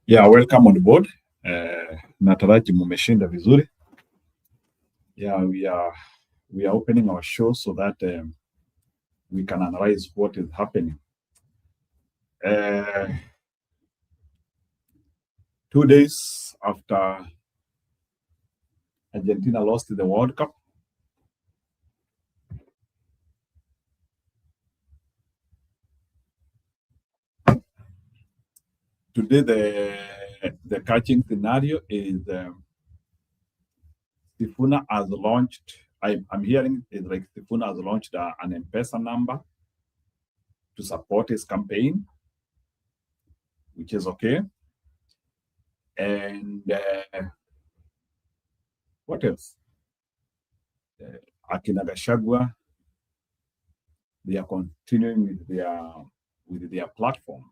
Yeah, welcome on board. Nataraji mumeshinda vizuri. Yeah, we are opening our show so that we can analyze what is happening. 2 days after Argentina lost the World Cup, today the catching scenario is Sifuna has launched. I'm hearing it's like Sifuna has launched an M-Pesa number to support his campaign, which is okay. And what else? Akina Gachagua, they are continuing with their platform.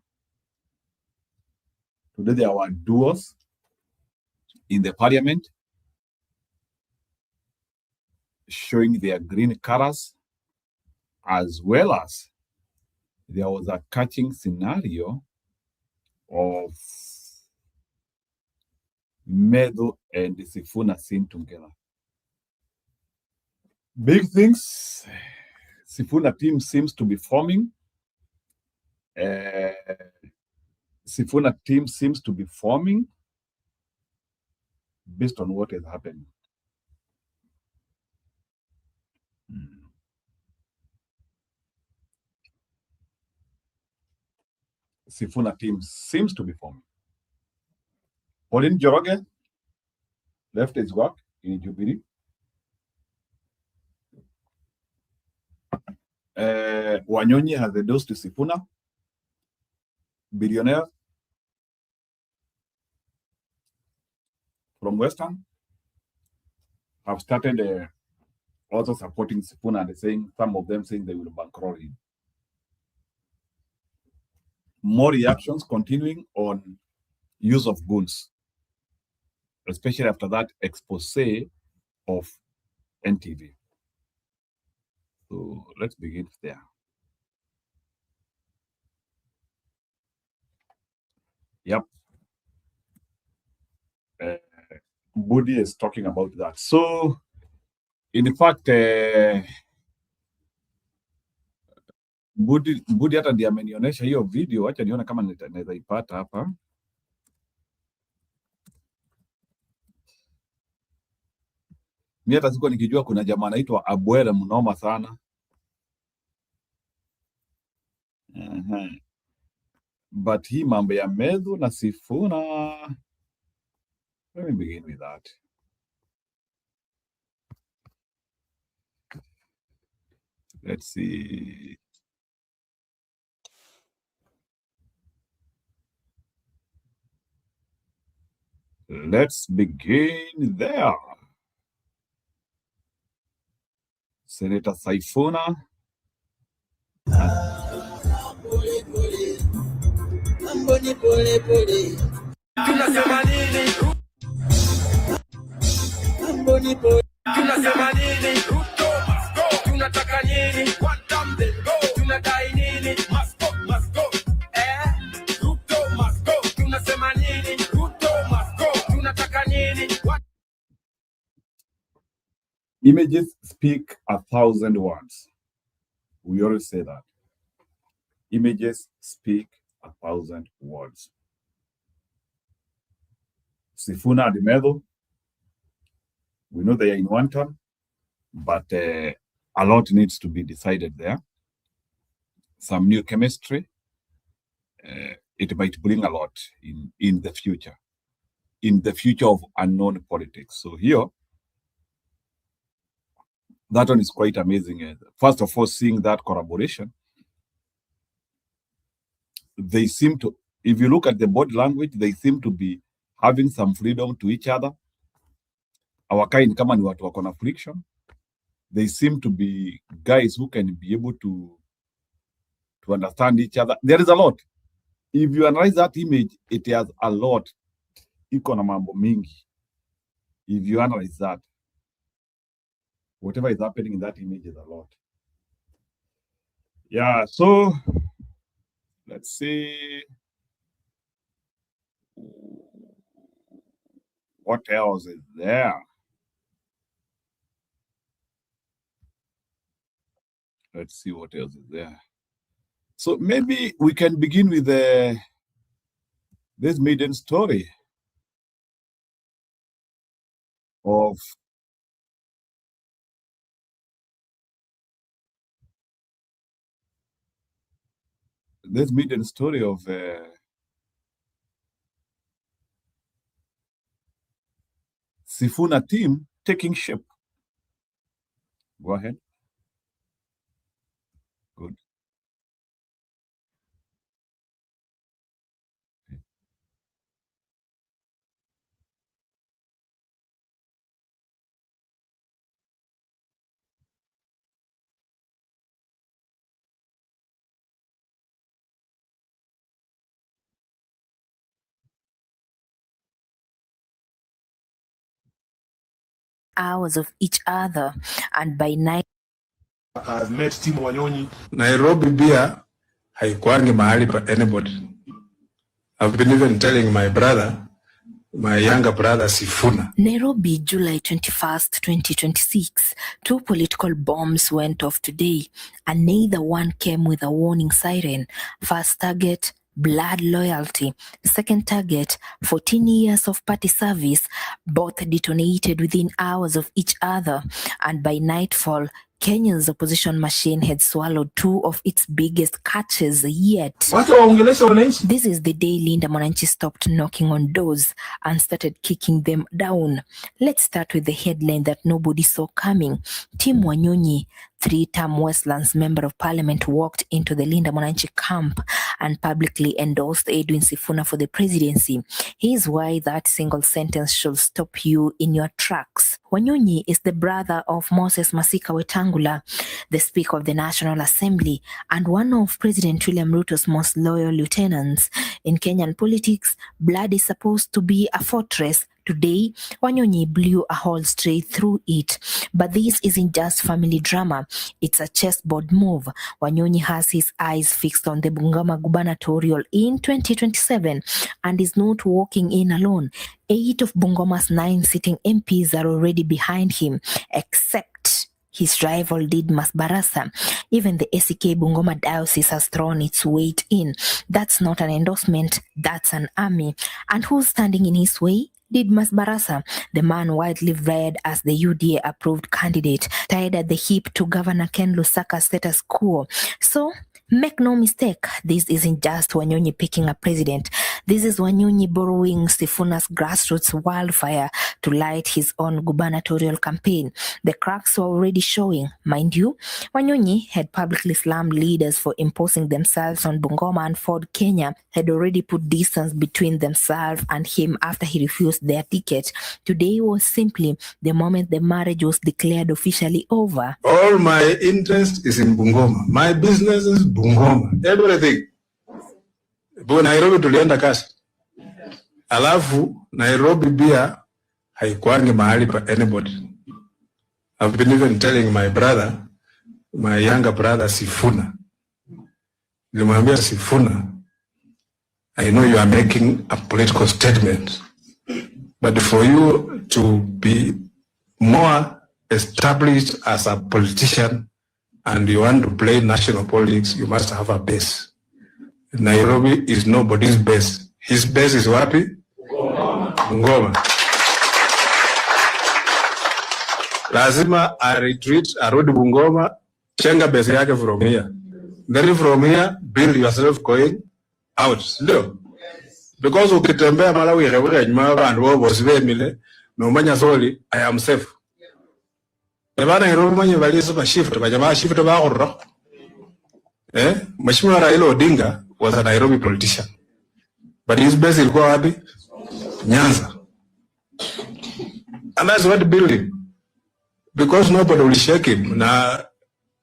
Today there were duos in the parliament showing their green colors, as well as there was a catching scenario of Medo and Sifuna seen together. Big things. Sifuna team seems to be forming. Sifuna team seems to be forming based on what is happening. Sifuna team seems to be forming. Pauline Joroge left his work in Jubilee. Wanyonyi has endorsed Sifuna, billionaire from Western, have started also supporting Sifuna and saying, some of them saying they will bankroll him. More reactions continuing on use of goons, especially after that expose of NTV. So let's begin there. Yep. Budi is talking about that. So, in fact, Budi hata ndiye amenionyesha hiyo video. Acha nione kama naweza ipata hapa. Mimi hata sikuwa nikijua kuna jamaa anaitwa Abwele mnoma sana. But hii mambo ya Medhu na Sifuna, let me begin with that. Let's see. Let's begin there. Senator Sifuna. Images speak 1,000 words. We always say that. Images speak 1,000 words. Sifuna and Medho, we know they are in one term, but a lot needs to be decided there. Some new chemistry, it might bring a lot in the future of unknown politics. So here, that one is quite amazing. First of all, seeing that collaboration, they seem to, if you look at the body language, they seem to be having some freedom to each other. Hawakai ni kama ni watu wako na friction. They seem to be guys who can be able to understand each other. There is a lot. If you analyze that image, it has a lot. Iko na mambo mingi. If you analyze that, whatever is happening in that image is a lot. Yeah, so let's see. What else is there? Let's see what else is there. So maybe we can begin with this maiden story of Sifuna team taking shape. Go ahead. Good. Hours of each other, and by night I've met Tim Wanyonyi. Nairobi beer haikuangi mahali pa anybody. I've been even telling my brother, my younger brother Sifuna. Nairobi, July 21st, 2026. 2 political bombs went off today, and neither one came with a warning siren. First target, blood loyalty. Second target, 14 years of party service. Both detonated within hours of each other, and by nightfall, Kenya's opposition machine had swallowed 2 of its biggest catches yet. This is the day Linda Mwananchi stopped knocking on doors and started kicking them down. Let's start with the headline that nobody saw coming. Tim Wanyonyi, 3-term Westlands Member of Parliament, walked into the Linda Mwananchi camp and publicly endorsed Edwin Sifuna for the presidency. Here's why that single sentence should stop you in your tracks. Wanyonyi is the brother of Moses Masika Wetangula, the Speaker of the National Assembly, and one of President William Ruto's most loyal lieutenants. In Kenyan politics, blood is supposed to be a fortress. Today, Wanyonyi blew a hole straight through it. But this isn't just family drama. It's a chessboard move. Wanyonyi has his eyes fixed on the Bungoma gubernatorial in 2027 and is not walking in alone. 8 of Bungoma's 9 sitting MPs are already behind him, except his rival Didmas Barasa. Even the ACK Bungoma diocese has thrown its weight in. That's not an endorsement, that's an army. And who's standing in his way? Didmas Barasa, the man widely read as the UDA approved candidate, tied at the hip to Governor Ken Lusaka's status quo. So, make no mistake, this isn't just Wanyonyi picking a president. This is Wanyonyi borrowing Sifuna's grassroots wildfire to light his own gubernatorial campaign. The cracks were already showing. Mind you, Wanyonyi had publicly slammed leaders for imposing themselves on Bungoma, and Ford Kenya had already put distance between themselves and him after he refused their ticket. Today was simply the moment the marriage was declared officially over. All my interest is in Bungoma. My business is Bungoma. Everything. Bo Nairobi tulienda kasi. Alafu Nairobi beer haikuangi mahali pa anybody. I've been even telling my brother, my younger brother Sifuna. Nilimwambia Sifuna, I know you are making a political statement, but for you to be more established as a politician and you want to play national politics, you must have a base. Nairobi is nobody's base. His base is wapi? Bungoma. Lazima a retreat, arudi Bungoma, chenga base yake from here. Then from here, build yourself going out. No. Because ukitembea Malawi ya nyuma bantu bobo sibemile no manya soli I am safe. Ebana Nairobi manye balisa ba shift ba jamaa shift ba korro. Mheshimiwa Raila Odinga was a Nairobi politician. But his base ilikuwa wapi? Nyanza. And that's what built him. Because nobody will shake him. Na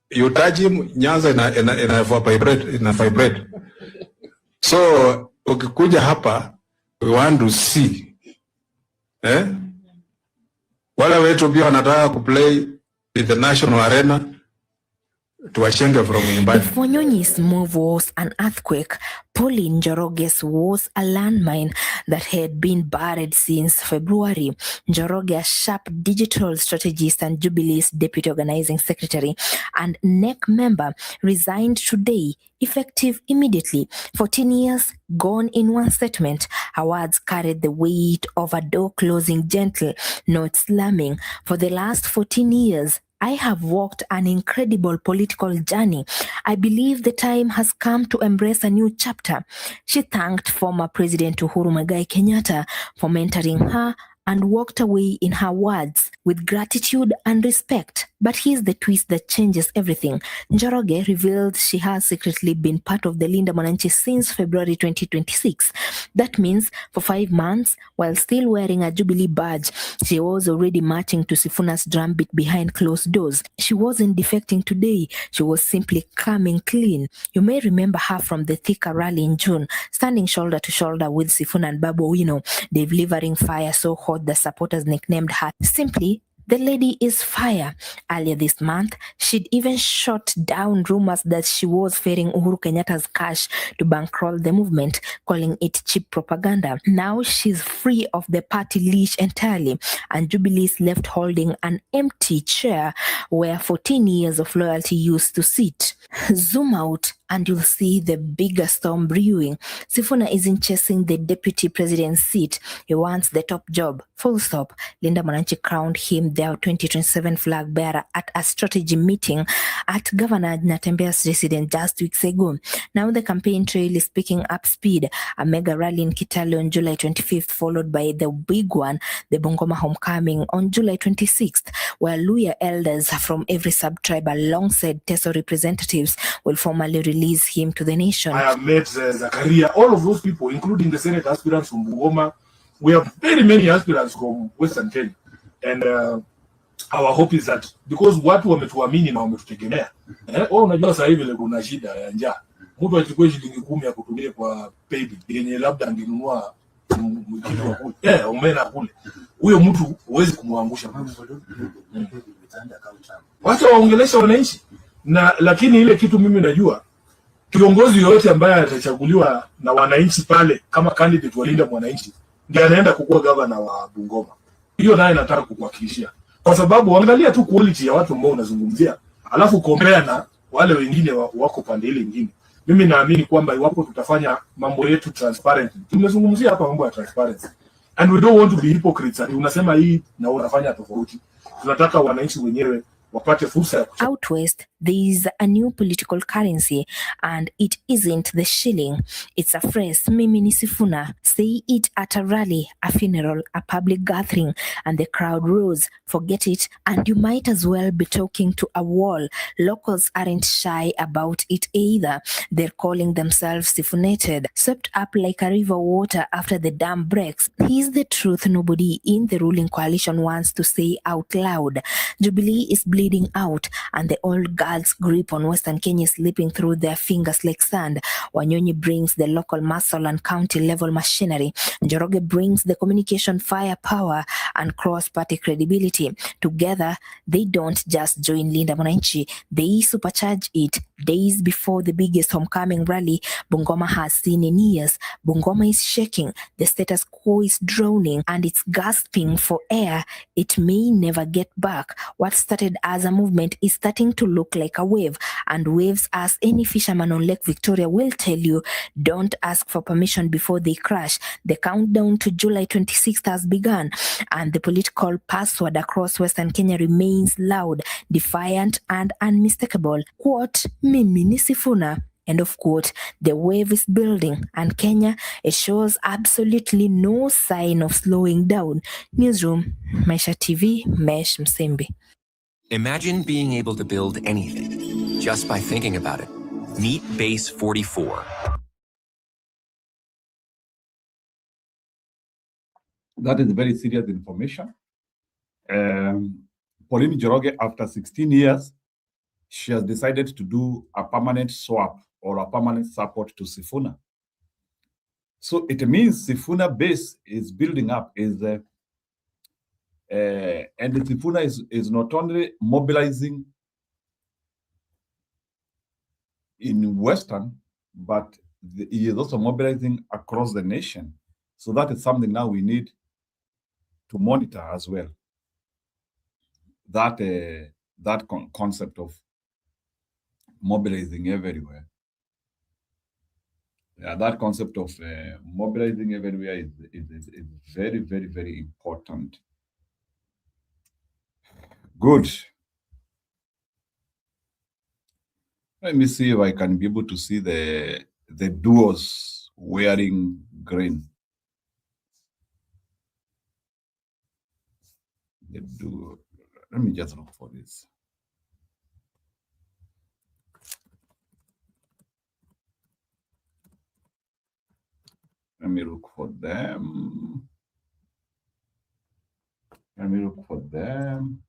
you touch him, Nyanza in a vibrate. So, ukikuja hapa, we want to see. Wale wetu pia wanataka kuplay in the national arena. tuwashenge from nyumbani. If Wanyonyi's move was an earthquake, Pauline Njoroge's was a landmine that had been buried since February. Njoroge, a sharp digital strategist and Jubilee's deputy organizing secretary and NEC member, resigned today, effective immediately. 14 years gone in one statement. Her words carried the weight of a door closing gentle, not slamming. For the last 14 years, I have walked an incredible political journey. I believe the time has come to embrace a new chapter. She thanked former President Uhuru Muigai Kenyatta for mentoring her and walked away, in her words, with gratitude and respect. But here's the twist that changes everything. Njoroge revealed she has secretly been part of the Linda Mwananchi since February 2026. That means for 5 months, while still wearing a Jubilee badge, she was already marching to Sifuna's drumbeat behind closed doors. She wasn't defecting today, she was simply coming clean. You may remember her from the Thika rally in June, standing shoulder to shoulder with Sifuna and Babu Owino, delivering fire so hot the supporters nicknamed her simply "The Lady is Fire." Earlier this month, she'd even shot down rumors that she was ferrying Uhuru Kenyatta's cash to bankroll the movement, calling it cheap propaganda. Now she's free of the party leash entirely, and Jubilee's left holding an empty chair where 14 years of loyalty used to sit. Zoom out and you'll see the bigger storm brewing. Sifuna isn't chasing the deputy president's seat. He wants the top job. Full stop. Linda Mwananchi crowned him their 2027 flag bearer at a strategy meeting at Governor Natembea's residence just weeks ago. Now the campaign trail is picking up speed. A mega rally in Kitale on July 25th, followed by the big one, the Bungoma Homecoming, on July 26th, where Luya elders from every sub-tribe alongside Teso representatives will formally release him to the nation. I have met Zakaria, all of those people, including the Senate aspirants from Bungoma. We have very many aspirants from Western Kenya. And our hope is that because watu wametuamini na wametutegemea. Unajua sasa hivi leo kuna shida ya njaa. Mtu achukue shilingi 10 ya kutumia kwa paybill yenye labda angenunua mkitu wa kule. Umena kule. Huyo mtu huwezi kumwangusha. Wacha waongelesha wananchi. Na lakini ile kitu mimi najua kiongozi yoyote ambaye atachaguliwa na wananchi pale kama candidate wa Linda Mwananchi ndiye anaenda kukuwa governor wa Bungoma. Hiyo naye nataka kukuhakikishia. Kwa sababu angalia tu quality ya watu ambao unazungumzia, alafu compare na wale wengine wako pande ile nyingine. Mimi naamini kwamba iwapo tutafanya mambo yetu transparent. Tumezungumzia hapa mambo ya transparency. And we don't want to be hypocrites. Unasema hii na unafanya tofauti. Tunataka wananchi wenyewe wapate fursa ya Out west, there is a new political currency, and it isn't the shilling. It's a phrase. Mimi ni Sifuna. Say it at a rally, a funeral, a public gathering, and the crowd rose. Forget it, and you might as well be talking to a wall. Locals aren't shy about it either. They're calling themselves Sifunated, swept up like a river water after the dam breaks. Here's the truth nobody in the ruling coalition wants to say out loud. Jubilee is bleeding out, and the old guard's grip on Western Kenya is slipping through their fingers like sand. Wanyonyi brings the local muscle and county-level machinery. Njoroge brings the communication firepower and cross-party credibility. Together, they don't just join Linda Mwananchi, they supercharge it. Days before the biggest homecoming rally Bungoma has seen in years, Bungoma is shaking, the status quo is droning, and it's gasping for air it may never get back. What started as a movement is starting to look like a wave, and waves, as any fisherman on Lake Victoria will tell you, don't ask for permission before they crash. The countdown to July 26th has begun, and the political password across Western Kenya remains loud, defiant, and unmistakable. Quote, Mimi ni Sifuna. End of quote. The wave is building, and Kenya, it shows absolutely no sign of slowing down. Newsroom, Maisha TV, Mesh Msembi. Imagine being able to build anything just by thinking about it. Meet Base 44. That is very serious information. Pauline Njoroge, after 16 years, she has decided to do a permanent swap or a permanent support to Sifuna. So it means Sifuna base is building up, and Sifuna is not only mobilizing in Western, but he is also mobilizing across the nation. So that is something now we need to monitor as well. That concept of mobilizing everywhere. Yeah, that concept of mobilizing everywhere is very, very, very important. Good. Let me see if I can be able to see the duos wearing green. The duo. Let me just look for this. Let me look for them. Let me look for them.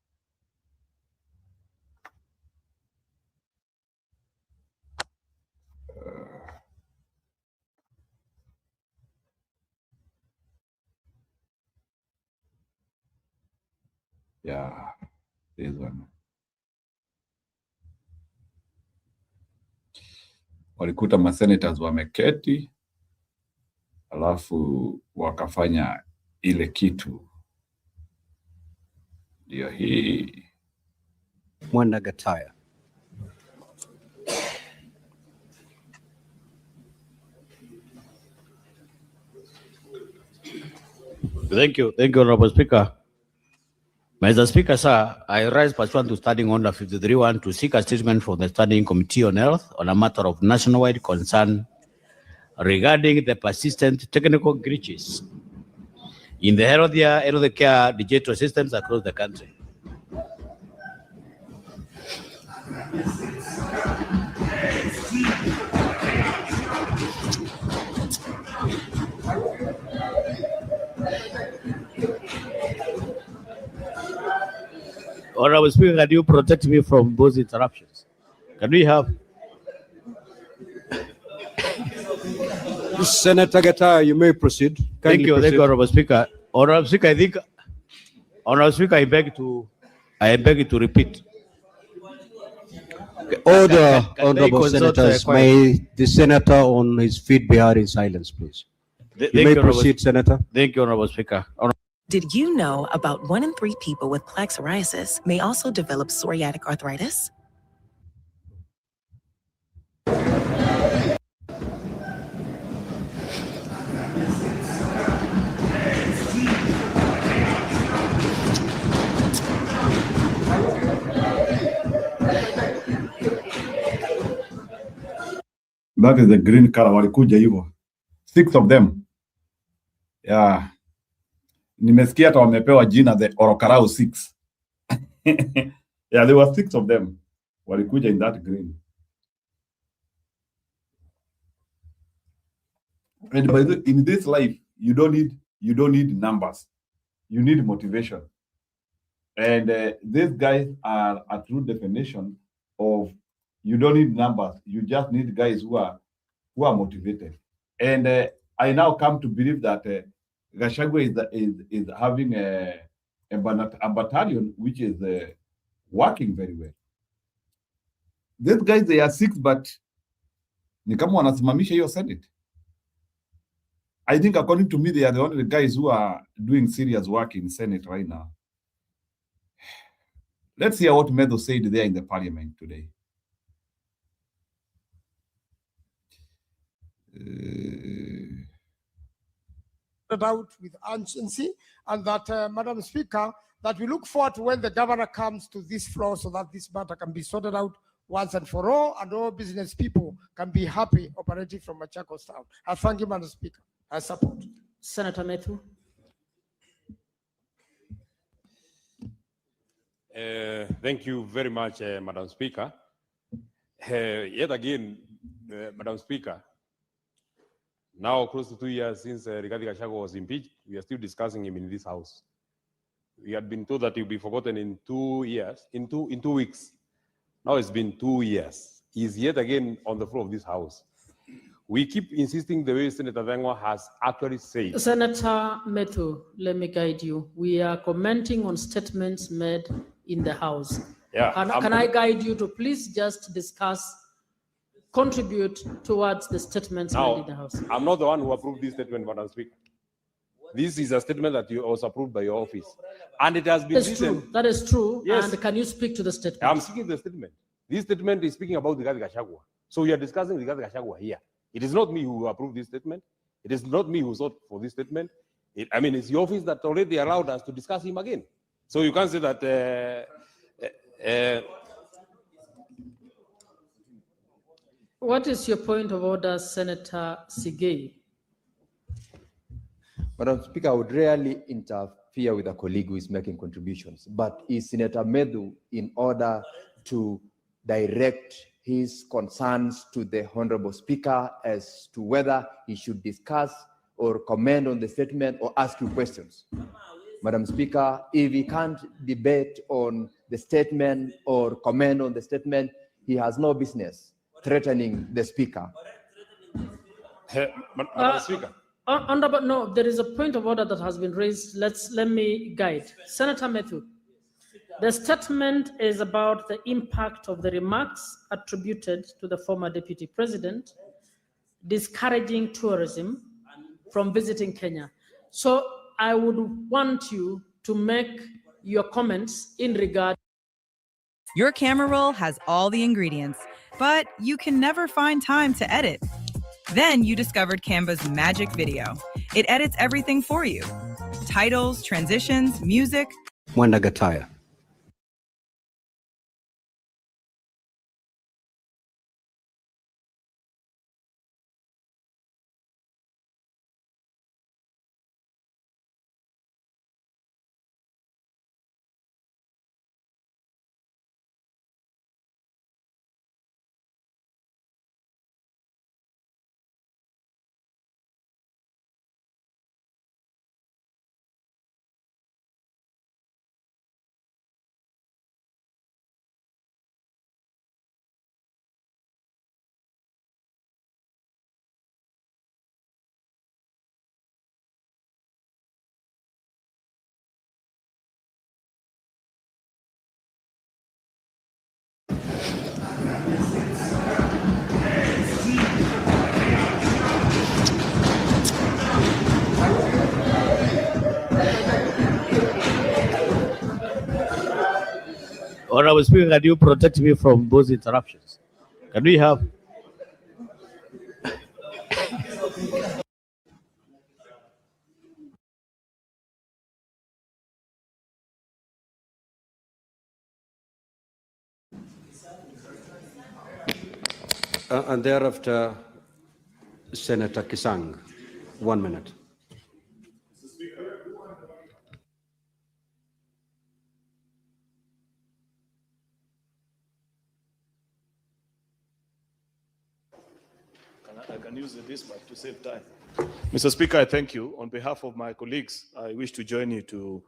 Yeah, this one. Walikuta masenators wameketi, alafu wakafanya ile kitu. Ndio hii. Mwanda Gataya. Thank you, Honorable Speaker. Mr. Speaker, sir, I rise pursuant to Standing Order 53.1 to seek a statement from the Standing Committee on Health on a matter of nationwide concern regarding the persistent technical glitches in the healthcare digital systems across the country. Honorable Speaker, can you protect me from those interruptions? Can we have? Senator Gataya, you may proceed. Thank you, Honorable Speaker. Honorable Speaker, Honorable Speaker, I beg to repeat. Order, Honorable Senators. May the Senator on his feet be heard in silence, please. You may proceed, Senator. Thank you, Honorable Speaker. Did you know about 1 in 3 people with plaque psoriasis may also develop psoriatic arthritis? That is the green color. Walikuja hivyo. 6 of them. Yeah. Nimesikia hata wamepewa jina the Olkalau 6. Yeah, there were 6 of them. Walikuja in that green. And by the, in this life, you don't need numbers. You need motivation. And these guys are a true definition of you don't need numbers. You just need guys who are motivated. And I now come to believe that Gachagua is having a battalion which is working very well. These guys, they are 6, but ni kama wanasimamisha hiyo Senate. I think according to me, they are the only guys who are doing serious work in Senate right now. Let's hear what Medho said there in the parliament today. Out with urgency, and that, Madam Speaker, that we look forward to when the governor comes to this floor so that this matter can be sorted out once and for all, and all business people can be happy operating from Machakos Town. I thank you, Madam Speaker. I support. Senator Methu. Thank you very much, Madam Speaker. Yet again, Madam Speaker, now close to 2 years since Rigathi Gachagua was impeached, we are still discussing him in this house. We had been told that he'll be forgotten in 2 years, in two weeks. Now it's been 2 years. He's yet again on the floor of this house. We keep insisting the way Senator Vengwa has actually said. Senator Methu, let me guide you. We are commenting on statements made in the House. Yeah, Can I guide you to please just discuss contribute towards the statements made in the House. I'm not the one who approved this statement, Madam Speaker. This is a statement that was approved by your office. And it has been written. True. That is true. Yes. And can you speak to the statement? I'm speaking to the statement. This statement is speaking about the Rigathi Gachagua. So we are discussing the Rigathi Gachagua here. It is not me who approved this statement. It is not me who sought for this statement. It's your office that already allowed us to discuss him again. So you can't say that. What is your point of order, Senator Sigei? Madam Speaker, I would rarely interfere with a colleague who is making contributions, but is Senator Medu in order to direct his concerns to the Honorable Speaker as to whether he should discuss or comment on the statement or ask you questions? Madam Speaker, if he can't debate on the statement or comment on the statement, he has no business threatening the Speaker. Madam Speaker. No, there is a point of order that has been raised. Let me guide. Senator Matthew, the statement is about the impact of the remarks attributed to the former Deputy President, discouraging tourism from visiting Kenya. So I would want you to make your comments in regard. Your camera roll has all the ingredients, but you can never find time to edit. Then you discovered Canva's magic video. It edits everything for you. Titles, transitions, music. Mwenda Gataya. Honorable Speaker, can you protect me from those interruptions? Can we have? And thereafter, Senator Kisang, 1 minute. I can use this mic to save time. Mr. Speaker, I thank you. On behalf of my colleagues, I wish to join you to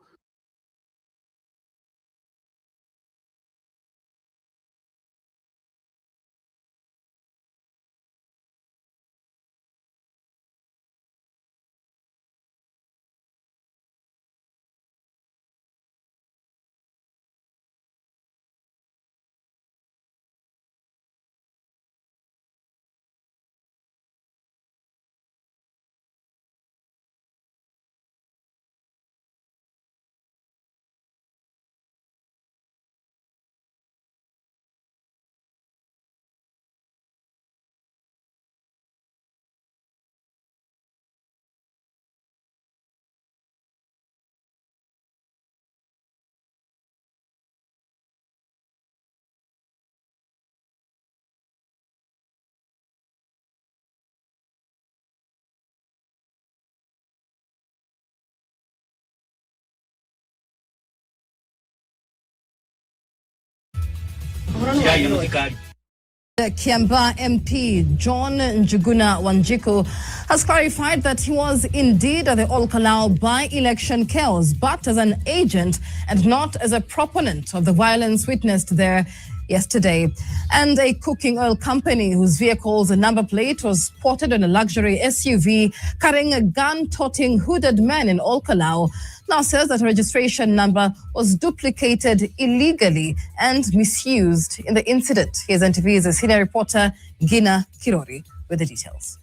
The Kiambaa MP John Njuguna Wanjiku has clarified that he was indeed at the Olkalau by-election chaos, but as an agent and not as a proponent of the violence witnessed there yesterday. And a cooking oil company whose vehicle's number plate was spotted on a luxury SUV carrying a gun-toting hooded man in Olkalau now says that registration number was duplicated illegally and misused in the incident. Here's NTV's senior reporter Gina Kirori with the details.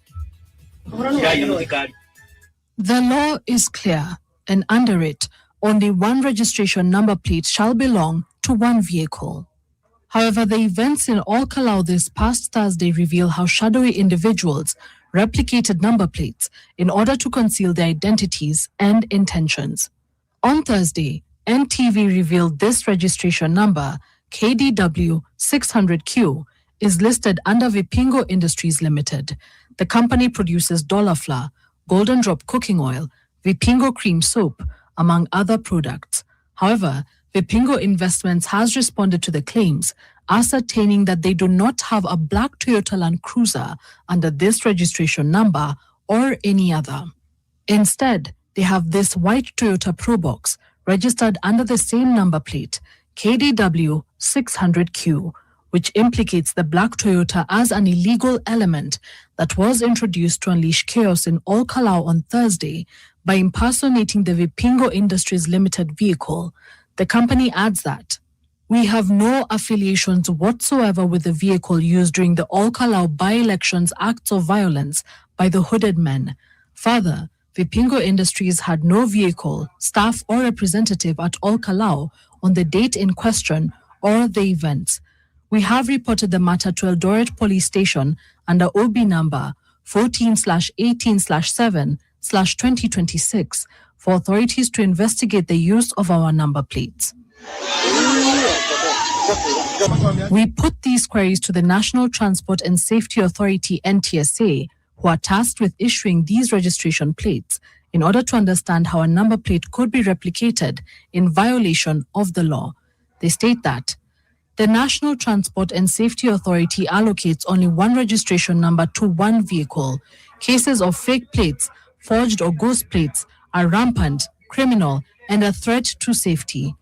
The law is clear, and under it, only one registration number plate shall belong to one vehicle. However, the events in Olkalau this past Thursday reveal how shadowy individuals replicated number plates in order to conceal their identities and intentions. On Thursday, NTV revealed this registration number, KDW 600Q, is listed under Vipingo Industries Limited. The company produces dollar flour, Golden Drop cooking oil, Vipingo cream soap, among other products. However, Vipingo Investments has responded to the claims, ascertaining that they do not have a black Toyota Land Cruiser under this registration number or any other. Instead, they have this white Toyota Probox registered under the same number plate, KDW 600Q, which implicates the black Toyota as an illegal element that was introduced to unleash chaos in Olkalau on Thursday by impersonating the Vipingo Industries Limited vehicle. The company adds that, "We have no affiliations whatsoever with the vehicle used during the Olkalau by-elections acts of violence by the hooded men." Further, Vipingo Industries had no vehicle, staff or representative at Olkalau on the date in question or the events. We have reported the matter to Eldoret Police Station under OB number 14/18/7/2026 for authorities to investigate the use of our number plates. We put these queries to the National Transport and Safety Authority (NTSA), who are tasked with issuing these registration plates in order to understand how a number plate could be replicated in violation of the law. They state that the National Transport and Safety Authority allocates only one registration number to one vehicle. Cases of fake plates, forged or ghost plates are rampant, criminal, and a threat to safety.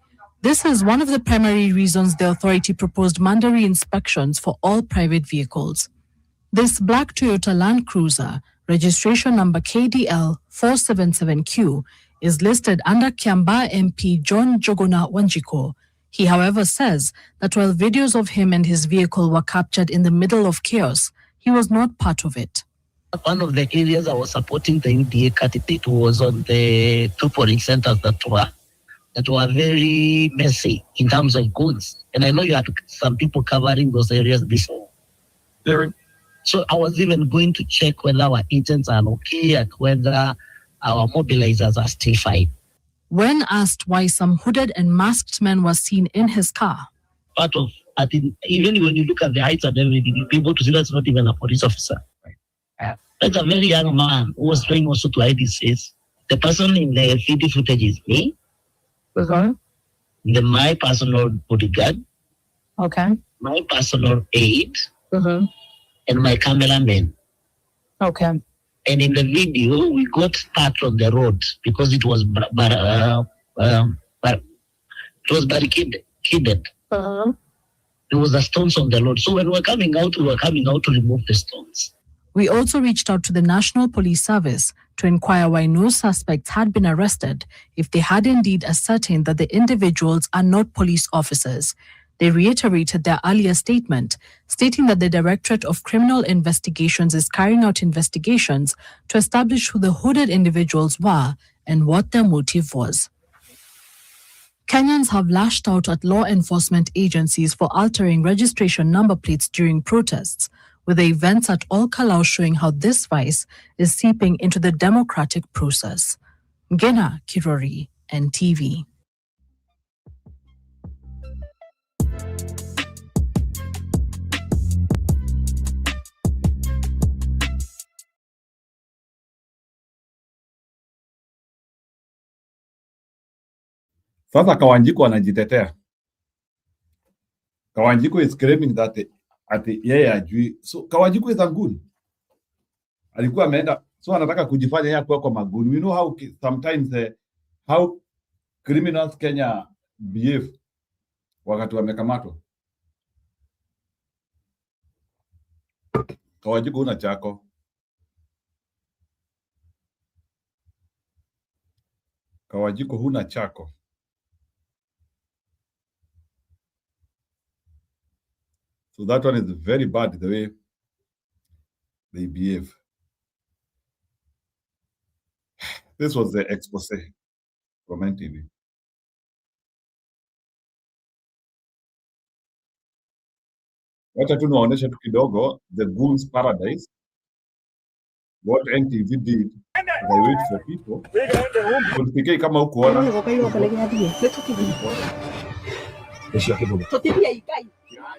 This is one of the primary reasons the authority proposed mandatory inspections for all private vehicles. This black Toyota Land Cruiser, registration number KDL 477Q, is listed under Kiambaa MP John Njuguna Wanjiku. He, however, says that while videos of him and his vehicle were captured in the middle of chaos, he was not part of it. One of the areas I was supporting the UDA candidate was on the two polling centers that were very messy in terms of goods. And I know you had some people covering those areas before. So I was even going to check whether our agents are okay and whether our mobilizers are still fine. When asked why some hooded and masked men were seen in his car, even when you look at the heights and everything, you'll be able to see that's not even a police officer. That's a very young man who was trying also to hide his face. The person in the video footage is me. Okay. My personal bodyguard. Okay. My personal aide. And my cameraman. Okay. And in the video, we got stuck on the road because it was barricaded. There was the stones on the road. So when we were coming out to remove the stones. We also reached out to the National Police Service to inquire why no suspects had been arrested if they had indeed ascertained that the individuals are not police officers. They reiterated their earlier statement, stating that the Directorate of Criminal Investigations is carrying out investigations to establish who the hooded individuals were and what their motive was. Kenyans have lashed out at law enforcement agencies for altering registration number plates during protests, with the events at Olkalau showing how this vice is seeping into the democratic process. Gina Kirori, NTV. Sasa Kawanjiku anajitetea. Kawanjiku is claiming that ati yeye ajui. So Kawanjiku is a goon. Alikuwa ameenda, so anataka kujifanya yeye kwa magoon. We know how sometimes how criminals Kenya behave wakati wamekamatwa. Kawajiko huna chako. Kawajiko huna chako. So that one is very bad, the way they behave. This was the expose from NTV. Wacha tu naonesha tu kidogo the goons paradise. What NTV did, they wait for people. Kulifikia kama hukuona.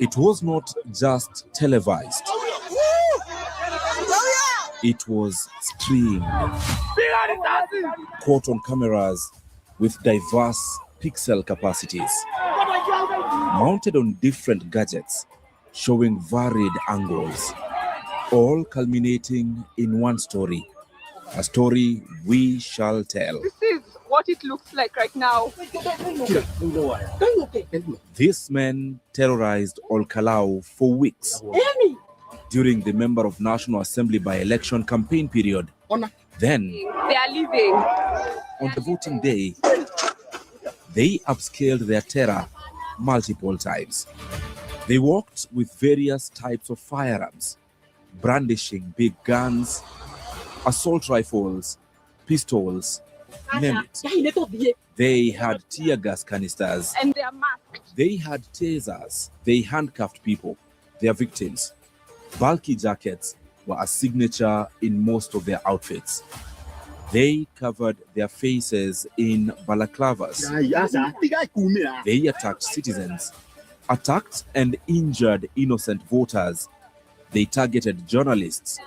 It was not just televised. It was streamed, caught on cameras with diverse pixel capacities, mounted on different gadgets, showing varied angles, all culminating in one story, a story we shall tell. This is what it looks like right now. These men terrorized Olkalau for weeks during the Member of National Assembly by-election campaign period. Then, They are leaving. on the voting day, they upscaled their terror multiple times. They walked with various types of firearms, brandishing big guns, assault rifles, pistols, name it. They had tear gas canisters. And they are masked. They had tasers. They handcuffed people, their victims. Bulky jackets were a signature in most of their outfits. They covered their faces in balaclavas. They attacked citizens, attacked and injured innocent voters. They targeted journalists.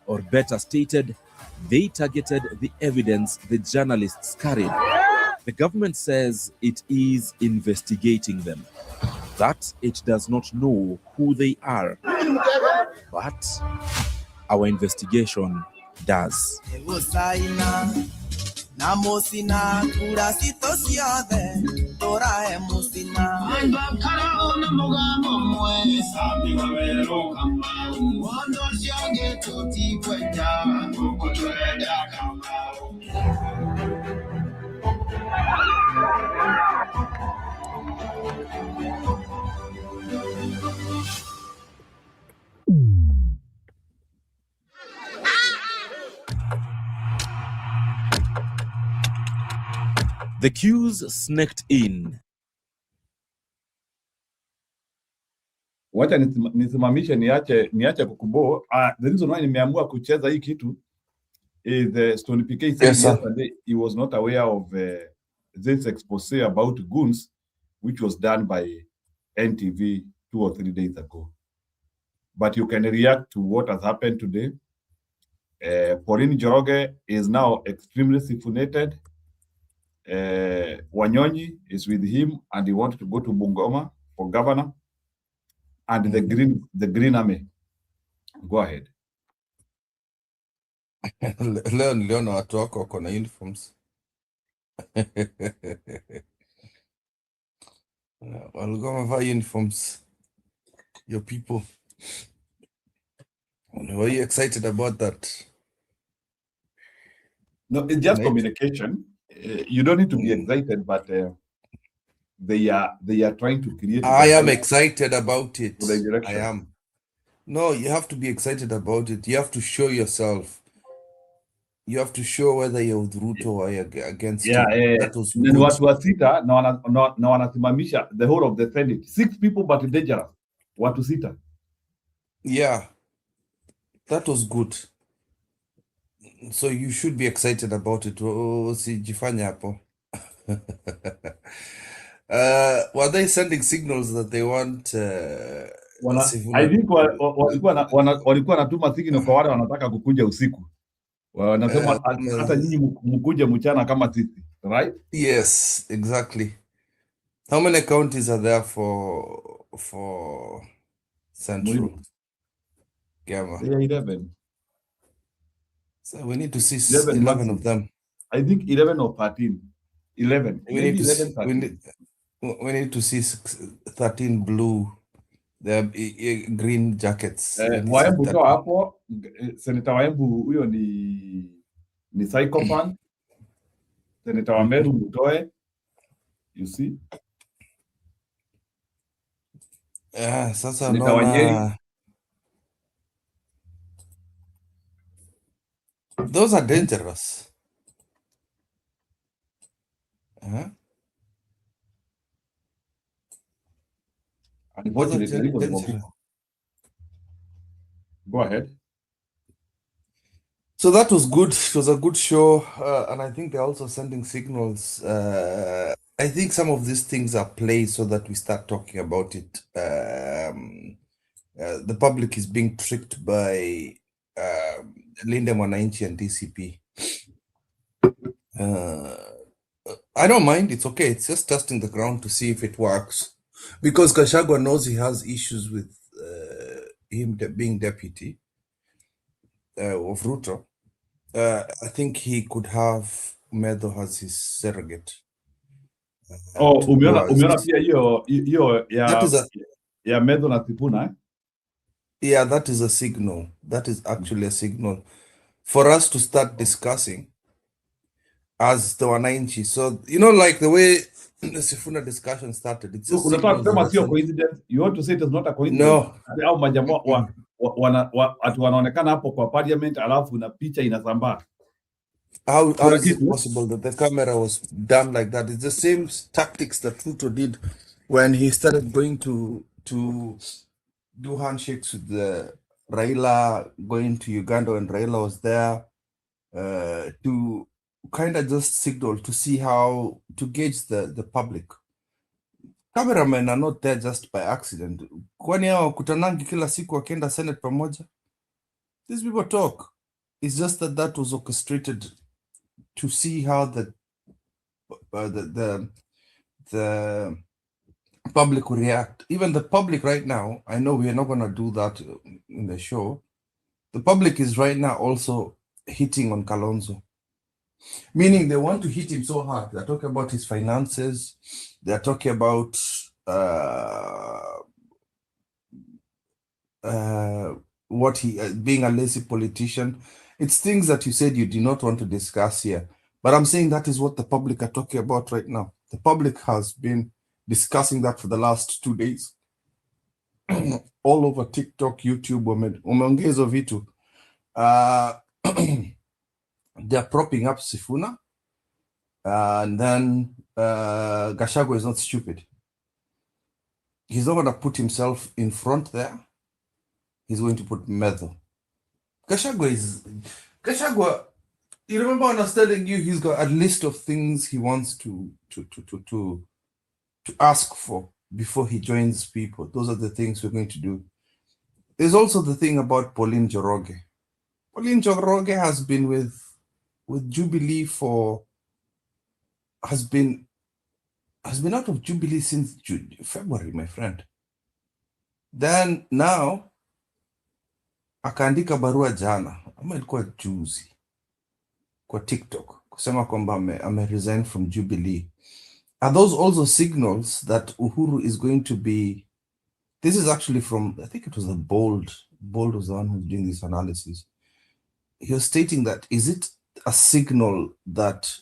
Or better stated, they targeted the evidence the journalists carried. The government says it is investigating them, that it does not know who they are. But our investigation does. The queues snaked in. Wacha nisimamishe niache kukubo. The reason why nimeamua kucheza hii kitu is the Stone PK said yesterday he was not aware of this expose about goons, which was done by NTV 2 or 3 days ago. But you can react to what has happened today. Pauline Njoroge is now extremely siphoned. Wanyonyi is with him and he wanted to go to Bungoma for governor. And the Green Army. Go ahead. Leo niliona watu wako wako na uniforms. Walikuwa wamevaa uniforms. Your people. Were you excited about that? No, it's just communication. You don't need to be excited, but they are trying to create. I am excited about it. I am. No, you have to be excited about it. You have to show yourself. You have to show whether you're with Ruto or against him. That was good. Watu wa sita na wanasimamisha the whole of the Senate. 6 people but dangerous. Watu sita. Yeah, that was good. So you should be excited about it. Usijifanye hapo. Were they sending signals that they want? I think walikuwa wanatuma signal kwa wale wanataka kukuja usiku. Wanasema hata nyinyi mkuje mchana kama sisi, right? Yes, exactly. How many counties are there for Central? Gamma. There are 11. So we need to see 11 of them. I think 11 or 13. 11. We need to see 13 blue The green jackets. Waembu toa hapo, Senator Waembu huyo ni psychopath. Senator Wameru mutoe. You see? Sasa Senator Wanyeri. Those are dangerous. Unfortunately, go ahead. So that was good. It was a good show, and I think they're also sending signals. I think some of these things are played so that we start talking about it. The public is being tricked by Linda Mwananchi and DCP. I don't mind. It's okay. It's just testing the ground to see if it works. Because Gachagua knows he has issues with him being deputy of Ruto. I think he could have Medho as his surrogate. Umeona pia hiyo ya Medho na Sifuna, eh? Yeah, that is a signal. That is actually a signal for us to start discussing as the Wananchi. So, you know, like the way the Sifuna discussion started. It's just coincidence. You want to say it is not a coincidence? No. Au majamaa wanaonekana hapo kwa parliament alafu na picha inasambaa. How is it possible that the camera was done like that? It's the same tactics that Ruto did when he started going to do handshakes with the Raila, going to Uganda when Raila was there, to kind of just signal to see how to gauge the public. Cameramen are not there just by accident. Kwani hao kutanangi kila siku wakienda Senate pamoja? These people talk. It's just that was orchestrated to see how the public will react. Even the public right now, I know we are not going to do that in the show. The public is right now also hitting on Kalonzo. Meaning they want to hit him so hard. They're talking about his finances. They're talking about what he being a lazy politician. It's things that you said you do not want to discuss here. But I'm saying that is what the public are talking about right now. The public has been discussing that for the last 2 days. All over TikTok, YouTube, umeongezo vitu. They're propping up Sifuna. And then Gachagua is not stupid. He's not going to put himself in front there. He's going to put Medho. Gachagua, you remember when I was telling you he's got a list of things he wants to ask for before he joins people. Those are the things we're going to do. There's also the thing about Pauline Njoroge. Pauline Njoroge has been with Jubilee has been out of Jubilee since February, my friend. Then now akaandika barua jana ama ilikuwa juzi kwa TikTok kusema kwamba ame resign from Jubilee. Are those also signals that Uhuru is going to be? This is actually from, I think it was a Bold was the one who's doing this analysis. He was stating that, is it a signal that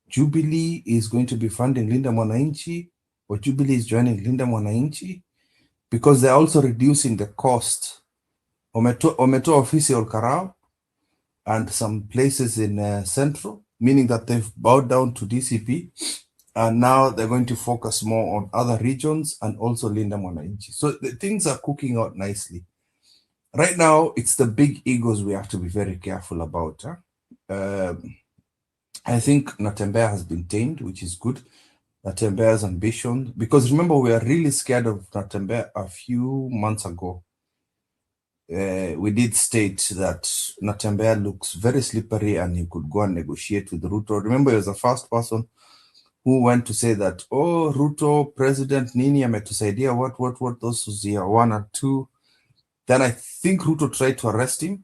Jubilee is going to be funding Linda Mwananchi, or Jubilee is joining Linda Mwananchi? Because they're also reducing the cost. Ometo office Olkalau and some places in Central, meaning that they've bowed down to DCP, and now they're going to focus more on other regions and also Linda Mwananchi. So the things are cooking out nicely. Right now, it's the big egos we have to be very careful about. I think Natembeya has been tamed, which is good. Natembeya's ambition, because remember, we are really scared of Natembeya a few months ago. We did state that Natembeya looks very slippery and he could go and negotiate with Ruto. Remember, he was the first person who went to say that, oh, Ruto, President Nini ametusaidia, what, those was year 1 and 2. Then I think Ruto tried to arrest him,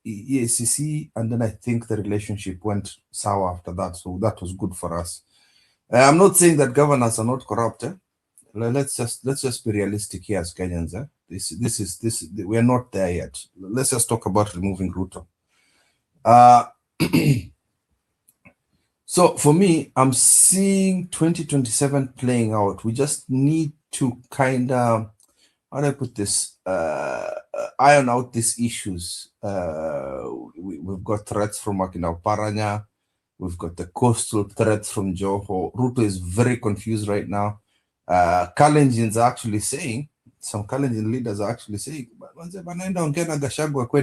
EACC, and then I think the relationship went sour after that. So that was good for us. I'm not saying that governors are not corrupt. let's just be realistic here as Kenyans. We are not there yet. Let's just talk about removing Ruto. So for me, I'm seeing 2027 playing out. We just need to kind of, how do I put this, iron out these issues. We've got threats from Makinau Paranya. We've got the coastal threats from Joho. Ruto is very confused right now. Kalenjins are actually saying, some Kalenjin leaders are actually saying,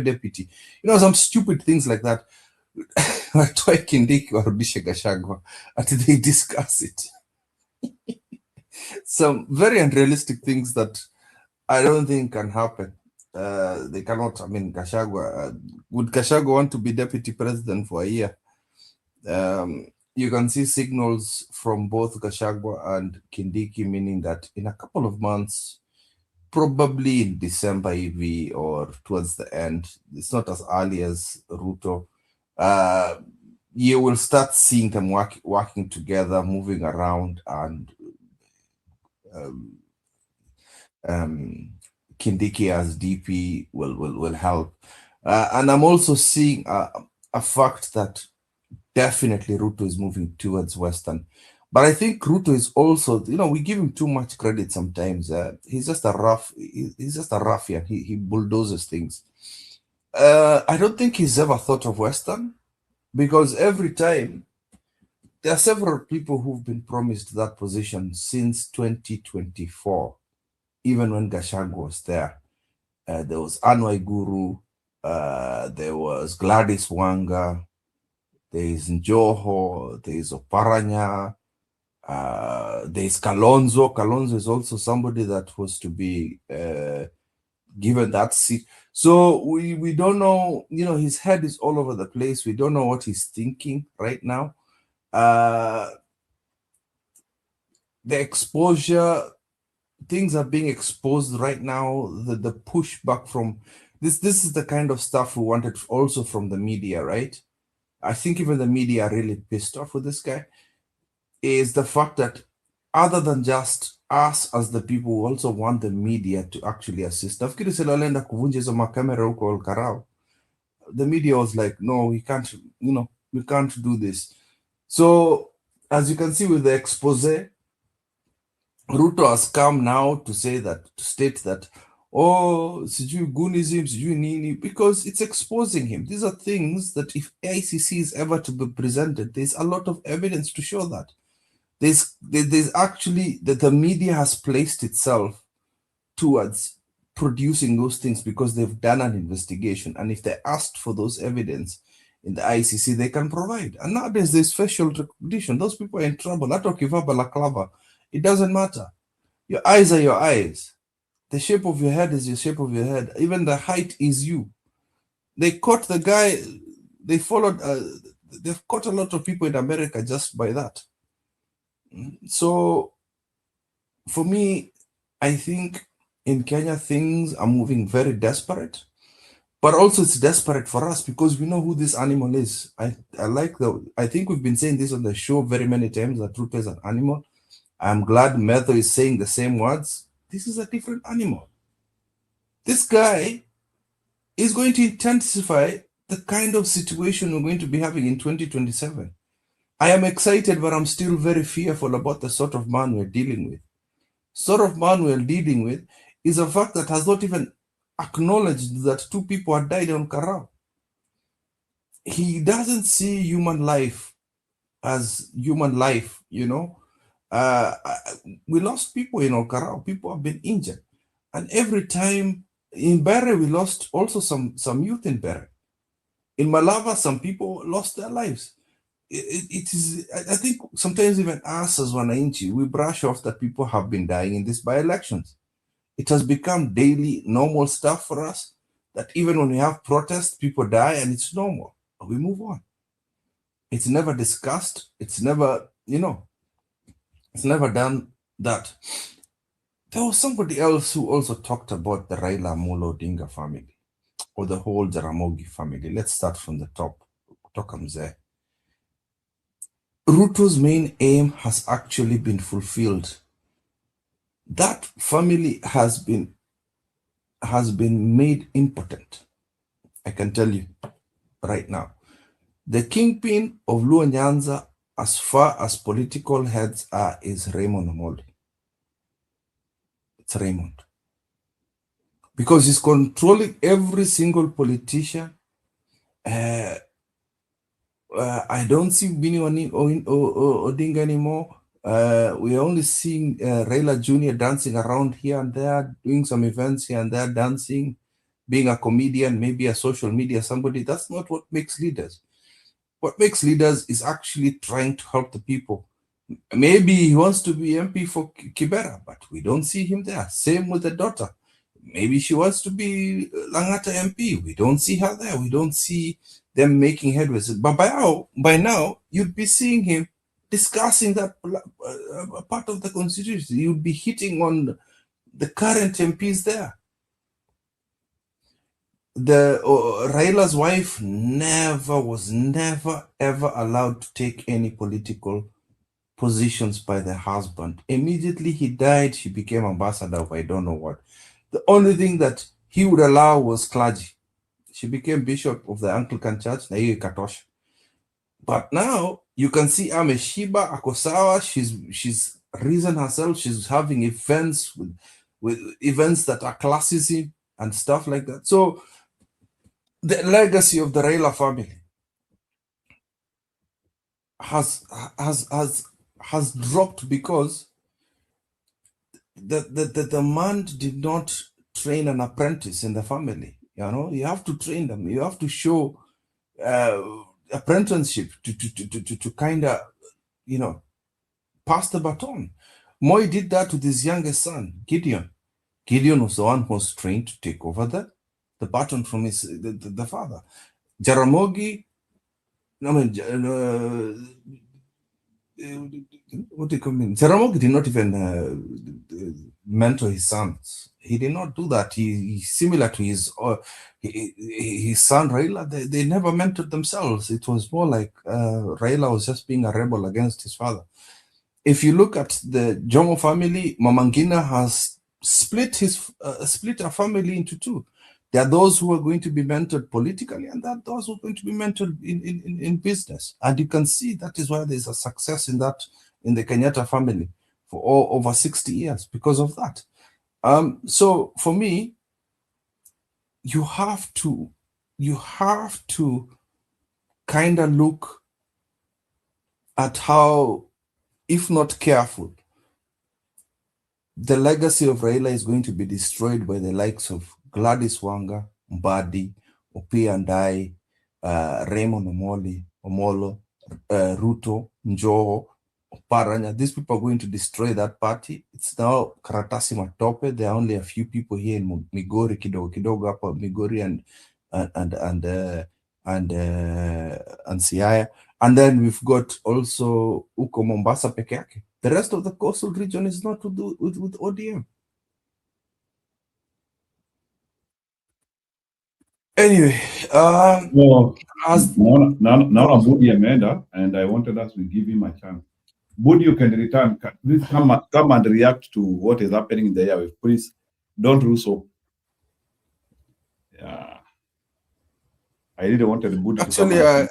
deputy. You know, some stupid things like that. Watoe Kindiki warudishe Gachagua until they discuss it. Some very unrealistic things that I don't think can happen. They cannot. I mean, Gachagua, would Gachagua want to be deputy president for a year? You can see signals from both Gachagua and Kindiki, meaning that in a couple of months, probably in December EV or towards the end, it's not as early as Ruto, you will start seeing them working together, moving around, and Kindiki as DP will help. And I'm also seeing a fact that definitely Ruto is moving towards Western. But I think Ruto is also, you know, we give him too much credit sometimes. He's just a ruffian. He bulldozes things. I don't think he's ever thought of Western, because every time there are several people who've been promised that position since 2024, even when Gachagua was there. There was Anwai Guru, there was Gladys Wanga, there is Njoho, there is Oparanya, there is Kalonzo. Kalonzo is also somebody that was to be given that seat. So we don't know, you know, his head is all over the place. We don't know what he's thinking right now. The exposure, things are being exposed right now. The pushback from this is the kind of stuff we wanted also from the media, right? I think even the media are really pissed off with this guy, is the fact that other than just us as the people who also want the media to actually assist. The media was like, no, we can't, you know, we can't do this. So as you can see with the expose, Ruto has come now to say that, to state that, oh, sijui Gunism, sijui nini, because it's exposing him. These are things that if ICC is ever to be presented, there's a lot of evidence to show that. There's actually, that the media has placed itself towards producing those things because they've done an investigation. And if they asked for those evidence in the ICC, they can provide. And nowadays there's facial recognition. Those people are in trouble. It doesn't matter. Your eyes are your eyes. The shape of your head is your shape of your head. Even the height is you. They caught the guy, they followed, they've caught a lot of people in America just by that. So for me, I think in Kenya, things are moving very desperate, but also it's desperate for us because we know who this animal is. I think we've been saying this on the show very many times, that Ruto is an animal. I'm glad Metho is saying the same words. This is a different animal. This guy is going to intensify the kind of situation we're going to be having in 2027. I am excited, but I'm still very fearful about the sort of man we're dealing with. Sort of man we're dealing with is a fact that has not even acknowledged that 2 people had died on Karao. He doesn't see human life as human life, you know. We lost people in Olkalau. People have been injured. And every time in Bere, we lost also some youth in Bere. In Malava, some people lost their lives. It is, I think sometimes even us as Wananchi, we brush off that people have been dying in these by-elections. It has become daily normal stuff for us, that even when we have protests, people die and it's normal. We move on. It's never discussed. It's never, you know, it's never done that. There was somebody else who also talked about the Raila Amolo Odinga family, or the whole Jaramogi family. Let's start from the top. Tokamze. Ruto's main aim has actually been fulfilled. That family has been made impotent. I can tell you right now. The kingpin of Luo Nyanza, as far as political heads are, is Raymond Omoli. It's Raymond. Because he's controlling every single politician. I don't see Bini Odinga anymore. We're only seeing Raila Jr. dancing around here and there, doing some events here and there, dancing, being a comedian, maybe a social media somebody. That's not what makes leaders. What makes leaders is actually trying to help the people. Maybe he wants to be MP for Kibera, but we don't see him there. Same with the daughter. Maybe she wants to be Langata MP. We don't see her there. We don't see them making headways. But by now, you'd be seeing him discussing that part of the constitution. You'd be hitting on the current MPs there. The Raila's wife was never ever allowed to take any political positions by the husband. Immediately he died, she became ambassador of I don't know what. The only thing that he would allow was clergy. She became bishop of the Anglican Church, Naiye Katosh. But now you can see Ame Shiba Akosawa, she's risen herself, she's having events with events that are classism and stuff like that. So the legacy of the Raila family has dropped because the man did not train an apprentice in the family. You know, you have to train them. You have to show apprenticeship to kind of, you know, pass the baton. Moi did that with his youngest son, Gideon. Gideon was the one who was trained to take over the baton from his the father. Jaramogi, I mean, what do you mean? Jaramogi did not even mentor his sons. He did not do that. He's similar to his son Raila. They never mentored themselves. It was more like Raila was just being a rebel against his father. If you look at the Jomo family, Mamangina has split a family into two. There are those who are going to be mentored politically, and there are those who are going to be mentored in business. And you can see that is why there's a success in the Kenyatta family for over 60 years because of that. So for me, you have to kind of look at how, if not careful, the legacy of Raila is going to be destroyed by the likes of Gladys Wanga, Mbadi, Opiah Ndai, Raymond Omolo, Ruto, Njoho, Paranya. These people are going to destroy that party. It's now Karatasi Matope. There are only a few people here in Migori, Kidogo Upper Migori and Siaya. And then we've got also Uko Mombasa peke yake. The rest of the coastal region is not to do with ODM. Anyway, now Budi Amenda, and I wanted us to give him a chance. Budi, you can return. Please come and react to what is happening in the airwave. Please don't do so. Yeah, I really wanted Budi actually, to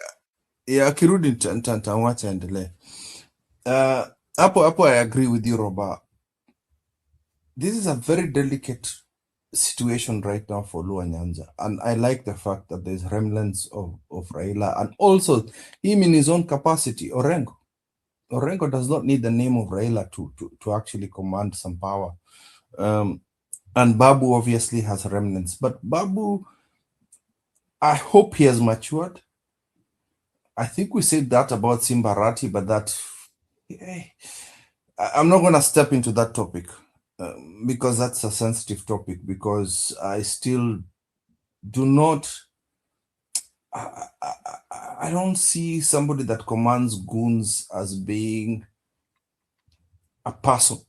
come. Kirudi ntanwacha endelee. Hapo I agree with you, Roba. This is a very delicate situation right now for Luo Nyanza, and I like the fact that there's remnants of Raila, and also him in his own capacity. Orengo does not need the name of Raila to actually command some power. And Babu obviously has remnants, but Babu, I hope he has matured. I think we said that about Simbarati, but I'm not going to step into that topic because that's a sensitive topic, because I still do not, I don't see somebody that commands goons as being a person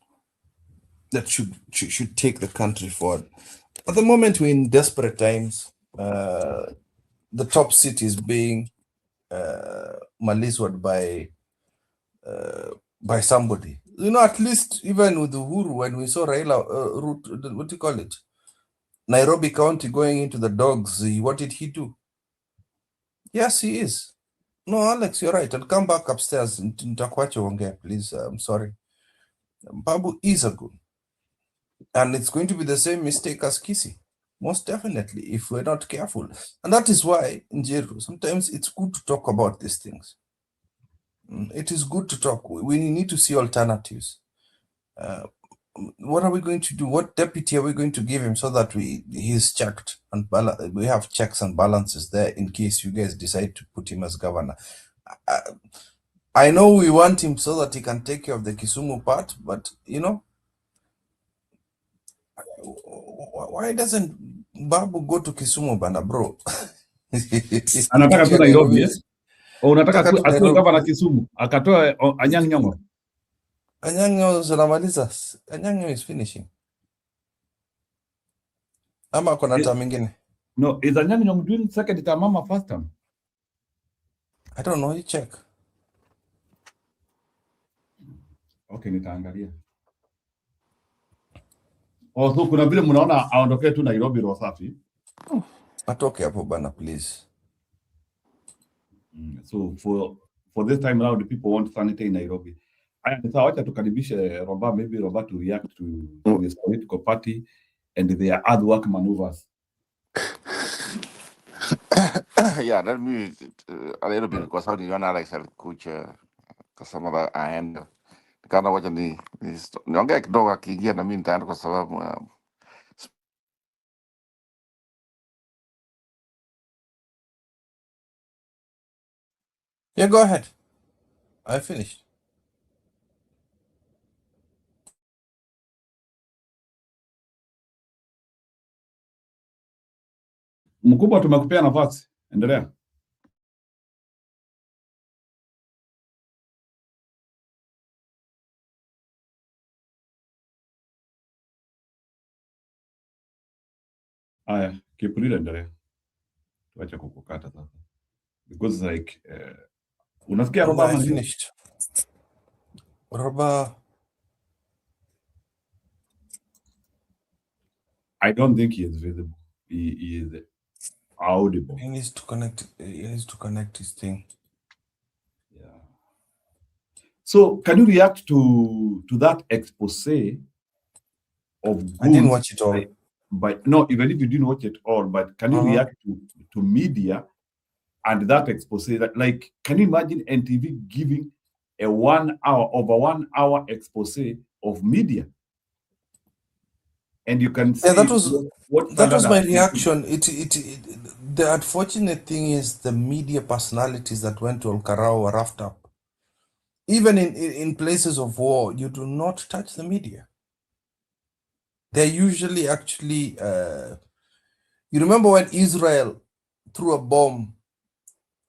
that should take the country forward. At the moment, we're in desperate times. The top city is being maliswed by somebody. You know, at least even with Uhuru, when we saw Raila, what do you call it? Nairobi County going into the dogs, what did he do? Yes, he is. No, Alex, you're right. I'll come back upstairs. Nitakuacha uongee, please. I'm sorry. Babu is a good. And it's going to be the same mistake as Kisi. Most definitely, if we're not careful. And that is why, Njeru, sometimes it's good to talk about these things. It is good to talk. We need to see alternatives. What are we going to do? What deputy are we going to give him so that he's checked and we have checks and balances there in case you guys decide to put him as governor? I know we want him so that he can take care of the Kisumu part, but you know, why doesn't Babu go to Kisumu bana bro? Anataka tu Nairobi, eh? O unataka tu atuwe gavana Kisumu, akatoa Anyang' Nyong'o. Anyang' Nyong'o zinamaliza. Anyang' Nyong'o is finishing. Ama kuna term mingine? No, is Anyang' Nyong'o doing second term ama first term? I don't know, you check. Okay, nitaangalia. So kuna vile mnaona aondokee tu Nairobi roho safi. Atoke hapo bana, please. So for this time around, people want sanity in Nairobi. Sawa, wacha tukaribishe Roba, maybe Roba to react to this political party and their hard work maneuvers. Yeah, let me a little bit because how do you analyze coach kasema ba aenda kana wacha ni niongea kidogo akiingia na mimi nitaenda kwa sababu Yeah, go ahead. I finished. Mkubwa, tumekupea nafasi. Endelea. Aya, Kiprila endelea. Tuache kukukata sasa. Because like unasikia Roba I finished. Roba, I don't think he is visible. He is audible. He needs to connect. He needs to connect his thing. Yeah. So, can you react to that expose of? I didn't watch it all. But no, even if you didn't watch it all, but can you react to media and that expose? That, like, can you imagine NTV giving a over 1 hour expose of media? And you can see that was my reaction. The unfortunate thing is the media personalities that went to Olkalau were roughed up. Even in places of war, you do not touch the media. They're usually actually. You remember when Israel threw a bomb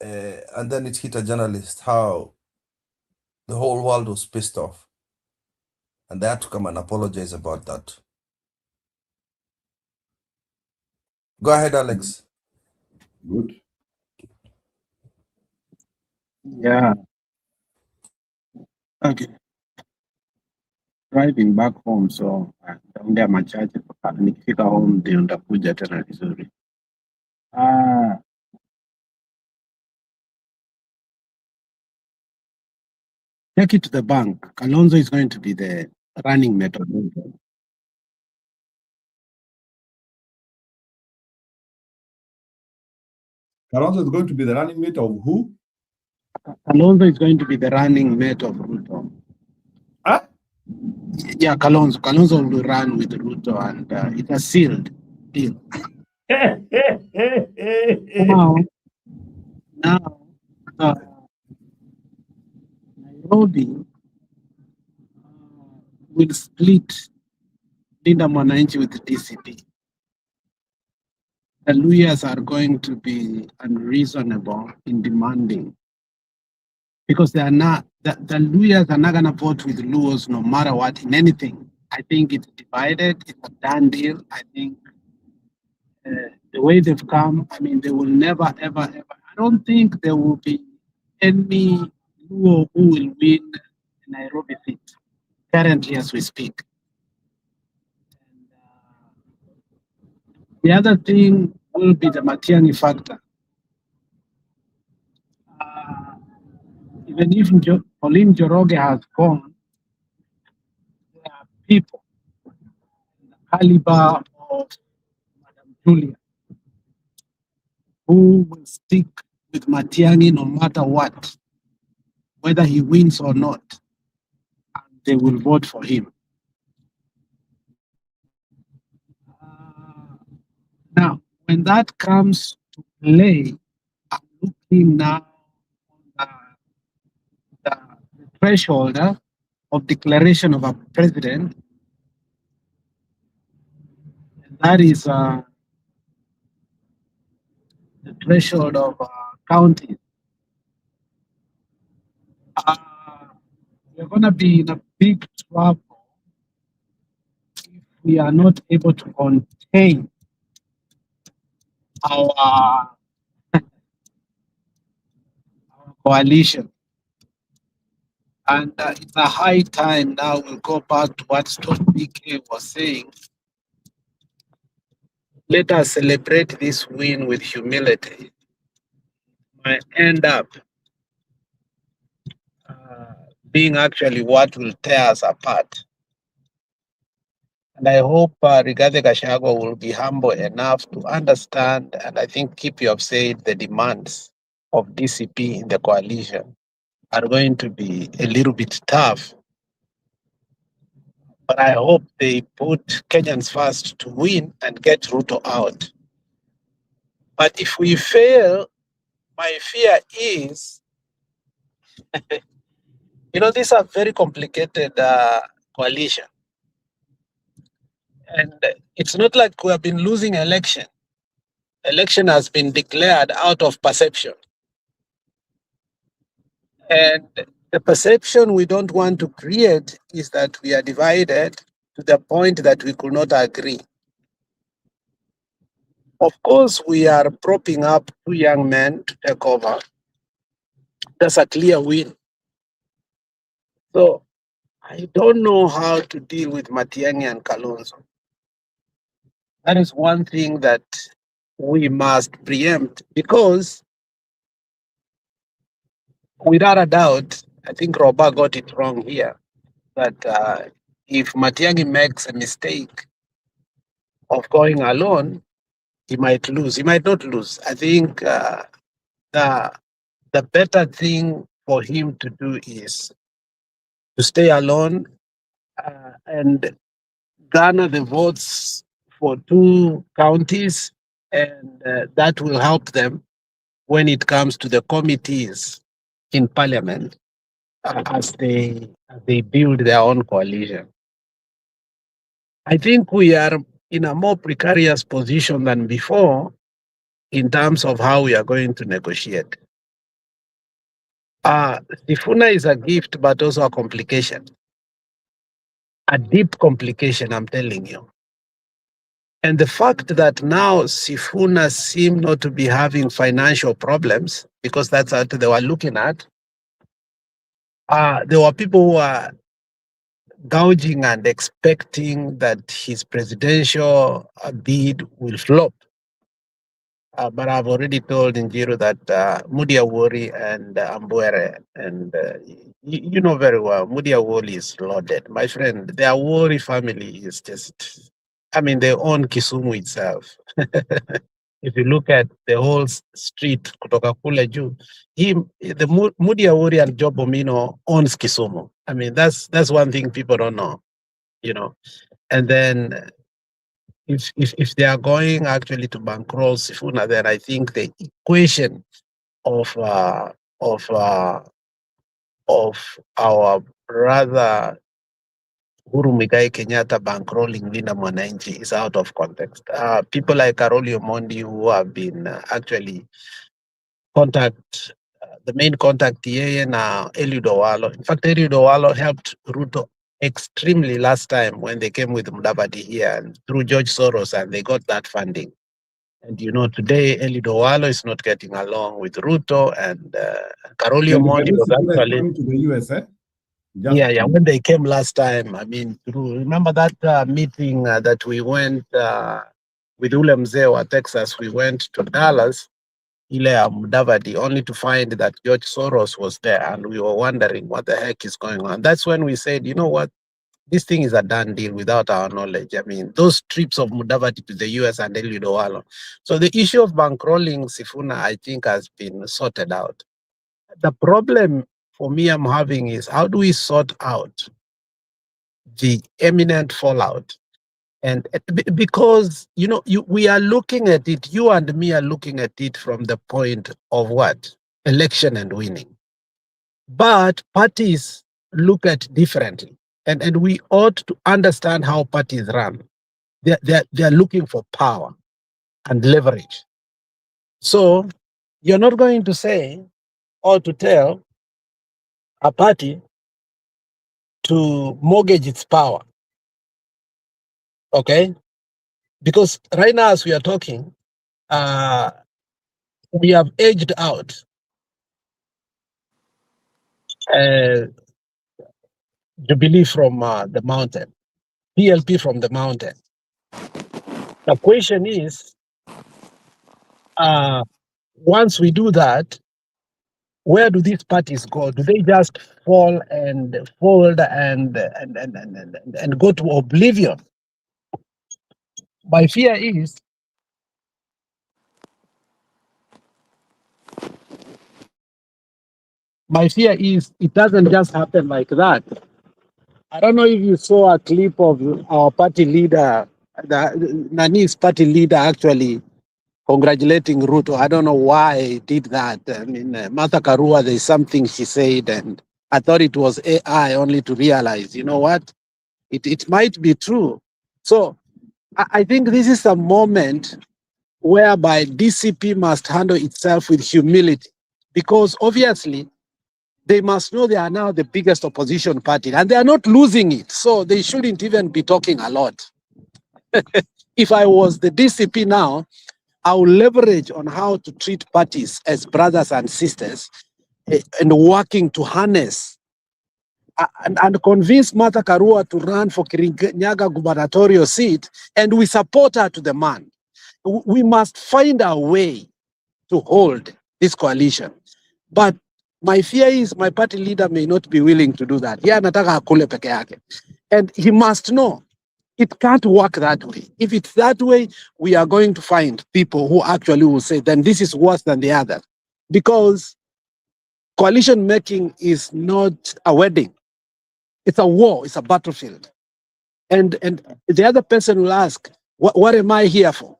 and then it hit a journalist? How the whole world was pissed off, and they had to come and apologize about that. Go ahead, Alex. Good. Yeah. Okay. Driving back home, so nitaongea machache. Nikifika home ndio nitakuja tena vizuri. Take it to the bank. Kalonzo is going to be the running mate of Ruto. Kalonzo is going to be the running mate of who? Kalonzo is going to be the running mate of Ruto. Huh? Yeah, Kalonzo. Kalonzo will run with Ruto, and it's a sealed deal. Now, Nairobi will split Linda Mwananchi with the DCP. The Luyas are going to be unreasonable in demanding, because they are not. The Luyas are not going to vote with Luos no matter what in anything. I think it's divided. It's a done deal. I think the way they've come, I mean, they will never, ever, ever. I don't think there will be any Luo who will win the Nairobi seat. currently as we speak. The other thing will be the Matiang'i factor. Even if Pauline Njoroge has gone, there are people in the caliber of Madam Julia who will stick with Matiang'i no matter what, whether he wins or not, and they will vote for him. Now, when that comes to play, I'm looking now on the threshold of declaration of a president. And that is the threshold of counties. We're going to be in a big trouble if we are not able to contain our coalition. And it's a high time now. We'll go back to what Stone BK was saying. Let us celebrate this win with humility. Might end up being actually what will tear us apart. And I hope Rigathi Gachagua will be humble enough to understand, and I think Kip, you have said the demands of DCP in the coalition are going to be a little bit tough. But I hope they put Kenyans first to win and get Ruto out. But if we fail, my fear is, these are very complicated coalition. And it's not like we have been losing election. Election has been declared out of perception. And the perception we don't want to create is that we are divided to the point that we could not agree. Of course, we are propping up 2 young men to take over. That's a clear win. So I don't know how to deal with Matiang'i and Kalonzo. That is one thing that we must preempt, because without a doubt, I think Roba got it wrong here, that if Matiang'i makes a mistake of going alone, he might lose. He might not lose. I think the better thing for him to do is to stay alone and garner the votes for 2 counties, and that will help them when it comes to the committees in parliament as they build their own coalition. I think we are in a more precarious position than before in terms of how we are going to negotiate. Sifuna is a gift, but also a complication. A deep complication, I'm telling you. And the fact that now Sifuna seem not to be having financial problems, because that's what they were looking at, there were people who were gouging and expecting that his presidential bid will flop. But I've already told Njiru that Mudi Awori and Ambuere, and you know very well, Mudi Awori is loaded. My friend, the Awori family is just, they own Kisumu itself. If you look at the whole street, kutoka kule juu, the Mudi Awori and Job Omino owns Kisumu. That's one thing people don't know, And then if they are going actually to bankroll Sifuna, then I think the equation of our brother Uhuru Muigai Kenyatta bankrolling Linda Mwananchi is out of context. People like Karoli Omondi, who have been actually the main contact here now, Eliud Owalo. In fact, Eliud Owalo helped Ruto extremely last time when they came with Mudavadi here and through George Soros, and they got that funding. And today Eliud Owalo is not getting along with Ruto, and Karoli Omondi was actually to the US, Yeah. When they came last time, I mean, remember that meeting that we went with Ule Mzee Texas, we went to Dallas, Ile Mudavadi, only to find that George Soros was there, and we were wondering what the heck is going on. That's when we said, you know what, this thing is a done deal without our knowledge. I mean, those trips of Mudavadi to the US and Eliud Owalo. So the issue of bankrolling Sifuna, I think, has been sorted out. The problem for me I'm having is, how do we sort out the imminent fallout? And because, we are looking at it, you and me are looking at it from the point of what? Election and winning. But parties look at differently. And we ought to understand how parties run. They're looking for power and leverage. So you're not going to say or to tell a party to mortgage its power. Okay? Because right now, as we are talking, we have edged out Jubilee from the mountain, PLP from the mountain. The question is, once we do that, where do these parties go? Do they just fall and fold and go to oblivion? My fear is it doesn't just happen like that. I don't know if you saw a clip of our party leader, Nani's party leader, actually congratulating Ruto. I don't know why he did that. I mean, Martha Karua, there's something she said, and I thought it was AI, only to realize, you know what? It might be true. So I think this is a moment whereby DCP must handle itself with humility, because obviously they must know they are now the biggest opposition party and they are not losing it. So they shouldn't even be talking a lot. If I was the DCP now, I will leverage on how to treat parties as brothers and sisters and working to harness and convince Martha Karua to run for Kirinyaga gubernatorial seat, and we support her to the man. We must find a way to hold this coalition. But my fear is my party leader may not be willing to do that. Yeah, anataka akule peke yake. And he must know it can't work that way. If it's that way, we are going to find people who actually will say, then this is worse than the other. Because coalition making is not a wedding. It's a war, it's a battlefield. And the other person will ask, what am I here for?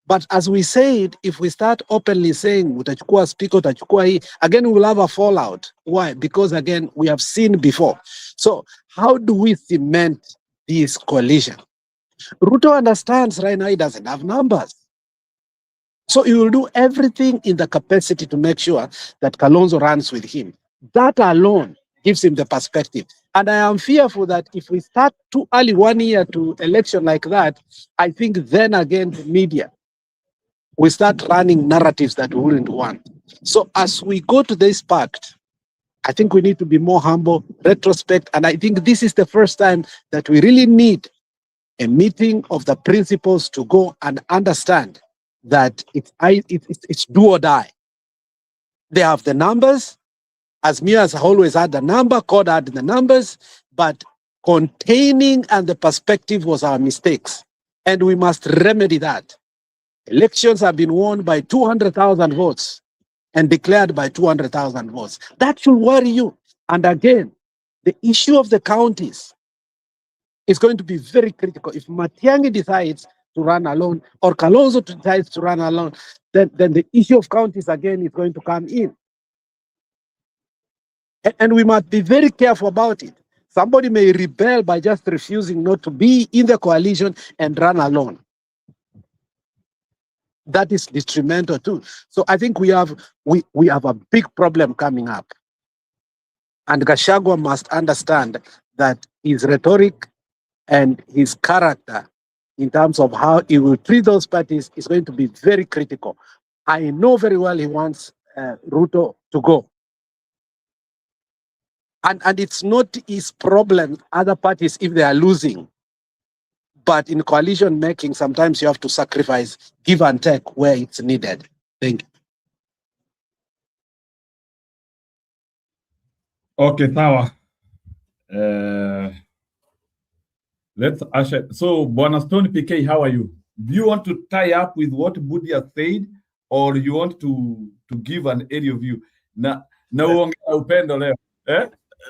But as we said, if we start openly saying, utachukua speaker, utachukua hii, again, we will have a fallout. Why? Because again, we have seen before. So how do we cement this coalition? Ruto understands right now he doesn't have numbers. So he will do everything in the capacity to make sure that Kalonzo runs with him. That alone gives him the perspective. And I am fearful that if we start too early 1 year to election like that, I think then again the media we start running narratives that we wouldn't want. So as we go to this pact, I think we need to be more humble, retrospect, and I think this is the first time that we really need a meeting of the principals to go and understand that it's do or die. They have the numbers. Azmia has always had the number, CORD had the numbers, but containing and the perspective was our mistakes. And we must remedy that. Elections have been won by 200,000 votes and declared by 200,000 votes. That should worry you. And again, the issue of the counties is going to be very critical. If Matiang'i decides to run alone or Kalonzo decides to run alone, then the issue of counties again is going to come in. And we must be very careful about it. Somebody may rebel by just refusing not to be in the coalition and run alone. That is detrimental too. So I think we have a big problem coming up. And Gachagua must understand that his rhetoric and his character in terms of how he will treat those parties is going to be very critical. I know very well he wants Ruto to go. And it's not his problem, other parties, if they are losing. But in coalition making, sometimes you have to sacrifice, give and take where it's needed. Thank you. Okay, sawa. Let's usher. So, Bwana Stone PK, how are you? Do you want to tie up with what Budi has said, or you want to give an area view? Na uongea upendo leo.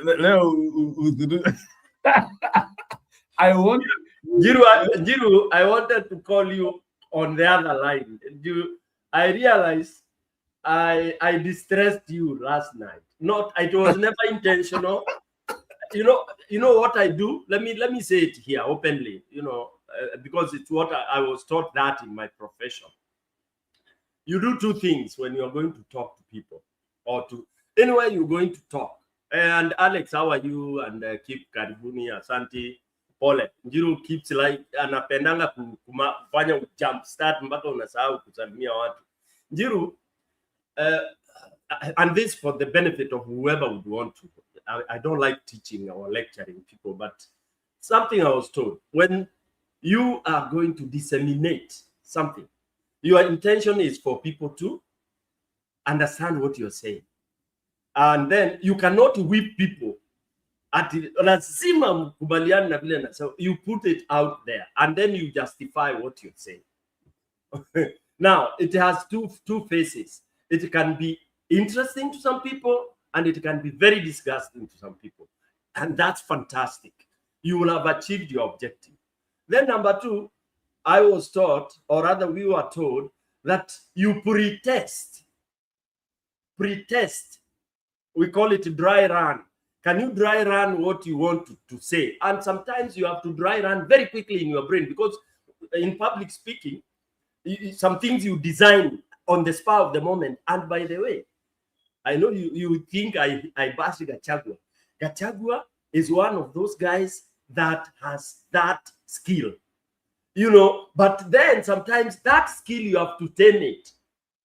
Leo I want Jiru, I wanted to call you on the other line. I realized I distressed you last night. It was never intentional. You know what I do? Let me say it here openly. Because it's what I was taught that in my profession. You do two things when you're going to talk to people, or to anywhere you're going to talk. And Alex, how are you? And keep karibuni, asante, pole. Njiru keeps like anapendanga kufanya jump start mpaka unasahau kusalimia watu. Njiru, and this for the benefit of whoever would want to. I don't like teaching or lecturing people, but something I was told, when you are going to disseminate something, your intention is for people to understand what you're saying. And then you cannot whip people. So you put it out there and then you justify what you're saying. Now, it has two faces. It can be interesting to some people and it can be very disgusting to some people. And that's fantastic. You will have achieved your objective. Then number two, I was taught, or rather we were told, that you pre-test. Pre-test. We call it dry run. Can you dry run what you want to say? And sometimes you have to dry run very quickly in your brain, because in public speaking, some things you design on the spur of the moment. And by the way, I know you think I bash Gachagua. Gachagua is one of those guys that has that skill. But then sometimes that skill you have to tame it,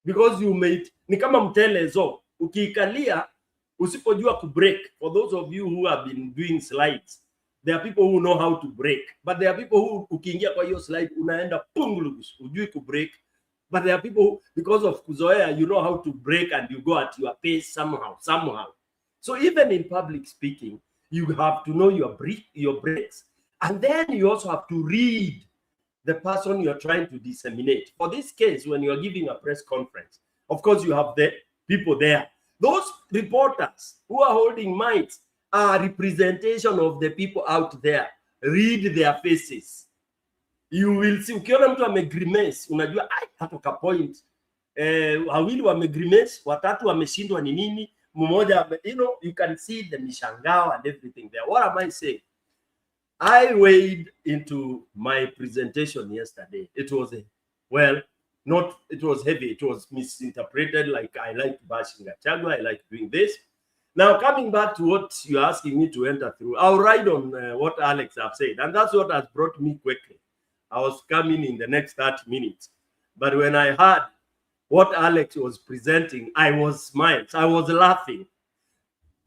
because you made ni kama mtelezo ukiikalia usipojua ku break. For those of you who have been doing slides, there are people who know how to break, but there are people who ukiingia kwa hiyo slide unaenda pungulugus ujui ku break. But there are people who, because of kuzoea, you know how to break and you go at your pace somehow. So even in public speaking, you have to know your breaks, and then you also have to read the person you're trying to disseminate. For this case, when you're giving a press conference, of course you have the people there. Those reporters who are holding mics are representation of the people out there. Read their faces. You will see. Ukiona mtu amegrimace, unajua hapo ka point. Wawili wamegrimace, watatu wameshindwa ni nini, mmoja, you can see the mishangao and everything there. What am I saying? I weighed into my presentation yesterday. It was it was heavy. It was misinterpreted. Like I like bashing Gachagua. I like doing this. Now, coming back to what you're asking me to enter through, I'll ride on what Alex have said. And that's what has brought me quickly. I was coming in the next 30 minutes. But when I heard what Alex was presenting, I was smiling. I was laughing.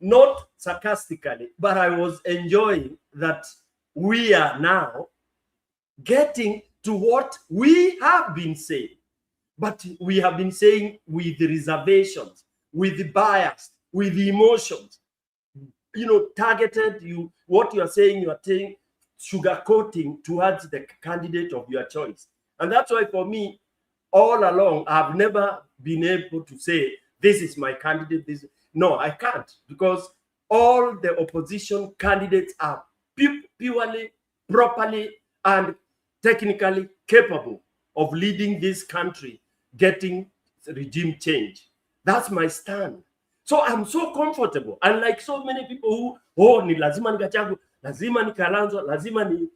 Not sarcastically, but I was enjoying that we are now getting to what we have been saying. But we have been saying with the reservations, with the bias, with the emotions, targeted. What you are saying, you are saying sugarcoating towards the candidate of your choice. And that's why for me, all along, I've never been able to say, this is my candidate. No, I can't, because all the opposition candidates are purely, properly, and technically capable of leading this country, getting regime change. That's my stand. So I'm so comfortable. Unlike so many people who, ni lazima ni Gachagua, lazima ni Kalonzo, lazima ni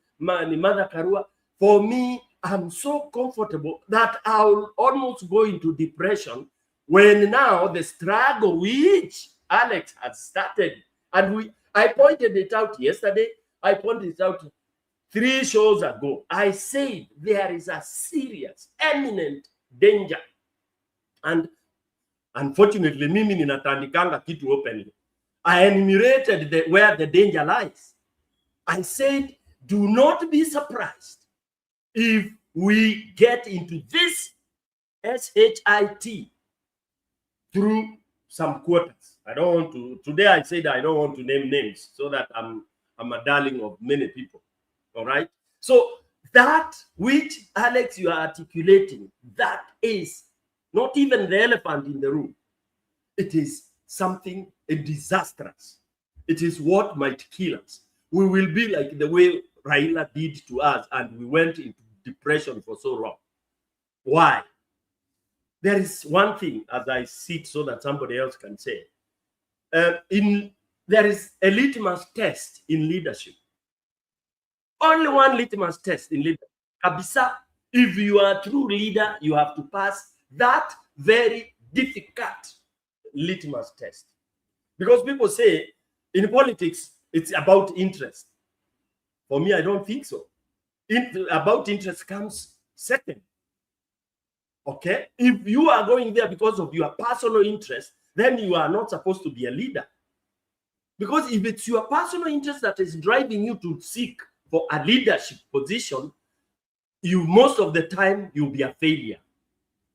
Martha Karua. For me, I'm so comfortable that I'll almost go into depression when now the struggle which Alex has started, and I pointed it out yesterday, I pointed it out 3 shows ago. I said there is a serious, imminent danger. And unfortunately, mimi ninatandikanga kitu openly. I enumerated where the danger lies. I said, do not be surprised if we get into this SHIT through some quarters. I don't want to, today I said I don't want to name names so that I'm a darling of many people. All right. So that which, Alex, you are articulating, that is not even the elephant in the room. It is something disastrous. It is what might kill us. We will be like the way Raila did to us, and we went into depression for so long. Why? There is one thing, as I sit so that somebody else can say. There is a litmus test in leadership. Only one litmus test in leadership. Kabisa, if you are a true leader, you have to pass that very difficult litmus test. Because people say in politics, it's about interest. For me, I don't think so. About interest comes second. Okay? If you are going there because of your personal interest, then you are not supposed to be a leader. Because if it's your personal interest that is driving you to seek for a leadership position, you most of the time you'll be a failure.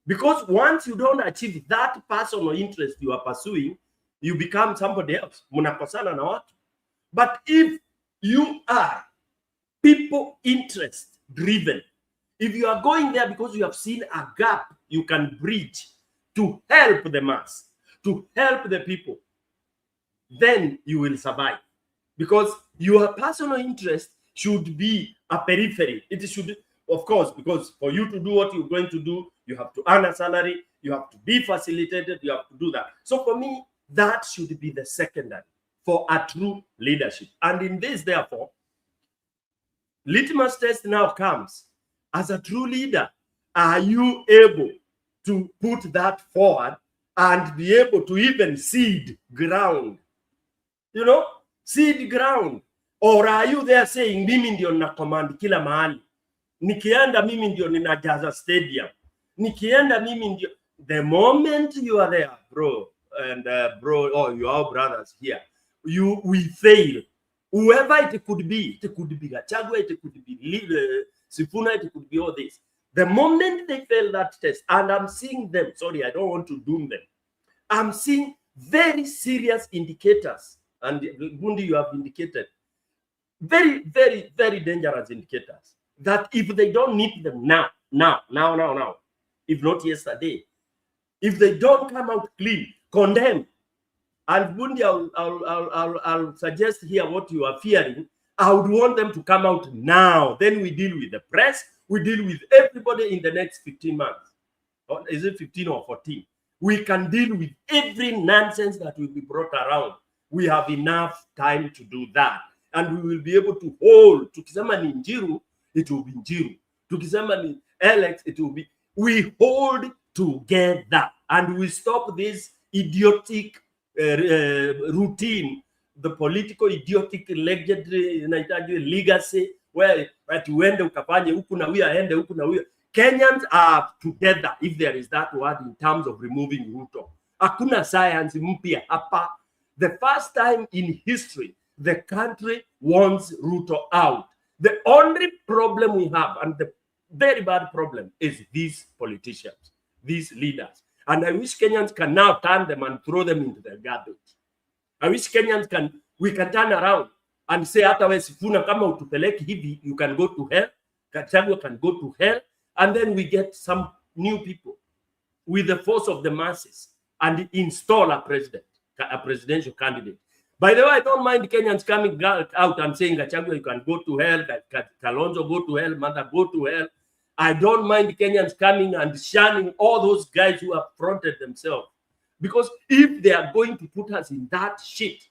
Because once you don't achieve that personal interest you are pursuing, you become somebody else. Munakosana na watu. But if you are people interest driven, if you are going there because you have seen a gap you can bridge to help the mass, to help the people, then you will survive. Because your personal interest should be a periphery. It should, of course, because for you to do what you're going to do, you have to earn a salary, you have to be facilitated, you have to do that. So for me, that should be the secondary for a true leadership. And in this, therefore, litmus test now comes. As a true leader, are you able to put that forward and be able to even seed ground? You know, seed ground. Or are you there saying, mimi ndio na command kila mahali. Nikienda mimi ndio ninajaza stadium. Nikienda mimi ndio. The moment you are there, bro, and you are brothers here, we fail. Whoever it could be Gachagua, it could be Sifuna, it could be all this. The moment they fail that test, and I'm seeing them, sorry, I don't want to doom them. I'm seeing very serious indicators, and Gundi, you have indicated, very, very, very dangerous indicators, that if they don't meet them now, if not yesterday, if they don't come out clean, condemn, and Gundi, I'll suggest here what you are fearing. I would want them to come out now. Then we deal with the press. We deal with everybody in the next 15 months. Or is it 15 or 14? We can deal with every nonsense that will be brought around. We have enough time to do that. And we will be able to hold. Tukisema ni Njiru, it will be Njiru. Tukisema ni Alex, it will be. We hold together. And we stop this idiotic routine, the political idiotic legacy, where at uende ukafanye huku na huyu aende huku na huyu. Kenyans are together, if there is that word, in terms of removing Ruto. Hakuna science mpya hapa. The first time in history, the country wants Ruto out. The only problem we have, and the very bad problem, is these politicians, these leaders. And I wish Kenyans can now turn them and throw them into the garbage. I wish Kenyans we can turn around and say, hata we Sifuna kama utupeleki hivi, you can go to hell. Gachagua can go to hell. And then we get some new people with the force of the masses and install a presidential candidate. By the way, I don't mind Kenyans coming out and saying, Gachagua, you can go to hell. Kalonzo, go to hell. Mother, go to hell. I don't mind Kenyans coming and shunning all those guys who have fronted themselves. Because if they are going to put us in that shit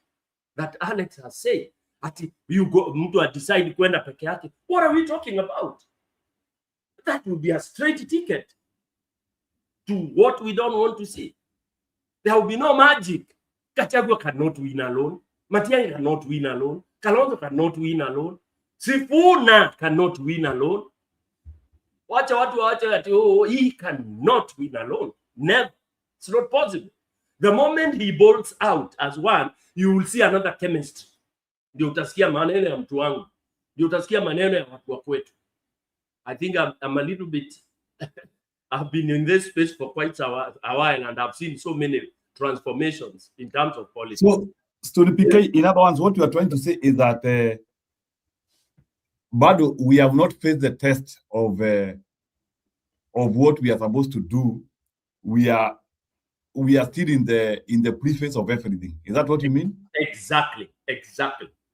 that Alex has said, you go to decide kwenda peke yake, what are we talking about? That will be a straight ticket to what we don't want to see. There will be no magic. Gachagua cannot win alone. Matiang'i cannot win alone. Kalonzo cannot win alone. Sifuna cannot win alone. Wacha he cannot win alone. Never. It's not possible. The moment he bolts out as one, you will see another chemistry. Ndio utasikia maneno ya mtu wangu. Ndio utasikia maneno ya watu wa kwetu. I think I'm a little bit, I've been in this space for quite a while and I've seen so many transformations in terms of policy. So, PK, in other words, what you are trying to say is that but we have not faced the test of what we are supposed to do. We are still in the preface of everything. Is that what you mean? Exactly.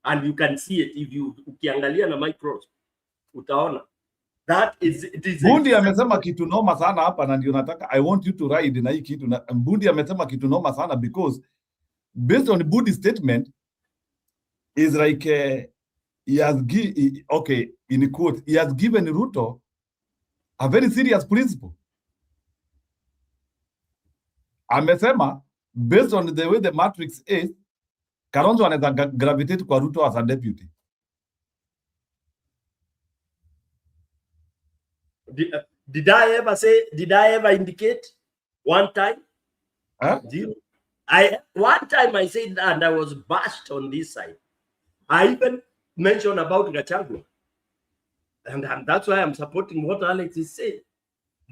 And you can see it if you ukiangalia na micros utaona. That is it is. Bundi amesema kitu noma sana hapa na ndio nataka I want you to ride na hii kitu. Bundi amesema kitu noma sana because based on Bundi's statement is like he has in quote, he has given Ruto a very serious principle. Amesema based on the way the matrix is, Kalonzo anaweza gravitate kwa Ruto as a deputy. Did I ever indicate one time? Huh? One time I said that and I was bashed on this side. I even mentioned about Gachagua. And that's why I'm supporting what Alex is saying.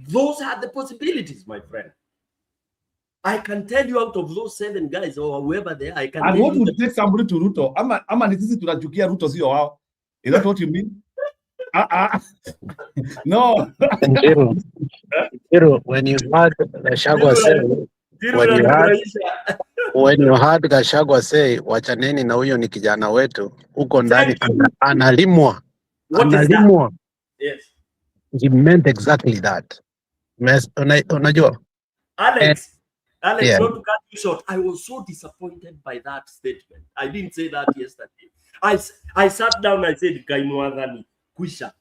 Those are the possibilities, my friend. I can tell you out of those 7 guys or whoever they are, I can. And what would take somebody to Ruto? Ama ni sisi tunachukia Ruto sio wao. Is that what you mean? No. Zero, when you heard Gachagua say, when you heard Gachagua say, wachaneni na huyo ni kijana wetu, huko ndani analimwa. Yes. He meant exactly that. Unajua? Alex, yeah. Not to cut you short, I was so disappointed by that statement. I didn't say that yesterday. I sat down and I said, Kaimwadhani, kwisha.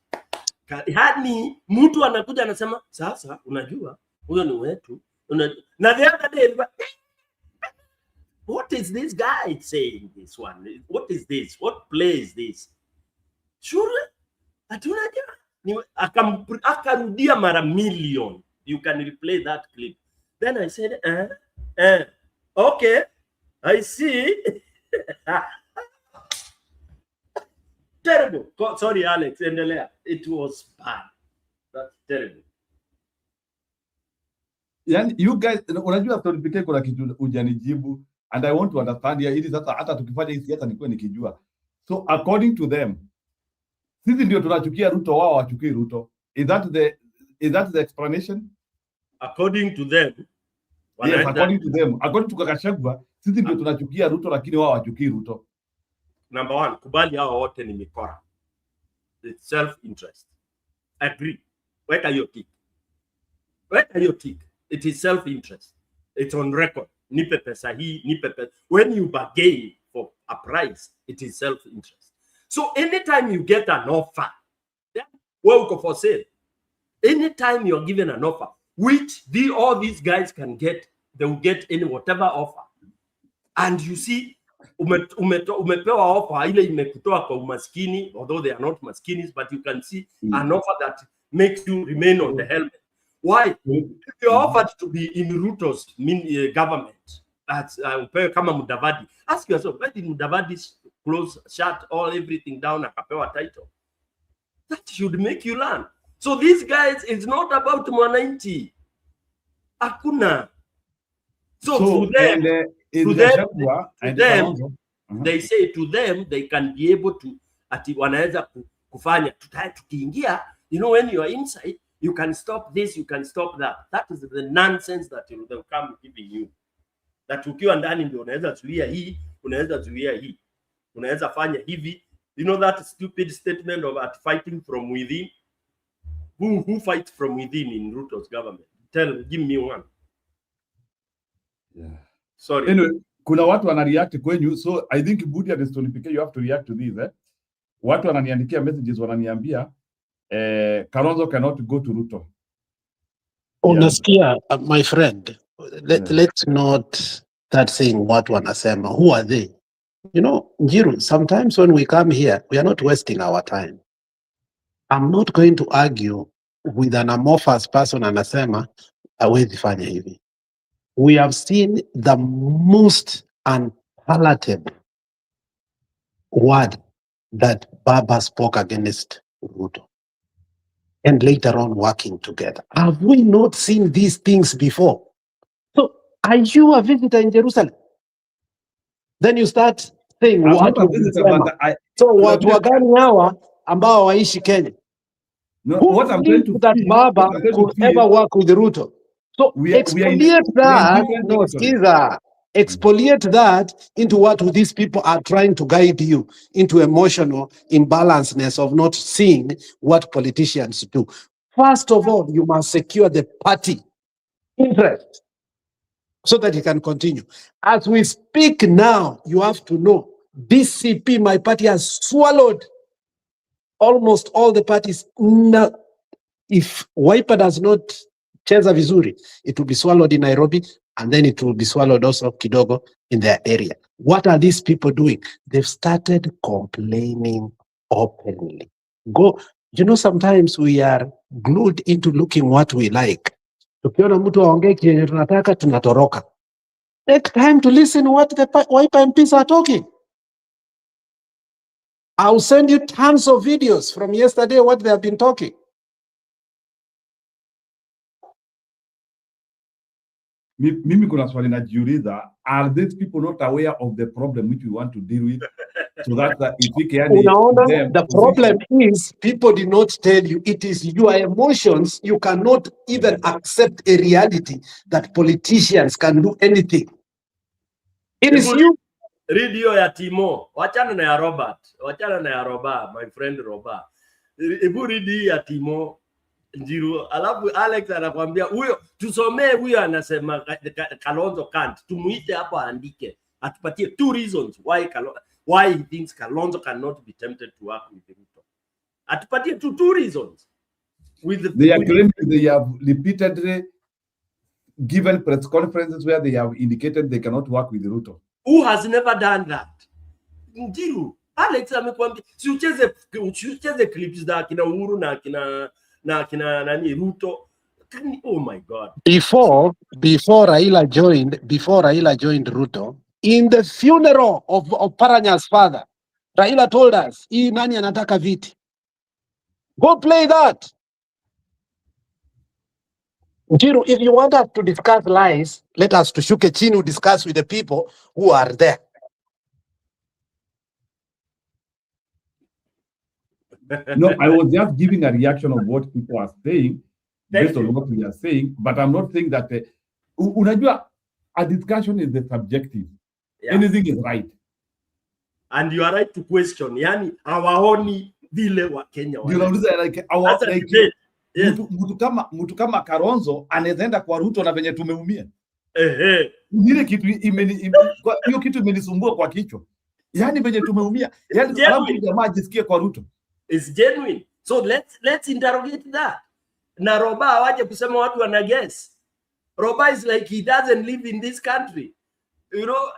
Hani, mtu anakuja anasema, sasa, unajua, huyo ni wetu. Na the other day, what is this guy saying this one? What is this? What play is this? Sure, atunajua. Akarudia mara million. You can replay that clip. Then I said, okay, I see. Terrible. Sorry, Alex, endelea. It was bad. That's terrible. Yani, you guys, unajua PK kuna kitu hujanijibu and I want to understand here ili sasa hata tukifanya hii siasa nikuwe nikijua. So according to them, sisi ndio tunachukia Ruto, wao wachukii Ruto. Is that the explanation? According to them. Yes, according to them. According to Gachagua, sisi ndio tunachukia Ruto lakini wao wachukii Ruto. Number 1, kubali hao wote ni mikora. It's self-interest. Agree. Weka hiyo tick. It is self-interest. It's on record. Nipe pesa hii, nipe pesa. When you bargain for a price, it is self-interest. So anytime you get an offer, well, go for sale. Anytime you're given an offer, which all these guys can get, they will get any whatever offer. And you see, umepewa offer ile imekutoa kwa umaskini, although they are not maskinis, but you can see an offer that makes you remain on the helmet. Why? If you're offered to be in Ruto's government, that's kama Mudavadi, ask yourself, why did Mudavadi shut everything down akapewa title? That should make you learn. So these guys, it's not about mwananchi. Hakuna. So to them, they say to them, they can be able to, ati wanaweza kufanya, tukiingia, you know, when you are inside, you can stop this, you can stop that. That is the nonsense that they'll come giving you. That ukiwa ndani ndio unaweza zuia hii, unaweza zuia hii, unaweza fanya hivi. You know that stupid statement of fighting from within? Who fights from within in Ruto's government? Give me one. Yeah. Sorry. Anyway, kuna watu wanareact kwenyu, so I think Budi and Stone PK, you have to react to this. Watu wananiandikia messages, wananiambia Kalonzo cannot go to Ruto. Unasikia, my friend, let's not start saying what wanasema. Who are they? You know, Njiru, sometimes when we come here, we are not wasting our time. I'm not going to argue with an amorphous person anasema hawezi fanya hivi. we have seen the most unpalatable word that Baba spoke against Ruto, and later on working together. Have we not seen these things before? So are you a visitor in Jerusalem? Then you start saying I'm what not a visitor, but so watu wagani hawa ambao waishi Kenya? No, Who what I'm trying to believes that feel, Baba what I'm trying to could feel, ever work with Ruto? So we are in exfoliate different that, territories. exfoliate that into what these people are trying to guide you into emotional imbalanceness of not seeing what politicians do. First of all, you must secure the party interest so that you can continue. As we speak now, you have to know DCP, my party, has swallowed almost all the parties. Now, if Wiper does not cheza vizuri, it will be swallowed in Nairobi, and then it will be swallowed also kidogo in their area. What are these people doing? They've started complaining openly. Sometimes we are glued into looking what we like. Tukiona mtu aongee kenye tunataka tunatoroka. Take time to listen what the Wiper MPs are talking. I'll send you tons of videos from yesterday what they have been talking. Mimi kuna swali najiuliza, are these people not aware of the problem which we want to deal with? So that ifike yani them The problem is people did not tell you. It is your emotions. You cannot even accept a reality that politicians can do anything. It is you. Radio ya Timo, wachana na ya Robert, wachana na ya Roba, my friend Roba. Ebu read ya Timo Njiru, alafu Alex anakuambia huyo tusomee, huyo anasema Kalonzo can't. Tumuite hapo aandike. Atupatie 2 reasons why he thinks Kalonzo cannot be tempted to work with Ruto. Atupatie 2 reasons. They are claiming they have repeatedly given press conferences where they have indicated they cannot work with Ruto. Who has never done that? Njiru, Alex amekwambia si ucheze clips za kina Uhuru na kina nani Ruto. Oh my God. Before Raila joined Ruto, in the funeral of Paranya's father, Raila told us, hii nani anataka viti? Go play that. Njiru, if you want us to discuss lies, let us to shuke chini discuss with the people who are there. No, I was just giving a reaction of what people are saying based on what we are saying, but I'm not saying that unajua, a discussion is the subjective. Yeah. Anything is right. And you are right to question. Yani, hawaoni vile wa Kenya. Mtu kama Kalonzo anaenda kwa Ruto na venye tumeumia. Ile kitu hiyo kitu imenisumbua kwa kichwa. Yani venye tumeumia. Yani alafu jamaa ajisikie kwa Ruto. It's genuine. So let's interrogate that. Na Roba waje kusema watu wana guess. Roba is like he doesn't live in this country. You know,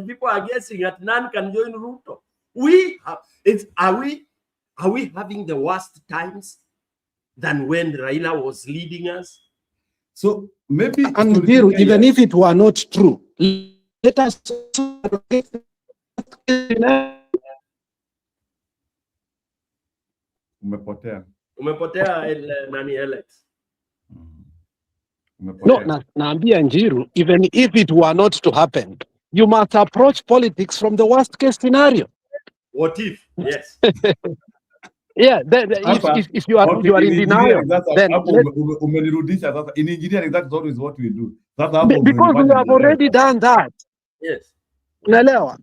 people are guessing that none can join Ruto. Are we having the worst times than when Raila was leading us? So maybe even if it were not true, let us Umepotea nani Alex? No, naambia Njiru, even if it were not to happen, you must approach politics from the worst case scenario. What if? Yes. Yeah, if you are in denial, then umenirudisha sasa. In engineering, that's always what we do. Because we have already done that. Yes. Unaelewa?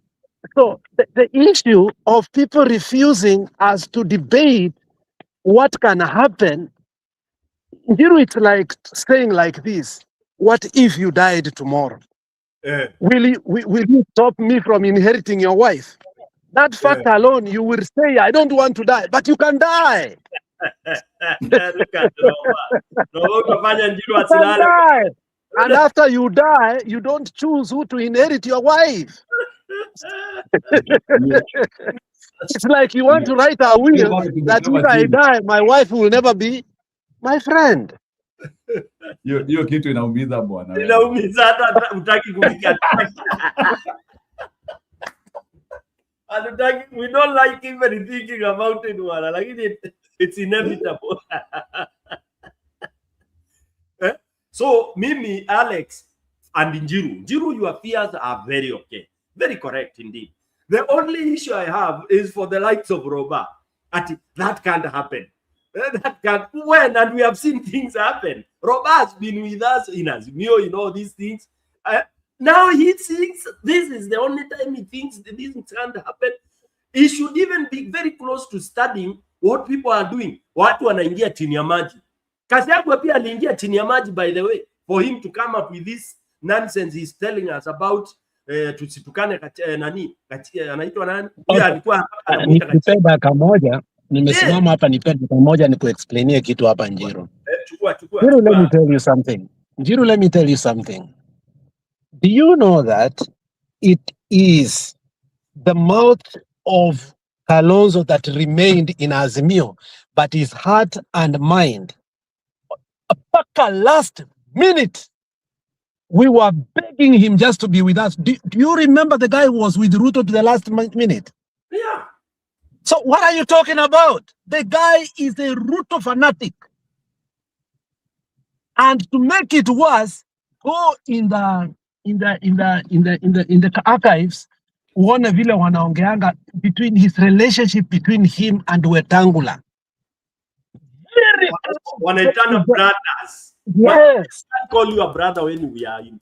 So the issue of people refusing us to debate what can happen, it's like saying like this: what if you died tomorrow? Will you stop me from inheriting your wife? That fact alone, you will say, I don't want to die, but you can die. Look at You can die. And after you die, you don't choose who to inherit your wife. It's like you want to write a will that if I die, my wife will never be my friend. Hiyo kitu inaumiza bwana wewe. Inaumiza hata utaki kufika. We don't like even thinking about it, wala. Lakini it's inevitable. So Mimi, Alex, and Njiru, your fears are very okay. Very correct indeed. The only issue I have is for the likes of Roba. That can't happen. That can't. When? And we have seen things happen. Roba has been with us in Azimio, you know, these things. Now he thinks this is the only time he thinks that these things can't happen. He should even be very close to studying what people are doing. Watu wanaingia chini ya maji. Kazi yake pia aliingia chini ya maji, by the way, for him to come up with this nonsense he's telling us about tusitukane nani anaitwa nani? Pia alikuwa nipe dakika moja, nimesimama hapa nipe dakika moja nikuexplainie kitu hapa Njiru. Njiru, let me tell you something. Njiru, let me tell you something. Do you know that it is the mouth of Kalonzo that remained in Azimio, but his heart and mind? Paka last minute, we were begging him just to be with us. Do you remember the guy who was with Ruto to the last minute? Yeah. So what are you talking about? The guy is a Ruto fanatic. And to make it worse, go in the archives, uone vile wanaongeanga between his relationship between him and Wetangula. Wanaitana brothers. Yes. I call you a brother when we are in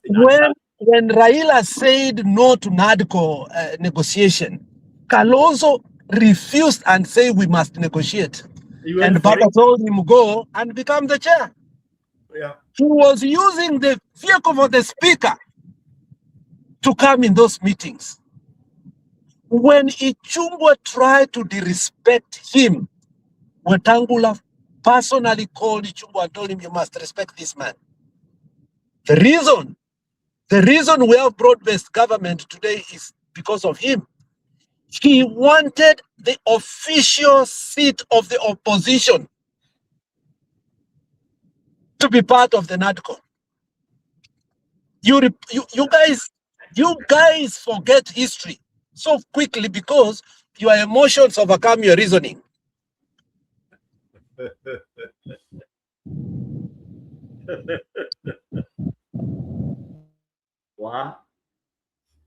when Raila said no to NADCO negotiation, Kalonzo refused and said we must negotiate. And Baba told him go and become the chair. Yeah. He was using the vehicle of the speaker to come in those meetings. When Ichungwa tried to disrespect him, Wetangula personally called Ichungwa and told him, you must respect this man. The reason we have broad-based government today is because of him. He wanted the official seat of the opposition to be part of the NADCO. You guys forget history so quickly because your emotions overcome your reasoning. Wow.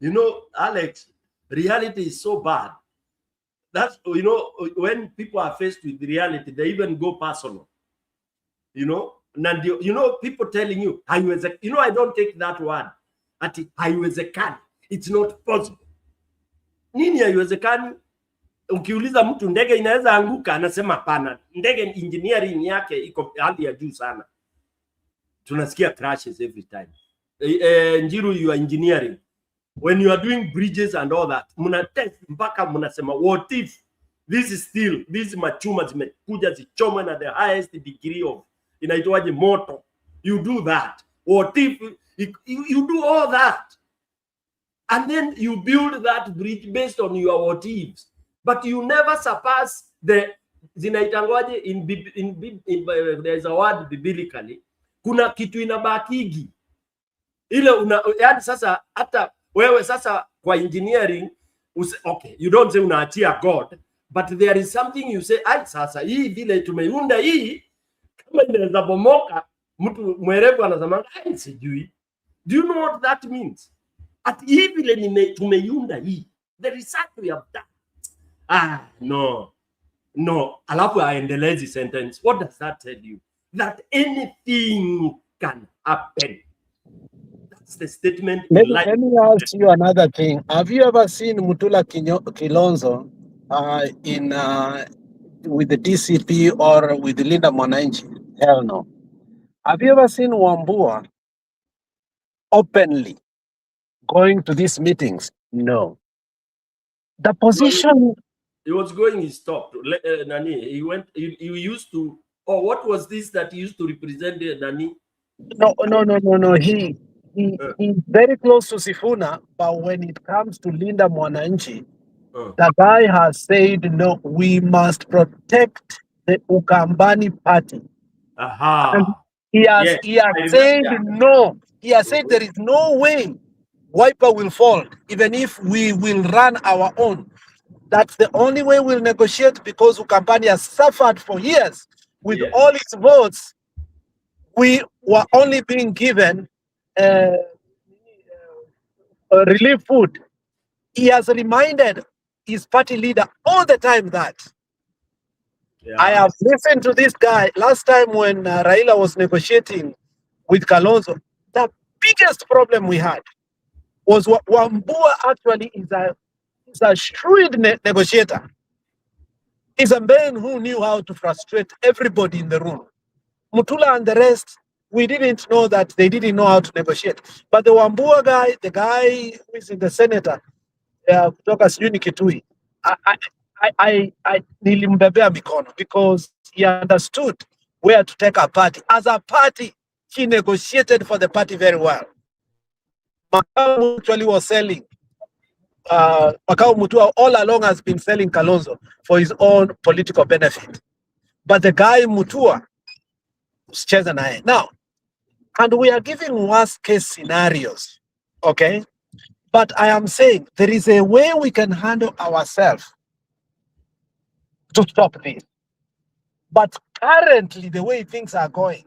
You know, Alex, reality is so bad. That's, you know, when people are faced with reality, they even go personal. You know, and you know, people telling you, I don't take that word. Haiwezekani. It's not possible. Nini haiwezekani? Ukiuliza mtu ndege inaweza anguka, anasema hapana. Ndege engineering yake iko hali ya juu sana. Tunasikia crashes every time. Njiru, you are engineering. When you are doing bridges and all that, muna test mpaka munasema, what if this is still, these machuma zimekuja zichomwe na the highest degree of inaitwaje moto. You do that. What if you do all that? And then you build that bridge based on your what ifs. But you never surpass the zinaitangwaje in there's a word biblically. Kuna kitu inabakigi. Ile yani sasa hata wewe sasa kwa engineering okay, you don't say unaachia God, but there is something you say, ai sasa hii vile tumeunda hii kama inaweza bomoka, mtu mwerevu anasema ai sijui. Do you know what that means? At hii vile tumeiunda hii, the research we have done. No, alafu aendelezi sentence. What does that tell you? That anything can happen. That's the statement. Let me ask you another thing. Have you ever seen Mutula Kilonzo with the DCP or with Linda Mwananchi? Hell no. Have you ever seen Wambua openly going to these meetings? No. The position... He was going, he stopped. Nani, he went, he used to, what was this that he used to represent Nani? No. He's very close to Sifuna, but when it comes to Linda Mwananchi, the guy has said, no, we must protect the Ukambani party. Aha. He has, Yes, he has I said remember. no. He has said there is no way Wiper will fall, even if we will run our own. That's the only way we'll negotiate because Ukampani has suffered for years. With all its votes, we were only being given relief food. He has reminded his party leader all the time that. I have listened to this guy last time when Raila was negotiating with Kalonzo. The biggest problem we had was Wambua actually is a shrewd negotiator. He's a man who knew how to frustrate everybody in the room. Mutula and the rest, we didn't know that they didn't know how to negotiate. But the Wambua guy, the guy who is in the senator, kutoka sijui ni Kitui, I nilimbebea mikono because he understood where to take a party. As a party, he negotiated for the party very well. Makau actually was selling. Makau Mutua all along has been selling Kalonzo for his own political benefit. But the guy Mutua was chasing naye. Now, and we are giving worst case scenarios, okay? But I am saying there is a way we can handle ourselves to stop this. But currently, the way things are going,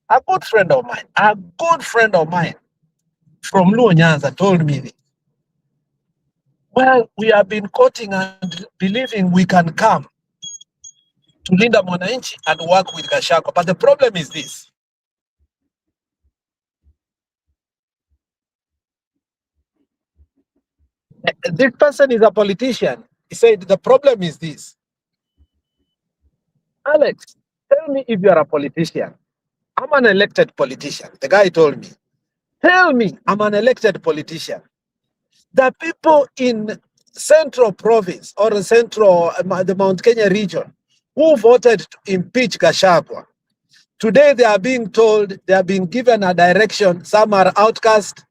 a good friend of mine from Luo Nyanza told me this. Well, we have been quoting and believing we can come to Linda Mwananchi and work with Gachagua. But the problem is this. This person is a politician. He said, the problem is this. Alex, tell me if you are a politician. I'm an elected politician. The guy told me. Tell me I'm an elected politician. The people in Central Province or the Mount Kenya region who voted to impeach Gachagua, today they are being told, they have been given a direction. Some are outcast,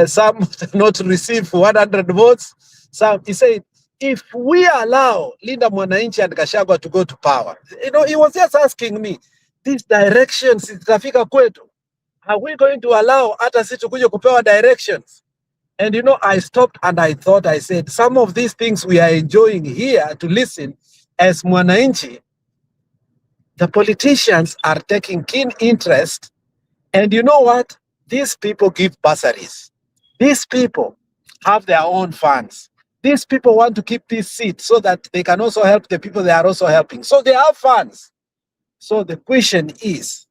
some not receive 100 votes. Some, he said, if we allow Linda Mwananchi and Gachagua to go to power, he was just asking me, these directions, zitafika kwetu. Are we going to allow hata sisi tukuje kupewa directions? And I stopped and I thought, I said, some of these things we are enjoying here to listen as Mwananchi, the politicians are taking keen interest. And you know what? These people give bursaries. These people have their own funds. These people want to keep this seat so that they can also help the people they are also helping. So they have funds. So the question is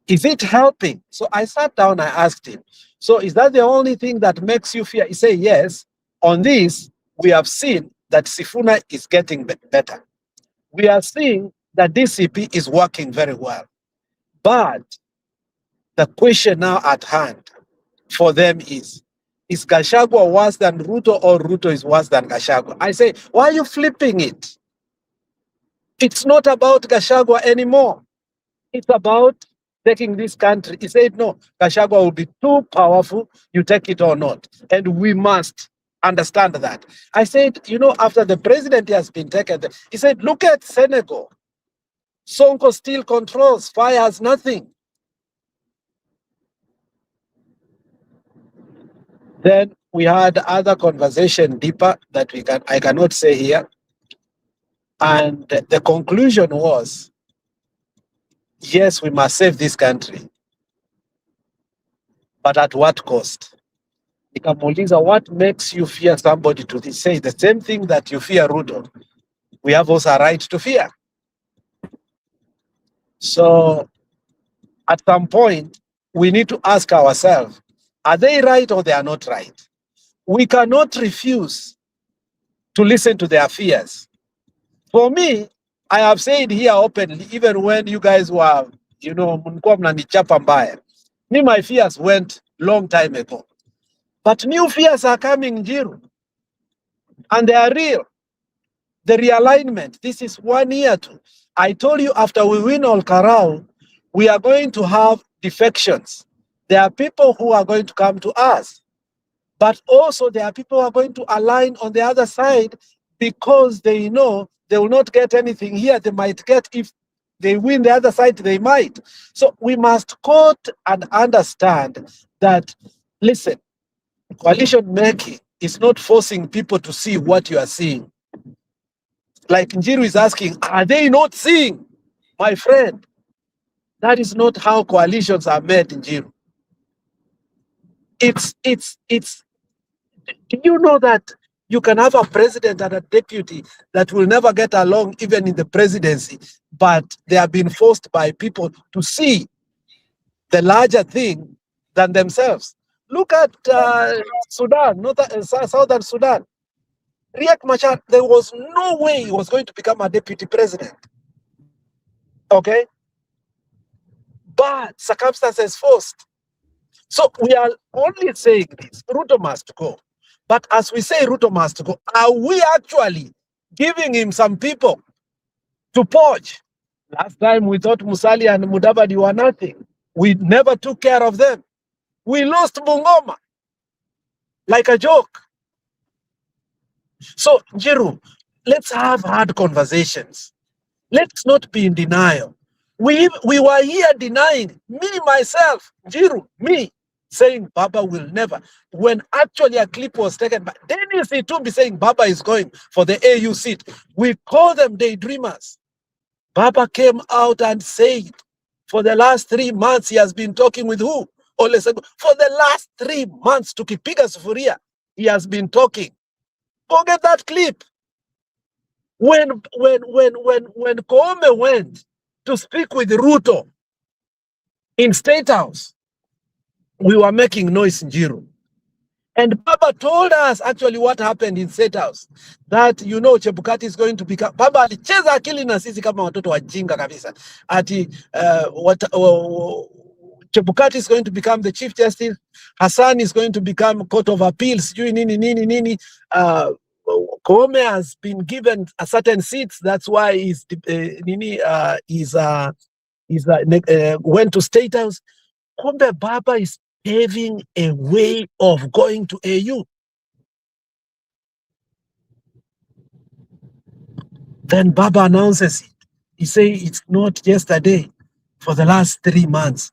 it helping? So I sat down, I asked him, so is that the only thing that makes you fear? He said, yes. On this, we have seen that Sifuna is getting better. We are seeing that DCP is working very well. But the question now at hand for them is Gachagua worse than Ruto or Ruto is worse than Gachagua? I say, why are you flipping it? It's not about Gachagua anymore. It's about taking this country. He said, no, Gachagua will be too powerful, you take it or not. And we must understand that. I said, after the president has been taken, he said, look at Senegal. Sonko still controls, fires nothing. Then we had other conversation deeper that I cannot say here. And the conclusion was, yes, we must save this country. But at what cost? Nikamuuliza, what makes you fear somebody to say the same thing that you fear Ruto? We have also a right to fear. So at some point, we need to ask ourselves, are they right or they are not right? We cannot refuse to listen to their fears. For me, I have said here openly, even when you guys were, mlikuwa mnanichapa mbaya. Me, my fears went long time ago. But new fears are coming, Jiru. And they are real. The realignment, this is 1 year too. I told you after we win Olkalau, we are going to have defections. There are people who are going to come to us. But also there are people who are going to align on the other side because they know they will not get anything here. They might get, if they win the other side, they might. So we must quote and understand that, listen, coalition making is not forcing people to see what you are seeing. Like Njiru is asking, are they not seeing? My friend, that is not how coalitions are made, Njiru. Do you know that you can have a president and a deputy that will never get along even in the presidency, but they have been forced by people to see the larger thing than themselves? Look at Sudan, Southern Sudan. Riek Machar, there was no way he was going to become a deputy president. Okay? But circumstances forced. So we are only saying this, Ruto must go. But as we say Ruto must go, are we actually giving him some people to poach? Last time we thought Musali and Mudavadi were nothing. We never took care of them. We lost Bungoma like a joke. So, Njiru, let's have hard conversations. Let's not be in denial. We were here denying, me, myself, Njiru, me, saying Baba will never. When actually a clip was taken by Dennis Itumbi saying Baba is going for the AU seat, we call them daydreamers. Baba came out and said, for the last 3 months, he has been talking with who? Olusegun. For the last 3 months, to Kipiga Sufuria, he has been talking. Go get that clip. When Koome went to speak with Ruto in State House, we were making noise in Njiru. And Baba told us actually what happened in State House. That, you know, Chebukati is going to become... Baba alicheza akili na sisi kama watoto wajinga kabisa. Ati, Chebukati is going to become the Chief Justice. Hassan is going to become Court of Appeals. Koome has been given a certain seats. That's why he's went to State House. Kumbe Baba is paving a way of going to AU. Then Baba announces it. He says it's not yesterday, for the last 3 months.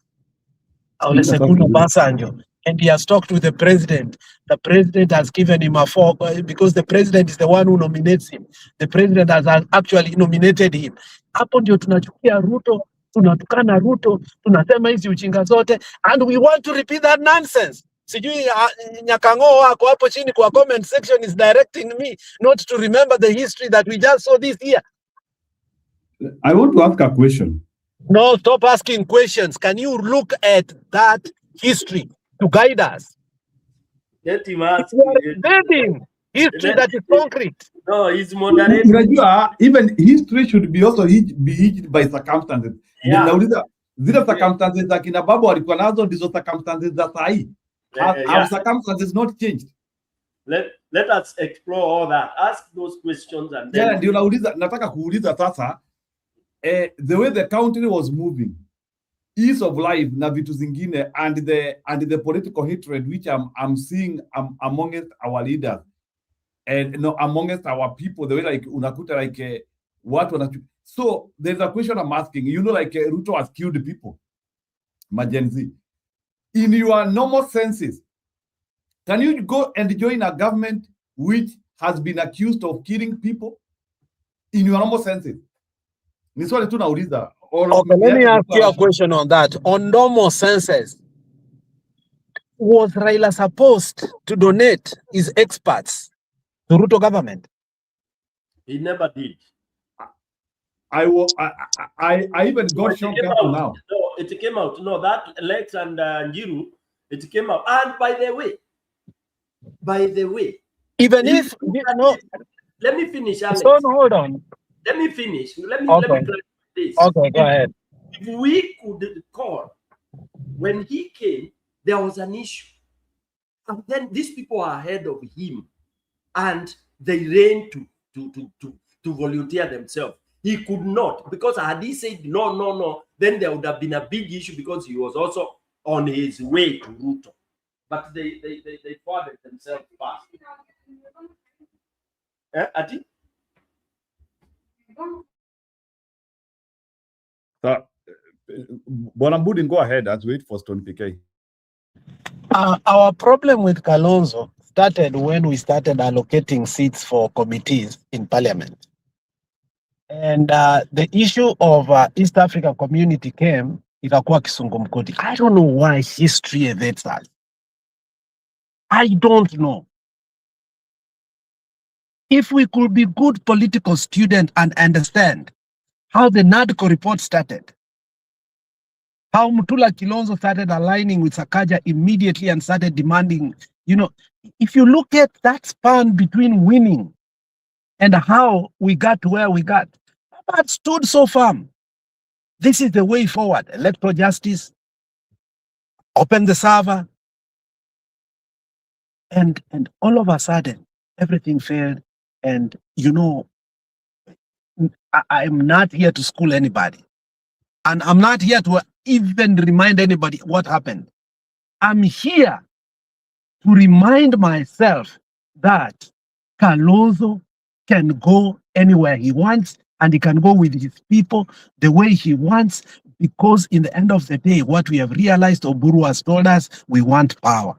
Olusegun Obasanjo. And he has talked with the president. The president has given him a fork because the president is the one who nominates him. The president has actually nominated him. Hapo ndio tunachukia Ruto, tunatukana Ruto, tunasema hizi ujinga zote, and we want to repeat that nonsense. Sijui Nyakango wako hapo chini kwa comment section is directing me not to remember the history that we just saw this year. I want to ask a question. No, stop asking questions. Can you look at that history to guide us? Let him ask. We are embedding history that is concrete. No, he's moderating. Even history should be also be hinged by circumstances. Yeah. Nauliza, zile circumstances za kina baba walikuwa nazo ndizo circumstances za sahi. Have circumstances not changed? Let us explore all that. Ask those questions and then... Yeah, ndio nauliza, nataka kuuliza sasa, the way the country was moving, ease of life na vitu zingine, and the political hatred which I'm seeing amongst our leaders and amongst our people, the way like unakuta like what wanachu. So there's a question I'm asking. You know, like Ruto has killed people, Majenzi. In your normal senses, can you go and join a government which has been accused of killing people? In your normal senses, okay, let me ask you a question on that. On normal senses, was Raila supposed to donate his experts to Ruto government? He never did. I even got shocked up now. No, it came out. No, that Lex and Njiru, it came out. And by the way, even if no, let me finish, Alex. So hold on. Let me finish. Let me clarify this. Okay, go ahead. If we could call, when he came, there was an issue. And then these people are ahead of him. And they ran to volunteer themselves. He could not, because had he said no, then there would have been a big issue because he was also on his way to Ruto. But they fought themselves fast. Ati? So, Bonambudin, go ahead as we wait for Stone PK. Our problem with Kalonzo started when we started allocating seats for committees in parliament. And the issue of East Africa community came, ikakuwa kisungumkuti. I don't know why history evades us. I don't know. If we could be good political students and understand how the NADCO report started, how Mutula Kilonzo started aligning with Sakaja immediately and started demanding, if you look at that span between winning and how we got to where we got, Papa stood so firm. This is the way forward. Electoral justice, open the server, and all of a sudden, everything failed. And, I'm not here to school anybody. And I'm not here to even remind anybody what happened. I'm here to remind myself that Kalonzo can go anywhere he wants and he can go with his people the way he wants, because in the end of the day, what we have realized, Oburu has told us, we want power.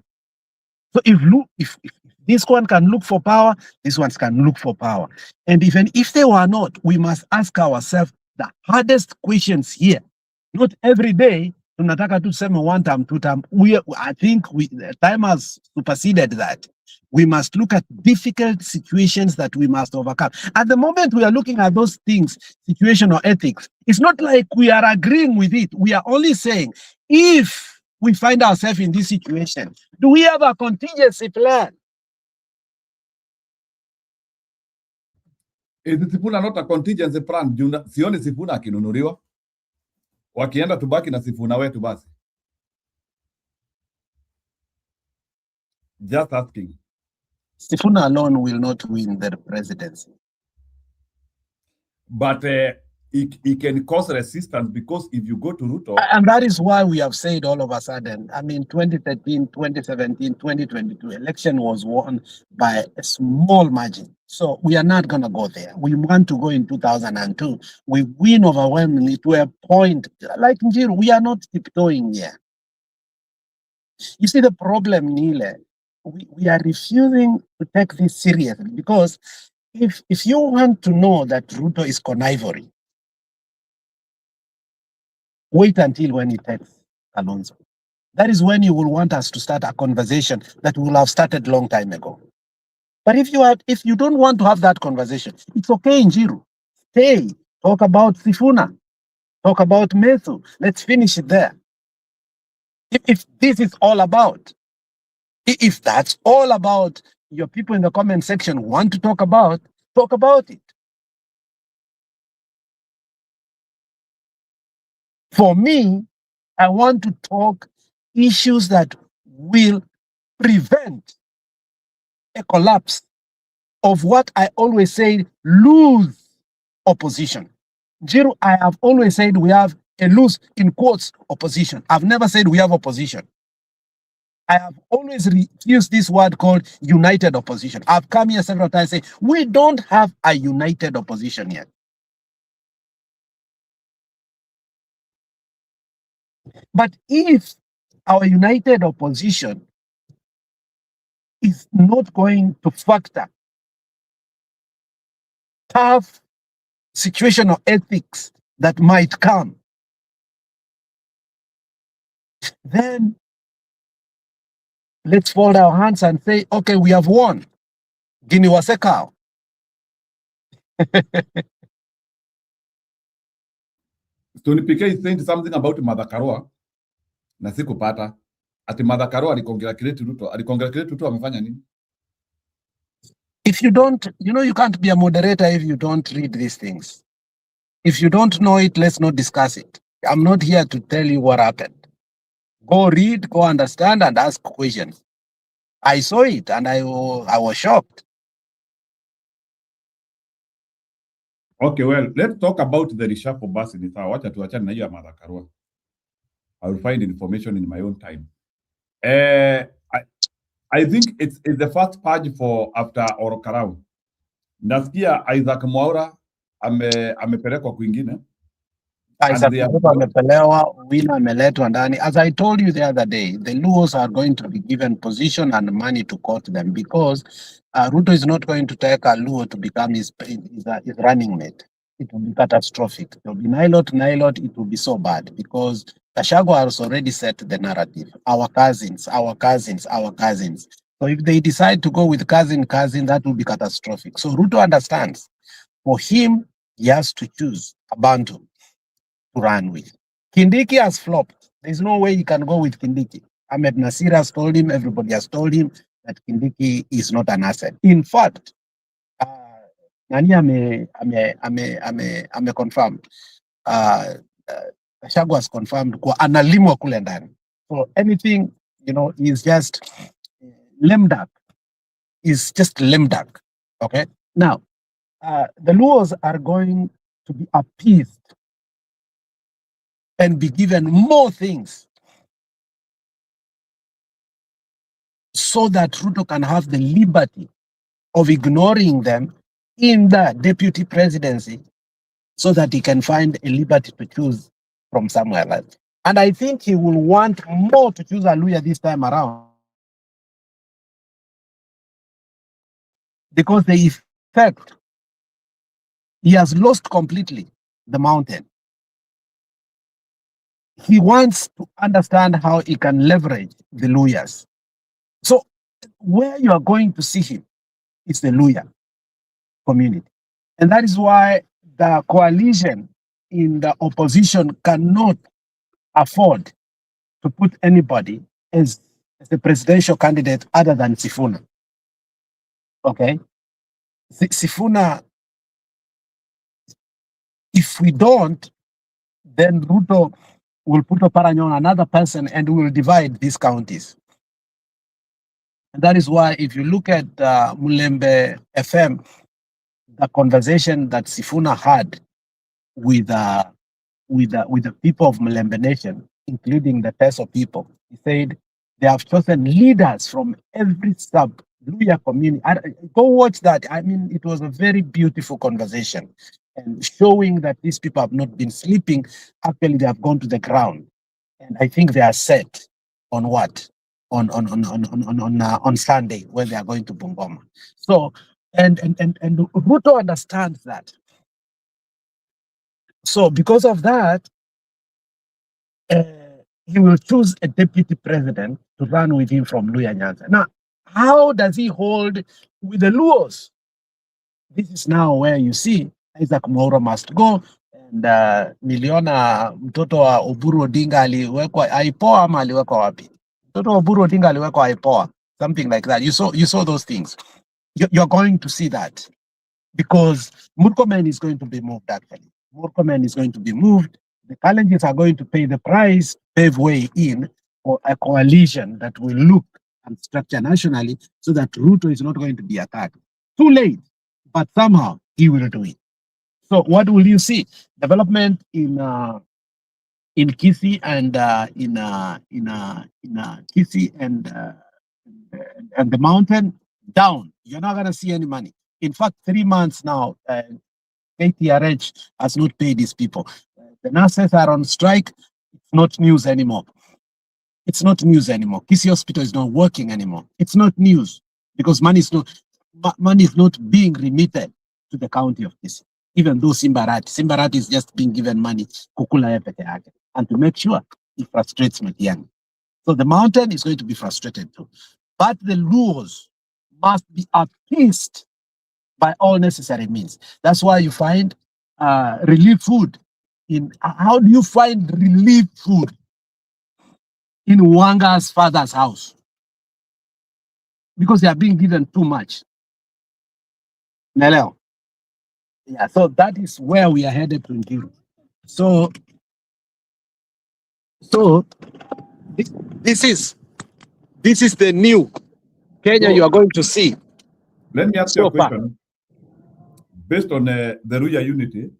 So if this one can look for power, this one can look for power. And even if they were not, we must ask ourselves the hardest questions here. Not every day, tunataka tu sema 1 term, 2 term. I think time has superseded that. We must look at difficult situations that we must overcome. At the moment we are looking at those things, situational ethics, it's not like we are agreeing with it. We are only saying, if we find ourselves in this situation, do we have a contingency plan? Is Sifuna not a contingency plan? Sioni Sifuna akinunuliwa. Wakienda tubaki na Sifuna wetu basi. Just asking. Sifuna alone will not win the presidency. But it can cause resistance, because if you go to Ruto... And that is why we have said all of a sudden, 2013, 2017, 2022, election was won by a small margin. So we are not going to go there. We want to go in 2002. We win overwhelmingly to a point, like Njiru, we are not tiptoeing here. You see, the problem, Nile, we are refusing to take this seriously, because if you want to know that Ruto is connivery, wait until when he takes Kalonzo. That is when you will want us to start a conversation that will have started long time ago. But if you don't want to have that conversation, it's okay, Njiru. Stay, talk about Sifuna, talk about Methu. Let's finish it there. If this is all about, if that's all about your people in the comment section want to talk about it. For me, I want to talk issues that will prevent a collapse of what I always say, lose opposition. Njiru, I have always said we have a loose, in quotes, opposition. I've never said we have opposition. I have always refused this word called united opposition. I've come here several times saying we don't have a united opposition yet. But if our united opposition is not going to factor tough situational ethics that might come, then let's fold our hands and say, okay, we have won. Guinea Wasekao. Stony PK is saying something about Mother Karua. Na sikupata. Ati Mother Karua alicongratulate Ruto. Alicongratulate Ruto amefanya nini? If you don't, you can't be a moderator if you don't read these things. If you don't know it, let's not discuss it. I'm not here to tell you what happened. Go read, go understand, and ask questions. I saw it and I was shocked. Okay, well, let's talk about the reshuffle bus in the tower. Wacha tuachane na hiyo ya Mother Karua. I will find information in my own time. I think it's the first purge for after Olkalau. Nasikia Isaac Mwaura amepelekwa kwingine. And they are amepelewa, Wina ameletwa ndani. As I told you the other day, the Luos are going to be given position and money to court them because Ruto is not going to take a Luo to become his running mate. It will be catastrophic. It will be Nilot, it will be so bad because Gachagua has already set the narrative. Our cousins, our cousins, our cousins. So if they decide to go with cousin, that will be catastrophic. So Ruto understands. For him, he has to choose a Bantu to run with. Kindiki has flopped. There's no way he can go with Kindiki. Ahmed Nasir has told him, everybody has told him that Kindiki is not an asset. In fact, Nani ame confirmed. Gachagua has confirmed kwa analimwa kule ndani. So anything, is just lame duck. Is just lame duck. Okay? Now, the Luos are going to be appeased and be given more things so that Ruto can have the liberty of ignoring them in the deputy presidency so that he can find a liberty to choose from somewhere else. And I think he will want more to choose Aluya this time around because the effect, he has lost completely the mountain. He wants to understand how he can leverage the Luyas. So where you are going to see him is the Luya community. And that is why the coalition in the opposition cannot afford to put anybody as a presidential candidate other than Sifuna. Okay? Sifuna, if we don't, then Ruto will put a paranya on another person and we will divide these counties. And that is why if you look at Mulembe FM, the conversation that Sifuna had with the people of Mulembe Nation, including the Teso people, he said they have chosen leaders from every sub-Luya community. Go watch that. I mean, it was a very beautiful conversation and showing that these people have not been sleeping. Actually, they have gone to the ground. And I think they are set on what? On Sunday when they are going to Bungoma. So, and Ruto understands that. So because of that, he will choose a deputy president to run with him from Luya Nyanza. Now, how does he hold with the Luos? This is now where you see Isaac Mwaura must go. And niliona mtoto wa Oburu Odinga aliwekwa aipoa ama aliwekwa wapi? Mtoto wa Oburu Odinga aliwekwa aipoa, something like that. You saw those things. You're going to see that because Murkomen is going to be moved actually. Murkomen is going to be moved. The Kalenjins are going to pay the price, pave way in for a coalition that will look and structure nationally so that Ruto is not going to be attacked. Too late, but somehow he will do it. So what will you see? Development in Kisii and in Kisii and the mountain down. You're not gonna see any money. In fact, 3 months now, KTRH has not paid these people. The nurses are on strike. It's not news anymore. It's not news anymore. Kisii Hospital is not working anymore. It's not news because money is not being remitted to the county of Kisii. Even though Simbarat is just being given money, kukula peke yake, and to make sure it frustrates Matiang'i. So the mountain is going to be frustrated too. But the Luos must be appeased by all necessary means. That's why you find relief food in. How do you find relief food in Wanga's father's house? Because they are being given too much. Neleo. Yeah, so that is where we are headed to Nkiru. So this is the new Kenya you are going to see. Let me ask you a question. Based on the Luya unity,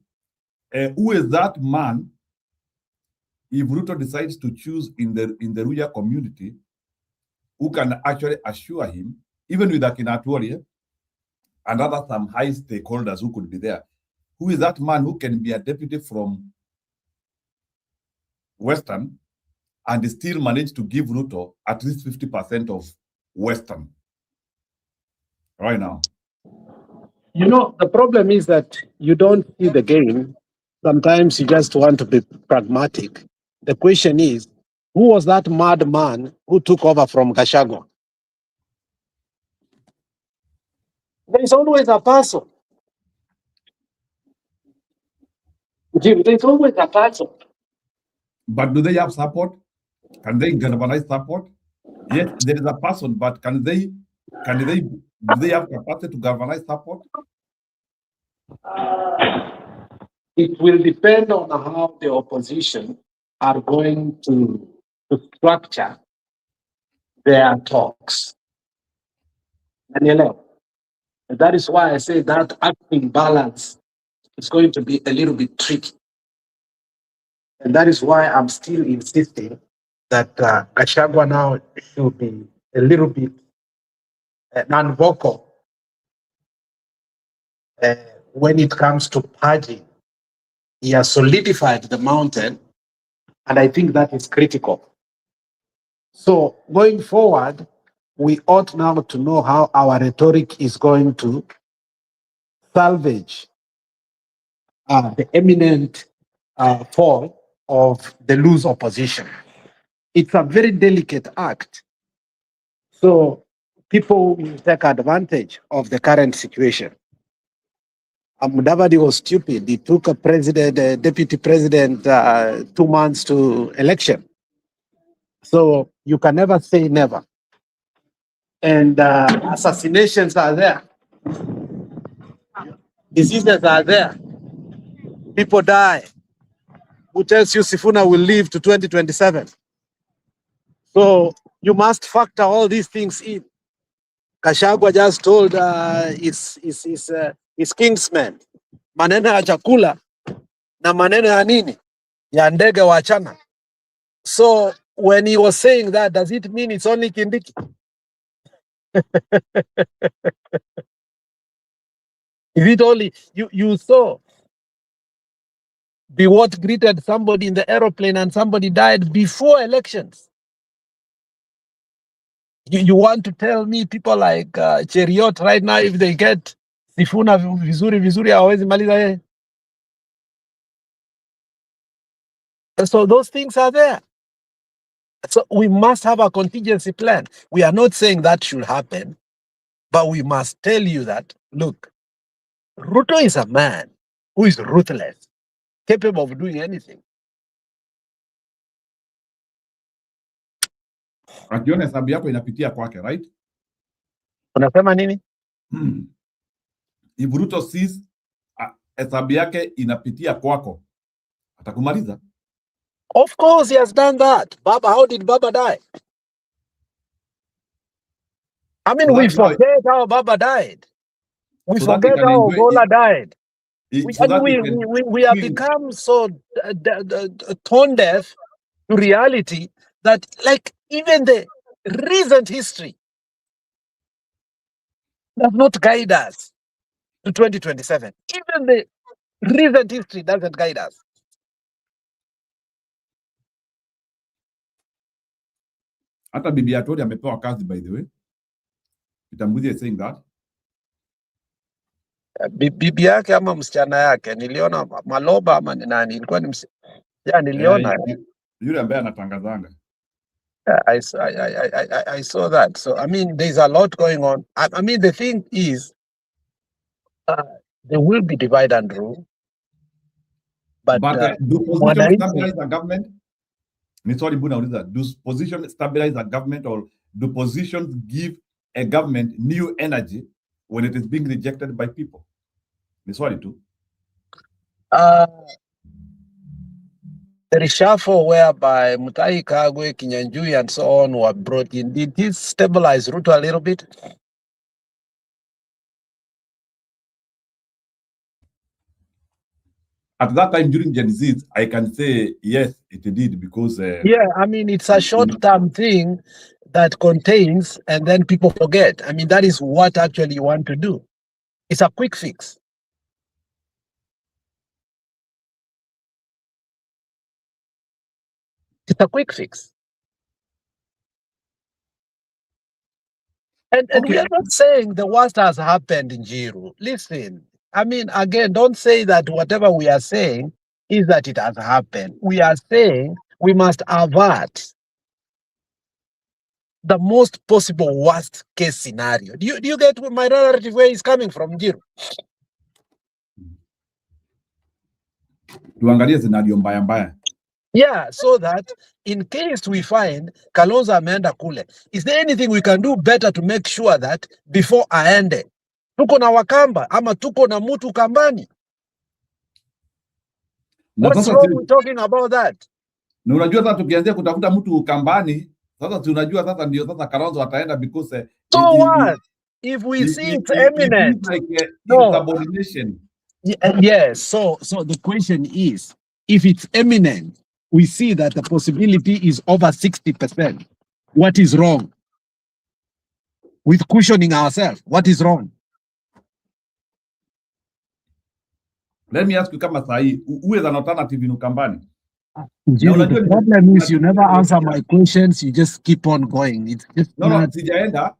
who is that man, if Ruto decides to choose in the Luya community, who can actually assure him, even with Akina Atuorie and other some high stakeholders who could be there, who is that man who can be a deputy from Western and still manage to give Ruto at least 50% of Western right now. You know, the problem is that you don't see the game. Sometimes you just want to be pragmatic. The question is, who was that madman who took over from Gachagua? There is always a person. Jim, there's always a person. But do they have support? Can they galvanize support? Yes, there is a person, but do they have capacity to galvanize support? It will depend on how the opposition are going to structure their talks. And that is why I say that acting balance is going to be a little bit tricky. And that is why I'm still insisting that Gachagua now should be a little bit non-vocal when it comes to purging. He has solidified the mountain, and I think that is critical. So going forward, we ought now to know how our rhetoric is going to salvage the imminent fall of the loose opposition. It's a very delicate act. So people will take advantage of the current situation. Mudavadi was stupid. He took a deputy president 2 months to election. So you can never say never. And assassinations are there. Diseases are there. People die. Who tells you Sifuna will live to 2027? So you must factor all these things in. Gachagua just told his kingsmen, maneno ya chakula na maneno ya nini? Ya ndege wachana. So when he was saying that, does it mean it's only Kindiki? Is it only, you saw the what greeted somebody in the aeroplane and somebody died before elections. You want to tell me people like Cheriot right now, if they get Sifuna vizuri hawezi maliza yeye? So those things are there. So we must have a contingency plan. We are not saying that should happen, but we must tell you that, look, Ruto is a man who is ruthless, capable of doing anything. Akiona hesabu yako inapitia kwake, right? Unasema nini? If Ruto sees hesabu yake inapitia kwako, atakumaliza. Of course he has done that. Baba, how did Baba die? I mean, we forget how Baba died. We forget how Ogola died. We have become so tone deaf to reality that, like, even the recent history does not guide us to 2027. Even the recent history doesn't guide us. Hata bibi Atori amepewa kazi, by the way. Kitambuzi is saying that. Bibi yake ama msichana yake, niliona Maloba ama ni nani, ilikuwa ni niliona. Yule ambaye anatangazanga. I saw that. So, I mean, there's a lot going on. I mean, the thing is, there will be divide and rule. But do positions stabilize the government? Do positions stabilize the government, or do positions give a government new energy when it is being rejected by people? The reshuffle whereby Mutahi Kagwe, Kinyanjui, and so on were brought in, did this stabilize Ruto a little bit? At that time during Gen Z, I can say yes, it did, because yeah, I mean, it's a short-term thing that contains, and then people forget. I mean, that is what actually you want to do. It's a quick fix. It's a quick fix. And we are not saying the worst has happened in Jiru. Listen, I mean, again, don't say that whatever we are saying is that it has happened. We are saying we must avert the most possible worst case scenario. Do you get my narrative where it's coming from, Jiru? Tuangalie scenario mbaya mbaya. Yeah, so that in case we find Kalonzo ameenda kule, is there anything we can do better to make sure that before aende tuko na Wakamba ama tuko na mtu kambani? What's wrong with talking about that? Na unajua sasa tukianzia kutafuta mtu kambani, sasa tunajua sasa ndio sasa Kalonzo ataenda because so what if we see it's eminent? Like No. subordination. Yes, so the question is, if it's eminent, we see that the possibility is over 60%. What is wrong with cushioning ourselves? What is wrong? Let me ask you kama sahi, who is an alternative in Ukambani? The problem is you never answer my questions, you just keep on going. It's just no, not, sijaenda.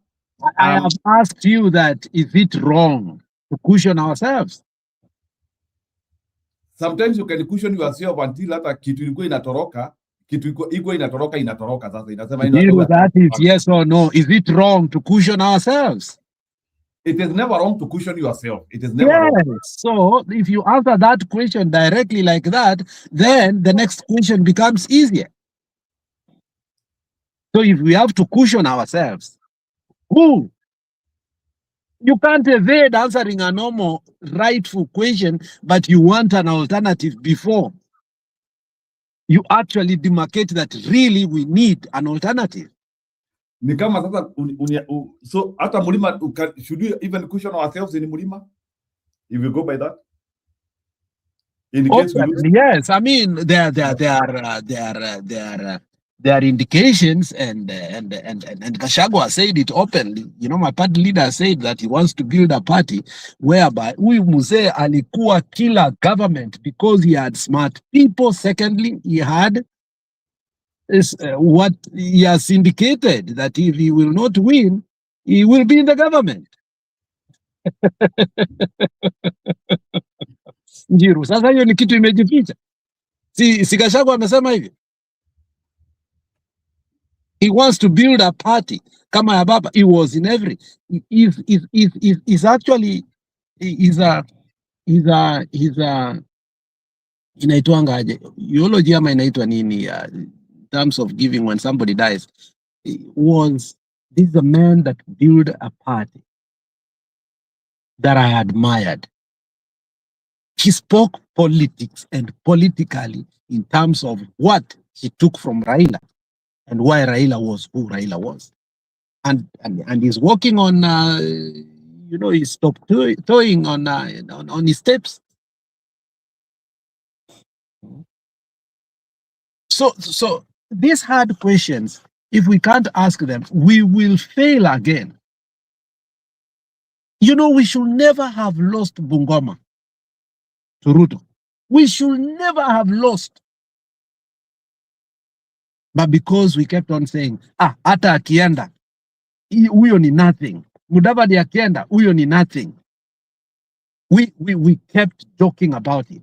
I have asked you that, is it wrong to cushion ourselves? Sometimes you can cushion yourself until hata kitu ilikuwa inatoroka, inatoroka sasa inasema That is yes or no. Is it wrong to cushion ourselves? It is never wrong to cushion yourself. It is never wrong. So if you answer that question directly like that, then the next question becomes easier. So if we have to cushion ourselves, who? You can't evade answering a normal, rightful question, but you want an alternative before you actually demarcate that really we need an alternative. Ni kama sasa so hata mulima should we even cushion ourselves in mulima if we go by that? In case we lose? Yes, I mean there are indications, and Gachagua said it openly. You know, my party leader said that he wants to build a party whereby huyu mzee alikuwa killer government because he had smart people. Secondly, he had what he has indicated, that if he will not win, he will be in the government. Njiru, sasa hiyo ni kitu imejificha. Si Gachagua amesema hivi. He wants to build a party kama ya baba. He was in every. Is actually inaitwanga aje? Eulogy ama inaitwa nini? In terms of giving when somebody dies, this is a man that built a party that I admired. He spoke politics and politically in terms of what he took from Raila and why Raila was who Raila was, and he's working on he stopped toying on his steps. So these hard questions, if we can't ask them, we will fail again. You know, we should never have lost Bungoma to Ruto. We should never have lost. But because we kept on saying, hata akienda, huyo ni nothing. Mudavadi akienda, huyo ni nothing. We kept joking about it.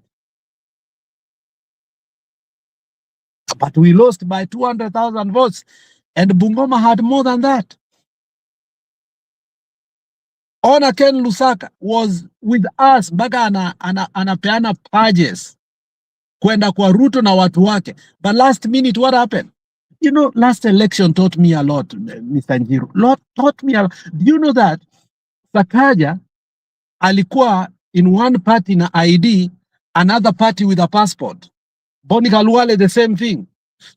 But we lost by 200,000 votes. And Bungoma had more than that. Ona Ken Lusaka was with us mpaka anapeana pages kwenda kwa Ruto na watu wake. But last minute, what happened? You know, last election taught me a lot, Mr. Njiru. Taught me a lot. Do you know that Sakaja alikuwa in one party na ID, another party with a passport? Boni Kalwale, the same thing.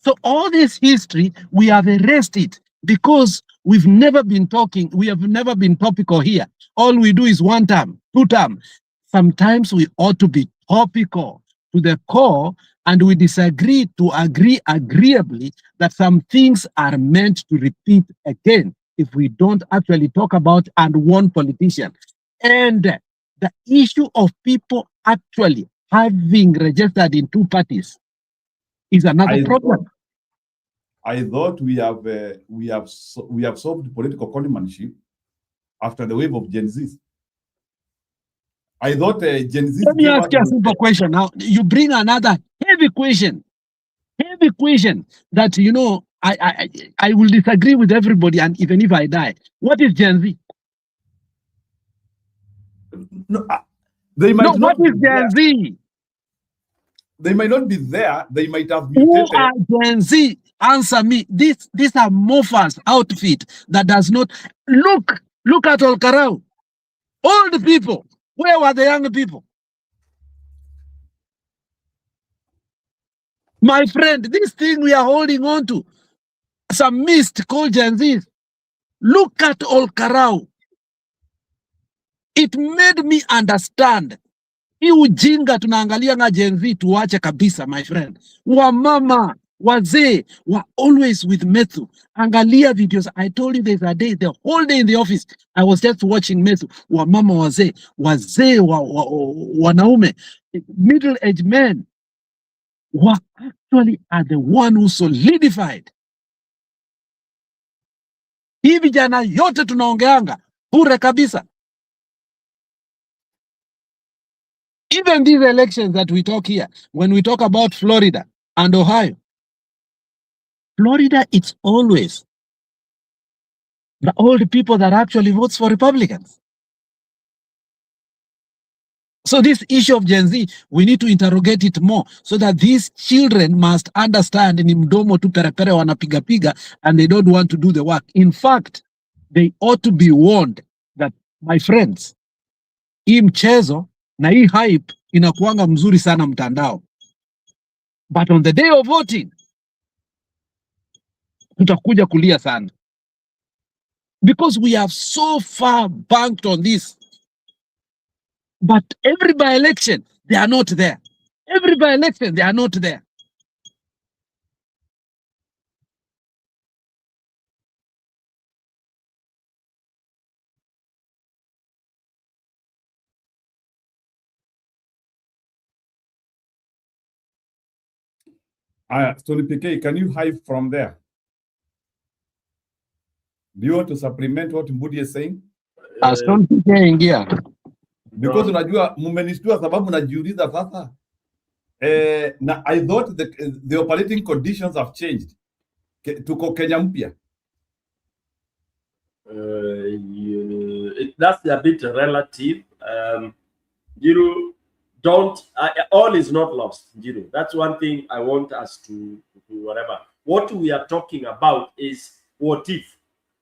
So all this history, we have erased it because we've never been talking, we have never been topical here. All we do is one term, two term. Sometimes we ought to be topical to the core, and we disagree to agree agreeably that some things are meant to repeat again if we don't actually talk about and warn politicians. And the issue of people actually having registered in two parties is another problem. I thought we have solved political conmanship after the wave of Gen Z. I thought Gen Z. Let me ask you a simple question. Now you bring another heavy question that I will disagree with everybody, and even if I die, what is Gen Z? No, they might what not is Gen Z? They might not be there. They might have Who mutated. are Gen Z? Answer me. These are morphers outfit that does not look at Olkalau. Old people. Where were the young people? My friend, this thing we are holding on to, some mist called Gen Z. Look at Olkalau. It made me understand. Hii ujinga tunaangalia nga Gen Z tuache kabisa, my friend. Wamama, wazee were always with Methu. Angalia videos. I told you there's a day, the whole day in the office, I was just watching Methu. Wamama, wazee, wanaume, middle-aged men were actually are the one who solidified. Hii vijana yote tunaongeanga bure kabisa. Even these elections that we talk here, when we talk about Florida and Ohio, Florida, it's always the old people that actually votes for Republicans. So this issue of Gen Z, we need to interrogate it more so that these children must understand ni mdomo tu perepere wanapiga piga and they don't want to do the work. In fact, they ought to be warned that, my friends, hii mchezo na hii hype inakuanga mzuri sana mtandao. But on the day of voting, tutakuja kulia sana. Because we have so far banked on this. But every by-election, they are not there. Every by-election, they are not there. Tony PK, can you hide from there? Do you want to supplement what Mbudi is saying? Tony PK ingia. Because unajua mmenishtua sababu najiuliza sasa. Na I thought the operating conditions have changed. Tuko Kenya mpya. That's a bit relative. All is not lost. That's one thing I want us to whatever. What we are talking about is what if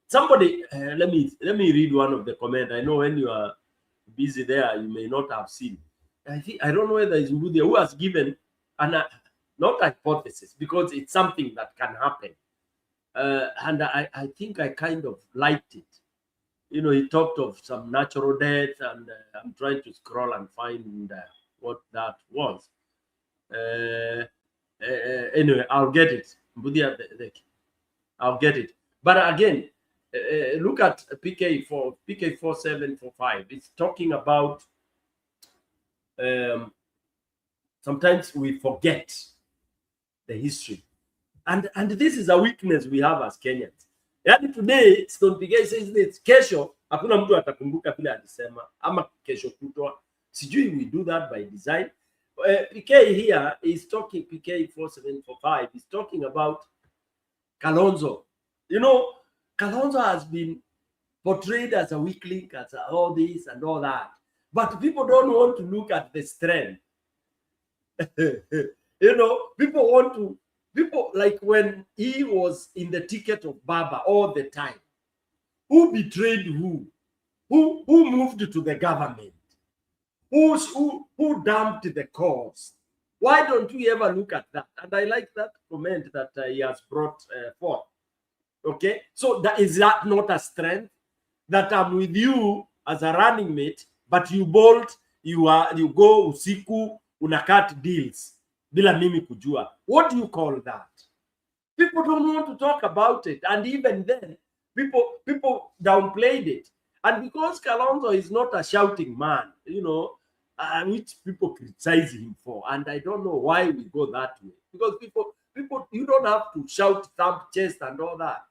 somebody. Let me read one of the comments. I know when you are busy there, you may not have seen. I don't know whether it's Mbudi who has given not a hypothesis, because it's something that can happen. And I think I kind of liked it. He talked of some natural death, and I'm trying to scroll and find what that was. Anyway, I'll get it. I'll get it. But again, look at PK 4745. It's talking about sometimes we forget the history, and this is a weakness we have as Kenyans. Yani today Stone PK says this, kesho hakuna mtu atakumbuka vile alisema, ama kesho kutwa sijui. We do that by design. PK here is talking, PK 4745 is talking about Kalonzo. Kalonzo has been portrayed as a weak link, as all this and all that, but people don't want to look at the strength. People like when he was in the ticket of Baba all the time. Who betrayed who? Who moved to the government? Who dumped the cause? Why don't we ever look at that? And I like that comment that he has brought forth. Okay, so is that not a strength? That I'm with you as a running mate, but you bolt, you go usiku, unakat deals bila mimi kujua. What do you call that? People don't want to talk about it, and even then, people downplayed it. And because Kalonzo is not a shouting man, which people criticize him for, and I don't know why we go that way, because people, you don't have to shout, thump chest and all that.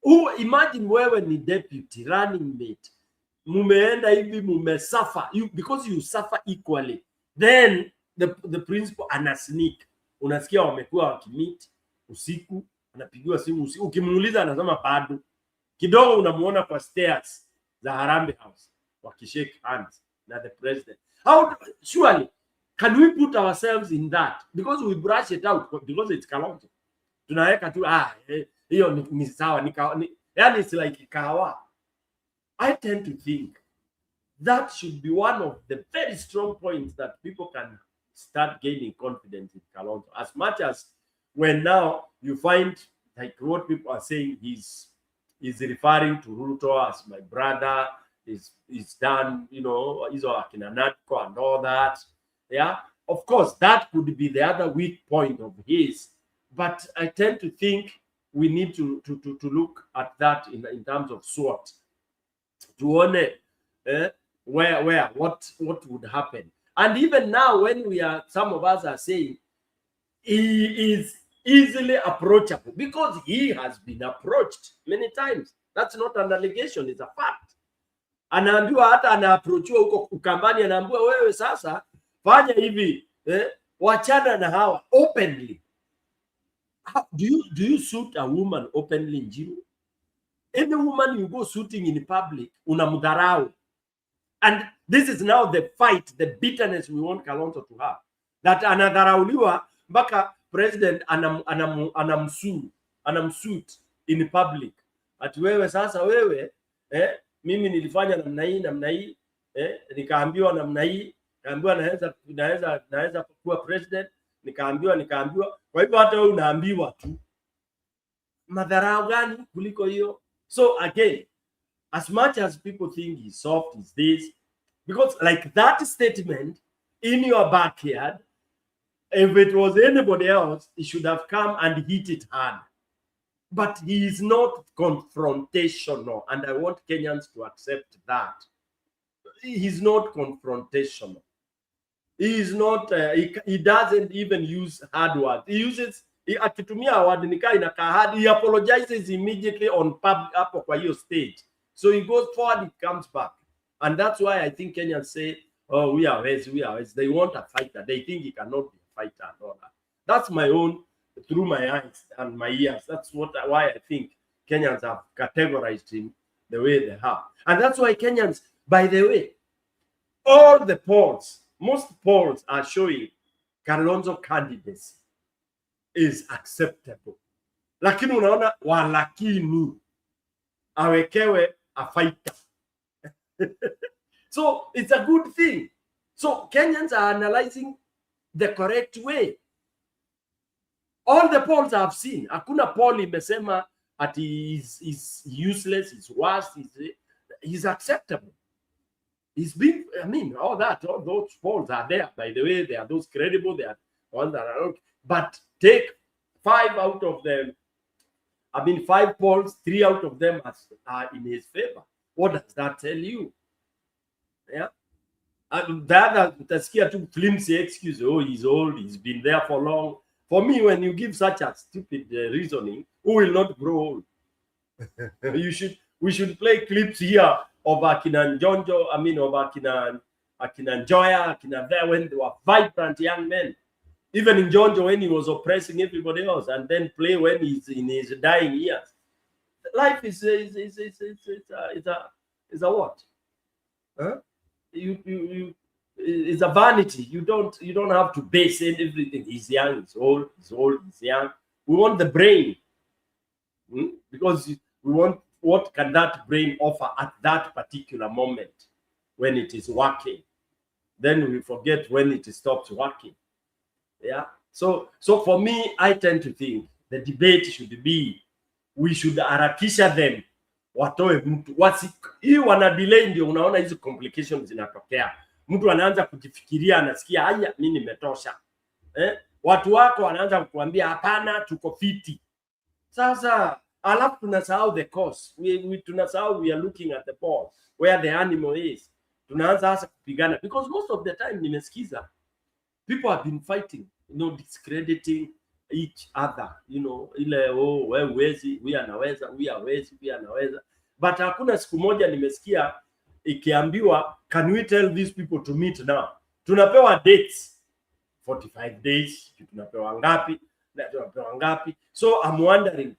Who imagine wewe ni deputy running mate, mumeenda hivi mumesuffer, because you suffer equally, then the principal ana sneak, unasikia wamekuwa wakimit usiku, anapigiwa simu usiku, ukimuuliza anasema bado. Kidogo unamuona kwa stairs za Harambee House wakishake hands na the president. How surely can we put ourselves in that? Because we brush it out because it's Kalonzo. Tunaweka tu hiyo ni sawa, yani it's like kawa. I tend to think that should be one of the very strong points that people can start gaining confidence in Kalonzo. As much as when now you find, like what people are saying, he's referring to Ruto as my brother, he's done, you know, he's akina Natko and all that. Yeah, of course, that could be the other weak point of his. But I tend to think we need to look at that in terms of SWOT. To what would happen. And even now, when some of us are saying he is easily approachable because he has been approached many times. That's not an allegation, it's a fact. Anaambiwa hata anaapproachiwa huko Ukambani, anaambiwa wewe sasa fanya hivi, wachana na hawa openly. Do you shoot a woman openly in jail? Any woman you go shooting in public, unamdharau. And this is now the fight, the bitterness we want Kalonzo to have. That anadharauliwa mpaka president anamsuit in public. Ati wewe sasa wewe, mimi nilifanya namna hii, nikaambiwa namna hii, kaambiwa naweza kuwa president, nikaambiwa. Kwa hivyo hata wewe unaambiwa tu. Madharau gani kuliko hiyo? So again, as much as people think he's soft, is this, because like that statement in your backyard, if it was anybody else, he should have come and hit it hard. But he is not confrontational, and I want Kenyans to accept that. He's not confrontational. He is not, he doesn't even use hard words. He uses, akitumia word nika inakaa hard, he apologizes immediately on public hapo kwa hiyo stage. So he goes forward, he comes back. And that's why I think Kenyans say, oh, we are ways. They want a fighter. They think he cannot be a fighter and all that. That's my own, through my eyes and my ears. That's why I think Kenyans have categorized him the way they have. And that's why Kenyans, by the way, all the polls, most polls are showing Kalonzo candidacy is acceptable. Lakini unaona walakini awekewe a fighter. So it's a good thing. So Kenyans are analyzing the correct way. All the polls I've seen, hakuna poll imesema that he's useless, he's worse, he's acceptable. He's been, I mean, all those polls are there. By the way, they are those credible, they are ones that are okay. But take 5 out of them. I mean, 5 polls, 3 out of them are in his favor. What does that tell you? Yeah. And the other, utasikia tu flimsy excuse, oh, he's old, he's been there for long. For me, when you give such a stupid reasoning, who will not grow old? We should play clips here of Akina Njonjo, I mean, of Akina Njoya, Akina there, when they were vibrant young men. Even in Njonjo, when he was oppressing everybody else, and then play when he's in his dying years. Life is a what? Huh? It's a vanity. You don't have to base in everything. He's young, he's old, he's young. We want the brain. Because we want what can that brain offer at that particular moment when it is working. Then we forget when it stops working. Yeah. So for me, I tend to think the debate should be, we should harakisha them watoe mtu hii wana delay, ndio unaona hizo complications zinatokea. Mtu anaanza kujifikiria, anasikia haya mimi nimetosha. Watu wako wanaanza kukuambia hapana, tuko fiti. Sasa alafu tunasahau the cause. Tunasahau we are looking at the ball where the animal is. Tunaanza hasa kupigana because most of the time nimesikiza people have been fighting, discrediting each other, you know, ile oh, wewe huwezi, huyu anaweza, huyu hawezi, huyu anaweza. But hakuna siku moja nimesikia ikiambiwa can we tell these people to meet now. Tunapewa dates 45 days, tunapewa ngapi na tunapewa ngapi. So I'm wondering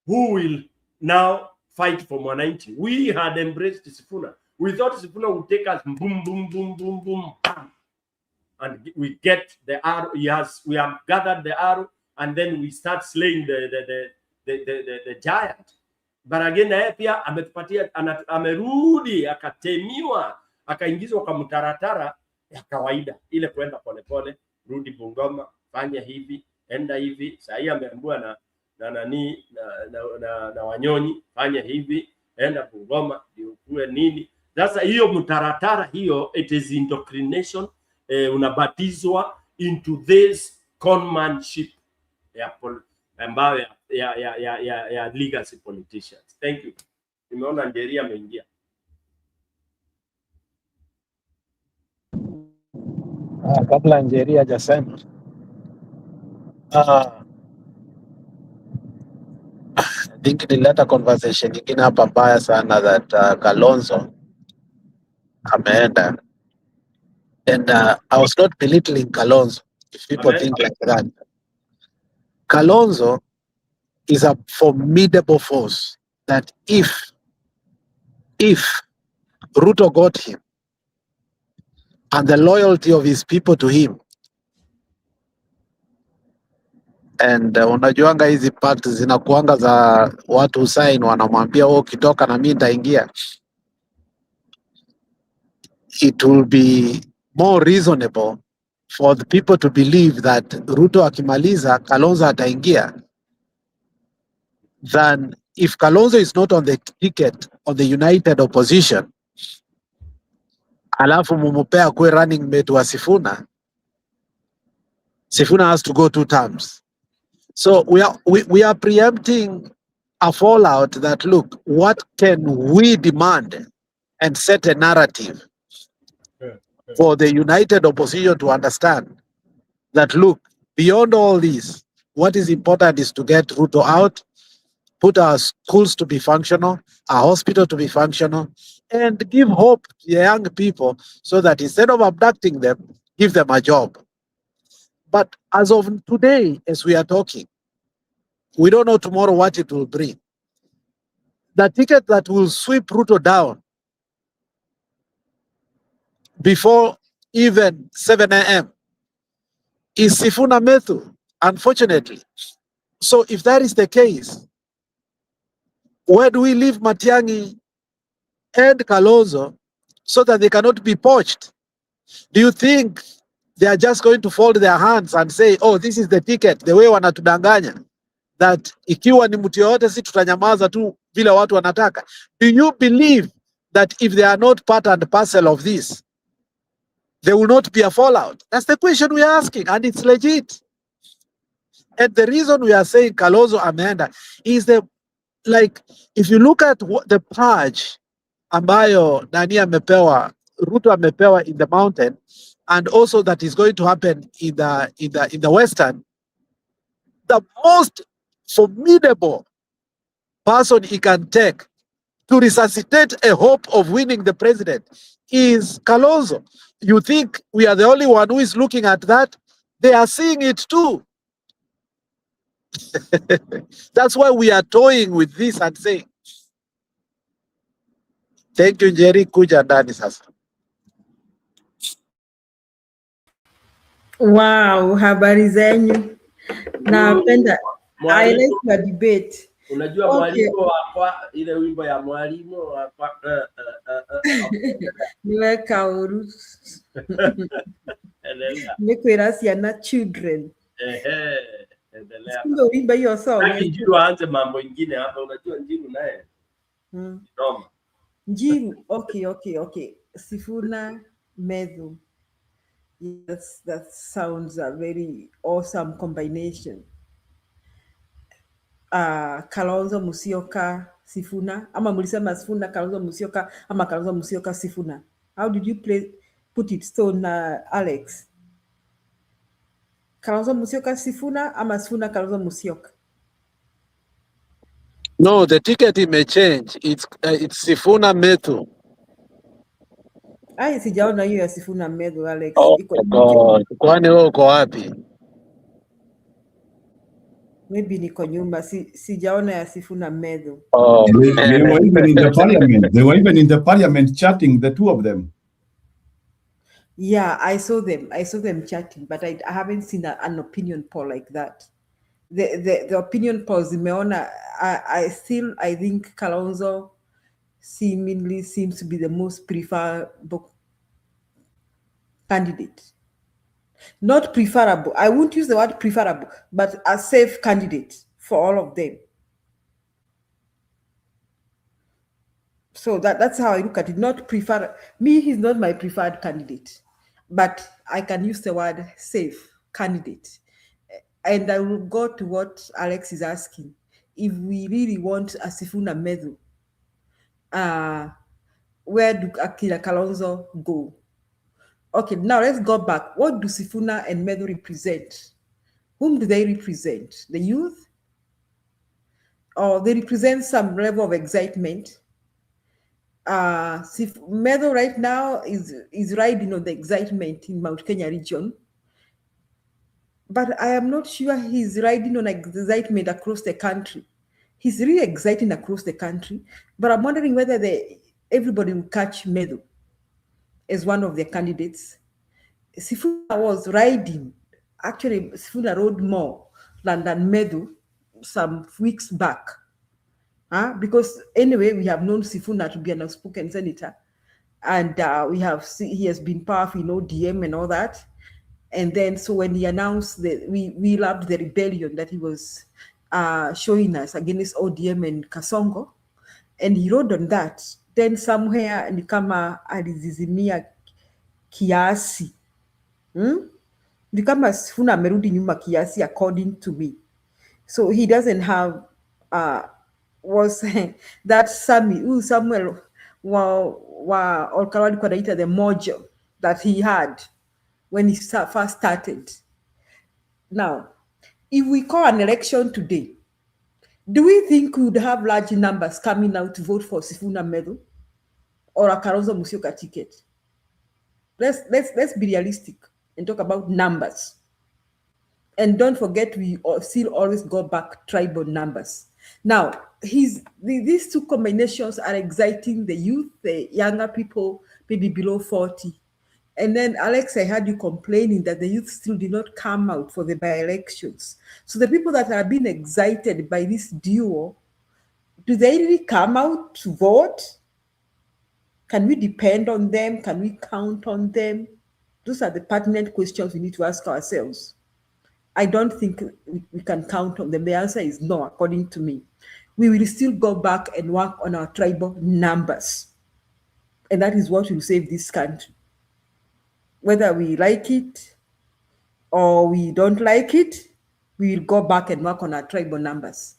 who will now fight for Mwananchi. We had embraced Sifuna. We thought Sifuna would take us boom, boom, boom, boom, boom, bam. And we get the arrow. We have gathered the arrow, and then we start slaying the giant. But again, pia ametupatia, amerudi, akatemiwa, akaingizwa kwa mtaratara ya kawaida, ile kwenda polepole, rudi Bungoma, fanya hivi, enda hivi. Sasa ameambiwa na Wanyonyi, fanya hivi, enda Bungoma, ndio kuwe nini. Sasa hiyo mtaratara hiyo, it is indoctrination. Unabatizwa into this conmanship ambayo ya legacy politicians. Thank you. Nimeona Njeri ameingia. Kabla Njeri hajasema, I think nileta conversation nyingine hapa mbaya sana that Kalonzo ameenda. And I was not belittling Kalonzo, if people think like that. Kalonzo is a formidable force that if Ruto got him and the loyalty of his people to him, and unajuanga hizi pact zinakuanga za watu sign, wanamwambia wewe ukitoka na mimi nitaingia. It will be more reasonable for the people to believe that Ruto akimaliza Kalonzo ataingia than if Kalonzo is not on the ticket of the united opposition alafu mumupea kwe running mate wa Sifuna. Sifuna has to go 2 terms. So we are preempting a fallout that, look, what can we demand and set a narrative for the united opposition to understand that, look, beyond all this, what is important is to get Ruto out, put our schools to be functional, our hospital to be functional, and give hope to the young people so that instead of abducting them, give them a job. But as of today, as we are talking, we don't know tomorrow what it will bring. The ticket that will sweep Ruto down before even 7 a.m. is Sifuna Methu, unfortunately. So if that is the case, where do we leave Matiang'i and Kalonzo so that they cannot be poached? Do you think they are just going to fold their hands and say, oh, this is the ticket, the way wanatudanganya, that ikiwa ni mtu yoyote si tutanyamaza tu vile watu wanataka? Do you believe that if they are not part and parcel of this, there will not be a fallout? That's the question we are asking, and it's legit. And the reason we are saying Kalonzo ameenda is if you look at the purge ambayo nani amepewa, Ruto amepewa in the mountain, and also that is going to happen in the western, the most formidable person he can take to resuscitate a hope of winning the president is Kalonzo. You think we are the only one who is looking at that? They are seeing it too. That's why we are toying with this and saying, thank you, Jerry. Kuja ndani sasa. Wow, habari zenyu. Napenda. I like the debate. Unajua mwalimu wako ile wimbo ya mwalimu wako niweka uru. Nikwira ciana children. Endelea. Ndio wimbo hiyo sawa. Njiru aanze mambo ingine hapa, unajua Njiru naye. Noma. Njiru, okay. Sifuna Methu. Yes, that sounds a very awesome combination. Kalonzo Musyoka Sifuna, ama mulisema Sifuna Kalonzo Musyoka, ama Kalonzo Musyoka Sifuna. How did you put it, so Alex? Kalonzo Musyoka Sifuna ama Sifuna Kalonzo Musyoka? No, the ticket may change. It's Sifuna Methu. Ai, sijaona hiyo ya Sifuna Medho, Alex. Oh Iko my God. Kwani wewe uko wapi? maybe niko nyuma, sijaona ya Sifuna Medho. Oh, They were even in the parliament. They were even in the parliament chatting, the two of them. Yeah, I saw them chatting, but I haven't seen an opinion poll like that. The opinion polls zimeona, I think Kalonzo seemingly seems to be the most preferable candidate. Not preferable, I won't use the word preferable, but a safe candidate for all of them. So that's how I look at it. Not prefer me, he's not my preferred candidate, but I can use the word safe candidate. And I will go to what Alex is asking. If we really want a Sifuna Medhu, where do Akila Kalonzo go? Okay, now let's go back. What do Sifuna and Medhu represent? Whom do they represent? The youth? Or they represent some level of excitement? Medho right now is riding on the excitement in Mount Kenya region, but I am not sure he's riding on excitement across the country. He's really exciting across the country, but I'm wondering whether everybody will catch Medho as one of their candidates. Sifuna was riding, actually Sifuna rode more than Medho some weeks back. Because anyway, we have known Sifuna to be an outspoken senator, and he has been powerful in ODM and all that. And then, so when he announced that we loved the rebellion that he was showing us against ODM and Kasongo, and he rode on that. Then somewhere ni kama alizizimia kiasi, ni kama Sifuna amerudi nyuma kiasi, according to me. So he doesn't have was that Samuel wa Olkalau alikuwa anaita the mojo that he had when he first started. Now, if we call an election today, do we think we would have large numbers coming out to vote for Sifuna Medho or a Kalonzo Musyoka ticket? Let's be realistic and talk about numbers. And don't forget, we still always go back tribal numbers. Now, these two combinations are exciting the youth, the younger people, maybe below 40. And then, Alex, I heard you complaining that the youth still did not come out for the by-elections. So the people that are being excited by this duo, do they really come out to vote? Can we depend on them? Can we count on them? Those are the pertinent questions we need to ask ourselves. I don't think we can count on them. The answer is no, according to me. We will still go back and work on our tribal numbers. And that is what will save this country. Whether we like it or we don't like it, we will go back and work on our tribal numbers.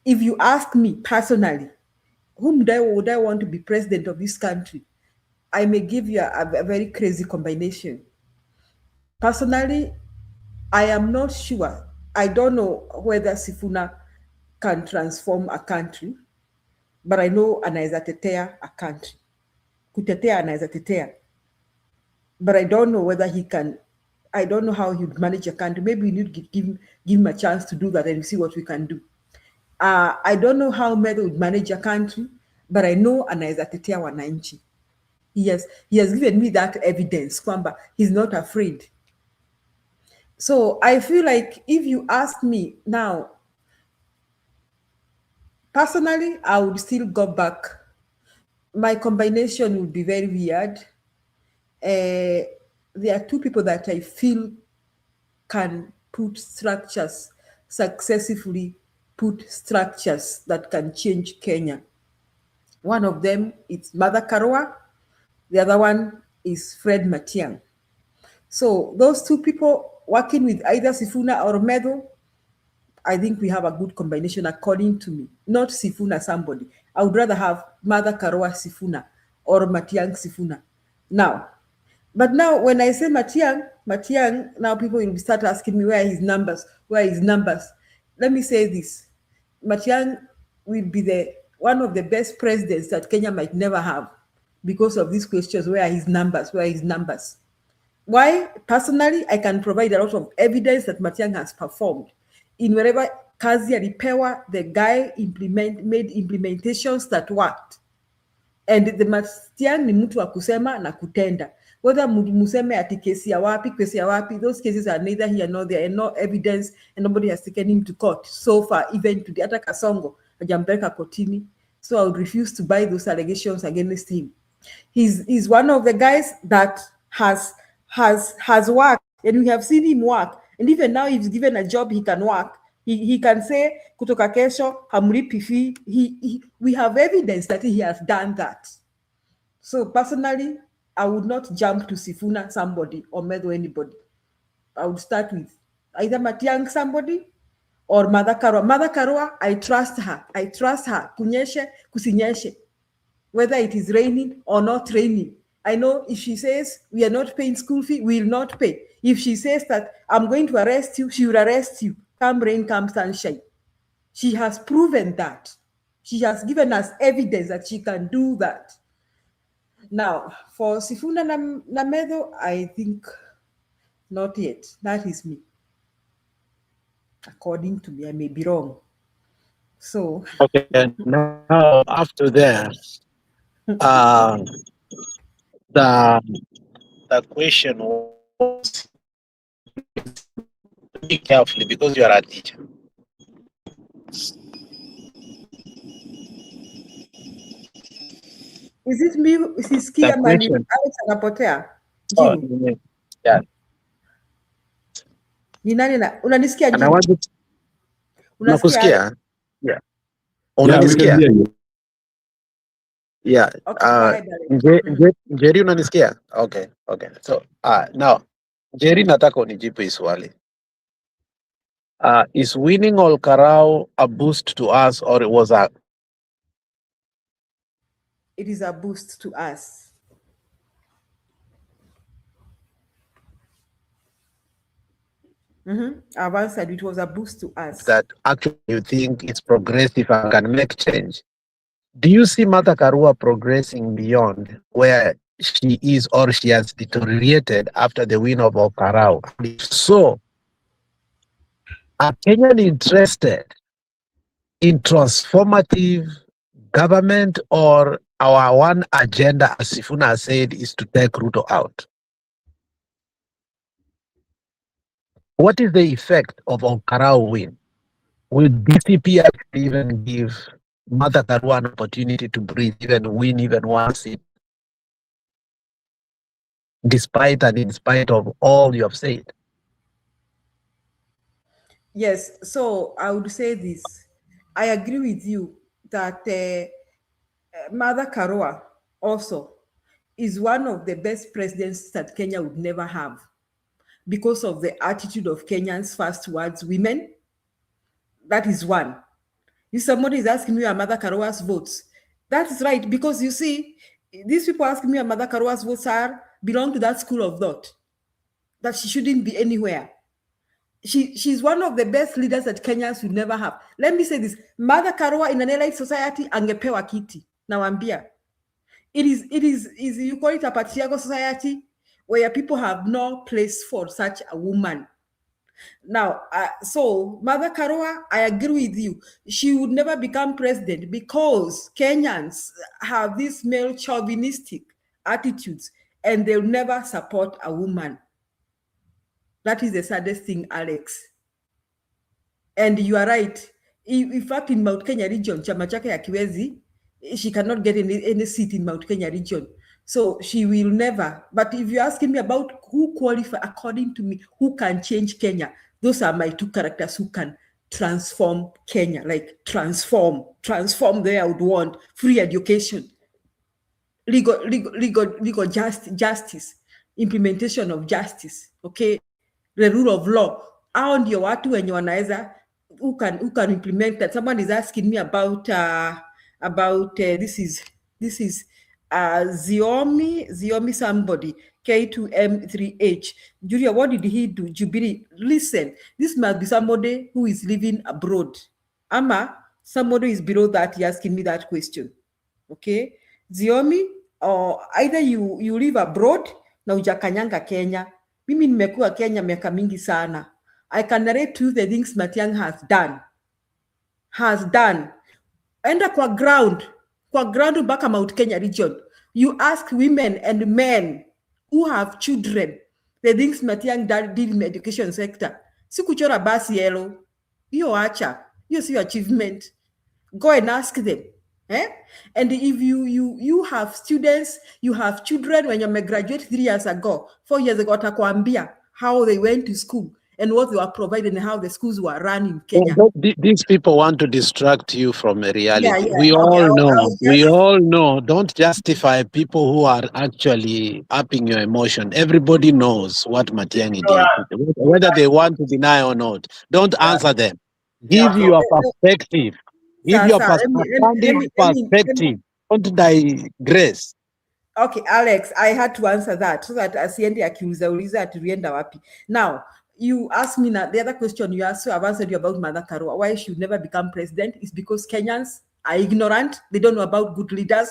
If you ask me personally, whom would I want to be president of this country? I may give you a very crazy combination. Personally, I am not sure. I don't know whether Sifuna can transform a country, but I know anaweza tetea a country. Kutetea anaweza tetea. But I don't know whether he can. I don't know how he would manage a country. Maybe we need to give him a chance to do that and see what we can do. I don't know how Medho would manage a country, but I know anaweza tetea wananchi. He has given me that evidence kwamba he's not afraid. So I feel like if you ask me now, personally, I would still go back. My combination would be very weird. There are two people that I feel can successfully put structures that can change Kenya. One of them is Martha Karua. The other one is Fred Matiang'i. So those two people working with either Sifuna or Medho, I think we have a good combination according to me. Not Sifuna somebody. I would rather have Martha Karua Sifuna or Matiang'i Sifuna. Now, But now when I say Matiang, now people will start asking me where are his numbers, where are his numbers. Let me say this. Matiang will be one of the best presidents that Kenya might never have because of these questions, where are his numbers, where are his numbers. Why? Personally, I can provide a lot of evidence that Matiang has performed. In wherever kazi alipewa, the guy made implementations that worked. And the Matiang ni mtu wa kusema na kutenda. Whether museme ati kesi ya wapi, those cases are neither here nor there, and no evidence, and nobody has taken him to court so far, even to the Ata Kasongo, hajampeleka kotini. So I would refuse to buy those allegations against him. He's one of the guys that has worked, and we have seen him work. And even now, if he's given a job, he can work. He can say, kutoka kesho, hamlipi fee. We have evidence that he has done that. So personally, I would not jump to Sifuna somebody or Medo anybody. I would start with either Matiang somebody or Mother Karua. Mother Karua, I trust her. Kunyeshe, kusinyeshe. Whether it is raining or not raining. I know if she says we are not paying school fee, we will not pay. If she says that I'm going to arrest you, she will arrest you. Come rain, come sunshine. She has proven that. She has given us evidence that she can do that. Now, for Sifuna Namedo, I think not yet. That is me. According to me, I may be wrong. So. Okay, now after that, the question was, be carefully because you are a teacher. Is it me? Sisikia mali Alex anapotea? Jimmy. Yeah. Ni nani na unanisikia Jimmy? Unakusikia? Yeah. Unanisikia? Yeah. Jerry unanisikia? Okay. So, now Jerry nataka unijibu swali. Is winning Olkalau a boost to us, or it was a? It is a boost to us. I've answered, it was a boost to us. That actually you think it's progressive and can make change. Do you see Martha Karua progressing beyond where she is, or she has deteriorated after the win of Olkalau? If so, are Kenyan interested in transformative government, or our one agenda, as Sifuna said, is to take Ruto out? What is the effect of Olkalau win? Will DCP actually even give Martha Karua an opportunity to breathe, even win even one seat? Despite and in spite of all you have said. Yes, so I would say this. I agree with you that Mother Karua also is one of the best presidents that Kenya would never have because of the attitude of Kenyans first towards women. That is one. If somebody is asking me where Mother Karua's votes, that is right, because you see, these people asking me where Mother Karua's votes belong to that school of thought, that she shouldn't be anywhere. She's one of the best leaders that Kenyans will never have. Let me say this, Mother Karua in an elite society angepewa kiti. Nawambia. It is you call it a patriarchal society where people have no place for such a woman. Now, so Mother Karua, I agree with you. She would never become president because Kenyans have these male chauvinistic attitudes and they'll never support a woman. That is the saddest thing, Alex. And you are right. In fact, in Mount Kenya region, chama chake hakiwezi, she cannot get any seat in Mount Kenya region. So she will never. But if you're asking me about who qualify, according to me, who can change Kenya, those are my two characters who can transform Kenya, like transform the way I would want. Free education, legal justice, implementation of justice, okay? The rule of law. Hao ndio watu wenye wanaweza who can implement that. Someone is asking me about this is Ziomi somebody, K2M3H. Julia, what did he do? Jubilee, listen, this must be somebody who is living abroad. Ama, somebody is below that, he asking me that question. Okay? Ziomi, or either you live abroad, na ujakanyanga Kenya. Mimi nimekuwa Kenya miaka mingi sana. I can narrate to you the things Matiang'i has done. Enda kwa ground mpaka Mount Kenya region. You ask women and men who have children the things Matiang'i did in the education sector. Si kuchora basi yellow. Hiyo acha. Hiyo si achievement. Go and ask them. And if you have students, you have children, when you graduate 3 years ago, 4 years ago, watakwambia how they went to school and what they were provided and how the schools were run in Kenya. These people want to distract you from a reality. Yeah. We Okay, all know. Don't justify people who are actually upping your emotion. Everybody knows what Matiang'i did, whether they want to deny or not. Don't answer them. Give your perspective. Give your perspective. Don't digress. Okay, Alex, I had to answer that so that asiende akiuliza tulienda wapi. Now, you asked me the other question you asked, so I've answered you about Martha Karua. Why she should never become president is because Kenyans are ignorant. They don't know about good leaders,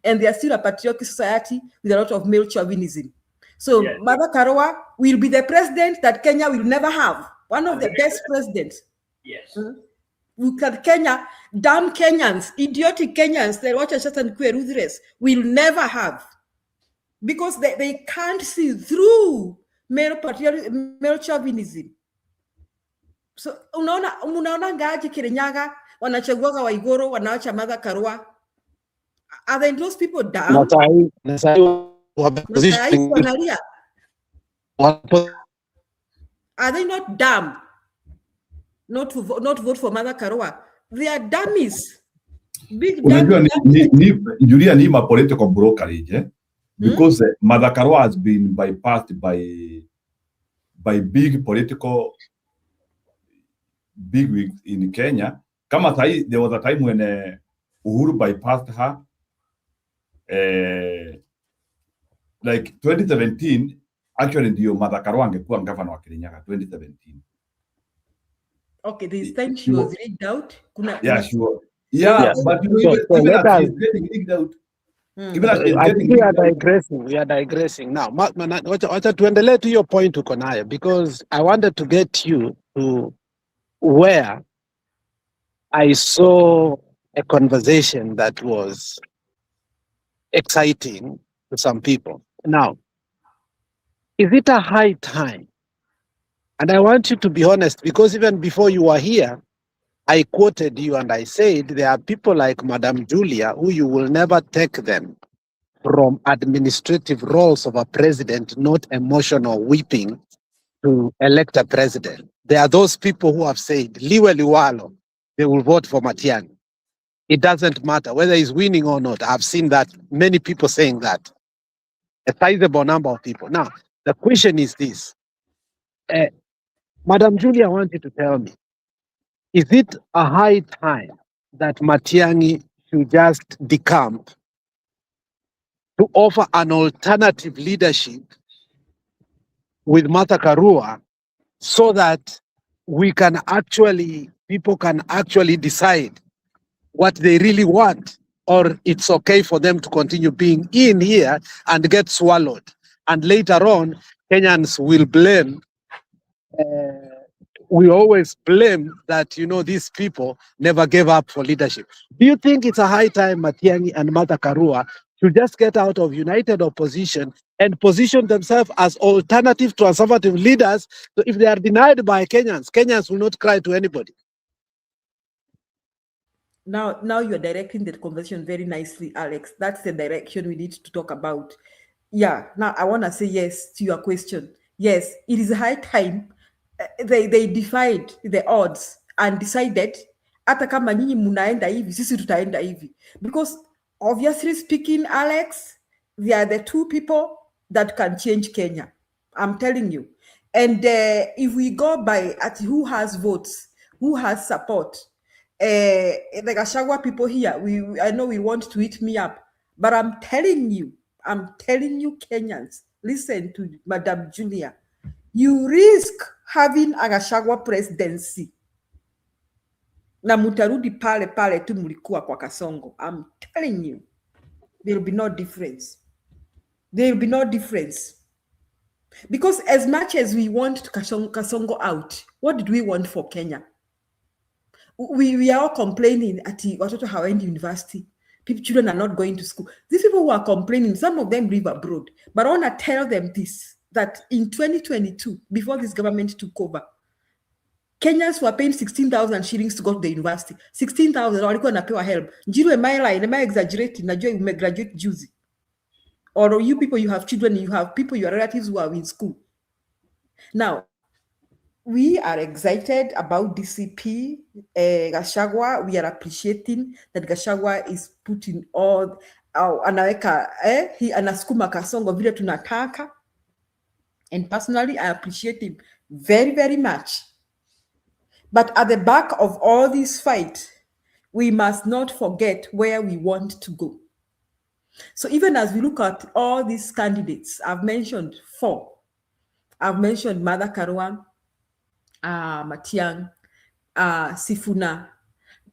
and they are still a patriarchal society with a lot of male chauvinism. So yes. Martha Karua will be the president that Kenya will never have. One of the best presidents. Yes. Look at Kenya, damn Kenyans, idiotic Kenyans, they watch a and ruthless, will never have. Because they can't see through male chauvinism. So, unaona ngaji Kirinyaga, wanachaguaga Waiguru, wanaacha Martha Karua. Are they those people dumb? Are they not dumb? Not vote for Martha Karua. They are dummies. Big dummies. Julia ni ma political brokerage, because Martha Karua has been bypassed by big political bigwigs in Kenya. Kama sahi, there was a time when Uhuru bypassed her. Like 2017, actually ndio Martha Karua angekuwa gavana wa Kirinyaga 2017. Okay, this time she was rigged out. Yeah, sure. Yeah, but even as she's getting rigged out. Even as she's getting we are digressing. We are digressing now. Wacha tuendelee to your point uko nayo, because I wanted to get you to where I saw a conversation that was exciting to some people. Now, is it a high time? And I want you to be honest, because even before you were here, I quoted you and I said there are people like Madam Julia who you will never take them from administrative roles of a president, not emotional weeping, to elect a president. There are those people who have said, Liwe Liwalo, they will vote for Matiang'i. It doesn't matter whether he's winning or not. I've seen that, many people saying that. A sizable number of people. Now, the question is this. Madam Julia, I want you to tell me, is it a high time that Matiang'i should just decamp to offer an alternative leadership with Martha Karua so that people can actually decide what they really want, or it's okay for them to continue being in here and get swallowed? And later on, Kenyans will blame we always blame that, these people never gave up for leadership. Do you think it's a high time Matiang'i and Martha Karua should just get out of united opposition and position themselves as alternative conservative leaders? So if they are denied by Kenyans will not cry to anybody. Now you're directing the conversation very nicely, Alex. That's the direction we need to talk about. Yeah, now I want to say yes to your question. Yes, it is a high time. They defied the odds and decided hata kama nyinyi munaenda hivi sisi tutaenda hivi, because obviously speaking, Alex, they are the two people that can change Kenya. I'm telling you. And if we go by at who has votes, who has support, the Gachagua people here, I know we want to eat me up, But I'm telling you, Kenyans, listen to Madam Julia. You risk having a Gachagua presidency. Na mutarudi pale pale tu mulikuwa kwa Kasongo. I'm telling you, there will be no difference. There will be no difference. Because as much as we want Kasongo out, what did we want for Kenya? We are all complaining at watoto hawaendi university. Children are not going to school. These people who are complaining, some of them live abroad. But I want to tell them this, that in 2022, before this government took over, Kenyans were paying 16,000 shillings to go to the university. 16,000 walikuwa napewa help. Njiro, am I exaggerating? Najua you may graduate juzi. Or you people, you have children, you have people, your relatives who are in school. Now, we are excited about DCP, Gachagua. We are appreciating that Gachagua is putting all anaweka he anasukuma Kasongo vile tunataka. And personally, I appreciate him very, very much. But at the back of all this fight, we must not forget where we want to go. So even as we look at all these candidates, I've mentioned 4. I've mentioned Martha Karua, Matiang, Sifuna,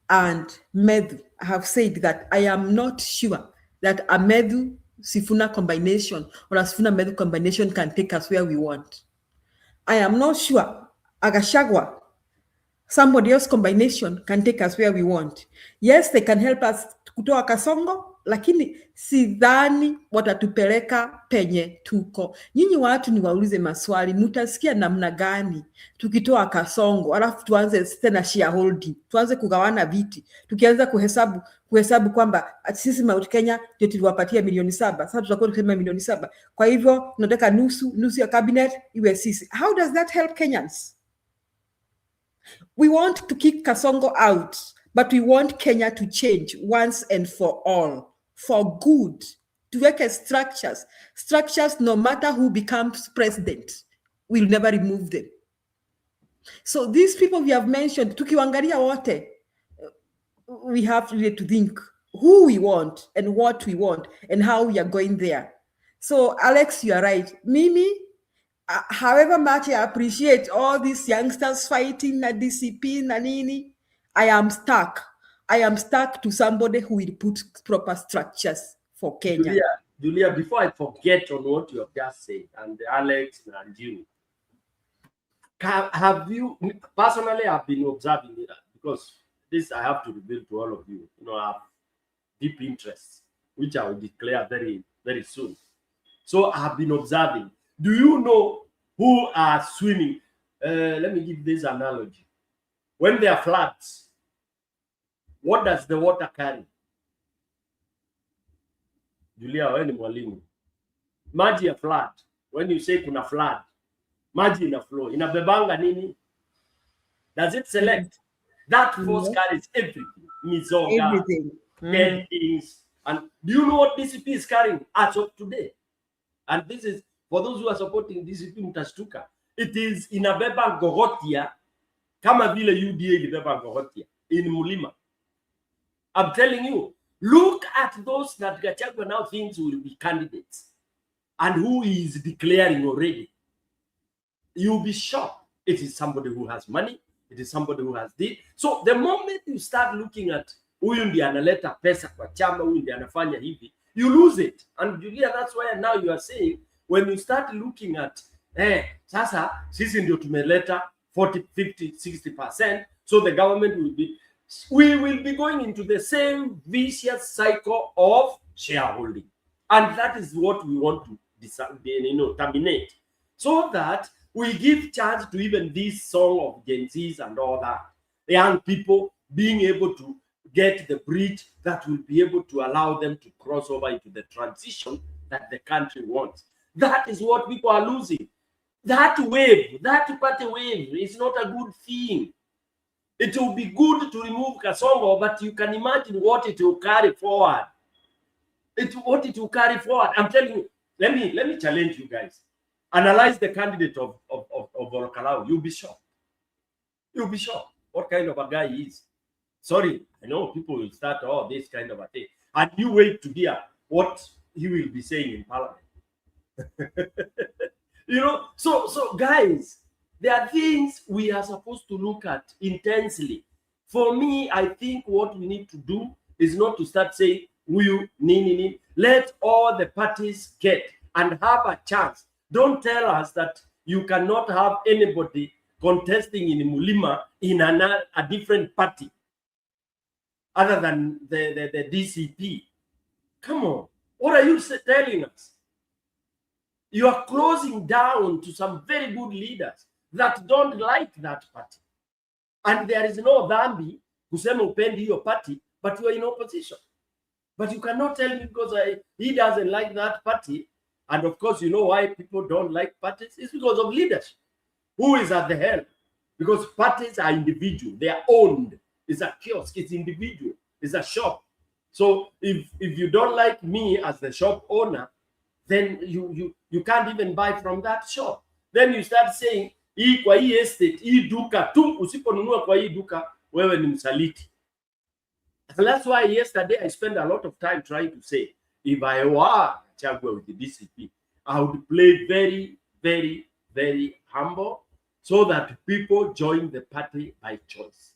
and Medhu. I have said that I am not sure that a Medhu Sifuna combination or a Sifuna Medhu combination can take us where we want. I am not sure a Gachagua, somebody else combination can take us where we want. Yes, they can help us kutoa Kasongo, lakini sidhani watatupeleka penye tuko. Nyinyi watu niwaulize maswali, mutasikia namna gani tukitoa Kasongo, alafu tuanze tena shareholding, tuanze kugawana viti, tukianza kuhesabu kwamba sisi Mount Kenya ndio tuliwapatia milioni 7, sasa tutakuwa tukisema milioni 7. Kwa hivyo tunataka nusu ya cabinet iwe sisi. How does that help Kenyans? We want to kick Kasongo out, but we want Kenya to change once and for all, for good, to work as structures. Structures, no matter who becomes president, we'll never remove them. So these people we have mentioned, tukiwangalia wote, we have really to think who we want and what we want and how we are going there. So Alex, you are right. Mimi, however much I appreciate all these youngsters fighting na DCP na nini, I am stuck. I am stuck to somebody who will put proper structures for Kenya. Julia, before I forget on what you have just said, and Alex and you, have you, personally, I've been observing it, because this I have to reveal to all of you. You know, I have deep interests, which I will declare very, very soon. So I have been observing. Do you know who are swimming? Let me give this analogy. When there are floods, what does the water carry? Julia, wewe ni mwalimu. Maji ya flood. When you say kuna flood, maji ina flow. Inabebanga nini? Does it select? That force carries everything. Mizoga, things. And do you know what DCP is carrying as of today? And this is, for those who are supporting DCP mtashtuka, it is inabeba Gogotia, kama vile UDA ilibeba Gogotia, in Mulima. I'm telling you, look at those that Gachagua now thinks will be candidates and who is declaring already. You'll be shocked. It is somebody who has money. It is somebody who has this. So the moment you start looking at huyu ndiye analeta pesa kwa chama, huyu ndiye anafanya hivi, you lose it. And Julia, that's why now you are saying, when you start looking at, sasa sisi ndio tumeleta 40, 50, 60%, so the government will be, we will be going into the same vicious cycle of shareholding. And that is what we want to terminate, so that we give chance to even this song of Gen Zs and all that, young people being able to get the bridge that will be able to allow them to cross over into the transition that the country wants. That is what people are losing. That wave, that party wave is not a good thing. It will be good to remove Kasongo, but you can imagine what it will carry forward. What it will carry forward. I'm telling you, let me challenge you guys. Analyze the candidate of Olkalau. You'll be shocked. You'll be shocked what kind of a guy he is. Sorry, I know people will start, this kind of a thing. And you wait to hear what he will be saying in parliament. You know, so guys, there are things we are supposed to look at intensely. For me, I think what we need to do is not to start saying, ni. Let all the parties get and have a chance. Don't tell us that you cannot have anybody contesting in Mulima in a different party other than the DCP. Come on. What are you telling us? You are closing down to some very good leaders that don't like that party. And there is no dhambi kusema upendi your party, but you are in opposition. But you cannot tell me because he doesn't like that party. And of course, you know why people don't like parties? It's because of leadership. Who is at the helm? Because parties are individual. They are owned. It's a kiosk. It's individual. It's a shop. So if you don't like me as the shop owner, then you can't even buy from that shop. Then you start saying, hii kwa hii estate, hii duka tu, usiponunua kwa hii duka, wewe ni msaliti. And that's why yesterday I spent a lot of time trying to say, if I were Chagwa with the DCP, I would play very, very, very humble so that people join the party by choice.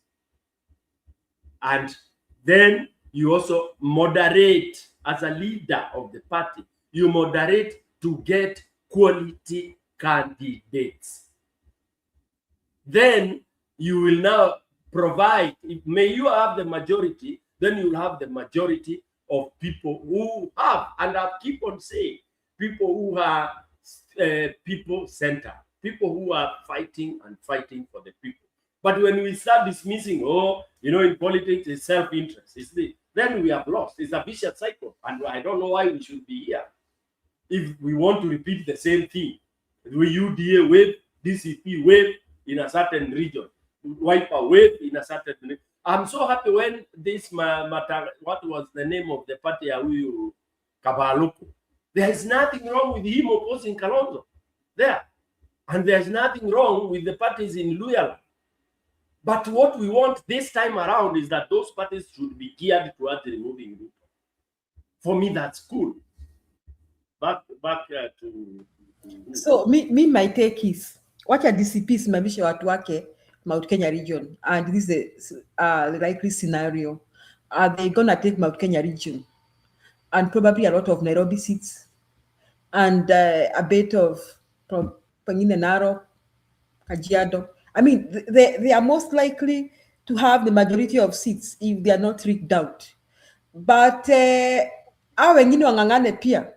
And then you also moderate as a leader of the party. You moderate to get quality candidates. Then you will now provide, may you have the majority, then you will have the majority of people who have, and I keep on saying, people who are people-centered, people who are fighting for the people. But when we start dismissing, in politics, it's self-interest, then we have lost. It's a vicious cycle, and I don't know why we should be here. If we want to repeat the same thing, we UDA wave, DCP wave in a certain region, Wiper wave in a certain region. I'm so happy when this matter, what was the name of the party, Kabaluku. There is nothing wrong with him opposing Kalonzo there. And there's nothing wrong with the parties in Luyala. But what we want this time around is that those parties should be geared towards removing Ruto. For me, that's cool. Back to So me my take is what a DCP simamisha watu wake Mount Kenya region, and this is the likely scenario. Are they gonna take Mount Kenya region and probably a lot of Nairobi seats and a bit of from Pengine Narok, Kajiado? I mean, they are most likely to have the majority of seats if they are not rigged out. But hao wengine wang'ang'ane pia.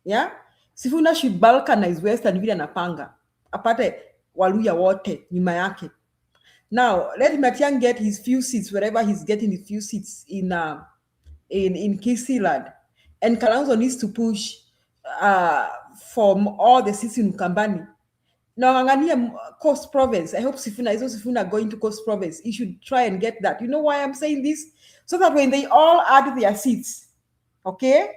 Yeah, Sifuna should balkanize Western vile anapanga, apate Waluya wote nyuma yake. Now let Matiang'i get his few seats wherever he's getting his few seats in Kisiland, and Kalonzo needs to push from all the seats in Ukambani. Now ng'ang'ania Coast Province. I hope Sifuna going to Coast Province. He should try and get that. You know why I'm saying this? So that when they all add their seats, okay,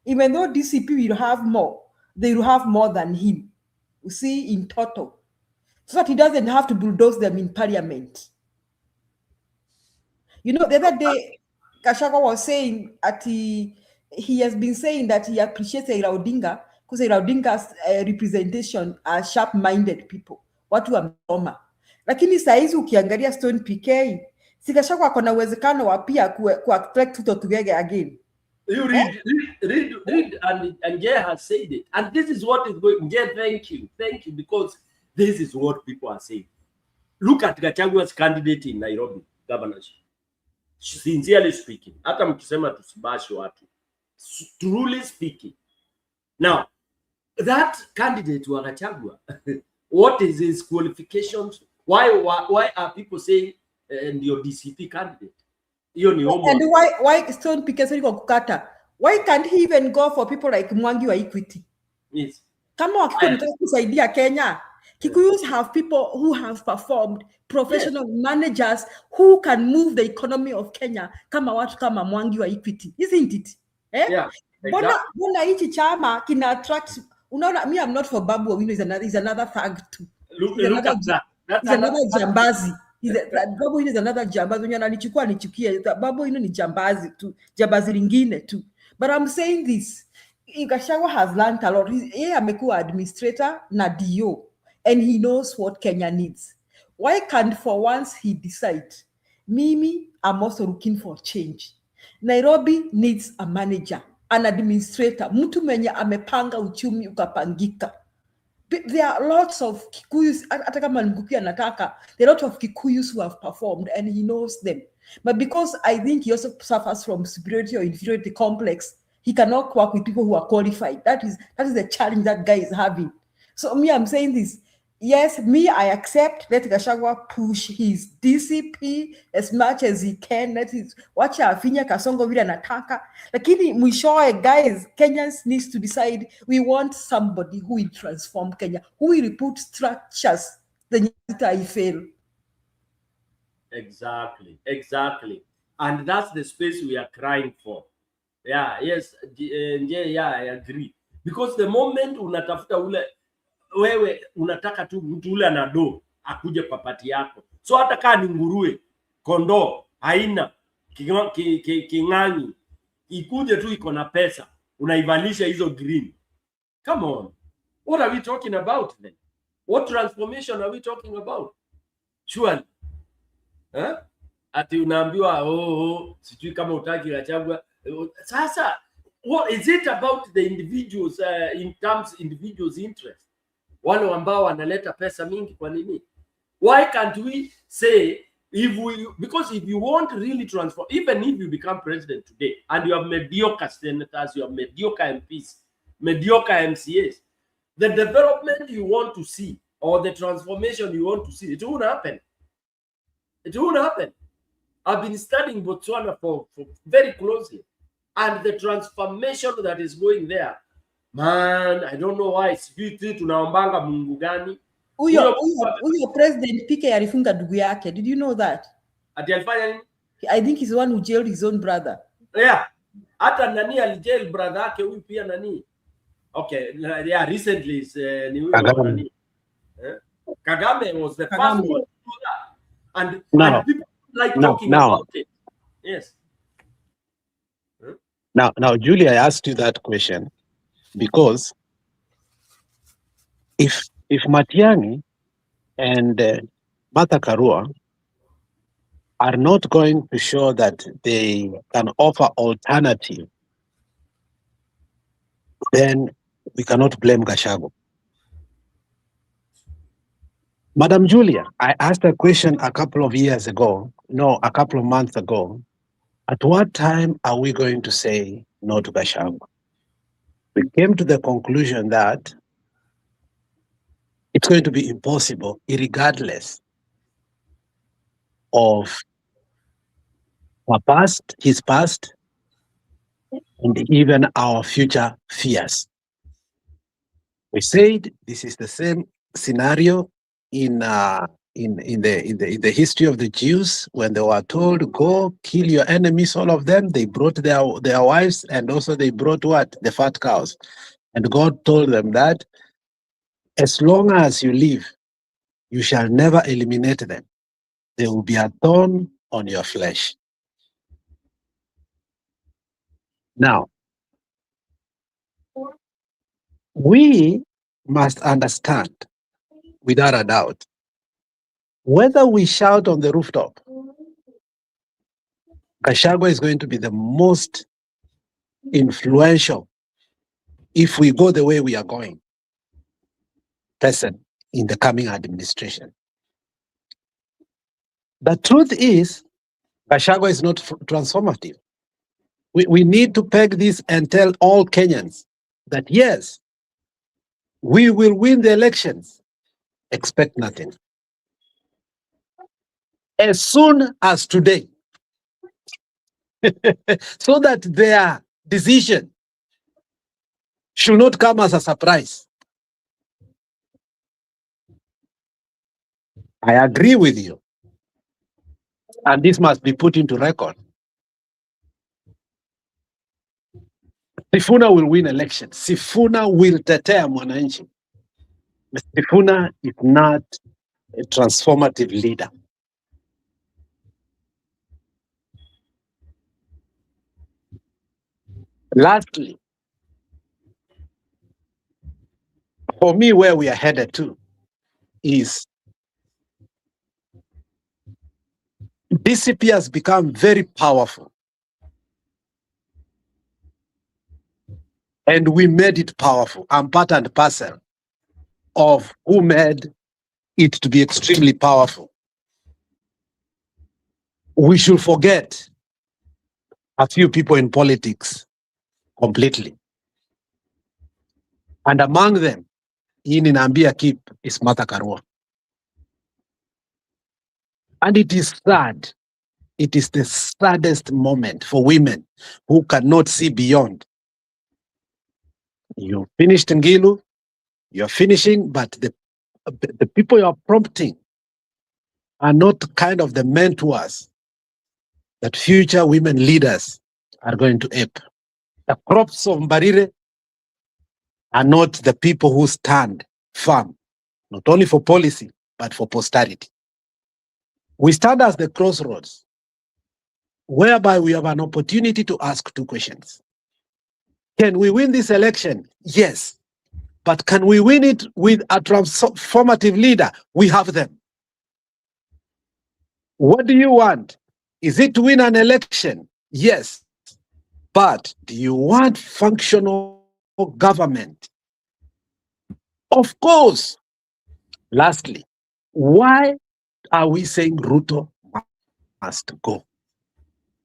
even though DCP will have more, they will have more than him, you see, in total. So that he doesn't have to bulldoze them in parliament. You know, the other day, Gachagua was saying that he has been saying that he appreciates Raila Odinga because Raila Odinga's representation are sharp-minded people, watu wamesoma. Lakini saizi ukiangalia Stone PK, si Gachagua akona uwezekano wa pia ku-attract Ruto together again. You read, and Jay has said it. And this is what is going. Jay, thank you, because this is what people are saying. Look at Gachagua's candidate in Nairobi governorship. Sincerely speaking, hata mkisema tusibashi watu, truly speaking. Now, that candidate wa Gachagua, what is his qualifications? Why are people saying your DCP candidate? And why Stone Pikesori kukata? Why can't he even go for people like Mwangi wa Equity? Yes. Kama wakikuwa kusaidia Kenya, Kikuyus have people who have performed, professional managers who can move the economy of Kenya kama watu kama Mwangi wa Equity, isn't it? Yeah. Bona hichi chama kina attract. Unaona, me, I'm not for Babu Owino. Is another fag too. Look at that. He's another jambazi. Babu Owino is another jambazi. When ananichukua nichukie. Babu Owino ni jambazi tu, jambazi lingine tu. But I'm saying this, Gachagua has learned a lot. He amekuwa administrator na DO, and he knows what Kenya needs. Why can't for once he decide, Mimi, I'm also looking for change. Nairobi needs a manager, an administrator, mtu mwenye amepanga uchumi ukapangika. There are lots of Kikuyus, hata kama Ngugi anataka, there are a lot of Kikuyus who have performed and he knows them. But because I think he also suffers from superiority or inferiority complex, he cannot work with people who are qualified. That is the challenge that guy is having. So me, I'm saying this. Yes, me, I accept. Let Gachagua push his DCP as much as he can. Let his wacha afinya Kasongo vile anataka. Lakini mwishowe, guys, Kenyans needs to decide. We want somebody who will transform Kenya, who will put structures the I fail. Exactly. And that's the space we are crying for. Yeah, yes, yeah, I agree. Because the moment unatafuta ule wewe unataka tu mtu ule anado akuje kwa pati yako. So hata kama ni nguruwe, kondoo, haina king'anyi, ikuje tu iko na pesa, unaivalisha hizo green. Come on. What are we talking about then? What transformation are we talking about? Surely. Ati unaambiwa sijui kama utaki Gachagua. Sasa, what is it about the individuals in terms individuals' interest? Wale ambao wanaleta pesa mingi kwa nini? Why can't we say because if you want really transform, even if you become president today and you have mediocre senators, you have mediocre MPs, mediocre MCAs, the development you want to see or the transformation you want to see, it won't happen. It won't happen. I've been studying Botswana for very closely, and the transformation that is going there, man, I don't know why. Sijui tunaombanga Mungu gani. Huyo president PK alifunga ndugu yake. Did you know that? Ati alifanya nini? I think he's the one who jailed his own brother. Yeah. Hata nani alijail brother yake huyu pia nani? Okay, yeah, recently is ni huyo nani? Kagame was the first one to do that. And people like talking about it. Yes. Now, Julie, I asked you that question because if Matiang'i and Martha Karua are not going to show that they can offer alternative, then we cannot blame Gachagua. Madam Julia, I asked a question a couple of months ago. At what time are we going to say no to Gachagua? We came to the conclusion that it's going to be impossible, regardless of his past, and even our future fears. We said this is the same scenario in the history of the Jews when they were told, go kill your enemies, all of them. They brought their wives, and also they brought what? The fat cows. And God told them that as long as you live, you shall never eliminate them. They will be a thorn on your flesh. Now, we must understand without a doubt, whether we shout on the rooftop, Gachagua is going to be the most influential, if we go the way we are going, person in the coming administration. The truth is, Gachagua is not transformative. We need to peg this and tell all Kenyans that yes, we will win the elections. Expect nothing. As soon as today, so that their decision should not come as a surprise. I agree with you. And this must be put into record. Sifuna will win elections. Sifuna will tetea mwananchi. Sifuna is not a transformative leader. Lastly, for me, where we are headed to is DCP has become very powerful. And we made it powerful. I'm part and parcel of who made it to be extremely powerful. We should forget a few people in politics completely. And among them, in Nambia Keep is Martha Karua. And it is sad. It is the saddest moment for women who cannot see beyond. You finished Ngilu, you're finishing, but the people you're prompting are not kind of the mentors that future women leaders are going to ape. The crops of Mbarire are not the people who stand firm, not only for policy, but for posterity. We stand as the crossroads, whereby we have an opportunity to ask two questions. Can we win this election? Yes. But can we win it with a transformative leader? We have them. What do you want? Is it to win an election? Yes. But do you want functional government? Of course. Lastly, why are we saying Ruto must go?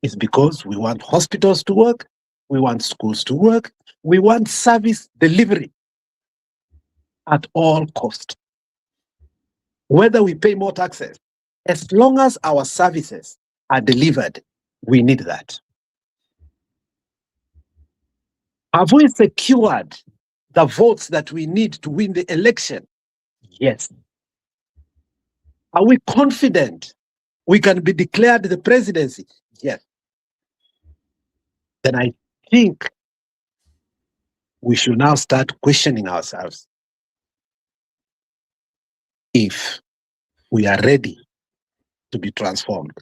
It's because we want hospitals to work, we want schools to work, we want service delivery at all cost. Whether we pay more taxes, as long as our services are delivered, we need that. Have we secured the votes that we need to win the election? Yes. Are we confident we can be declared the presidency? Yes. Then I think we should now start questioning ourselves if we are ready to be transformed.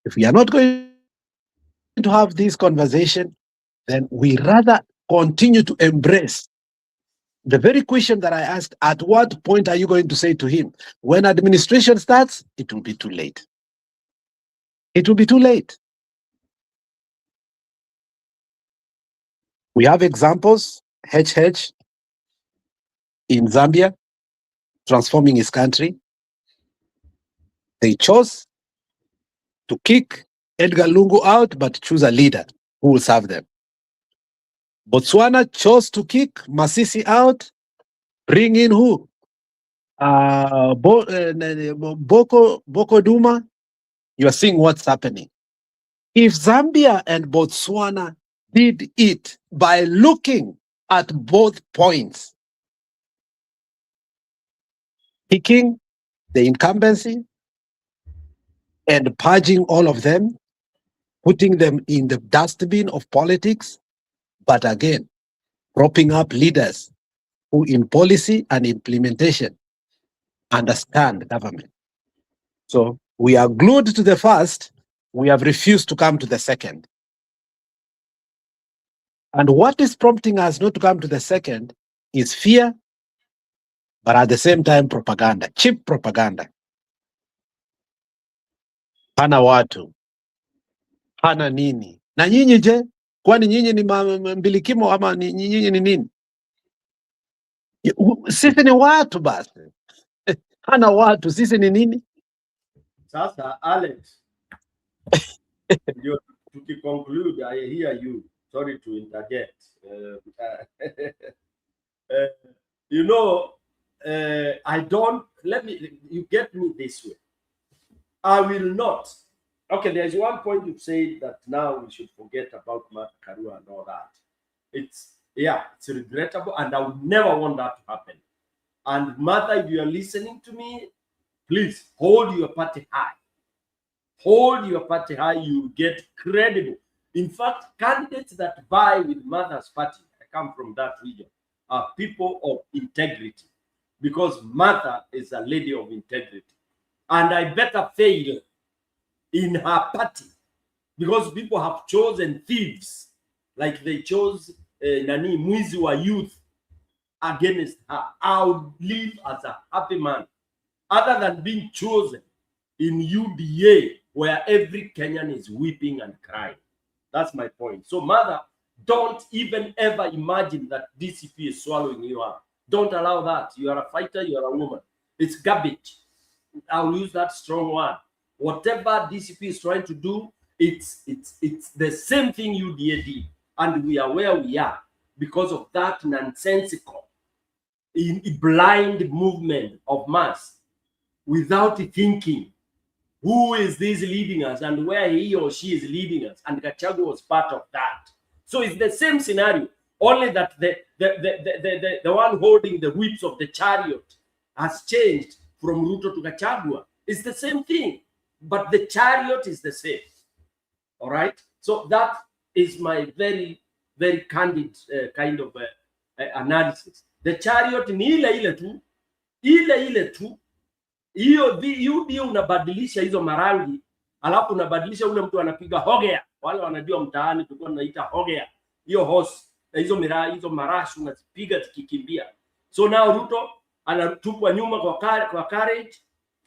If we are not going to have this conversation, then we rather continue to embrace the very question that I asked: at what point are you going to say to him, when administration starts, it will be too late. It will be too late. We have examples, HH in Zambia, transforming his country. They chose to kick Edgar Lungu out, but choose a leader who will serve them. Botswana chose to kick Masisi out, bring in who? Boko Duma. You are seeing what's happening. If Zambia and Botswana did it by looking at both points, picking the incumbency and purging all of them, putting them in the dustbin of politics, but again, propping up leaders who in policy and implementation understand government. So we are glued to the first, we have refused to come to the second. And what is prompting us not to come to the second is fear, but at the same time propaganda, cheap propaganda. Hana watu, hana nini. Na nyinyi je? Kwani nyinyi ni mbilikimo ama nyinyi ni nini? Sisi ni watu basi. Hana watu, sisi ni nini? Sasa, Alex, to conclude, I hear you. Sorry to interject. You know, I don't, you get me this way. I will not. Okay, there's one point you said that now we should forget about Martha Karua and all that. It's regrettable, and I would never want that to happen. And Martha, if you are listening to me, please hold your party high. Hold your party high, you get credible. In fact, candidates that vie with Martha's party, I come from that region, are people of integrity. Because Martha is a lady of integrity. And I better fail in her party. Because people have chosen thieves like they chose Nani Mwizi wa youth against her, I would live as a happy man, other than being chosen in UDA where every Kenyan is weeping and crying. That's my point. So, mother, don't even ever imagine that DCP is swallowing you up. Don't allow that. You are a fighter, you are a woman. It's garbage. I'll use that strong word. Whatever DCP is trying to do, it's the same thing UDA did. And we are where we are because of that nonsensical, blind movement of mass without thinking who is this leading us and where he or she is leading us. And Gachagua was part of that. So it's the same scenario, only that the one holding the whips of the chariot has changed from Ruto to Gachagua. It's the same thing, but the chariot is the same. All right? So that is my very, very candid kind of analysis. The chariot ni ile tu. Hiyo unabadilisha hizo marangi, alafu unabadilisha ule mtu anapiga hogea. Wale wanajua mtaani tulikuwa tunaita hogea. Hiyo horse na hizo marashi unazipiga zikikimbia. So now Ruto anatupwa nyuma kwa carriage,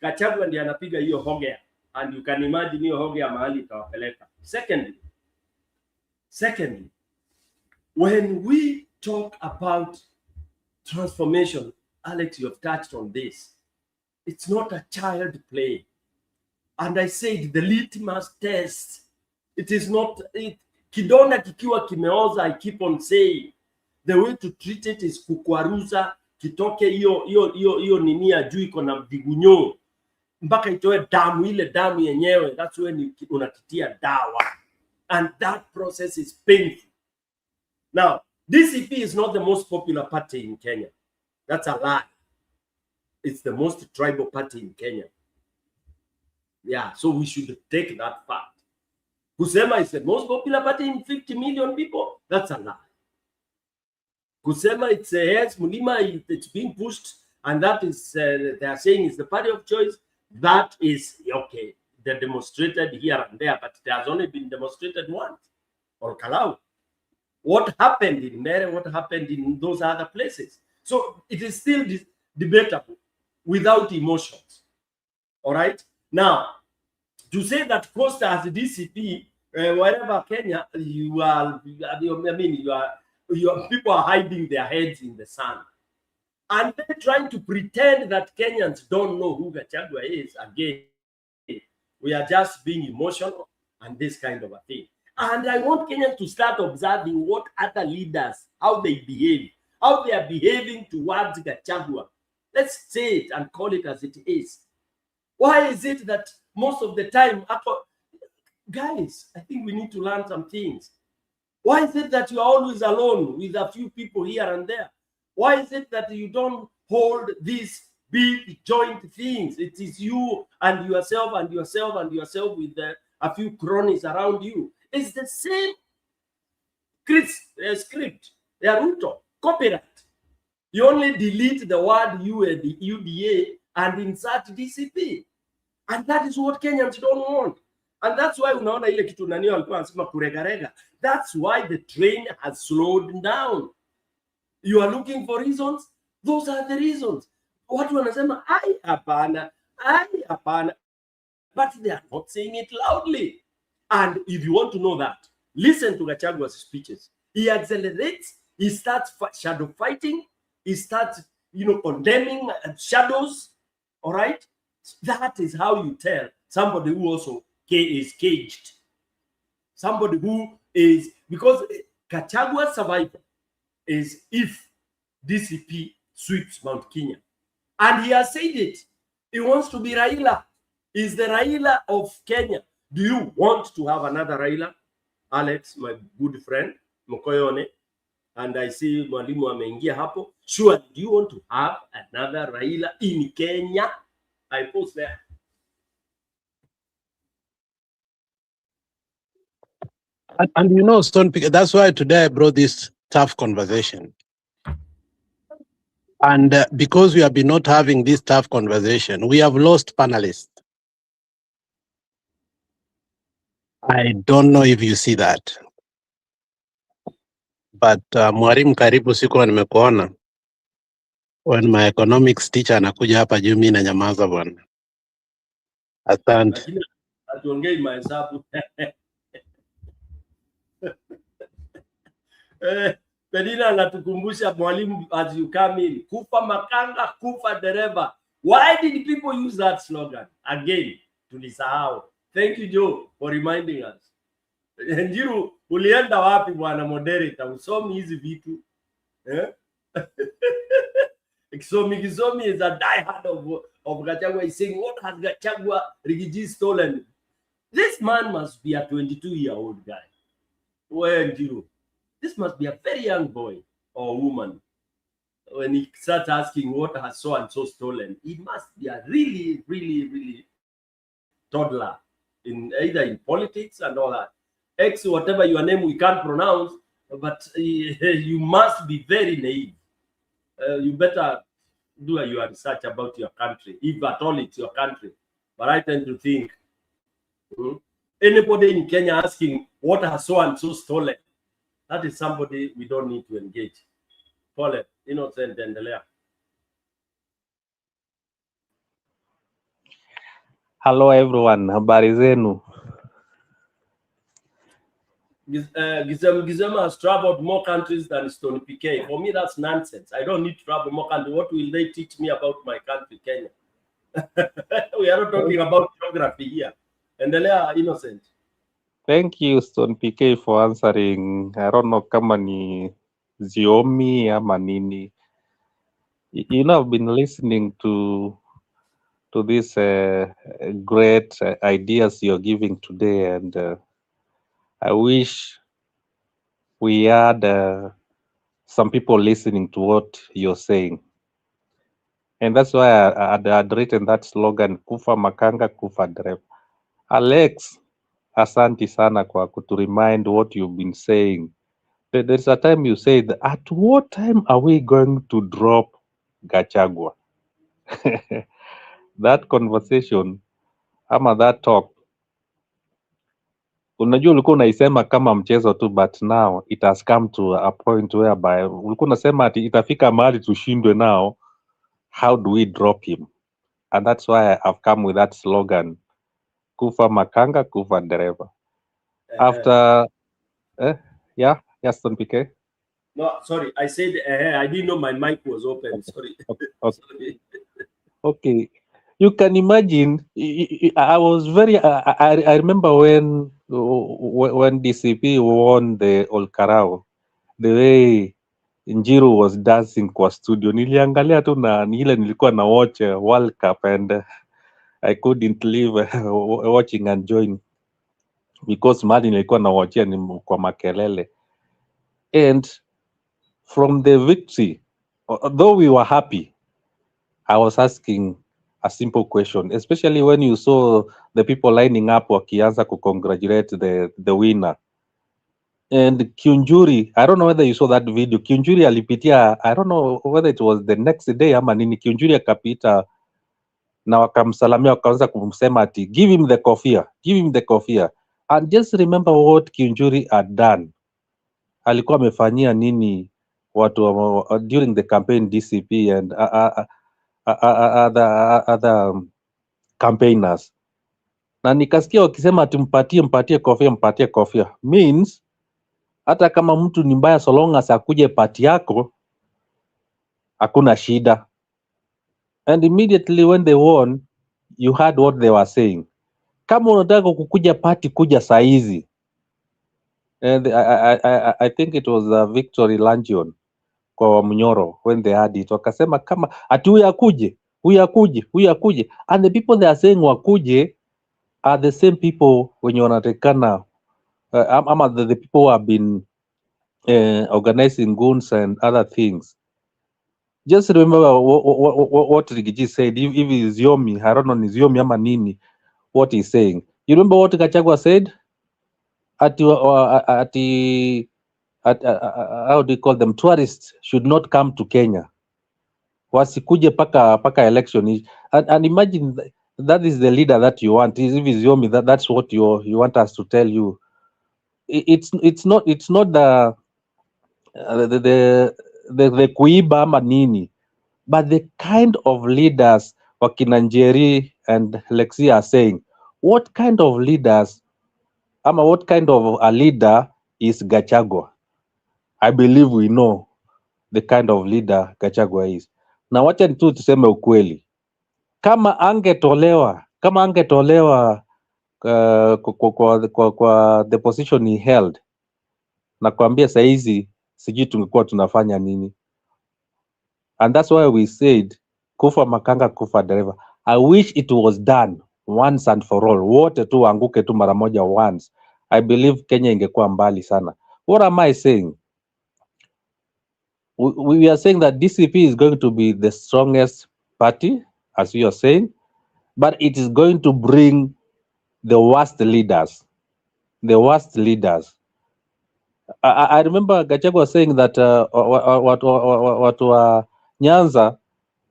Gachagua ndiye anapiga hiyo hogea. And you can imagine hiyo hogea mahali itawapeleka. Secondly, when we talk about transformation, Alex, you have touched on this. It's not a child play. And I said the litmus test. It is not, kidonda kikiwa kimeoza, I keep on saying, the way to treat it is kukwaruza, kitoke hiyo nini ya juu iko na vigunyo, mpaka itoe damu, ile damu yenyewe, that's when unakitia dawa. And that process is painful. Now, DCP is not the most popular party in Kenya. That's a lie. It's the most tribal party in Kenya. Yeah, so we should take that fact. Kusema is the most popular party in 50 million people, that's a lie. Kusema it's yes, Mulima, it's being pushed, and that is, they are saying is the party of choice, that is, okay, they're demonstrated here and there, but there has only been demonstrated once, Olkalau. What happened in Mere, what happened in those other places? So it is still debatable without emotions. All right? Now, to say that Costa as a DCP, wherever Kenya, people are hiding their heads in the sand. And they're trying to pretend that Kenyans don't know who Gachagua is. Again, we are just being emotional and this kind of a thing. And I want Kenyans to start observing what other leaders, how they behave, how they are behaving towards Gachagua. Let's say it and call it as it is. Why is it that most of the time, guys, I think we need to learn some things. Why is it that you are always alone with a few people here and there? Why is it that you don't hold these big joint things? It is you and yourself and yourself and yourself with a few cronies around you. It's the same script, Ruto, copyright. You only delete the word U and the UDA and insert DCP. And that is what Kenyans don't want. And that's why unaona ile kitu nani walikuwa wanasema kuregarega. That's why the train has slowed down. You are looking for reasons. Those are the reasons. Watu wanasema ai hapana. But they are not saying it loudly. And if you want to know that, listen to Gachagua's speeches. He accelerates. He starts shadow fighting. He starts, condemning shadows. All right? That is how you tell somebody who also is caged. Somebody who is, because Gachagua's survival is if DCP sweeps Mount Kenya. And he has said it. He wants to be Raila. He's the Raila of Kenya. Do you want to have another Raila? Alex, my good friend, Mokoyone, and I see Mwalimu ameingia hapo. Sure, do you want to have another Raila in Kenya? I post there. And Stone, that's why today I brought this tough conversation. And because we have been not having this tough conversation, we have lost panelists. I don't know if you see that. but mwalimu, karibu, sikuwa nimekuona. When my economics teacher anakuja hapa juu, mimi na nyamaza bwana. Asante. Lakini atuongei mahesabu. Penina anatukumbusha mwalimu, as you come in, kufa makanga, kufa dereva. Why did people use that slogan? Again, tulisahau. Thank you, Joe, for reminding us. Njiru, ulienda wapi bwana moderator? Usomi hizi vitu. Kisomi is a diehard of Gachagua. He's saying, what has Gachagua Rigiji stolen? This man must be a 22-year-old guy. Where Njiru? This must be a very young boy or woman. When he starts asking what has so and so stolen, he must be a really, really, really toddler in either in politics and all that. X, whatever your name we can't pronounce, but you must be very naive. You better do your research about your country, if at all it's your country. But I tend to think anybody in Kenya asking what has so and so stolen, that is somebody we don't need to engage. Pole, innocent endelea. Hello everyone, habari zenu? Gizema has traveled more countries than Stone PK. For me, that's nonsense. I don't need to travel more countries. What will they teach me about my country, Kenya? We are not talking about geography here. Endelea, innocent. Thank you, Stone PK, for answering. I don't know kama ni Ziomi ama nini. You know, I've been listening to these great ideas you're giving today, and I wish we had some people listening to what you're saying. And that's why I'd written that slogan, Kufa Makanga, Kufa Dereva. Alex, asante sana kwa to remind what you've been saying. There's a time you said, at what time are we going to drop Gachagua? That conversation, ama that talk, unajua ulikuwa unaisema kama mchezo tu, but now it has come to a point whereby ulikuwa unasema ati itafika mahali tushindwe now, how do we drop him? And that's why I've come with that slogan, Kufa Makanga, Kufa Dereva. After, Stone PK? No, sorry, I said, I didn't know my mic was open, sorry. Okay. Okay. You can imagine, I was very, I remember when DCP won the Olkalau, the way Njiru was dancing kwa studio, niliangalia tu na ile nilikuwa na watch World Cup, and I couldn't leave watching and join because mali nilikuwa na watchia ni kwa makelele. And from the victory, though we were happy, I was asking a simple question, especially when you saw the people lining up wakianza to congratulate the winner. And Kiunjuri, I don't know whether you saw that video. Kiunjuri alipitia, I don't know whether it was the next day ama nini. Kiunjuri akapita na wakamsalamia, wakaanza kumsema ati give him the kofia, give him the kofia. And just remember what Kiunjuri had done. Alikuwa amefanyia nini watu during the campaign, DCP and other campaigners. Na nikasikia wakisema ati mpatie kofia. Means hata kama mtu ni mbaya, so long as akuje party yako hakuna shida. And immediately when they won, you heard what they were saying. Kama unataka kukuja party, kuja saizi. And I think it was a Victory Luncheon kwa Mnyoro when they had it. Wakasema kama ati huyu akuje. And the people they are saying wakuje are the same people wenye wanatekana ama the people who have been organizing goons and other things. Just remember what Rigiji said. If it's Yomi, I don't know, is Yomi ama nini, what he's saying. You remember what Gachagua said? How do you call them? Tourists should not come to Kenya. Wasikuje paka election. And imagine that is the leader that you want. If it's Yomi, that's what you want us to tell you. It's not the kuiba ama nini, but the kind of leaders wakina Njeri and Lexi are saying, what kind of leaders ama what kind of a leader is Gachagua? I believe we know the kind of leader Gachagua is. Na wacha tu tuseme ukweli, kama angetolewa kwa the position he held, na kuambia saizi sijui tungekuwa tunafanya nini. And that's why we said kufa makanga kufa dereva. I wish it was done once and for all, wote tu anguke tu mara moja once. I believe Kenya ingekuwa mbali sana. What am I saying? We are saying that DCP is going to be the strongest party, as you are saying, but it is going to bring the worst leaders. The worst leaders. I remember Gachagua saying that what Nyanza,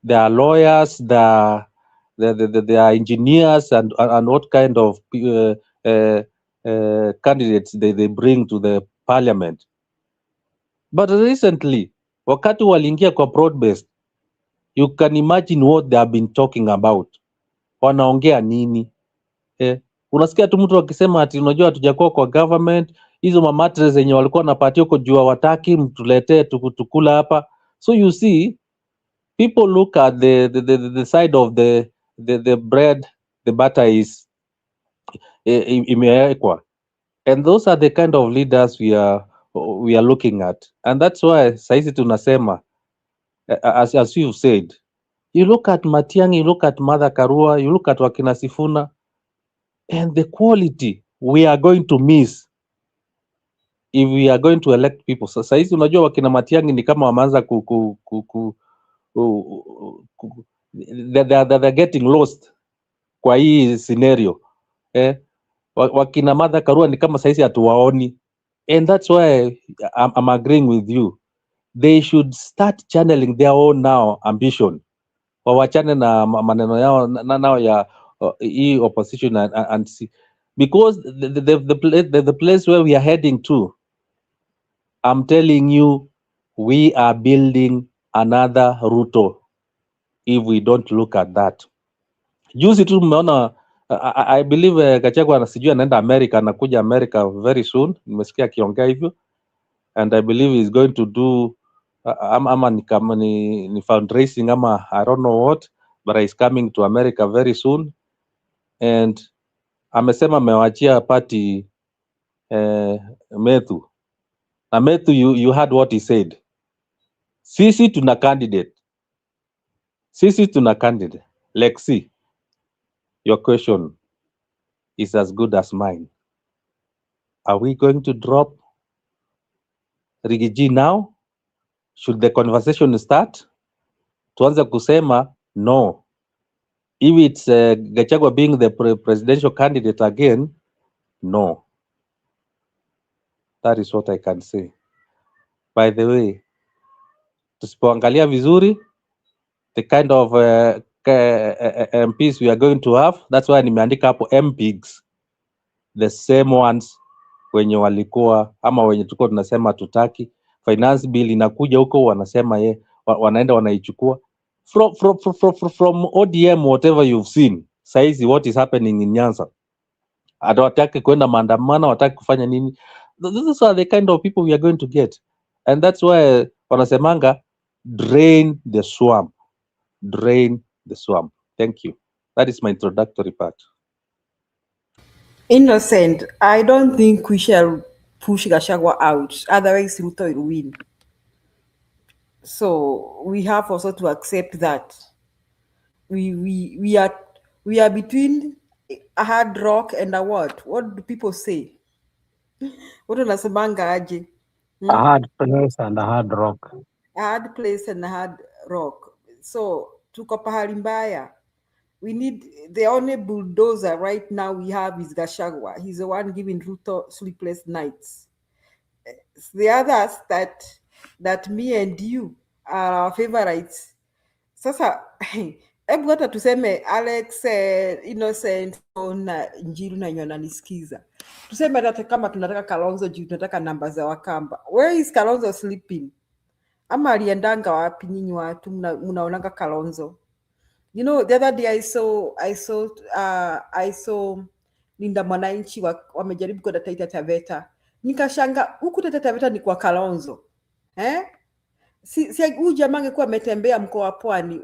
they are lawyers, they are engineers, and what kind of candidates they bring to the parliament. But recently, wakati waliingia kwa broad-based, you can imagine what they have been talking about. Wanaongea nini? Unasikia tu mtu akisema ati unajua hatujakuwa kwa government, hizo mamatres zenye walikuwa wanapatia huko juu wataki mtuletee tukula hapa. So you see, people look at the side of the bread, the butter is imewekwa, and those are the kind of leaders we are looking at, and that's why saizi tunasema as you said, you look at Matiang'i, you look at Martha Karua, you look at wakina Sifuna, and the quality we are going to miss if we are going to elect people. So saizi unajua wakina Matiang'i ni kama wameanza they're getting lost kwa hii scenario. Wakina Martha Karua ni kama saizi hatuwaoni, and that's why I'm agreeing with you. They should start channeling their own now ambition. Wawachane na maneno yao nao ya hii opposition and see, because the place where we are heading to, I'm telling you, we are building another Ruto if we don't look at that. Juzi tu mmeona, I believe Gachagua sijui anaenda America, anakuja America very soon, nimesikia akiongea hivyo, and I believe he's going to do ama ni fundraising ama I don't know what, but he's coming to America very soon, and amesema amewachia party Methu. Na Methu, you heard what he said. Sisi tuna candidate. Lexi, your question is as good as mine. Are we going to drop Rigiji now? Should the conversation start? Tuanze kusema no. If it's Gachagua being the presidential candidate again, no. That is what I can say. By the way, tusipoangalia vizuri, the kind of MPs we are going to have, that's why nimeandika hapo MPs, the same ones wenye walikuwa ama wenye tulikuwa tunasema tutaki. Finance bill inakuja huko, wanasema wanaenda wanaichukua from ODM, whatever you've seen. Saizi what is happening in Nyanza, hawataki kwenda maandamano, hawataki kufanya nini. These are the kind of people we are going to get, and that's why wanasemanga drain the swamp. Thank you. That is my introductory part. Innocent, I don't think we shall push Gachagua out, otherwise Ruto will win. So we have also to accept that we are between a hard rock and a what? What do people say? What unasemanga aje? A hard place and a hard rock. A hard place and a hard rock. So tuko pahali mbaya. We need the only bulldozer right now we have is Gachagua. He's the one giving Ruto sleepless nights. The others that me and you are our favorites. Sasa, Hebu hata tuseme Alex, Innocent na Njiru na nyona nisikiza. Tuseme hata kama tunataka Kalonzo juu tunataka namba za Wakamba. Where is Kalonzo sleeping? Ama aliendanga wapi nyinyi watu mnaonanga Kalonzo? You know, the other day I saw Linda Mwananchi wamejaribu kwenda Taita Taveta. Nikashanga huku Taita Taveta ni kwa Kalonzo. Si huyu jamaa angekuwa ametembea mkoa wa Pwani,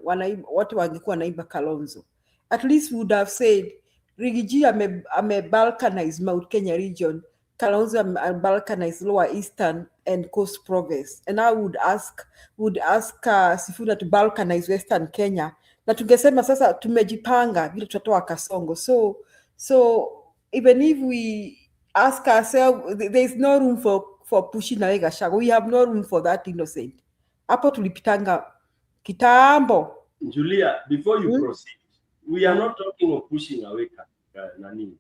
watu wangekuwa wanaimba Kalonzo. At least we would have said Rigiji ame balkanize Mount Kenya region, Kalonzo balkanize Lower Eastern and Coast Province, and I would ask Sifuna to balkanize Western Kenya, na tungesema sasa tumejipanga vile tutatoa Kasongo. So even if we ask ourselves, there is no room for pushing away Gachagua. We have no room for that, Innocent. Hapo tulipitanga kitambo. Julia, before you proceed, we are not talking of pushing away Nani.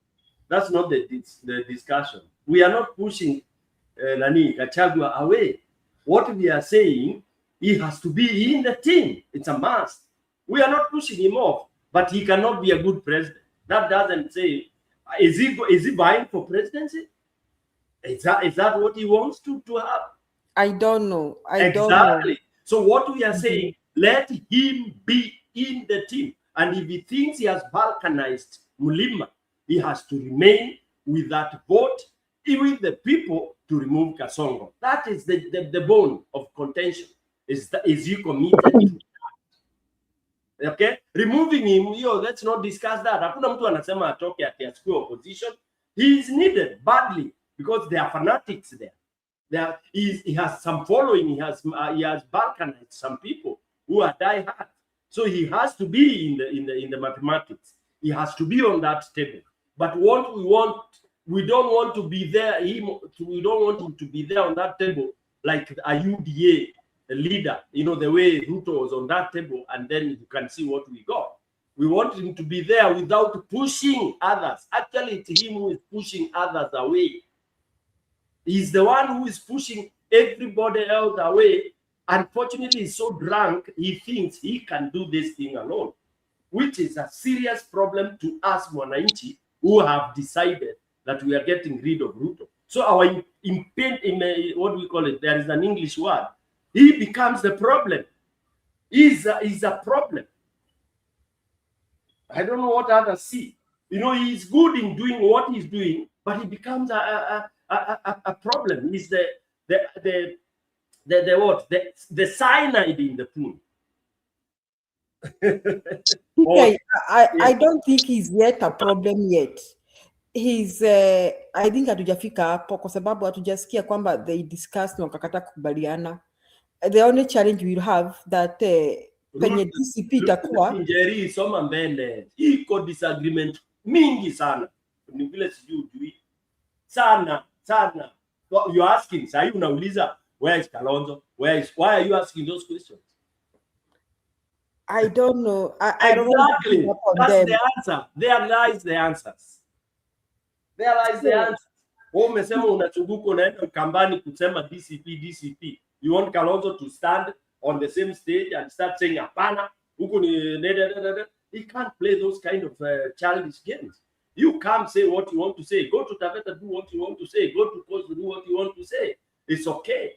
That's not the discussion. We are not pushing Nani Gachagua away. What we are saying, he has to be in the team. It's a must. We are not pushing him off, but he cannot be a good president. That doesn't say, is he vying for presidency? Is that what he wants to have? I don't know. Exactly. So what we are saying, let him be in the team. And if he thinks he has balkanized Mulima, he has to remain with that vote, with the people to remove Kasongo. That is the bone of contention. Is he committed to that? Okay? Removing him, let's not discuss that. Hakuna mtu anasema atoke ati opposition. He is needed badly because there are fanatics there. He has some following. He has balkanized some people who are die-hard. So he has to be in the mathematics. He has to be on that table. But what we don't want to be there. We don't want him to be there on that table like a UDA leader. You know, the way Ruto was on that table, and then you can see what we got. We want him to be there without pushing others. Actually, it's him who is pushing others away. He's the one who is pushing everybody else away. Unfortunately, he's so drunk, he thinks he can do this thing alone, which is a serious problem to us, Mwananchi, who have decided that we are getting rid of Ruto. So our what we call it, there is an English word. He becomes the problem. He's a problem. I don't know what others see. You know, he's good in doing what he's doing, but he becomes a problem. He's the cyanide in the pool. Okay, I don't think he's yet a problem yet. He's I think hatujafika hapo kwa sababu hatujasikia kwamba they discussed na wakakata kubaliana. The only challenge we'll have that penye DCP itakuwa Njeri soma mbele. Iko disagreement mingi sana. Ni vile sijui sana. You're asking, sai unauliza, where is Kalonzo? Why are you asking those questions? I don't know. Exactly. That's the answer. There lies the answers. There lies the answers. Umesema unachunguka unaenda kambani kusema DCP. You want Kalonzo to stand on the same stage and start saying hapana, huko ni he can't play those kind of childish games. You come say what you want to say. Go to Taveta, do what you want to say. Go to Coast, do what you want to say. It's okay.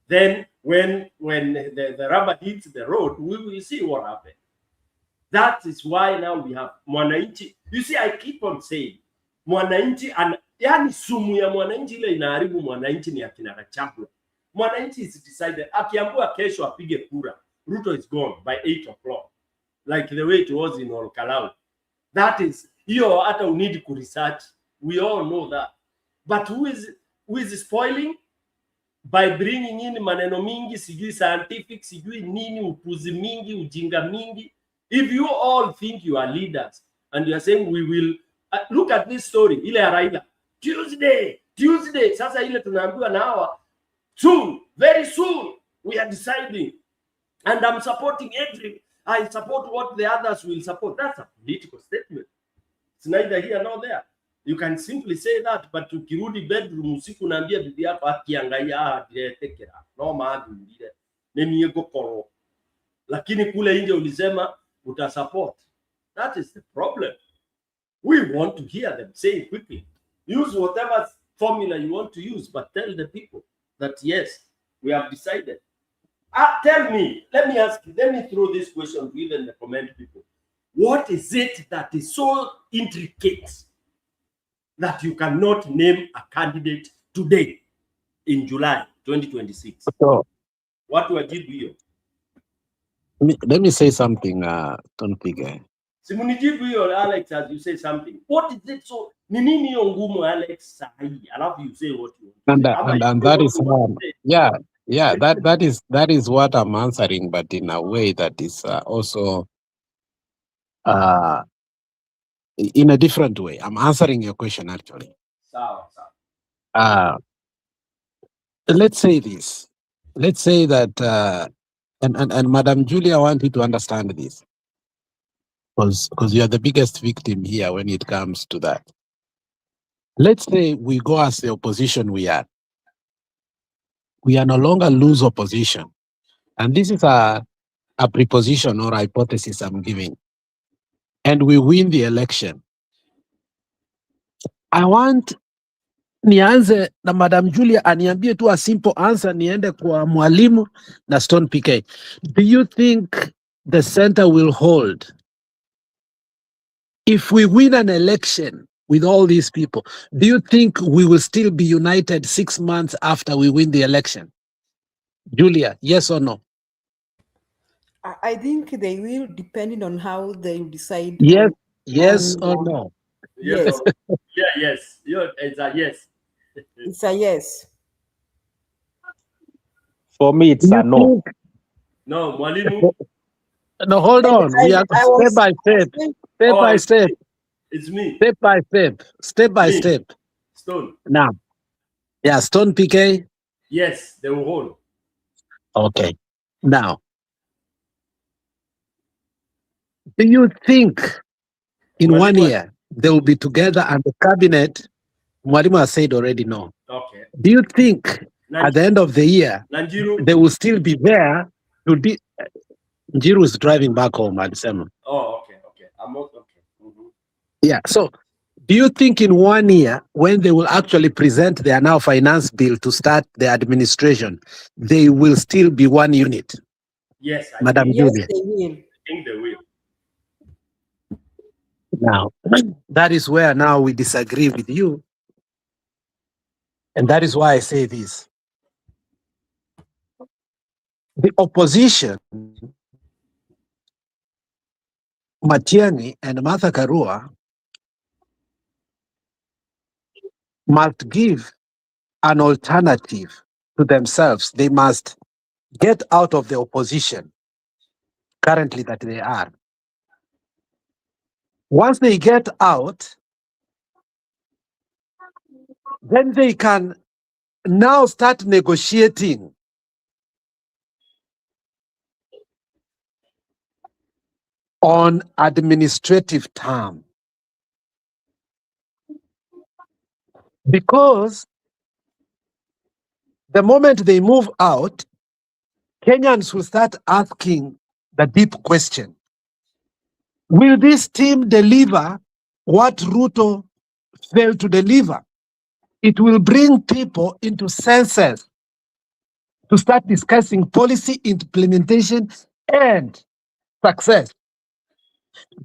Then when the rubber hits the road, we will see what happens. That is why now we have Mwananchi. You see, I keep on saying Mwananchi, and yani sumu ya Mwananchi ile inaharibu Mwananchi ni akina Gachagua. Mwananchi is decided. Akiambiwa kesho apige kura, Ruto is gone by 8 o'clock, like the way it was in Olkalau. That is, hiyo hata we need to research. We all know that. But who is spoiling? By bringing in maneno mingi, sijui scientific, sijui nini, upuzi mingi, ujinga mingi. If you all think you are leaders and you are saying we will look at this story, ile ya Raila, Tuesday, sasa ile tunaambiwa na hawa, soon, very soon, we are deciding, and I'm supporting I support what the others will support. That's a political statement. It's neither here nor there. You can simply say that, but ukirudi bedroom usiku naambia bibi yako akiangalia tekera no maadili ile nemiego koro, lakini kule nje ulisema support. That is the problem. We want to hear them say it quickly. Use whatever formula you want to use, but tell the people that yes, we have decided. Tell me, let me throw this question to even the comment people. What is it that is so intricate that you cannot name a candidate today in July 2026? So, What will you do? let me say something, Tonpige. Simunijibu hiyo Alex, as you say something. What is it so? Ni nini hiyo ngumu Alex sahi? Alafu you say what you want to say. And that is that is what I'm answering, but in a way that is also in a different way. I'm answering your question actually. Let's say this. Let's say that and Madam Julia, I want you to understand this. Because you are the biggest victim here when it comes to that. Let's say we go as the opposition we are. We are no longer lose opposition. And this is a preposition or hypothesis I'm giving. And we win the election. I want nianze na Madam Julia aniambie tu a simple answer, niende kwa Mwalimu na Stone PK. Do you think the center will hold? If we win an election with all these people, do you think we will still be united 6 months after we win the election? Julia, yes or no? I think they will, depending on how they decide. Yes, yes or no? Yes. Yes. It's a yes. It's a yes. For me, it's a no. No, Mwalimu. No, hold on. We are step by step. Step by step. It's me. Step by step. Step by step. Stone. Now. Yeah, Stone PK. Yes, they will hold. Okay. Now. Do you think in 1 year they will be together and the cabinet? Mwalimu has said already no. Okay. Do you think at the end of the year they will still be there to be? Njiru is driving back home at December. Oh, okay. I'm okay. Yeah. So, do you think in 1 year, when they will actually present their now finance bill to start the administration, they will still be one unit? Yes, Madam Julia. They will. I think they will. Now, that is where now we disagree with you. And that is why I say this. The opposition, Matiang'i and Martha Karua, must give an alternative to themselves. They must get out of the opposition currently that they are. Once they get out, then they can now start negotiating on administrative terms. Because the moment they move out, Kenyans will start asking the deep question. Will this team deliver what Ruto failed to deliver? It will bring people into senses to start discussing policy implementation and success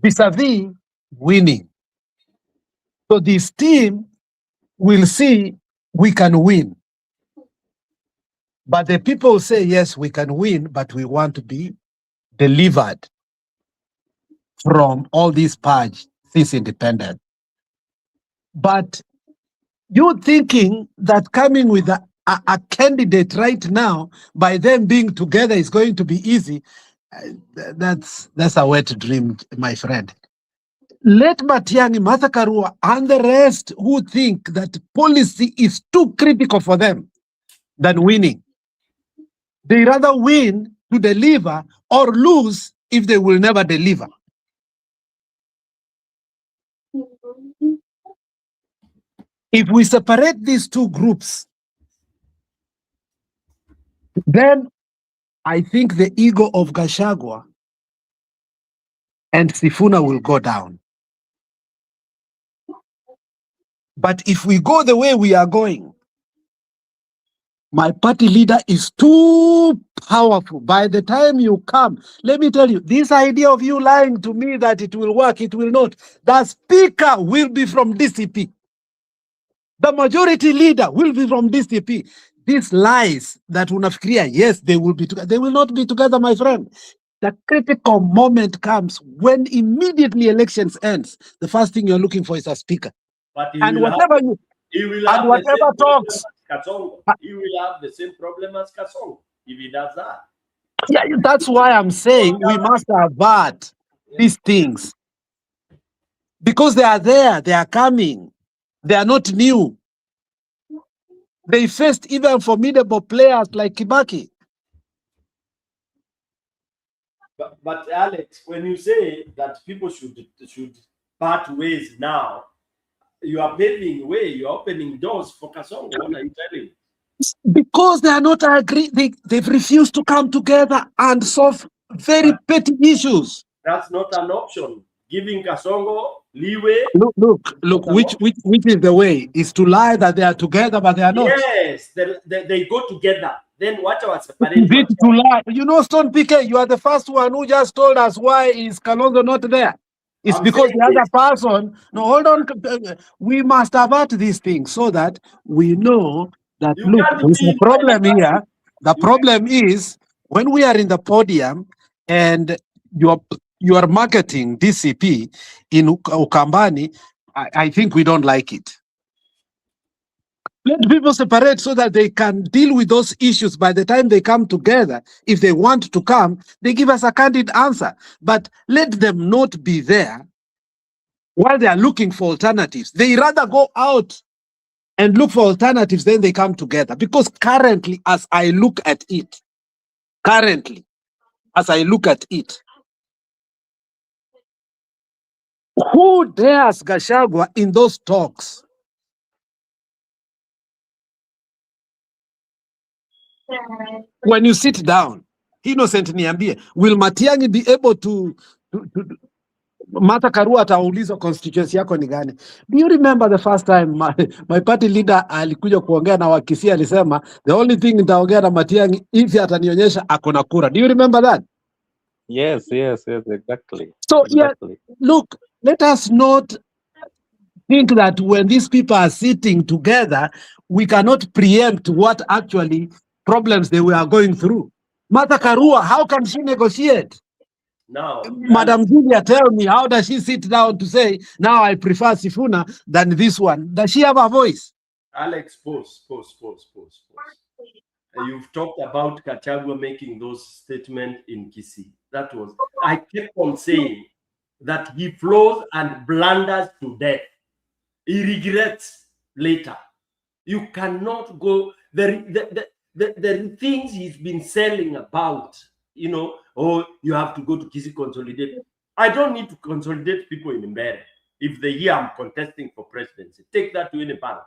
vis-a-vis winning. So this team will see we can win. But the people say, yes, we can win, but we want to be delivered from all these purge, this independence. But you thinking that coming with a candidate right now, by them being together, is going to be easy, that's a wet dream, my friend. Let Matiang'i, Martha Karua, and the rest who think that policy is too critical for them than winning. They rather win to deliver or lose if they will never deliver. If we separate these two groups, then I think the ego of Gachagua and Sifuna will go down. But if we go the way we are going, my party leader is too powerful. By the time you come, let me tell you, this idea of you lying to me that it will work, it will not. The speaker will be from DCP. The majority leader will be from DCP. These lies that unafikiria, yes, they will be together. They will not be together, my friend. The critical moment comes when immediately elections ends. The first thing you're looking for is a speaker. But And whatever you he will and have whatever the same talks. problem as Kasongo. He will have the same problem as Kasongo if he does that. Yeah, that's why I'm saying we must avert these things. Because they are there, they are coming. They are not new. They faced even formidable players like Kibaki. But Alex, when you say that people should part ways now, you are paving way, you are opening doors for Kasongo. What are you telling? Because they are not agree, they've refused to come together and solve very petty issues. That's not an option. Giving Kasongo leeway. Look, which is the way? Is to lie that they are together, but they are not. Yes, they go together. Then what was Is it to lie? You know, Stone PK, you are the first one who just told us why is Kalonzo not there. It's because the other person. No, hold on. We must avert these things so that we know that, look, there's a problem here. The problem is when we are in the podium and you are marketing DCP in Ukambani, I think we don't like it. Let people separate so that they can deal with those issues by the time they come together. If they want to come, they give us a candid answer. But let them not be there while they are looking for alternatives. They rather go out and look for alternatives, then they come together. Because currently, as I look at it, who dares Gachagua in those talks? When you sit down, Innocent Niambie, will Matiang'i be able to Martha Karua ataulizwa constituency yako ni gani? Do you remember the first time my party leader alikuja kuongea na Wakisii, alisema the only thing nitaongea na Matiang'i if atanionyesha ako na kura. Do you remember that? Yes, exactly. So exactly. Yeah, look, let us not think that when these people are sitting together, we cannot preempt what actually problems they were going through. Martha Karua, how can she negotiate? Now, Madam Julia, tell me, how does she sit down to say, now I prefer Sifuna than this one? Does she have a voice? Alex, pause. You've talked about Gachagua making those statements in Kisii. I kept on saying that he flows and blunders to death. He regrets later. You cannot go, the things he's been selling about, you know, you have to go to Kisii consolidate. I don't need to consolidate people in Mbere. If they hear I'm contesting for presidency, take that to any bank.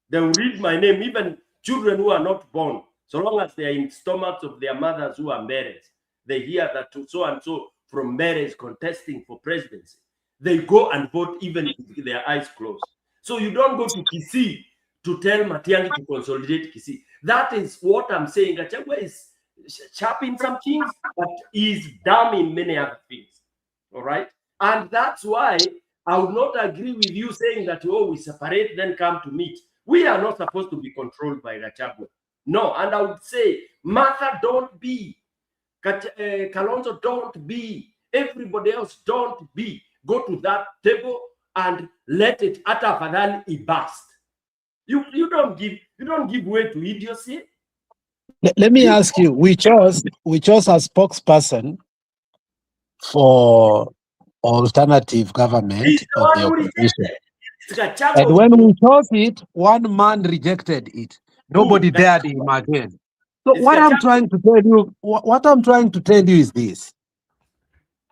They will read my name, even children who are not born, so long as they are in stomachs of their mothers who are Mberes. They hear that so and so from Mbere is contesting for presidency. They go and vote even with their eyes closed. So you don't go to Kisii to tell Matiang'i to consolidate Kisii. That is what I'm saying. Gachagua is sharp in some things, but he's dumb in many other things. All right? And that's why I would not agree with you saying that, we separate, then come to meet. We are not supposed to be controlled by Gachagua. No, and I would say, Martha, don't be. Kalonzo, don't be. Everybody else, don't be. Go to that table and let it ata fadhali ibast. You don't give way to idiocy. Let me ask you, we chose a spokesperson for alternative government of the opposition. And when we chose it, one man rejected it. Nobody dared him again. So what I'm trying to tell you is this.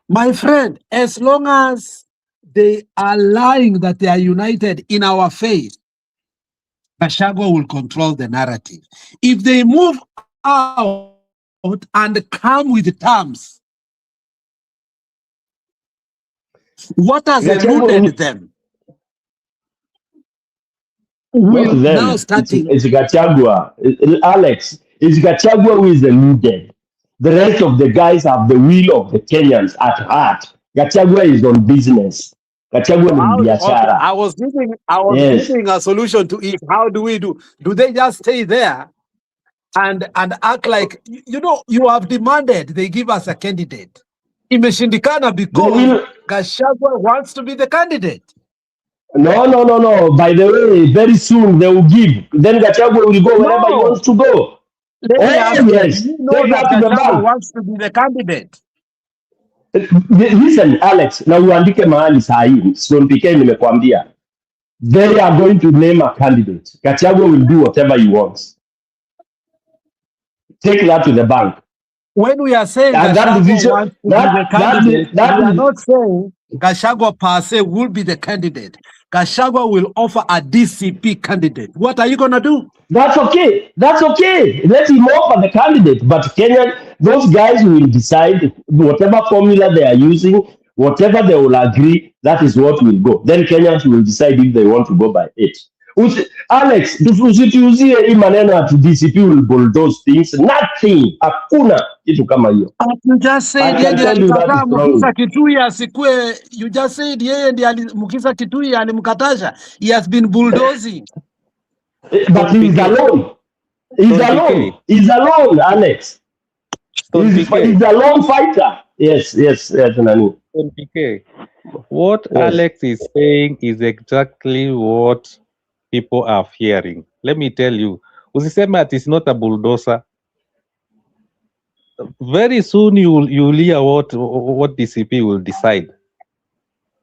My friend, as long as they are lying that they are united in our faith, Gachagua will control the narrative. If they move out and come with terms, What has Gachagua eluded them? Not Will now them. starting. It's Gachagua. Alex, it's Gachagua who is eluded. The rest of the guys have the will of the Kenyans at heart. Gachagua is on business. Gachagua ni Okay, biashara. I was Yes. giving a solution to it. How do we do? Do they just stay there and act like you have demanded they give us a candidate? Imeshindikana because Gachagua wants to be the candidate. No. By the way, very soon they will give. Then Gachagua will go wherever he wants to go. Let me ask you, Yes. do you know Take that that to the Gachagua bank. wants to be the candidate? Listen, Alex, na uandike mahali sahi. Stone PK nimekwambia. They are going to name a candidate. Gachagua will do whatever he wants. Take that to the bank. When we are saying And that Gachagua decision, wants to be the candidate, we are not saying Gachagua per se will be the candidate. Gachagua will offer a DCP candidate. What are you going to do? That's okay. That's okay. Let him offer the candidate. But Kenyan, those guys will decide whatever formula they are using, whatever they will agree, that is what will go. Then Kenyans will decide if they want to go by it. Alex, usituuzie hii maneno ati DCP will bulldoze things. Nothing. Hakuna kitu kama hiyo. You just said I can tell you that is Mukisa strongly. Kitui asikue. You just said yeye ndiye Mukisa Kitui alimkatasha. He has been bulldozing. But he is alone. He's alone. He's alone, Alex. He's a lone fighter. Yes, Nani. PK. What Alex is saying is exactly what people are fearing. Let me tell you. Usisema that it's not a bulldozer. Very soon you'll hear what DCP will decide.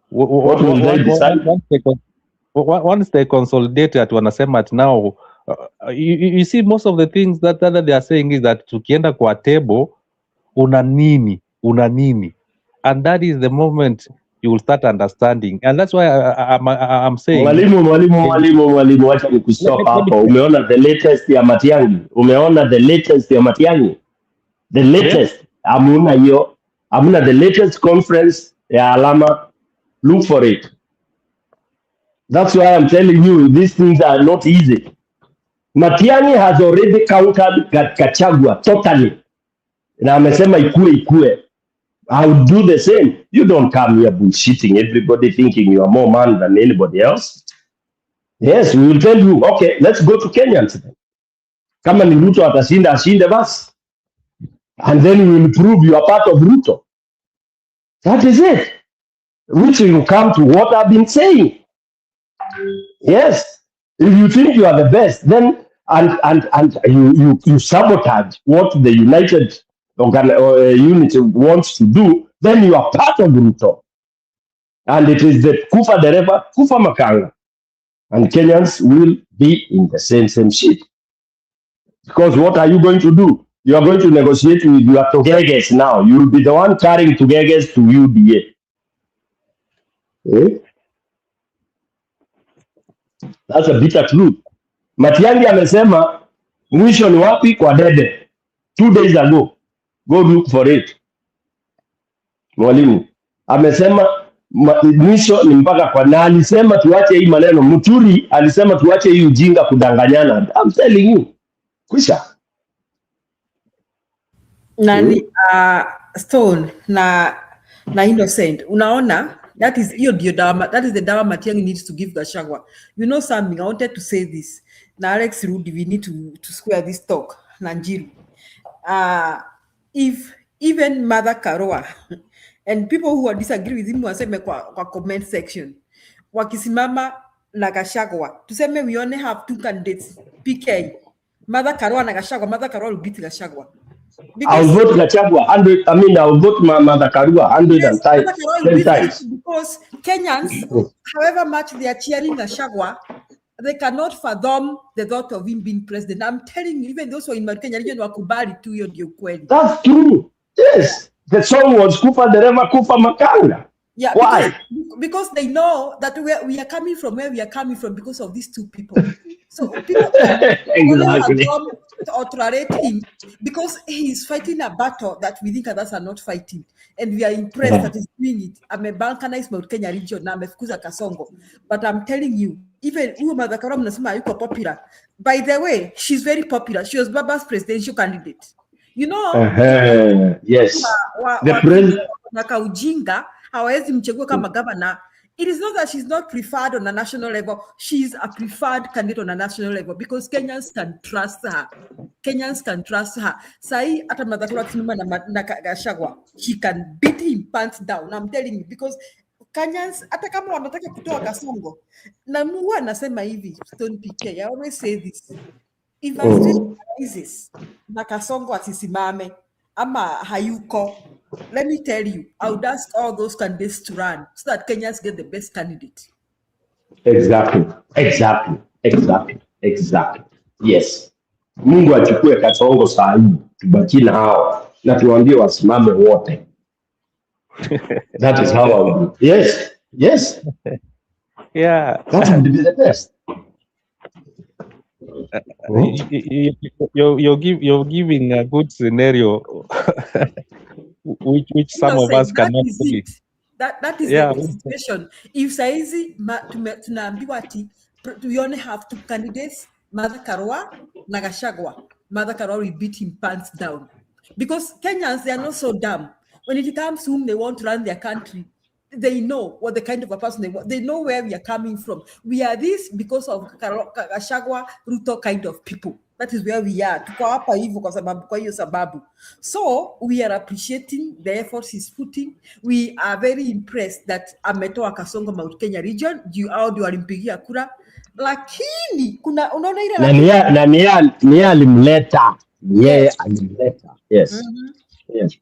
What will they decide? Once they consolidate that, wanasema at now, you see most of the things that they are saying is that tukienda kwa table, una nini, and that is the moment you will start understanding, and that's why I'm saying. Mwalimu, wacha nikustop hapo. Umeona the latest ya Matiang'i? The latest. Amuna the latest conference ya Alama. Look for it. That's why I'm telling you these things are not easy. Matiang'i has already countered Gachagua totally. Na amesema ikue. I would do the same. You don't come here bullshitting everybody thinking you are more man than anybody else. Yes, we will tell you, okay, let's go to Kenya today. Kama ni Ruto atashinda ashinde basi. And then we will prove you are part of Ruto. That is it. Which will come to what I've been saying. Yes. If you think you are the best, then and you sabotage what the United Unity wants to do, then you are part of Ruto. And it is the Kufa Dereva, Kufa Makanga. And Kenyans will be in the same shit. Because what are you going to do? You are going to negotiate with your Togeges now. You will be the one carrying Togeges to UDA. Eh? That's a bitter truth. Matiang'i amesema mwisho ni wapi? Kwa debe. 2 days ago. Go look for it. Mwalimu amesema mwisho ni mpaka kwa, na alisema tuache hii maneno. Muturi alisema tuache hii ujinga kudanganyana. I'm telling you. Kwisha. Nani Stone na Innocent. Unaona? That is the dawa Matiang'i needs to give Gachagua. You know something, I wanted to say this. Now Alex Rudi, we need to square this talk. Nanjiru. If even Mother Karua and people who disagree with him waseme kwa comment section, wakisimama na Gachagua, tuseme we only have 2 candidates, PK, Mother Karua na Gachagua. Mother Karua will beat Gachagua. I'll vote Gachagua 100. I mean, I'll vote Mother Karua 110 times. Because Kenyans, however much they are cheering Gachagua, they cannot fathom the thought of him being president. I'm telling you, even those who are in Kenya region wakubali tu hiyo ndio kweli. That's true. Yes. The song was Kufa Dereva, Kufa Makanga. Yeah. Why? Because they know that we are coming from where we are coming from because of these 2 people. So people can Exactly. or tolerate him because he's fighting a battle that we think others are not fighting. And we are impressed that he's doing it. I'm a balkanized Mount Kenya region now, Mefkuza Kasongo. But I'm telling you, even Mother Karam Nasuma Yuko popular. By the way, she's very popular. She was Baba's presidential candidate. You know, Yes. The president. Ujinga, hawezi mchagua kama governor. It is not that she's not preferred on a national level. She's a preferred candidate on a national level because Kenyans can trust her. Kenyans can trust her. Sai ata Madhakura Kinuma na Gachagua, she can beat him pants down. I'm telling you because Kenyans hata kama wanataka kutoa Kasongo. Na huwa nasema hivi, Stone PK, I always say this. If a state arises na Kasongo asisimame ama hayuko, let me tell you, I would ask all those candidates to run so that Kenyans get the best candidate. Exactly. Yes. Mungu achukue Kasongo saa hii, tubaki na hao na tuambie wasimame wote. That is how I would do. Yes. Yeah. That would be the best. You're giving a good scenario, which some of us cannot see. That is the situation. If saizi tunaambiwa ati we only have 2 candidates, Martha Karua na Gachagua. Martha Karua will beat him pants down. Because Kenyans, they are not so dumb. When it comes to whom they want to run their country, they know what the kind of a person they want. They know where we are coming from. We are this because of Gachagua, Ruto kind of people. That is where we are. Tuko hapa hivyo kwa hiyo sababu. So we are appreciating the efforts he's putting. We are very impressed that ametoa Kasongo Mount Kenya region. Ndio walimpigia kura. Lakini kuna unaona ile ni alimleta. Yeye alimleta. Yes. Yes.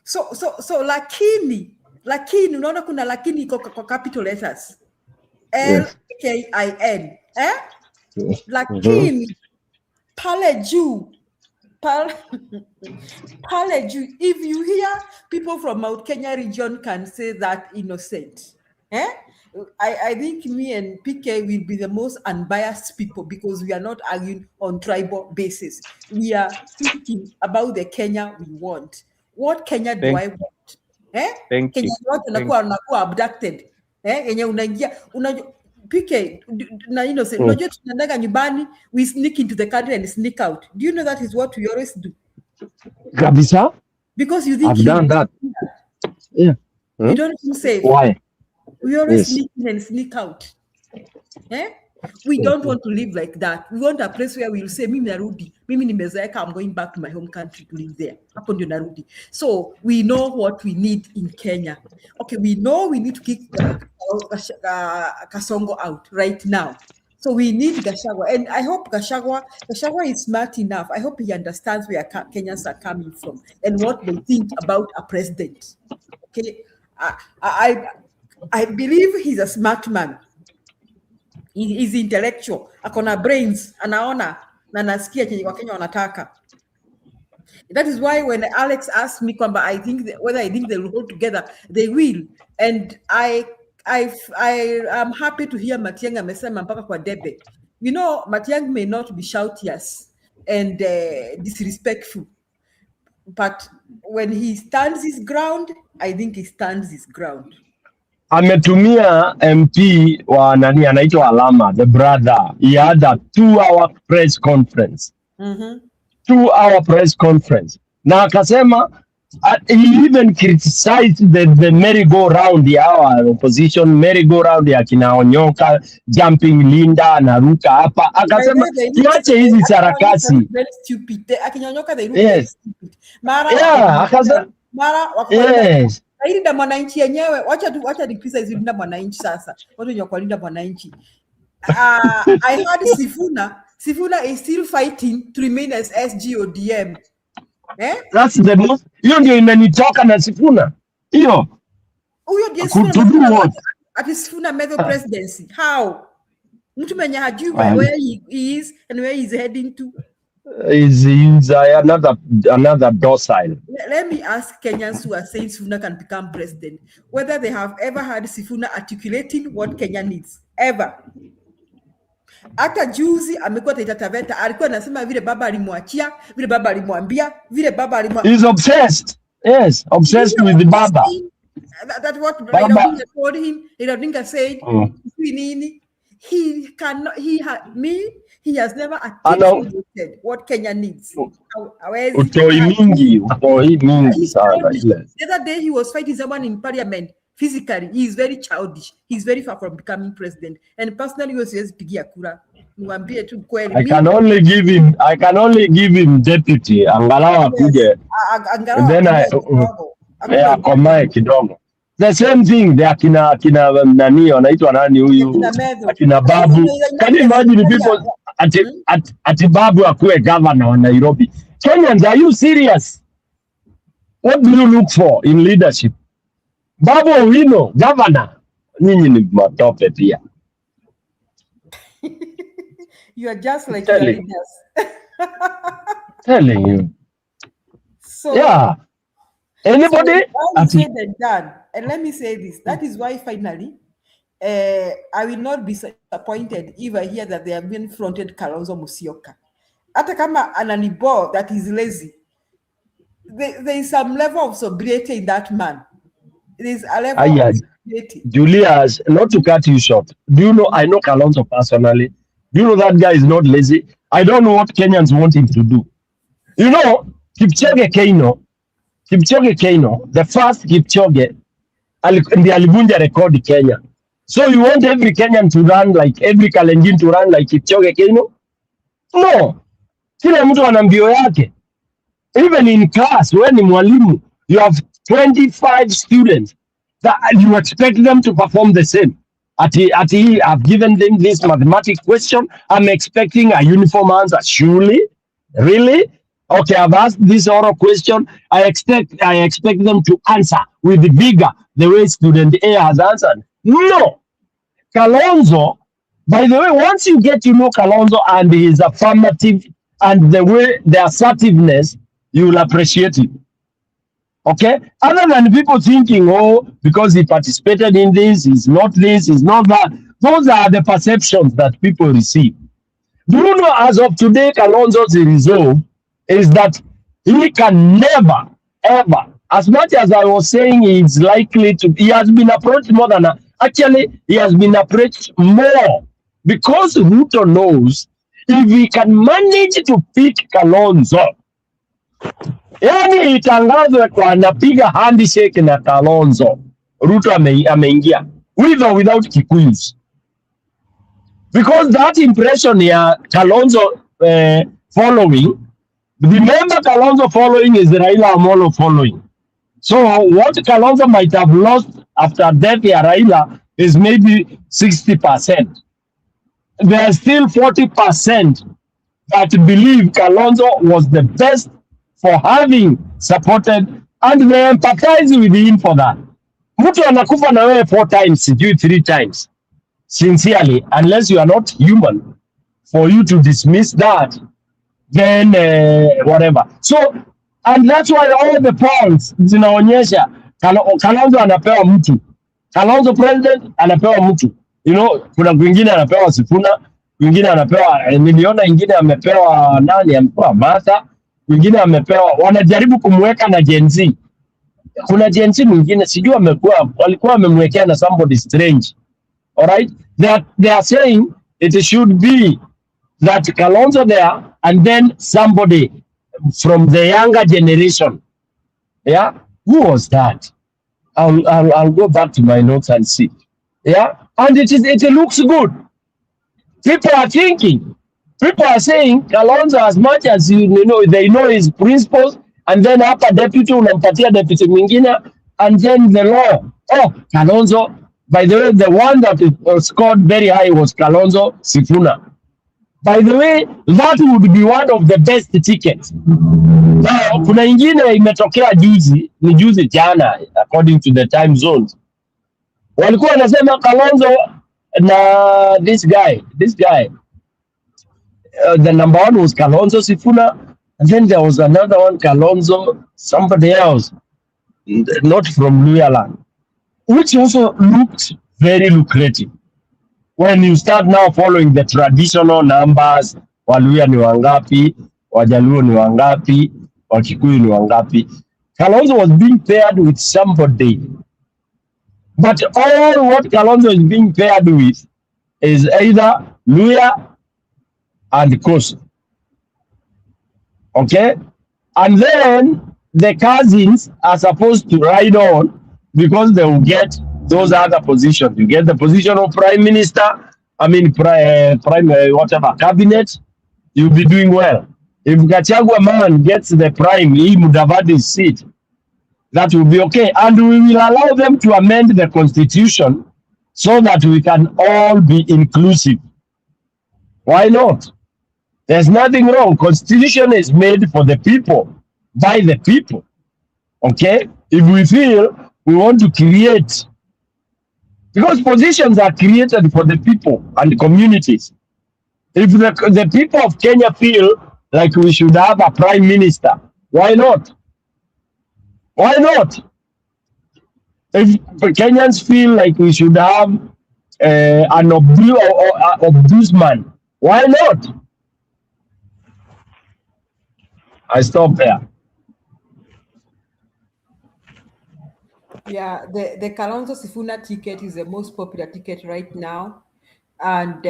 So lakini unaona kuna lakini iko kwa capital letters. LKIN. Lakini pale juu, if you hear people from Mount Kenya region can say that innocent, I think me and PK will be the most unbiased people because we are not arguing on tribal basis. We are thinking about the Kenya we want. What Kenya do I want? Kenya watu wanakuwa abducted. Yenye unaingia PK na innocent. Unajua tunaenda nyumbani, we sneak into the country and sneak out. Do you know that is what we always do? Kabisa? Because you think I've done that. Yeah. You don't feel safe. Why? We always sneak in and sneak out. We don't want to live like that. We want a place where we will say, Mimi narudi, Mimi nimezeeka, I'm going back to my home country to live there. Hapo ndio narudi. So we know what we need in Kenya. Okay, we know we need to kick Kasongo out right now. So we need Gachagua. And I hope Gachagua is smart enough. I hope he understands where Kenyans are coming from and what they think about a president. Okay, I believe he's a smart man. He's intellectual. Akona brains. Anaona na nasikia chenye Wakenya wanataka. That is why when Alex asked me whether I think they will hold together, they will. And I am happy to hear Matiang'i amesema mpaka kwa debe. You know, Matiang'i may not be shoutious and disrespectful, but when he stands his ground, I think he stands his ground. Ametumia MP wa nani anaitwa Alama, the brother. He had a 2-hour press conference. 2-hour press conference. Na akasema, he even criticized the merry-go-round ya our opposition, merry-go-round ya kina Onyoka, jumping Linda, naruka hapa. Akasema, tuache hizi sarakasi. Very stupid. Akina Onyoka, they look very stupid. Mara, yes. Linda mwananchi yenyewe, wacha decrease hizo Linda mwananchi sasa. Watu wenye kwa Linda mwananchi. I heard Sifuna is still fighting to remain as SGODM. That's the most. Hiyo ndio imenitoka na Sifuna. Hiyo. Huyo ndiye Sifuna. Ati Sifuna medal presidency. How? Mtu mwenye hajui where he is and where he's heading to. Is another docile. Let me ask Kenyans who are saying Sifuna can become president whether they have ever heard Sifuna articulating what Kenya needs. Ever. Hata juzi amekuwa Taita Taveta, alikuwa anasema vile baba alimwachia, vile baba alimwambia, vile baba alimwambia. He's obsessed. Yes, obsessed with the Baba. That's what Baba. Raila Odinga told him. Raila Odinga said, he has never articulated what Kenya needs. Utoi mingi sana. The other day he was fighting someone in parliament. Physically, he is very childish. He's very far from becoming president. And personally, he was pigia kura. I can only give him deputy. Angalau akuje. And then akomae kidogo. The same thing, the akina nani wanaitwa nani huyu? Akina Babu. Can you imagine people ati Babu akuwe governor wa Nairobi? Kenyans, are you serious? What do you look for in leadership? Babu Owino, governor. Nyinyi ni matope pia. You are just like your leaders. Telling you. So, yeah. Anybody? Said and done. And let me say this. That is why finally, I will not be disappointed if I hear that they have been fronted Kalonzo Musyoka. Hata kama ananibo that is lazy. There is some level of sobriety in that man. There is a level of sobriety. Julius, not to cut you short. Do you know, I know Kalonzo personally. Do you know that guy is not lazy? I don't know what Kenyans want him to do. You know, Kipchoge Keino, the first Kipchoge, ndiye alivunja rekodi Kenya. So you want every Kenyan to run like, every Kalenjin to run like Kipchoge Keino? No. Kila mtu ana mbio yake. Even in class, when ni mwalimu, you have 25 students that you expect them to perform the same. I've given them this mathematics question. I'm expecting a uniform answer. Surely? Really? Okay, I've asked this oral question. I expect them to answer with the vigor the way student A has answered. No. Kalonzo, by the way, once you get to know Kalonzo and his affirmative and the assertiveness, you will appreciate it. Okay? Other than people thinking, oh, because he participated in this, he's not that. Those are the perceptions that people receive. Do you know, as of today, Kalonzo's resolve is that he can never, ever, as much as I was saying he's likely to, he has been approached more than, actually, he has been approached more. Because Ruto knows, if he can manage to pick Kalonzo, yani itangazwe kwa anapiga handshake na Kalonzo, Ruto ameingia with or without Kikuyus, because that impression ya Kalonzo following, remember Kalonzo following is Raila Amolo following. So what Kalonzo might have lost after death ya Raila is maybe 60%. There are still 40% that believe Kalonzo was the best for having supported, and they empathize with him for that. Mtu anakufa na wewe 4 times, sijui 3 times. Sincerely, unless you are not human, for you to dismiss that, then whatever. So, and that's why all the polls zinaonyesha Kalonzo anapewa mtu. Kalonzo president anapewa mtu. You know, kuna kwingine anapewa Sifuna, kwingine anapewa, niliona ingine amepewa nani, amepewa Martha, mwingine amepewa, wanajaribu kumweka na Gen Z. Kuna Gen Z mwingine sijui walikuwa wamemwekea na somebody strange. All right, they are saying it should be that Kalonzo there and then somebody from the younger generation. Yeah, who was that? I'll go back to my notes and see. Yeah, and it looks good. People are thinking. People are saying Kalonzo, as much as you know, they know his principles, and then after deputy unampatia deputy mwingine, and then the law. Oh, Kalonzo. By the way, the one that scored very high was Kalonzo Sifuna. By the way, that would be one of the best tickets. Now, kuna ingine imetokea ni juzi jana, according to the time zones. Walikuwa wanasema Kalonzo na this guy. The number one was Kalonzo Sifuna, and then there was another one, Kalonzo, somebody else, not from Luyaland, which also looked very lucrative. when you start now following the traditional numbers, Waluya ni wangapi, Wajaluo ni wangapi, Wakikuyu ni wangapi. Kalonzo was being paired with somebody. But all what Kalonzo is being paired with is either Luya and Coast. Okay? And then the cousins are supposed to ride on because they will get those other positions. You get the position of prime minister, whatever, cabinet, you'll be doing well. If Gachagua man gets the prime, Mudavadi's seat, that will be okay. And we will allow them to amend the constitution so that we can all be inclusive. Why not? There's nothing wrong. Constitution is made for the people, by the people. Okay? If we feel we want to create, because positions are created for the people and communities. If the people of Kenya feel like we should have a prime minister, why not? Why not? If Kenyans feel like we should have an ombudsman, why not? I stop there. Yeah, the Kalonzo Sifuna ticket is the most popular ticket right now. And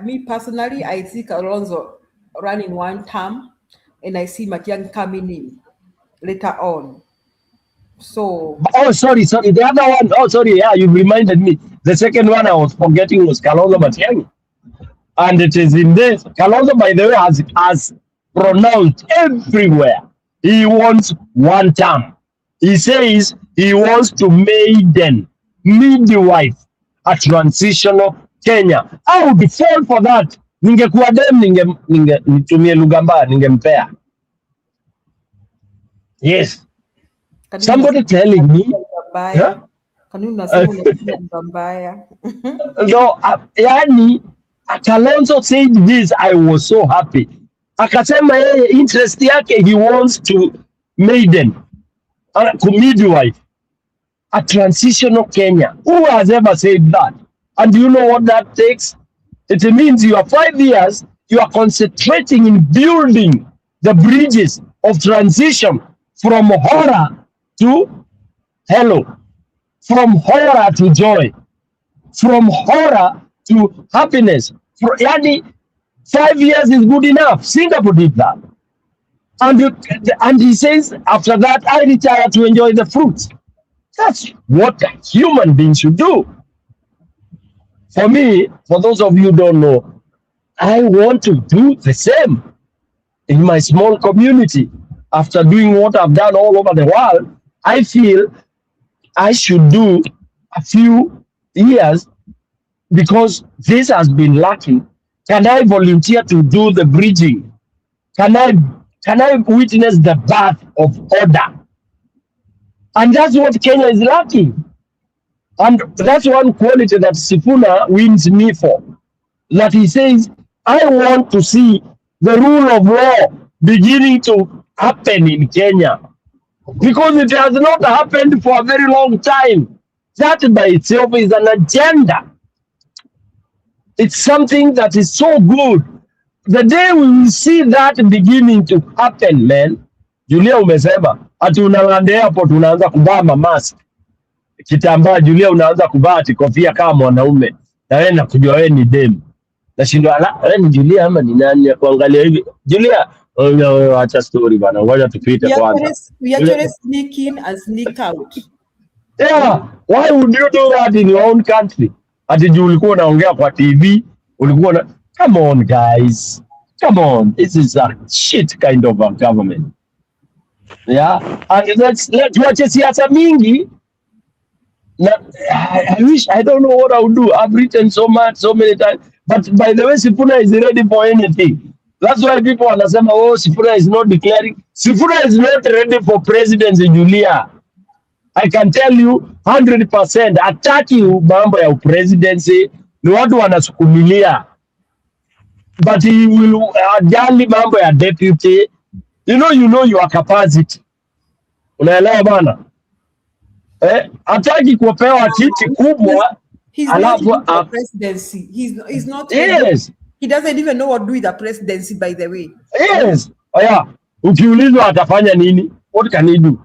me personally, I see Kalonzo running one term, and I see Matiang'i coming in later on. So. Oh, sorry. The other one, oh, sorry. Yeah, you reminded me. The second one I was forgetting was Kalonzo Matiang'i. And it is in this. Kalonzo, by the way, has pronounced everywhere. He wants one term. He says he wants to midwife a transitional Kenya. I would fall for that. Ningekuwa dem nitumie lugha mbaya ningempea. Yes. Somebody telling me. Huh? No, yani Kalonzo said this, I was so happy. Akasema yeye interest yake, he wants to midwife a transitional Kenya. Who has ever said that? And do you know what that takes? It means you are 5 years, you are concentrating in building the bridges of transition from horror to hello, from horror to joy, from horror to happiness. Yani, 5 years is good enough. Singapore did that. And he says, after that, I retire to enjoy the fruits. That's what a human being should do. For me, for those of you who don't know, I want to do the same in my small community. After doing what I've done all over the world, I feel I should do a few years because this has been lacking. Can I volunteer to do the bridging? Can I witness the birth of order? And that's what Kenya is lacking. And that's one quality that Sifuna wins me for. That he says, I want to see the rule of law beginning to happen in Kenya. Because it has not happened for a very long time. That by itself is an agenda. It's something that is so good. The day we will see that beginning to happen, man, Julia umesema, ati unalande airport unaanza kuvaa mask. Kitambaa Julia unaanza kuvaa ati kofia kama mwanaume. Na wewe nakujua wewe ni dem. Nashindwa wewe ni Julia ama ni nani kuangalia hivi. Julia, acha story bana. Ngoja tupite kwanza. We actually sneak in and sneak out. Yeah, why would you do that in your own country? Ati juu ulikuwa unaongea kwa TV, ulikuwa na come on guys. Come on. This is a shit kind of a government. Yeah, and let's watch siasa mingi. I wish, I don't know what I would do. I've written so much, so many times. But by the way, Sifuna is ready for anything. That's why people wanasema, oh, Sifuna is not declaring. Sifuna is not ready for presidency, Julia. I can tell you 100%. Ataki mambo ya presidency ni watu wanasukumilia. But he will ajali mambo ya deputy. You know your capacity. Unaelewa bana? Ataki kupewa kiti kubwa He's I not love even for presidency. He's not. yes. He doesn't even know what to do with the presidency, by the way. Yes. Oh yeah. Ukiulizwa atafanya nini? What can he do?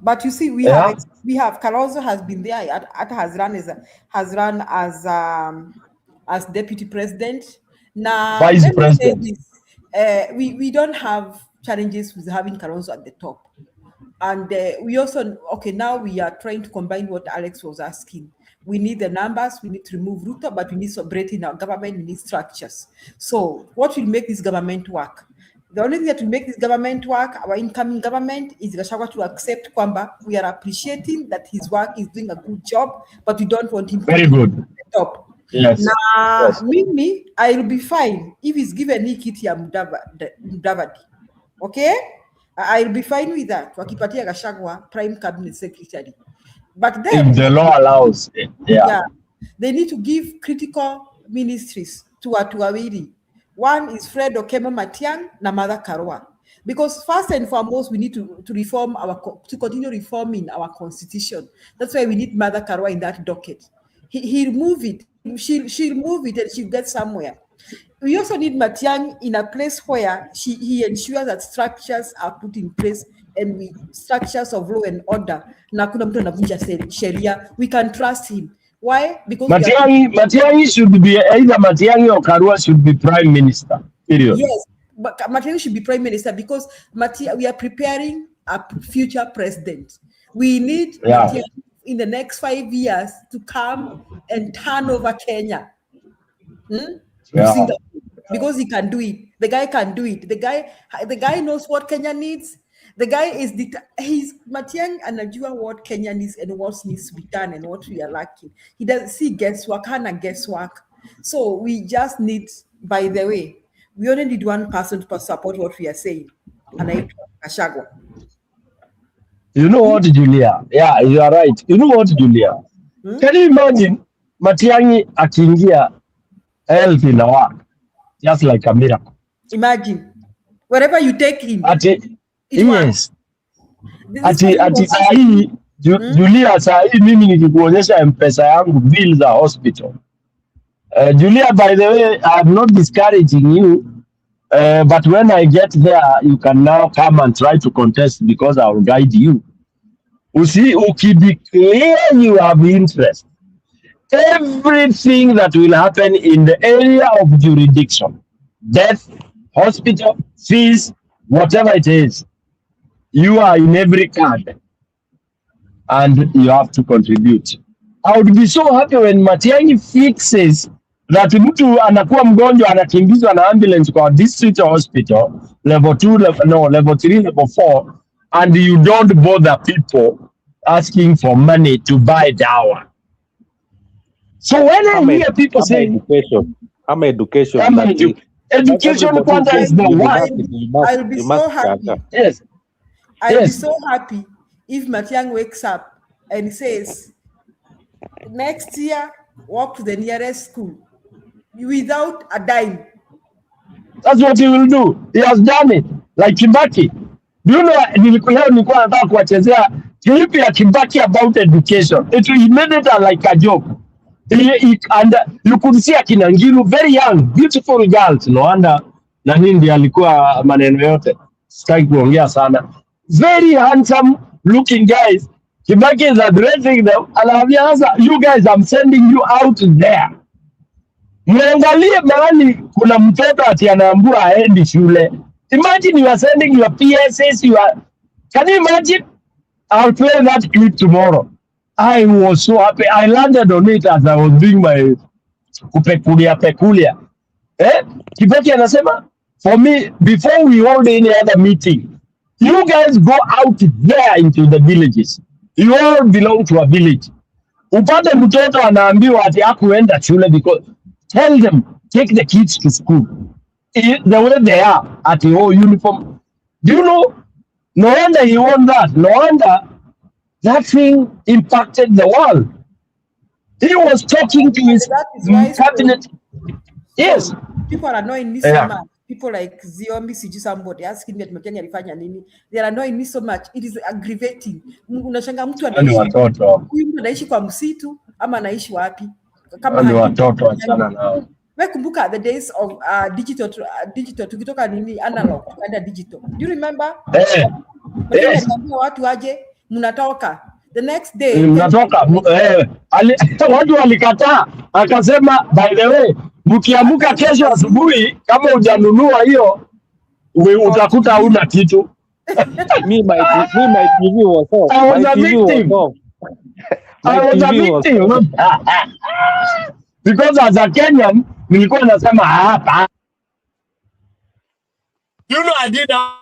But you see, we have Kalonzo has been there. Has run as deputy president. Now, Vice let me say president. this: we don't have challenges with having Kalonzo at the top, and we also now we are trying to combine what Alex was asking. We need the numbers, we need to remove Ruto, but we need sobriety in our government, we need structures. So what will make this government work? The only thing that will make this government work, our incoming government, is Gachagua to accept Kwamba. We are appreciating that his work is doing a good job, but we don't want him very to good be at the top. Yes. Now, Yes. Mimi, I'll be fine if he's given me kiti ya Mudavadi. Okay? I'll be fine with that. Wakipatia Gachagua prime cabinet secretary. But then, if the law allows, yeah. they need to give critical ministries to Watuawiri. One is Fred Okemo Matiang na Martha Karua. Because first and foremost, we need to reform to continue reforming our constitution. That's why we need Martha Karua in that docket. He'll move it. She'll move it and she'll get somewhere. We also need Matiang in a place where he ensures that structures are put in place and structures of law and order. Na kuna mtu anavunja sheria. We can trust him. Why? Because Matiang'i should be either Matiang'i or Karua should be prime minister. Period. Yes, but Matiang'i should be prime minister because we are preparing a future president. We need Matiang'i in the next 5 years to come and turn over Kenya. Because he can do it. The guy can do it. The guy knows what Kenya needs. The guy he's Matiang'i anajua what Kenya needs and what needs to be done and what we are lacking. He doesn't see guesswork, hana guesswork. So we just need, by the way, we only need one person to support what we are saying. And Gachagua. You know what, Julia? Yeah, you are right. You know what, Julia? Can you imagine Matiang'i akiingia health in work, just like a miracle? Imagine. Wherever you take him. Yes. Ati saa hii Julia, saa hii mimi nikikuonyesha M-Pesa yangu bill za hospital. Julia, by the way, I'm not discouraging you, but when I get there, you can now come and try to contest because I will guide you. Ukideclare you have interest, everything that will happen in the area of jurisdiction, death, hospital, fees, whatever it is, you are in every card and you have to contribute. I would be so happy when Matiang'i fixes that mtu anakuwa mgonjwa anakimbizwa na ambulance kwa district hospital, level 2, level 3, level 4, and you don't bother people asking for money to buy dawa. So when I hear people saying education, education quanta is the one. I'll be so happy. Yes. I'll be so happy if Matiang'i wakes up and says, next year, walk to the nearest school without a dime. That's what he will do. He has done it. Like Kibaki. Do you know, nilikuwa nataka kuwachezea clip ya Kibaki about education. He made it like a joke. And you could see akina Ngilu, very young, beautiful girls. No wonder na hindi alikuwa maneno yote. Sitaki kuongea sana. Very handsome looking guys. Kibaki is addressing them. Alaviasa, you guys, I'm sending you out there. Mwangalie mahali kuna mtoto ati anaambua aendi shule. Imagine you are sending your PSS, can you imagine? I'll play that clip tomorrow. I was so happy. I landed on it as I was doing my pekulia. Kibaki anasema, for me, before we hold any other meeting, you guys go out there into the villages. You all belong to a village. Upate mtoto anaambiwa ati hakuenda shule because tell them, take the kids to school. The way they are at the whole uniform. Do you know? No wonder he won that. No wonder that thing impacted the world. He was talking to his cabinet. Yes. People are annoying me so much. people like Ziomi siju somebody asking me at Matiang'i alifanya nini. They are annoying me so much. It is aggravating. Unashanga mtu Ni watoto. huyu mtu anaishi kwa msitu ama anaishi wapi? Ni watoto achana nao. Wewe kumbuka the days of digital tukitoka nini analog tukaenda digital. Do you remember? Yes. Watu waje mnatoka. The next day mnatoka watu walikataa, akasema by the way, mkiamuka kesho asubuhi kama hujanunua hiyo utakuta huna kitu. my TV was off. I was a victim. Because as a Kenyan nilikuwa nasema hapa. You know I did that.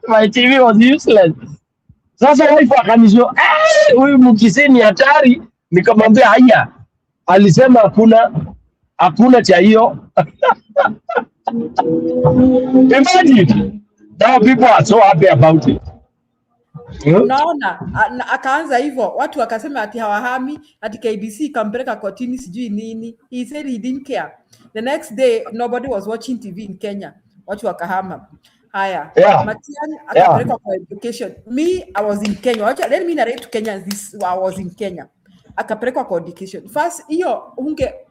My TV was useless. Sasa wife akanisho, huyu mkisini hatari, nikamwambia haya. Alisema hakuna cha hiyo. Imagine. Now people are so happy about it. Unaona, akaanza hivyo, watu wakasema ati hawahami, ati KBC ikampeleka kotini sijui nini. He said he didn't care. The next day nobody was watching TV in Kenya. Watu wakahama. Haya. Matiang'i akapelekwa kwa education. Me, I was in Kenya. Let me narrate to Kenya this. I was in Kenya. Akapelekwa kwa education. First, hiyo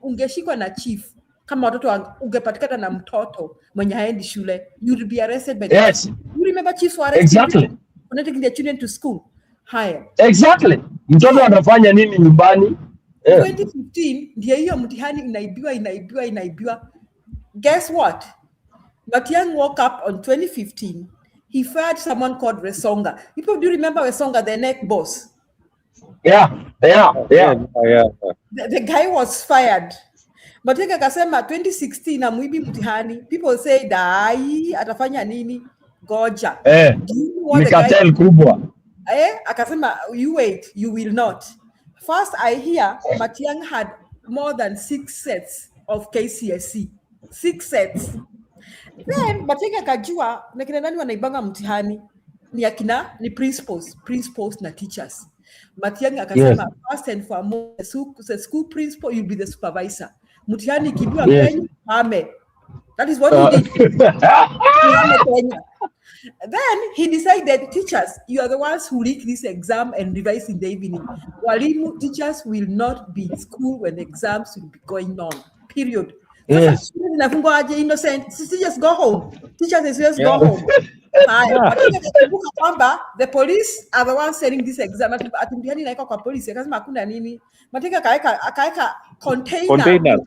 ungeshikwa na chief. Kama watoto ungepatikana na mtoto mwenye haendi shule, you would be arrested by the yes. You remember chiefs were arrested? Exactly. For taking their children to school. Haya. Exactly. Mtoto anafanya nini nyumbani? 2015 ndio hiyo mtihani inaibiwa. Guess what? Matiang'i woke up on 2015. He fired someone called Resonga. People do remember Resonga, the neck boss? Yeah. The guy was fired. Matiang'i akasema 2016 amuibi mtihani. People say dai atafanya nini? Goja. Mikatel kubwa. Akasema you wait, you will not. First I hear Matiang'i had more than 6 sets of KCSE. 6 sets. Then Matiang'i akajua na kina nani wanaibanga mtihani ni principals na teachers. Matiang'i akasema first and foremost the school principal you'll be the supervisor. Mtihani kibiwa Kenya ame. That is what he did. Then he decided, teachers, you are the ones who leak this exam and revise in the evening. Walimu, teachers will not be in school when exams will be going on. Period. Yes. Innocent. Just go home. Teachers just go home. The police are the ones sending this exam. Atimtihani naika kwa police. Akasema hakuna nini. Mateka akaeka container.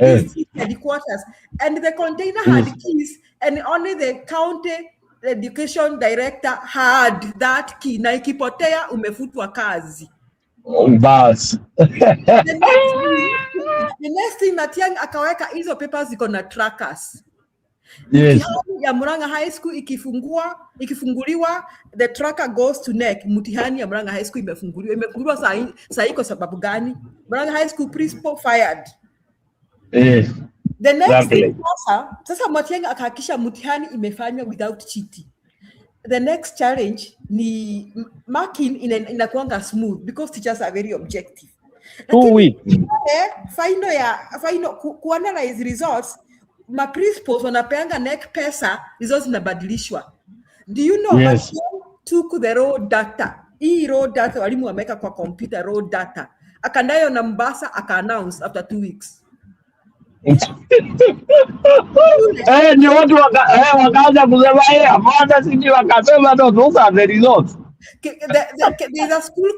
Every headquarters, and the container had keys, and only the county education director had that key. Na ikipotea umefutwa kazi. Bas. The next thing Matiang'i akaweka hizo papers ziko na trackers. Yes. Ya Murang'a High School ikifunguliwa, the tracker goes to neck. Mtihani ya Murang'a High School imefunguliwa saa hii kwa sababu gani? Murang'a High School principal fired. Yes. The next thing sasa Matiang'i akahakisha mtihani imefanywa without cheating. The next challenge ni marking inakuanga smooth because teachers are very objective. 2 weeks. Final kuanalyze results, ma principals wanapeanga neck pesa, results zinabadilishwa. Do you know Matiang'i took the raw data. Hii raw data walimu wameka kwa computer raw data. Akandayo na Mombasa aka-announce after 2 weeks. Ni watu wakaanza kusema hapana sisi wakasema no, those are the results. There's a school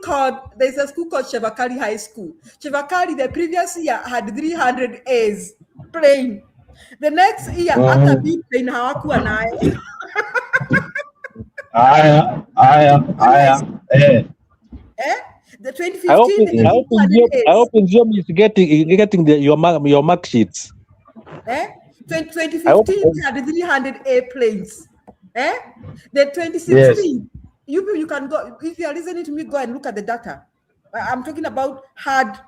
called Chevakali High School. Chevakali the previous year had 300 A's plain. The next year after being plain hawakuwa naye. The 2015 I hope Njomi is getting your mark sheets. 2015 had 300 airplanes. The 2016 you can go, if you are listening to me, go and look at the data. I'm talking about hard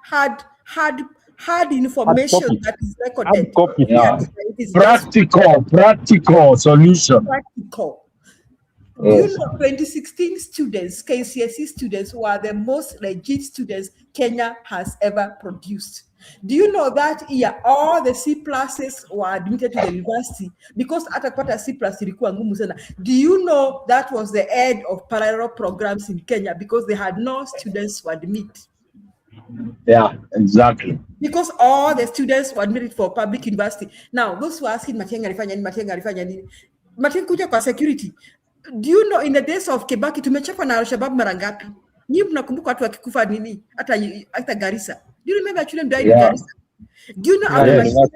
information that is recorded. Practical solution. Practical. Do you know 2016 students, KCSE students, who are the most legit students Kenya has ever produced? Do you know that year all the C pluses were admitted to the university because atakupata C plus ilikuwa ngumu sana? Do you know that was the end of parallel programs in Kenya because they had no students to admit? Yeah, exactly. Because all the students were admitted for public university. Now, those who are asking Matiang'i alifanya nini? Matiang'i kuja kwa security. Do you know in the days of Kibaki tumechapa na Al-Shabaab mara ngapi? Nyinyi mnakumbuka watu wakikufa nini? Hata Garissa. Do you remember children died in Garissa? Do you know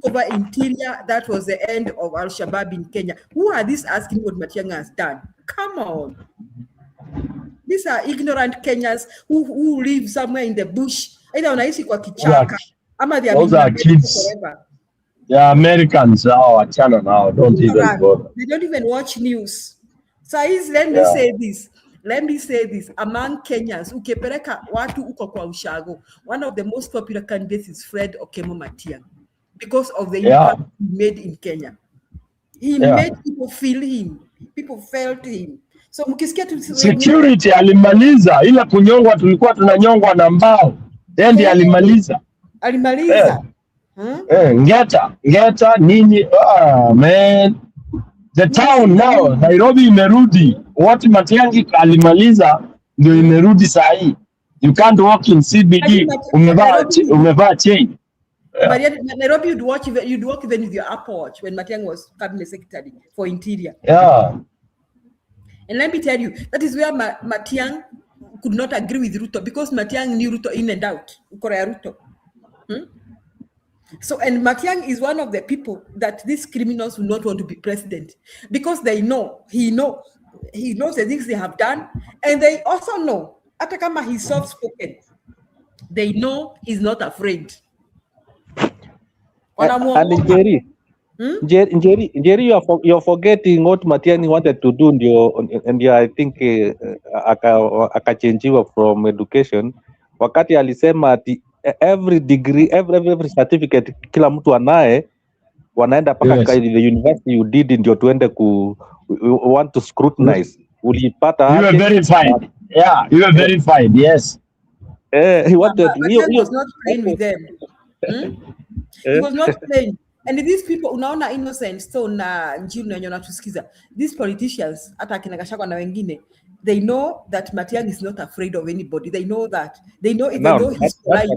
over interior, that was the end of Al-Shabaab in Kenya? Who are these asking what Matiang'i has done? Come on. These are ignorant Kenyans who live somewhere in the bush. Either unaishi kwa kichaka, ama they are kids forever. Yeah, Americans our channel now don't even bother. They don't even watch news. So let me say this. Let me say this. Among Kenyans, ukipeleka watu uko kwa ushago, one of the most popular candidates is Fred Okemo Matiang'i because of the impact he made in Kenya. He made people feel him. People felt him. So mkisikia tu security alimaliza, ila kunyongwa tulikuwa tunanyongwa na mbao. Ndiye alimaliza. Ngeta nini? Man. The town now, Nairobi imerudi. What Matiang'i alimaliza ndio imerudi saa hii. You can't walk in CBD umevaa chain. But yet, Nairobi you'd walk even with your Apple Watch when Matiang'i was cabinet secretary for interior. Yeah. And let me tell you, that is where Matiang'i could not agree with Ruto because Matiang'i knew Ruto in and out. Ruto. So, and Matiang'i is one of the people that these criminals will not want to be president because he knows the things they have done, and they also know, hata kama he's soft-spoken, they know he's not afraid. And Jerry, you're forgetting what Matiang'i wanted to do, and I think akachangiwa from education. Wakati alisema ati every degree, every certificate kila mtu anaye, wanaenda paka the university you did ndio tuende want to scrutinize. Ulipata you were verified. Yeah, you were verified. Yes. He wanted. He was not playing with them. He was not playing. And these people, unaona innocent, so na njino yenye natusikiza. These politicians, hata kina Gachagua na wengine, they know that Matiang'i is not afraid of anybody. They know that. They know he's polite.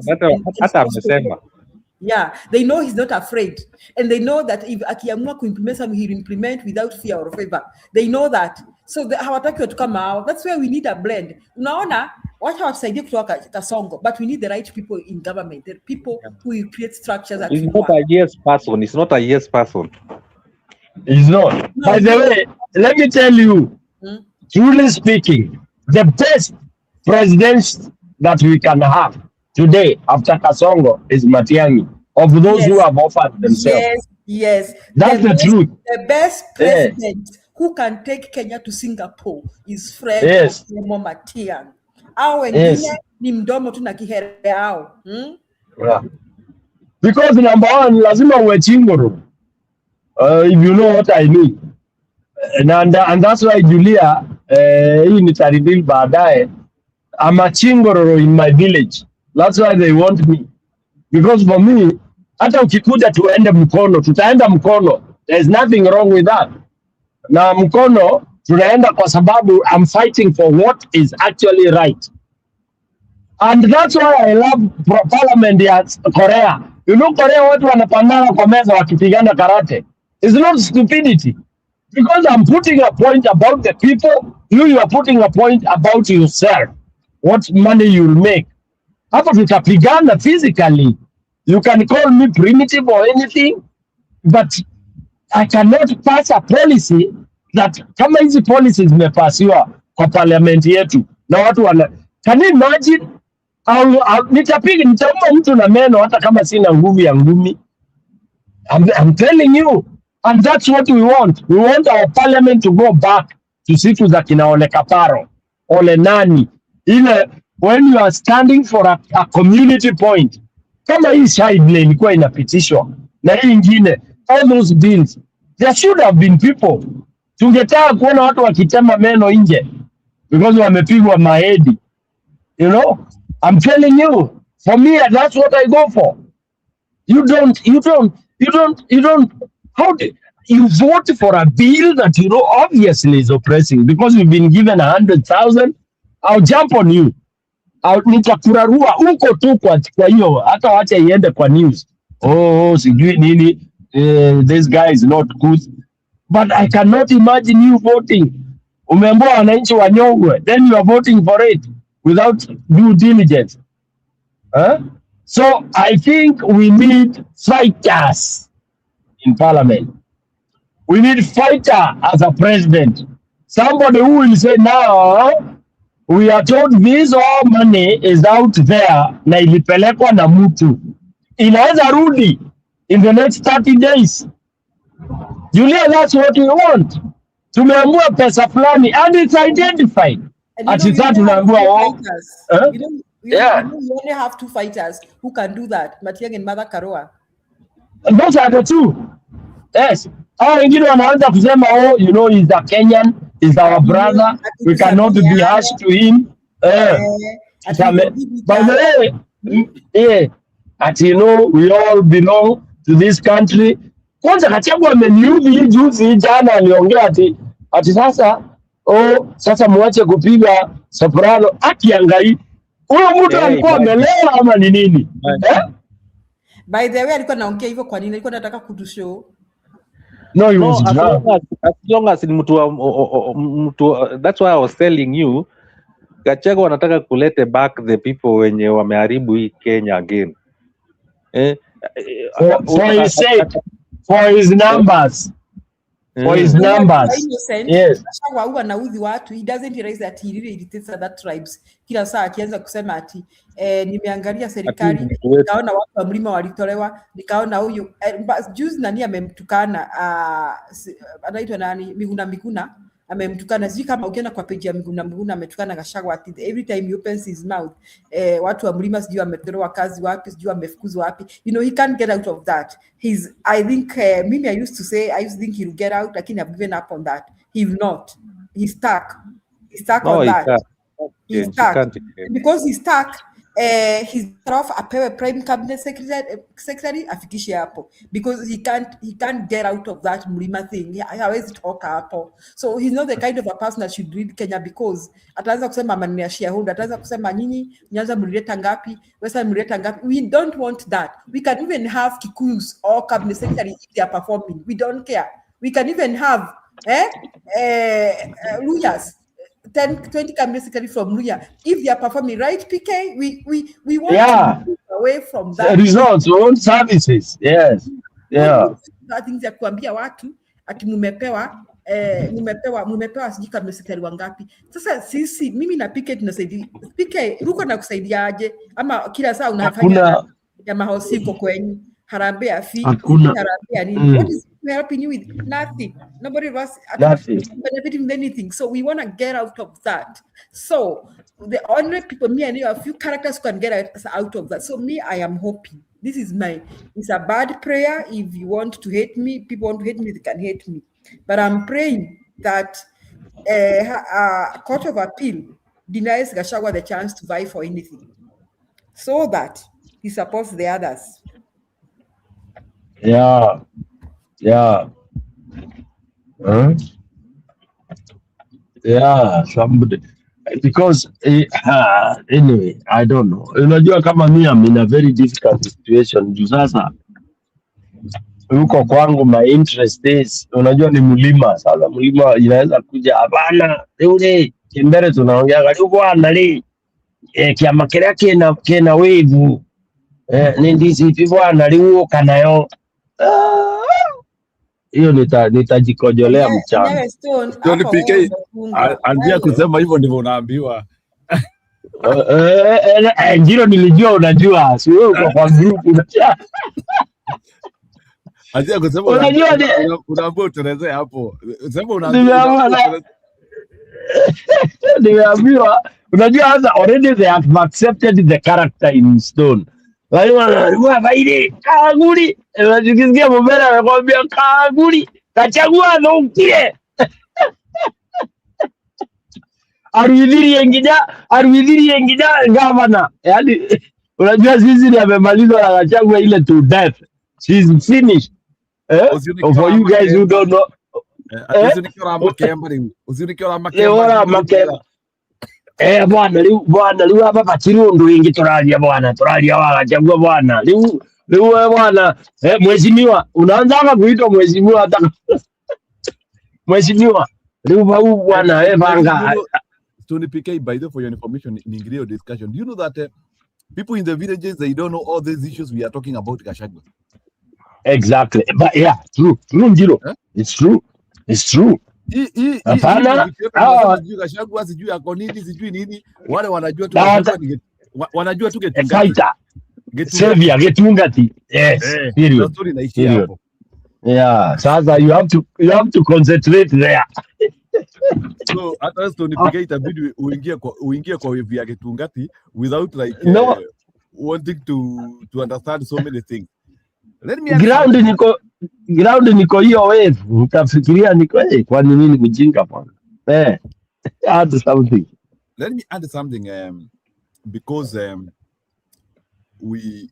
Yeah, they know he's not afraid. And they know that if akiamua kuimplement something, he'll implement without fear or favor. They know that. So hawataki to come out. That's where we need a blend. Unaona, wacha wasaidie kutoka Kasongo, but we need the right people in government, the people who will create structures. He's not a yes person. He's not a yes person. He's not. No, by the way, let me tell you, truly speaking, the best president that we can have today after Kasongo is Matiang'i, of those who have offered themselves. Yes. That's the truth. The best president who can take Kenya to Singapore is Fred Okemo Matiang'i. Ni mdomo tu na kihere yao. Because number one, lazima uwe chingoro. If you know what I mean. And that's why Julia, hii nitareveal baadaye, I'm a chingoro in my village. That's why they want me. Because for me, hata ukikuja tuende mkono, tutaenda mkono. There's nothing wrong with that. Na mkono, tunaenda kwa sababu I'm fighting for what is actually right. And that's why I love parliament ya Korea. You know, Korea watu wanapandana kwa meza wakipigana karate. It's not stupidity. Because I'm putting a point about the people, you are putting a point about yourself. What money you'll make. Hapo tutapigana physically. You can call me primitive or anything, but I cannot pass a policy that kama hizi policies zimepasiwa kwa parliament yetu na watu wana. Can you imagine? Nitauma mtu na meno hata kama sina nguvu ya ngumi. I'm telling you, and that's what we want. We want our parliament to go back to siku za kina Ole Kaparo, Ole nani. Ile when you are standing for a community point, kama hii side ilikuwa inapitishwa na hii ingine, all those bills, there should have been people Tungetaka kuona watu wakitema meno nje because wamepigwa mahedi. You know, I'm telling you, for me, that's what I go for. You don't, how do you vote for a bill that you know obviously is oppressing because you've been given 100,000? I'll jump on you. Nitakurarua huko tu kwa hiyo, hata wacha iende kwa news. Oh, sijui nini, this guy is not good. But I cannot imagine you voting. Umeambiwa wananchi wanyongwe, then you are voting for it without due diligence. Huh? So I think we need fighters in parliament. We need fighter as a president. Somebody who will say, now we are told this all money is out there na ilipelekwa na mtu. Inaweza rudi in the next 30 days. Julia, that's what we want. Tumeambiwa pesa fulani and it's identified. And you know, you only have two fighters who can do that, Matiang'i and Mother Karua. And those are the two. Yes. Oh, wengine wanaanza kusema, oh, you know, he's a Kenyan, he's our brother, we cannot be harsh to him. By the way, as you know, we all belong to this country. Kwanza Gachagua ameniudhi juzi jana aliongea ati sasa sasa muache kupiga soprano akiangai. Huyo mtu alikuwa amelewa ama ni nini? By the way, alikuwa anaongea hivyo kwa nini? Alikuwa anataka kutushow. No, he was drunk. As long as mtu, that's why I was telling you, Gachagua anataka kulete back the people wenye wameharibu hii Kenya again. For his sake, for his numbers. For his numbers. Yes. Huwa anaudhi watu. He doesn't realize that he really irritates other tribes. Kila saa akianza kusema ati nimeangalia serikali, nikaona watu wa mlima walitolewa, nikaona huyu juzi nani amemtukana, anaitwa nani, Miguna amemtukana. Sijui kama ukienda kwa page ya Miguna ametukana Gachagua ati every time he opens his mouth watu wa mlima sijui ametolewa kazi wapi, sijui amefukuzwa wapi. You know, he can't get out of that. I think mimi I used to think he'll get out, lakini I've given up on that. He will not. He's stuck on that. He's stuck because he's stuck. He's off apewe prime cabinet secretary afikishe hapo because he can't get out of that mlima thing. Hawezi toka hapo. So he's not the kind of a person that should lead Kenya because ataanza kusema maneno ya shareholder, ataanza kusema nyinyi nyanza mlileta ngapi, wesa mlileta ngapi. We don't want that. We can even have Kikuyus or cabinet secretary if they are performing. We don't care. We can even have Luyas 10-20 cabinet secretary from Luya if they are performing, right, PK? We want to move away from that. The results, own services. Yes. Yeah. Things ya kuambia watu ati mumepewa sijui cabinet secretary wangapi. Sasa sisi mimi na PK tunasaidia. PK ruko na kusaidia aje ama kila saa unafanya ya mahosiko kwenye harambee afi harambee nini? What is helping you with? Nothing. Nobody was benefiting with anything. So we want to get out of that. So the only people, me and you, a few characters who can get out of that. So me, I am hoping. It's a bad prayer. If you want to hate me, people want to hate me, they can hate me. But I'm praying that a court of appeal denies Gachagua the chance to vie for anything, so that he supports the others. Yeah. Yeah. Yeah, somebody. Because anyway, I don't know. Unajua kama mimi I'm in a very difficult situation. Juu sasa huko kwangu my interest is, unajua ni mlima. Sasa mlima inaweza kuja hapana. Yule kimbere tunaongea karibu bwana li kiama kile kina wave. Ni DCP bwana liuo kanayo. Hiyo nitajikojolea mchana. John PK anzia kusema hivyo ndivyo unaambiwa. Njiro nilijua unajua. Si wewe uko kwa group unajua. Anzia kusema unaambiwa utelezea hapo. Sema nimeambiwa. Unajua hasa already they have accepted the character in stone. Walikuwa faidi kaguli, unajisikia mbele anakuambia kaguli, Gachagua ndio Arudhirie ngida gavana. Yaani unajua sisi ni amemalizwa na Gachagua ile to death. She's finished. For you guys who don't know. Bwana liu hapa pachirundo ingi turalia bwana turalia wa Gachagua bwana liu bwana mheshimiwa unaanza hapa kuitwa mheshimiwa hata mheshimiwa liu bwana banga. Tony PK, by the way, for your information, in Ingrid discussion, do you know that people in the villages, they don't know all these issues we are talking about Gachagua? Exactly. But yeah, true, Njiro. It's true. Hapana. Gachagua sijui ako nini sijui nini, wale wanajua tu wanajua tu Getungati. Yes. Period. Yeah, sasa you have to concentrate there. So hata Tony PK itabidi uingie kwa wave ya Getungati without like wanting to understand so many things. Let me ground niko hiyo wave. Utafikiria niko kwa nini mjinga bwana. Add something. Let me add something because we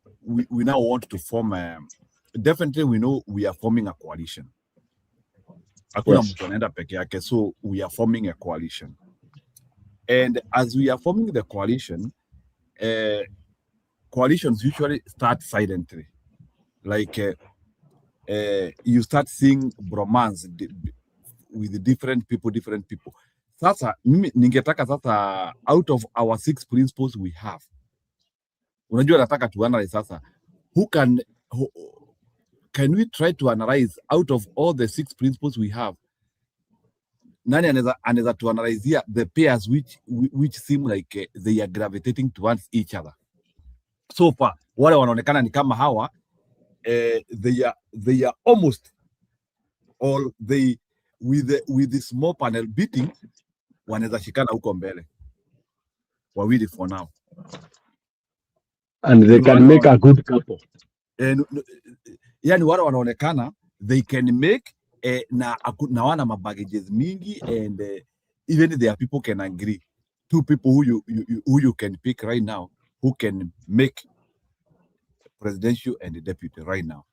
now want to form definitely we know we are forming a coalition. Hakuna mtu anaenda peke yake, so we are forming a coalition. And as we are forming the coalition, coalitions usually start silently. Like you start seeing bromance with different people. Sasa ningetaka sasa out of our 6 principles we have. Unajua nataka tu analyze sasa can we try to analyze out of all the 6 principles we have, nani anaweza to analyze here the pairs which seem like they are gravitating towards each other. So far wale wanaonekana ni kama hawa they are almost all they with the small panel beating wanaweza shikana huko mbele wawili for now, and they can make a good couple. Yani wale wanaonekana they can make na wana mabaggages mingi, and even their people can agree. 2 people who you can pick right now who can make presidential and the deputy right now.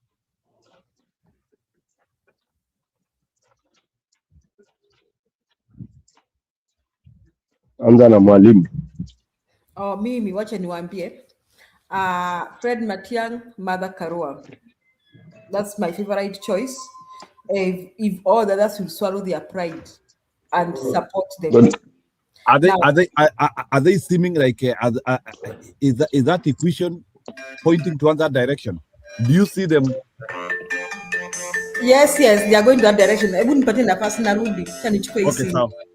Anza na mwalimu. Mimi wacha niwaambie Fred Matiang'i, Martha Karua. That's my favorite choice. If all the others will swallow their pride and support them. Are they seeming like is that equation pointing towards that direction? Do you see them? Yes, they are going to that direction. I wouldn't put in a personal rule.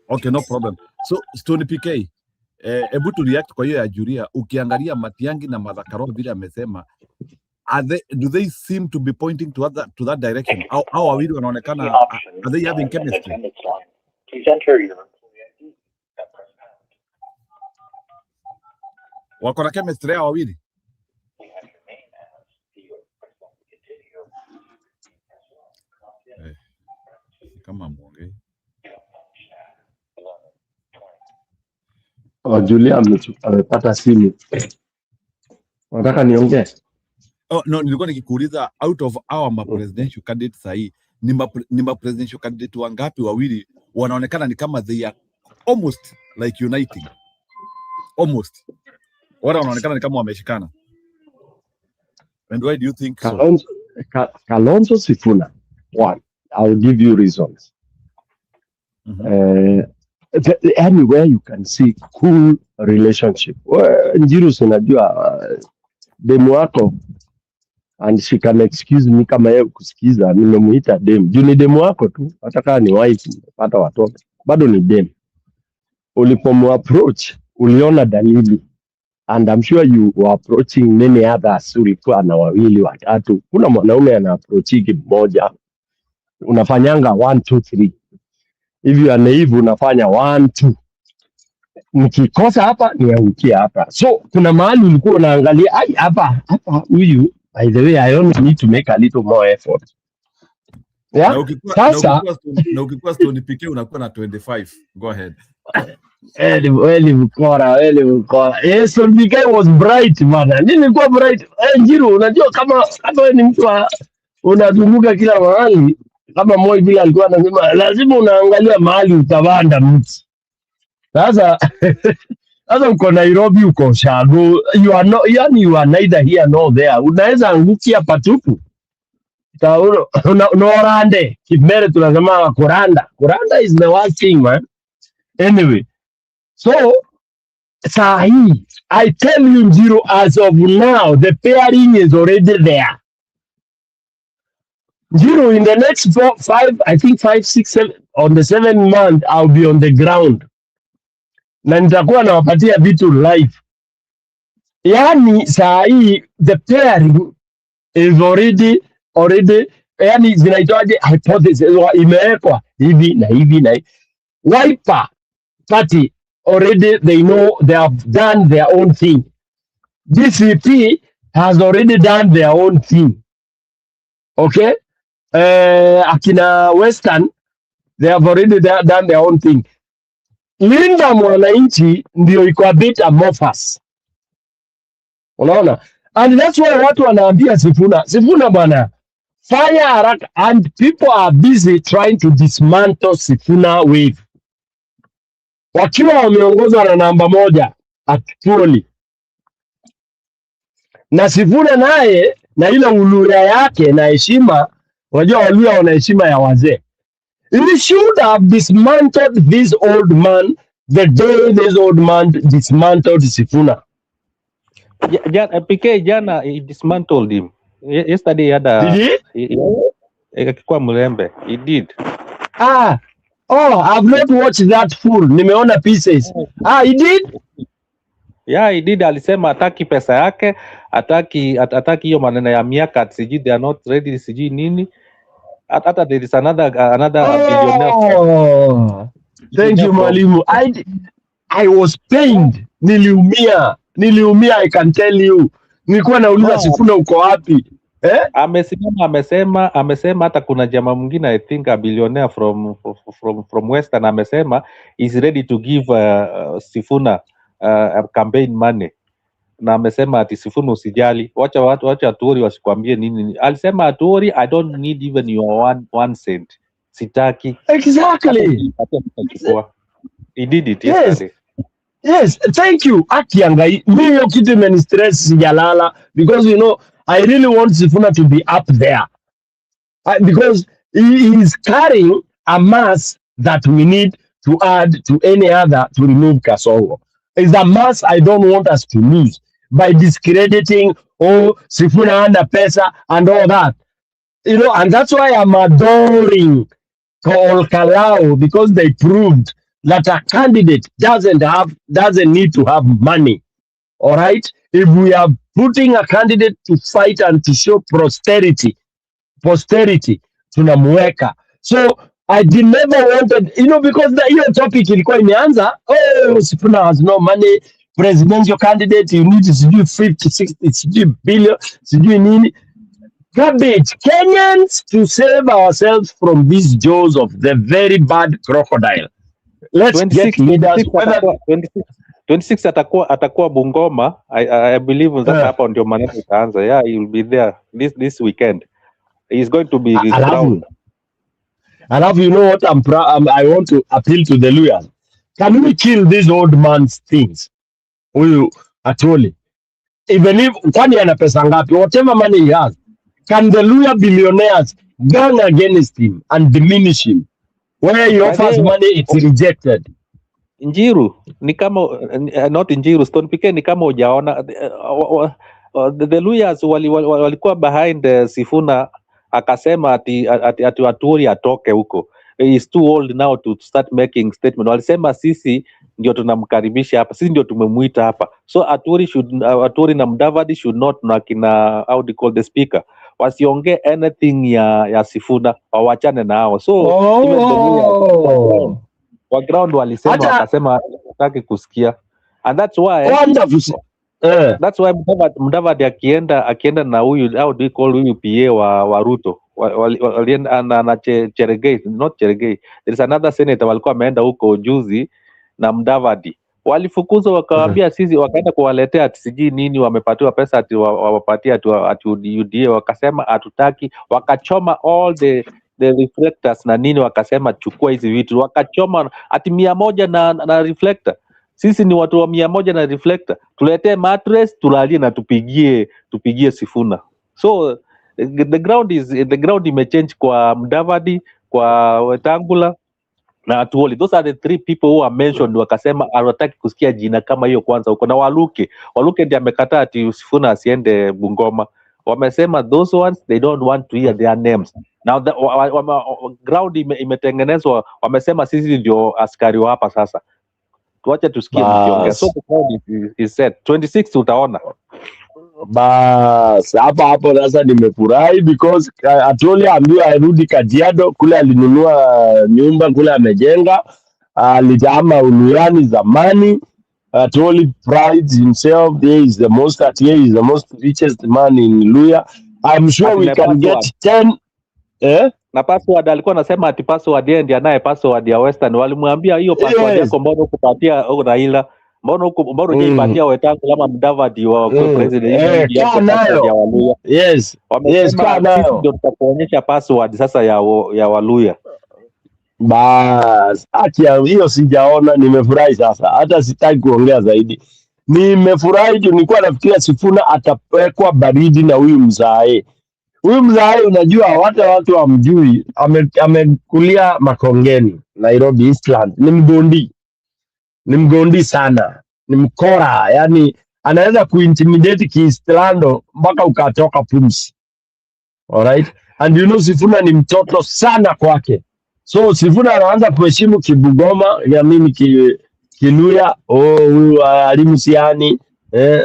Okay, no problem. So Tony PK, able to react kwa hiyo ya Juria, ukiangalia Matiang'i na Martha Karua vile amesema, do they seem to be pointing to that direction? How wawili wanaonekana, are they having chemistry? Please enter your employee at press pound. Wako na chemistry hao wawili? Kama mwongei. Julia amepata simu. Nataka niongee. No, nilikuwa nikikuuliza out of our presidential candidates sahi ni presidential candidate wangapi wawili wanaonekana ni kama they are almost like uniting. Almost. Wala wanaonekana ni kama wameshikana. And why do you think so? Kalonzo Sifuna. One, I'll give you reasons. Anywhere you can see cool relationship. Njiru sinajua demu wako, and she can excuse me kama yeye kusikiza nimemuita demu. Juu ni demu wako tu, hata kama ni wife pata watoto, bado ni demu. Ulipomu approach, uliona dalili. And I'm sure you were approaching many others. Ulikuwa na wawili watatu. Kuna mwanaume ana approachiki mmoja. Unafanyanga 1 2 3. If you are naive unafanya 1 2. Nikikosa hapa niangukia hapa. So kuna mahali ulikuwa unaangalia hapa huyu, by the way I only need to make a little more effort. Yeah? Na ukikuwa Sasa Stone PK unakuwa na 25. Go ahead. Eli mkora. Yes, Stone PK was bright bana. Nilikuwa bright. Njiru, unajua kama wewe ni mtu unazunguka kila mahali, kama Moi vile alikuwa anasema lazima unaangalia mahali utavanda mti. Sasa uko Nairobi, uko Shago, you are neither here nor there. Unaweza angukia patupu. Taulo Norande, Kibere tunasema Kuranda. Kuranda is the worst thing, man. Anyway, so Sahi, I tell you, Zero, as of now, the pairing is already there. Zero, in the next 4, 5, I think 5, 6, 7, on the 7th month, I'll be on the ground. Na nitakuwa nawapatia vitu live. Yani Sahi, the pairing is already yani zinaitwaje hypothesis imewekwa hivi na hivi na hivi. Wiper party already they know they have done their own thing. DCP has already done their own thing. Okay? Akina Western, they have already done their own thing. Linda Mwananchi ndio iko a bit amorphous. Unaona? And that's why watu wanaambia Sifuna bwana, fire haraka, and people are busy trying to dismantle Sifuna wave. Wakiwa wameongozwa na namba moja actually. Na Sifuna naye na ile uluya yake na heshima, unajua Waluya wana heshima ya wazee. He should have dismantled this old man the day this old man dismantled Sifuna. PK jana he dismantled him. Yesterday he had akikuwa mlembe. He did. I've not watched that full. Nimeona pieces. He did? Yeah, he did. Alisema ataki pesa yake, ataki hiyo maneno ya miaka, sijui they are not ready, sijui nini. Hata there is another billionaire. Thank you, Mwalimu. I was pained. Niliumia, I can tell you. Nilikuwa nauliza Sifuna uko wapi? Amesema hata kuna jamaa mwingine I think a billionaire from Western amesema is ready to give Sifuna campaign money. Na amesema ati Sifuna usijali, wacha Atuori wasikwambie nini. Alisema Atuori, I don't need even your one cent. Sitaki. Exactly. He did it yesterday. Yes, thank you. Akiangai, mimi kitu imeni stress sijalala because I really want Sifuna to be up there. Because he is carrying a mass that we need to add to any other to remove Kasongo. It's a mass I don't want us to lose by discrediting Sifuna under pesa and all that. And that's why I'm adoring Olkalau, because they proved that a candidate doesn't need to have money. All right? If we are putting a candidate to fight and to show posterity, tunamweka. So I did never wanted, because the topic ilikuwa imeanza, Sifuna has no money, presidential candidate, you need 50, 60 billion, nini. Garbage. Kenyans, to save ourselves from these jaws of the very bad crocodile. Let's get leaders. 26 atakuwa Bungoma. I believe that hapa ndio maneno itaanza. Yeah, he will be there this weekend. He's going to be crowned. I love you know what I want to appeal to the Luyas. Can we kill this old man's things? Huyu Atwoli. Even if kwani ana pesa ngapi, whatever money he has, can the Luya billionaires gang against him and diminish him? Where he offers money, it's rejected. Njiru ni kama not Njiru, Stone PK ni kama hujaona the Luyas walikuwa behind Sifuna, akasema ati Atuori atoke huko. He is too old now to start making statement. Walisema sisi ndio tunamkaribisha hapa, sisi ndio tumemuita hapa. So Atuori na Mudavadi should not, na kina how do you call the speaker, wasiongee anything ya Sifuna, wawachane nao. So even the Luyas wa ground walisema, wakasema hataki kusikia, and that's why That's why Mudavadi akienda na huyu, how do you call huyu PA wa Ruto, walienda na Cherengei, not Cherengei, there is another senator walikuwa wameenda huko juzi na Mudavadi, walifukuzwa wakawaambia sisi, wakaenda kuwaletea ati sijui nini, wamepatiwa pesa ati wapatie ati UDA, wakasema hatutaki, wakachoma all the reflectors na nini, wakasema chukua hizi vitu, wakachoma ati 100 na reflector. Sisi ni watu wa 100 na reflector, tuletee mattress tulalie na tupigie Sifuna. So the ground imechange kwa Mudavadi, kwa Wetangula na Atuoli. Those are the 3 people who are mentioned. Wakasema hawataki kusikia jina kama hiyo kwanza huko. Na Waluke ndiye amekataa ati Sifuna asiende Bungoma. Wamesema those ones they don't want to hear their names. Now the ground imetengenezwa, wamesema sisi ndio askari wa hapa sasa. Tuache tusikie mkiongea. So the crowd is set. 26 utaona. Bas hapo sasa nimefurahi because Atuoli ambiwa arudi Kajiado, kule alinunua nyumba kule amejenga, alijama Uluyani zamani. Atuoli prides himself, he is the most richest man in Luya. I'm sure we can get 10 na password alikuwa anasema ati password yeye ndiye anaye password ya Western. Walimwambia hiyo password yako mbona ukupatia Raila, mbona hujaipatia Wetangula ama Mudavadi wa president yako password ya Waluya. Wamesema sisi ndio tutakuonyesha password sasa ya Waluya. Bas acha hiyo sijaona, nimefurahi sasa, hata sitaki kuongea zaidi. Nimefurahi tu, nilikuwa nafikiria Sifuna atapekwa baridi na huyu mzae. Huyu mzae unajua watu wamjui, amekulia Makongeni, Nairobi Eastland. Ni mgondi sana, ni mkora, yani anaweza kuintimidate Kiistlando mpaka ukatoka pumzi. Alright, and you know Sifuna ni mtoto sana kwake, so Sifuna anaanza kuheshimu Kibugoma, ya mimi Kiluya, huyu alimu siani,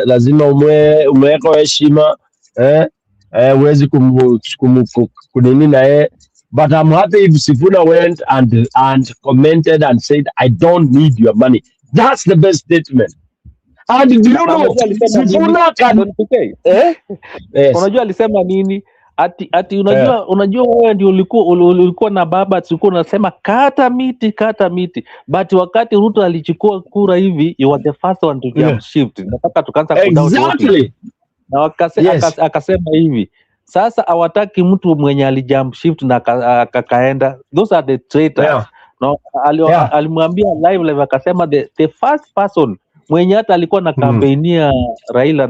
lazima umeweka heshima, huwezi kunini na but I'm happy if Sifuna went and commented and said I don't need your money. That's the best statement. And do you know Sifuna can unajua alisema nini? Ati unajua wewe ndio ulikuwa na baba, tulikuwa unasema kata miti, but wakati Ruto alichukua kura hivi, you were the first one to jump shift. Nataka tukaanza kudoubt exactly. Na akasema hivi, sasa hawataki mtu mwenye alijump shift na akaenda. Those are the traitors. No, alimwambia live akasema the first person mwenye hata alikuwa na kampenia Raila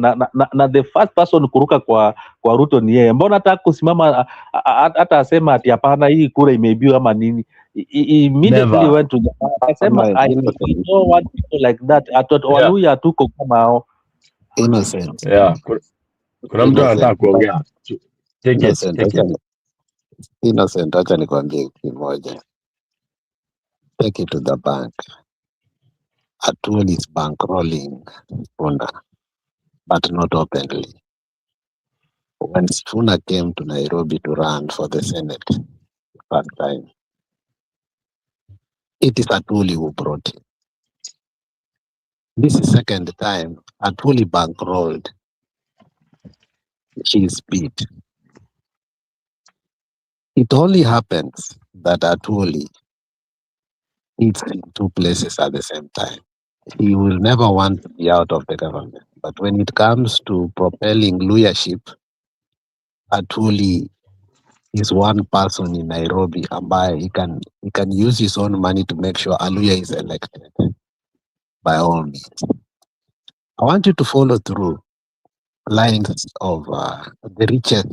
na the first person kuruka kwa Ruto ni yeye. Mbona hata kusimama hata asema ati hapana hii kura imeibiwa ama nini? Immediately went to the akasema I don't want people like that. Waluya tuko kama hao. Innocent. Kuna mtu anataka kuongea. Innocent, acha nikwambie kitu moja. Take it to the bank. Atuoli is bankrolling Sifuna, but not openly. When Sifuna came to Nairobi to run for the Senate first time, it is Atuoli who brought him. This is second time Atuoli bankrolled his bid. It only happens that Atuoli eats in 2 places at the same time. He will never want to be out of the government. But when it comes to propelling leadership, Atuoli is one person in Nairobi ambaye he can use his own money to make sure Aluya is elected by all means. I want you to follow through lines of the richest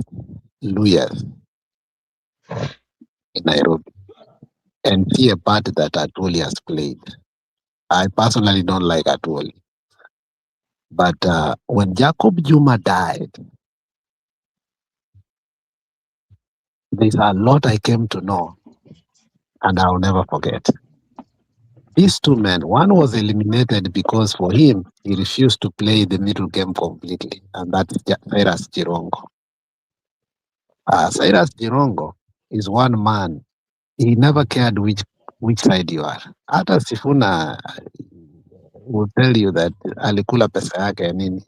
lawyers in Nairobi and see a part that Atuoli has played. I personally don't like Atuoli. But when Jacob Juma died, there's a lot I came to know, and I'll never forget. These 2 men, one was eliminated because for him, he refused to play the middle game completely, and that's Cyrus Jirongo. Cyrus Jirongo is one man. He never cared which side you are. Hata Sifuna will tell you that alikula pesa yake nini.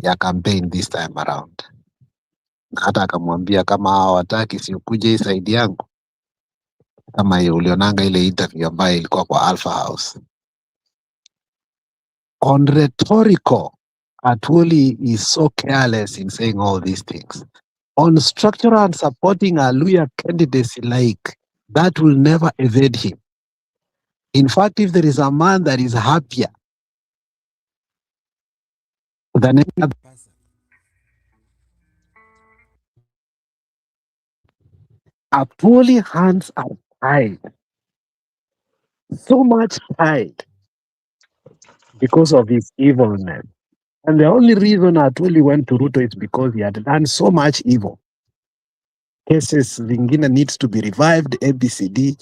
ya campaign this time around. Na hata akamwambia kama hawataki si ukuje hii side yangu. Kama hiyo ulionanga ile interview ambayo ilikuwa kwa Alpha House. On rhetorical, Atwoli is so careless in saying all these things. On structural and supporting a Luya candidacy like, that will never evade him. In fact, if there is a man that is happier than any other person, Atwoli hands are tied. So much tied because of his evilness. And the only reason Atwoli went to Ruto is because he had done so much evil. Cases zingine needs to be revived, ABCD.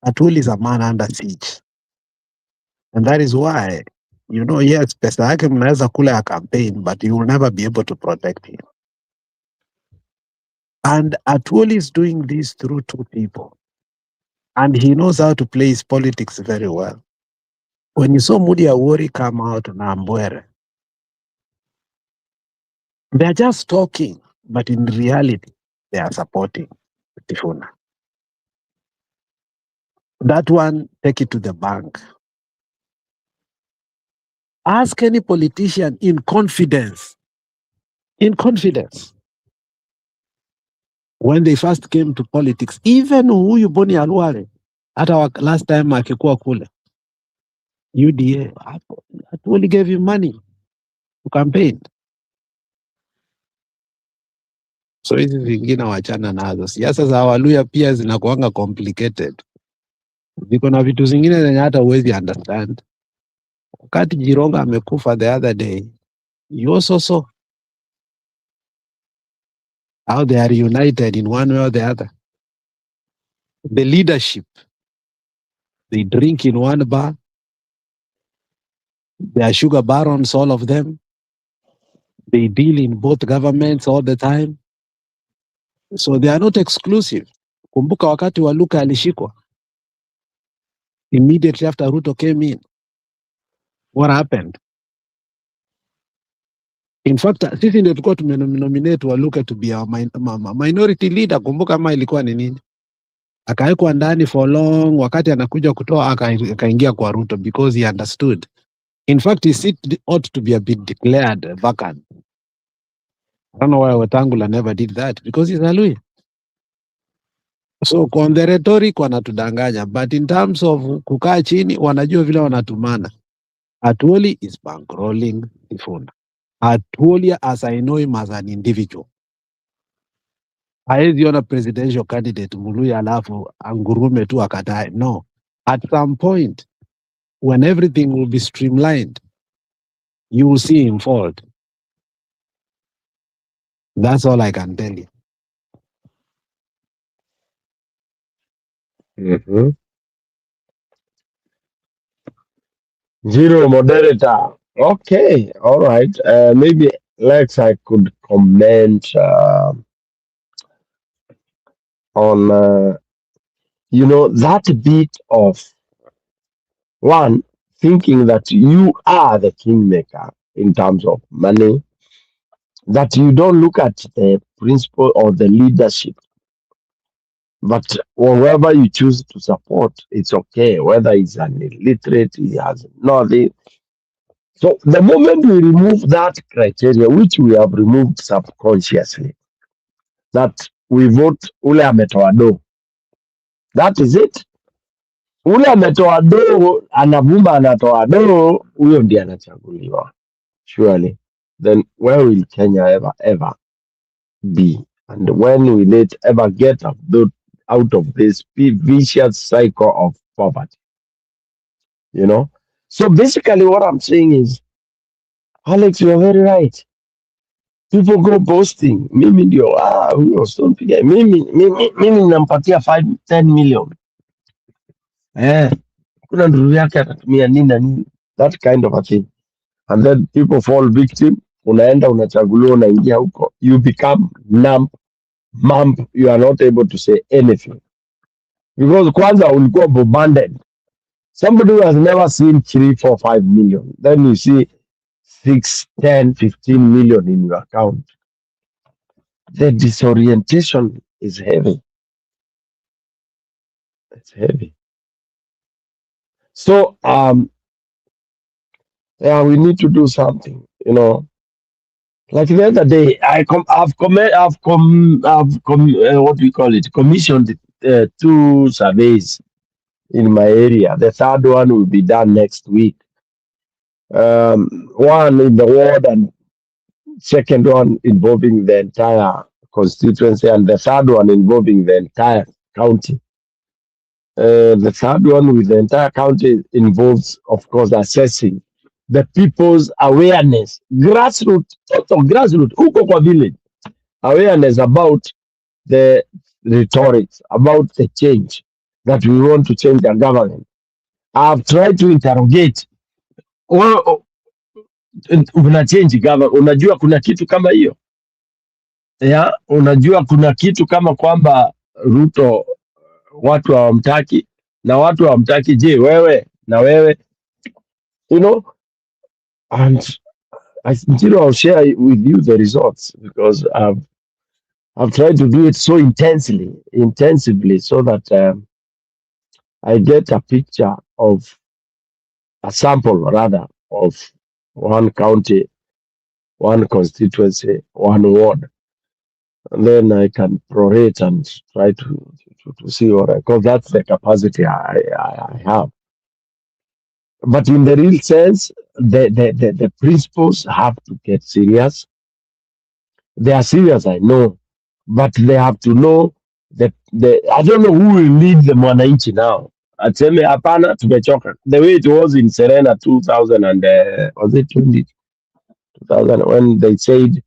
Atwoli is a man under siege. And that is why, you know, yes, pesa yake mnaweza kula ya campaign, but you will never be able to protect him. And Atwoli is doing this through two people. And he knows how to play his politics very well. When you saw Mudi Awori come out na Ambwere, they are just talking, but in reality, they are supporting Sifuna. That one, take it to the bank. Ask any politician in confidence, when they first came to politics, even huyu Boni Alwale, hata last time akikuwa kule, UDA, Atwoli gave him money to campaign. So hizi zingine wachana nazo. Siasa za Waluya pia zinakuanga complicated. Ziko na vitu zingine zenye hata huwezi understand. Wakati Jironga amekufa the other day, you also saw how they are united in one way or the other. The leadership, they drink in one bar. They are sugar barons, all of them. They deal in both governments all the time. So they are not exclusive. Kumbuka wakati wa Luka alishikwa. Immediately after Ruto came in, what happened? In fact, sisi ndio tulikuwa tumenominate Waluka to be our minority leader. Kumbuka kama ilikuwa ni nini? Akawekwa ndani for long, wakati anakuja kutoa akaingia kwa Ruto because he understood. In fact, his seat ought to be a bit declared vacant. I don't know why Wetangula never did that, because he's a Luya. So kwa the rhetoric wanatudanganya, but in terms of kukaa chini, wanajua vile wanatumana. Atwoli is bankrolling Sifuna. Atwoli, as I know him as an individual, haezi ona presidential candidate Muluya alafu angurume tu akatae. No. At some point, when everything will be streamlined, you will see him fold. That's all I can tell you. Mhm. Zero moderator. Okay, all right. Maybe Lex, I could comment on, you know, that bit of one thinking that you are the kingmaker in terms of money, that you don't look at the principle or the leadership, but whoever you choose to support, it's okay, whether he's an illiterate, he has nothing. So the moment we remove that criteria, which we have removed subconsciously, that we vote ule ametoa do, that is it. Ule ametoa do, anavumba anatoa do, huyo ndiye anachaguliwa. Surely, then where will Kenya ever be? And when will it ever get out of this vicious cycle of poverty? You know? So basically what I'm saying is, Alex, you're very right. People go boasting. Mimi ndio, huyo sio mpiga. Mimi nampatia 10 million. Kuna nduru yake atatumia nini na nini. That kind of a thing. And then people fall victim. Unaenda unachaguliwa unaingia huko. You become numb, you are not able to say anything. Because kwanza ulikuwa bombarded. Somebody who has never seen 3, 4, 5 million. Then you see 6, 10, 15 million in your account, the disorientation is heavy. It's heavy. So yeah, we need to do something, you know. Like the other day, what do we call it? Commissioned 2 surveys in my area. The third one will be done next week. One in the ward and second one involving the entire constituency, and the third one involving the entire county. The third one with the entire county involves, of course, assessing the people's awareness, grassroots, total grassroots, huko kwa village, awareness about the rhetorics, about the change that we want to change the government. I've tried to interrogate, well, una change government, unajua kuna kitu kama hiyo? Ya, unajua kuna kitu kama kwamba Ruto watu hawamtaki na watu hawamtaki, je, wewe na wewe, you know, and I'll share with you the results because I've tried to do it so intensively so that I get a picture of a sample rather of one county, one constituency, one ward. And then I can prorate and try to see what because that's the capacity I have. But in the real sense, the principals have to get serious. They are serious, I know, but they have to know that I don't know who will lead the mwananchi now. Aseme hapana, tumechoka. The way it was in Serena 2000 and was it 2000 when they said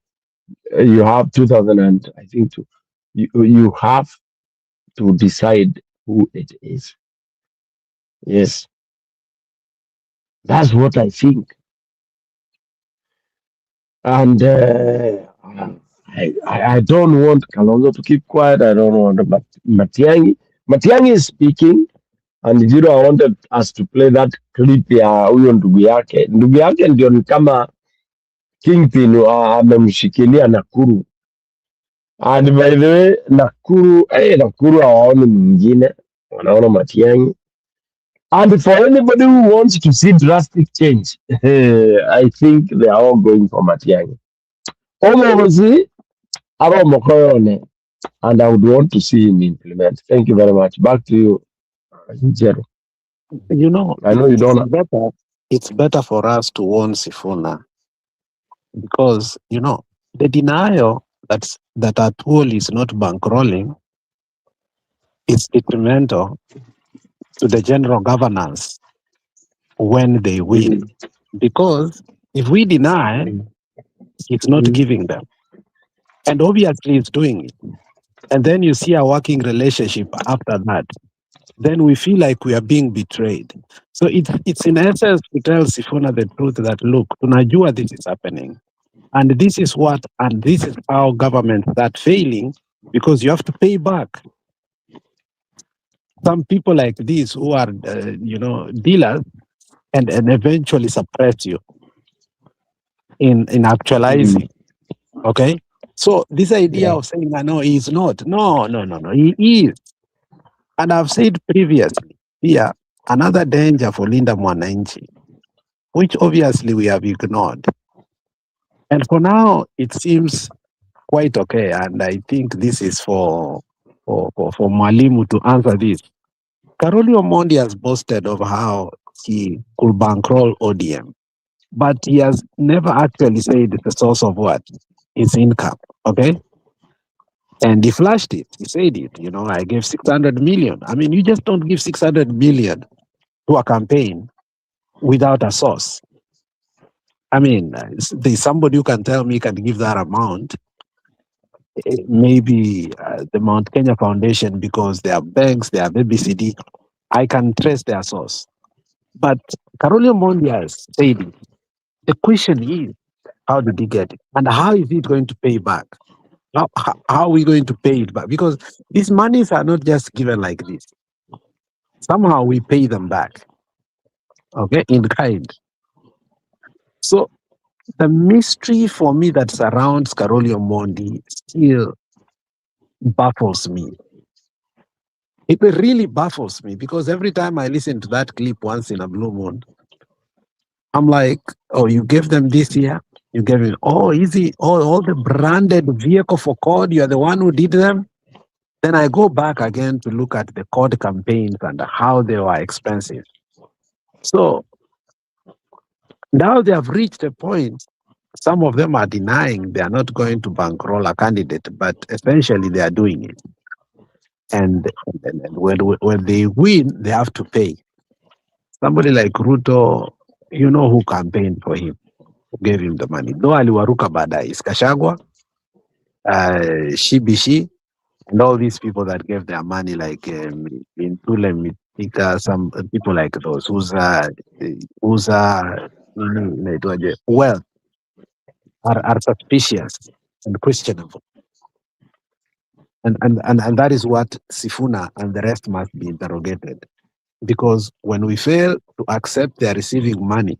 you have 2000 and I think you have to decide who it is. Yes, that's what I think. And I don't want Kalonzo to keep quiet. I don't want Matiang'i. Matiang'i is speaking, and Jiro, I wanted us to play that clip ya huyo ndugu yake. Ndugu yake ndio ni kama kingpin amemshikilia Nakuru. And by the way, Nakuru hawaoni mwingine, wanaona Matiang'i. And for anybody who wants to see drastic change, I think they are all going for Matiang'i. Obviously, and I would want to see him implement. Thank you very much. Back to you, Jero. You know, I know you don't. It's better for us to warn Sifuna because, you know, the denial that Atuol is not bankrolling is detrimental to the general governance when they win. Because if we deny, it's not giving them. And obviously it's doing it. And then you see a working relationship after that. Then we feel like we are being betrayed. So it's in essence to tell Sifuna the truth that, look, tunajua this is happening. And this is what, and this is how governments start failing because you have to pay back. Some people like this who are, dealers and eventually suppress you in actualizing. Okay? So this idea of saying, no, he's not. No, he is. And I've said previously, here, another danger for Linda Mwananchi, which obviously we have ignored. And for now, it seems quite okay. And I think this is for Mwalimu to answer this. Karoli Omondi has boasted of how he could bankroll ODM, but he has never actually said the source of what? His income, okay? And he flashed it. He said it, I gave 600 million. I mean, you just don't give 600 million to a campaign without a source. I mean, there's somebody who can tell me can give that amount. Maybe the Mount Kenya Foundation, because they are banks, they have ABCD. I can trace their source. But Karoli Omondi has said it. The question is, how did he get it? And how is it going to pay back? How are we going to pay it back? Because these monies are not just given like this. Somehow we pay them back, okay, in kind. So The mystery for me that surrounds Karoli Omondi still baffles me. It really baffles me because every time I listen to that clip once in a blue moon, I'm like, oh, you gave them this year? You gave it, oh, easy, all the branded vehicle for CORD, you're the one who did them? Then I go back again to look at the CORD campaigns and how they were expensive. So now they have reached a point, some of them are denying they are not going to bankroll a candidate, but essentially they are doing it. And when they win, they have to pay. Somebody like Ruto, you know who campaigned for him, who gave him the money. No aliwaruka baadaye is Kashagwa, Shibishi, and all these people that gave their money, like Intule Mitika, some people like those whose wealth are suspicious and questionable. And that is what Sifuna and the rest must be interrogated. Because when we fail to accept they are receiving money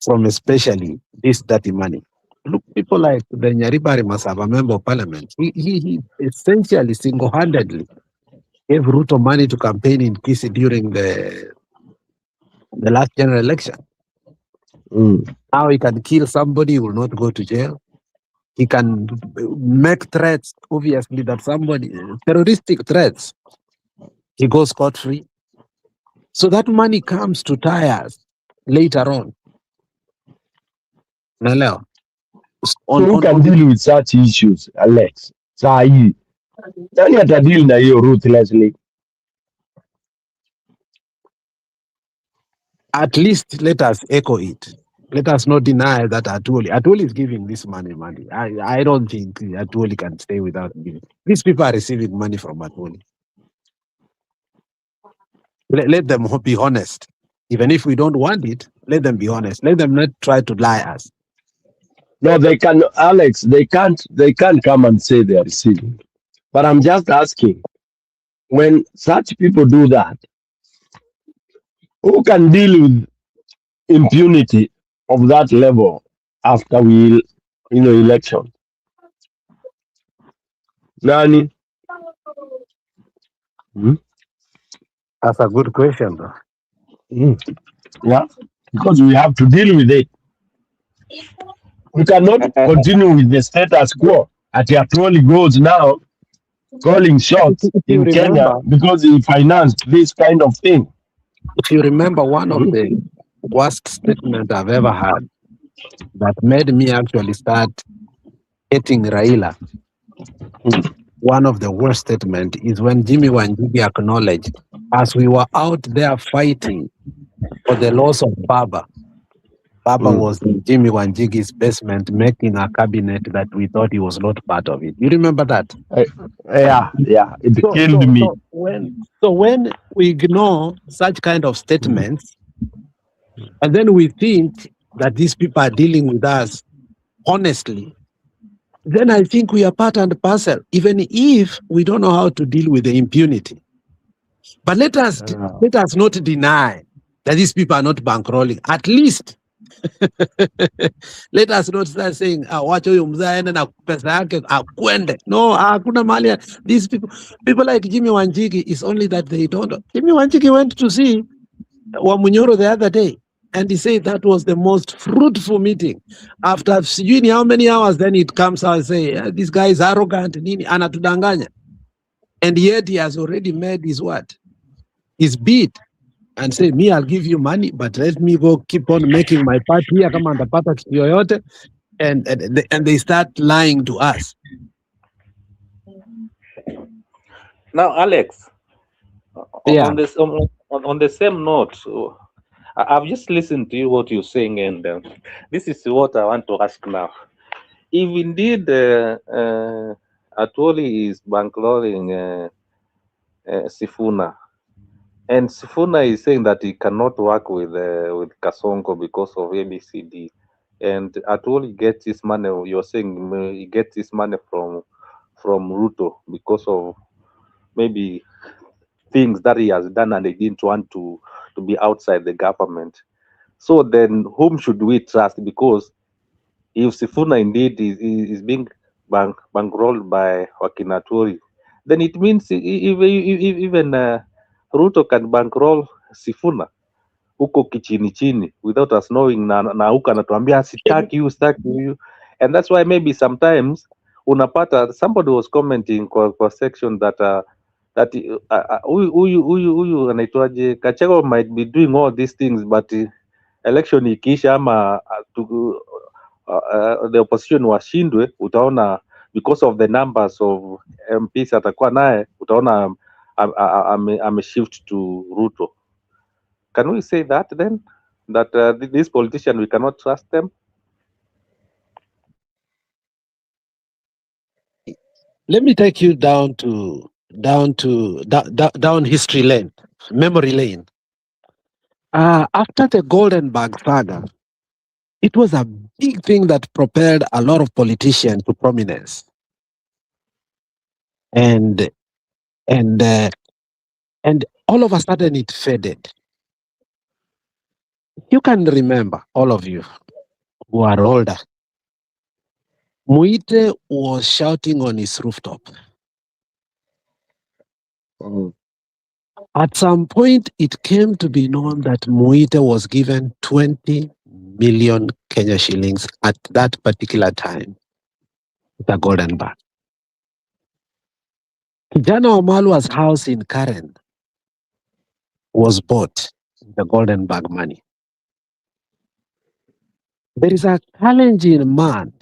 from especially this dirty money, look, people like the Nyaribari Masaba, member of parliament, he essentially single-handedly gave Ruto money to campaign in Kisi during the last general election. Now he can kill somebody, he will not go to jail. He can make threats, obviously, that somebody, terroristic threats, he goes scot-free. So that money comes to tires later on. Naelewa? So who can deal with such issues, Alex? Sahi. Nani atadeal na hiyo ruthlessly? At least let us echo it. Let us not deny that Atwoli is giving this money. I don't think Atwoli can stay without giving. These people are receiving money from Atwoli. Let them be honest. Even if we don't want it, let them be honest. Let them not try to lie us. No, they can, Alex. They can't come and say they are receiving. But I'm just asking, when such people do that, who can deal with impunity of that level after election? Nani? That's a good question, though. Yeah, because we have to deal with it. We cannot continue with the status quo. Atwoli goes now calling shots in Kenya because he financed this kind of thing. If you remember, one of the worst statements I've ever had that made me actually start hating Raila, one of the worst statements is when Jimmy Wanjigi acknowledged, as we were out there fighting for the loss of Baba, Baba was in Jimmy Wanjigi's basement making a cabinet that we thought he was not part of it. You remember that? Yeah, it killed me. So when we ignore such kind of statements, and then we think that these people are dealing with us honestly, then I think we are part and parcel, even if we don't know how to deal with the impunity. But let us not deny that these people are not bankrolling. At least let us not start saying wacha huyo mzee aende na pesa yake akwende. No, hakuna mali. These people like Jimmy Wanjigi, is only that they don't. Jimmy Wanjigi went to see Wamunyoro the other day, and he said that was the most fruitful meeting. After sijui how many hours, then it comes out and say this guy is arrogant, nini anatudanganya, and yet he has already made his what? His bid. And say, me, I'll give you money, but let me go keep on making my part here, kama ndapata kitu yoyote, and they start lying to us. Now, Alex, on the same note, I've just listened to you what you're saying, and this is what I want to ask now. If indeed Atwoli is bankrolling Sifuna, and Sifuna is saying that he cannot work with Kasongo because of ABCD, and Atwoli gets his money. You're saying he gets his money from Ruto because of maybe things that he has done, and he didn't want to be outside the government. So then, whom should we trust? Because if Sifuna indeed is being bankrolled by Wakinatori, then it means even Ruto can bankroll Sifuna huko kichini chini without us knowing, na huko anatuambia sitaki you, and that's why maybe sometimes unapata somebody was commenting kwa section that huyu anaitwaje Kachego might be doing all these things, but election ikiisha ama the opposition washindwe, utaona because of the numbers of MPs atakuwa naye, utaona shift to Ruto. Can we say that then, that these politicians, we cannot trust them? Let me take you down history lane, memory lane. After the Goldenberg saga, it was a big thing that propelled a lot of politicians to prominence, and all of a sudden it faded. You can remember, all of you who are older, Muite was shouting on his rooftop. At some point, it came to be known that Muite was given 20 million Kenya shillings at that particular time, the Goldenberg. Kijana Omalua's house in Karen was bought with the Goldenberg money. There is a Kalenjin man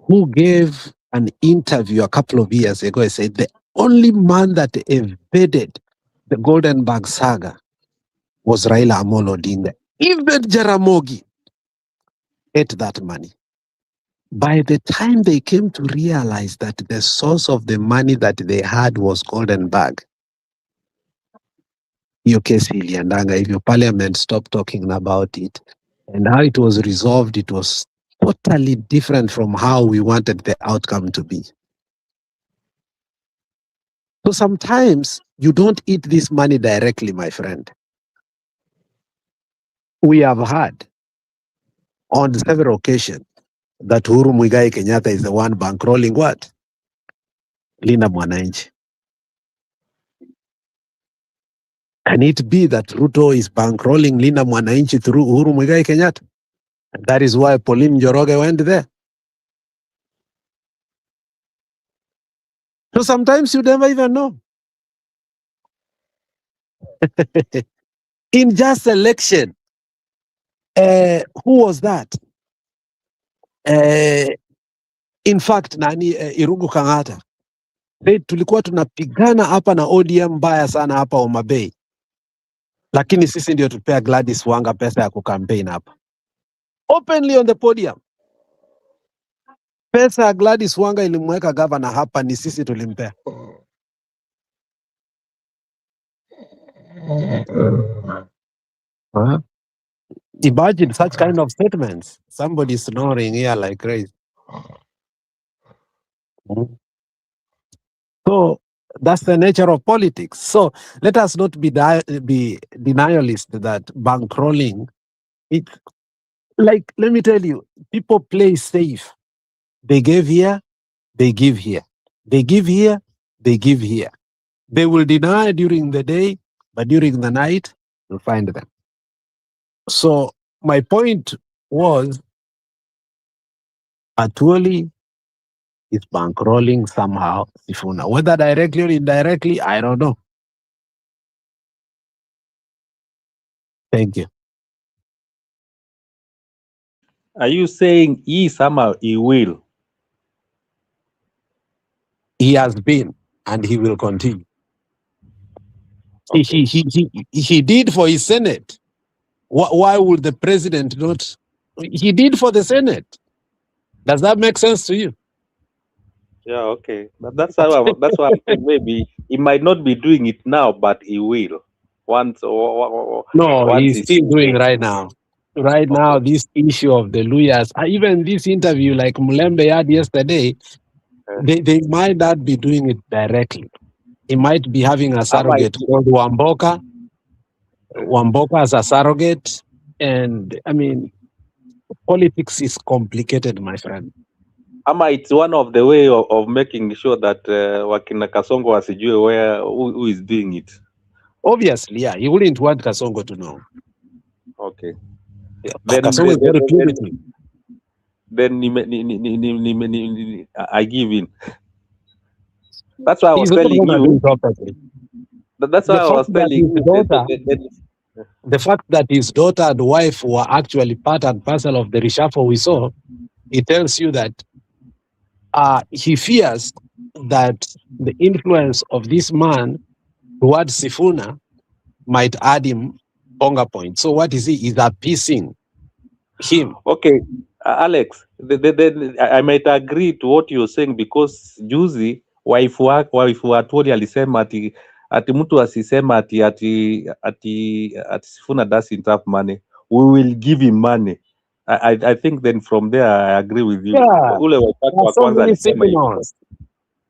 who gave an interview a couple of years ago. He said the only man that evaded the Goldenberg saga was Raila Amolo Odinga. Even Jaramogi ate that money. By the time they came to realize that the source of the money that they had was Goldenberg, hiyo kesi iliandanga hivyo, parliament stopped talking about it, and how it was resolved, it was totally different from how we wanted the outcome to be. So sometimes you don't eat this money directly, my friend. We have had on several occasions that Uhuru Muigai Kenyatta is the one bankrolling what? Linda Mwananchi. Can it be that Ruto is bankrolling Linda Mwananchi through Uhuru Muigai Kenyatta? And that is why Pauline Njoroge went there. So sometimes you never even know. In just election, who was that? In fact, Irungu Kangata. Tulikuwa tunapigana hapa na ODM mbaya sana hapa Homa Bay. Lakini sisi ndio tupea Gladys Wanga pesa ya kukampeni hapa. Openly on the podium. Pesa ya Gladys Wanga ilimweka governor hapa, ni sisi tulimpea. Imagine such kind of statements. Somebody snoring here like crazy. So that's the nature of politics. So let us not be denialist that bankrolling, it, like, let me tell you, people play safe. They give here, they give here. They give here, they give here. They will deny during the day, but during the night, you'll find them. So my point was, Atwoli is bankrolling somehow Sifuna. Whether directly or indirectly, I don't know. Thank you. Are you saying he somehow he will? He has been, and he will continue. Okay. He did for his Senate. Why would the president not? He did for the Senate. Does that make sense to you? Yeah, okay. But that's why I'm saying maybe he might not be doing it now, but he will. Once he's still doing right now. Right now, this issue of the Luyas, even this interview like Mulembe had yesterday, they might not be doing it directly. He might be having a surrogate called Wamboka. Wamboka as a surrogate. And I mean, politics is complicated, my friend. Ama it's one of the way of making sure that wakina Kasongo wasijue who is doing it. Obviously, yeah, you wouldn't want Kasongo to know. Okay. Yeah, Then Kasongo is very primitive. Then I give in. That's why I was He's not telling gonna do you. it properly. That's why I was telling you. The fact that his daughter and wife were actually part and parcel of the reshuffle we saw, it tells you that he fears that the influence of this man towards Sifuna might add him longer points. So what is he? He's appeasing him. Okay, Alex, I might agree to what you're saying because juzi wife wa Atwoli alisema ati mtu asisema ati Sifuna doesn't have money. We will give him money. I think then from there I agree with you. Yeah, Ule there are so many signals.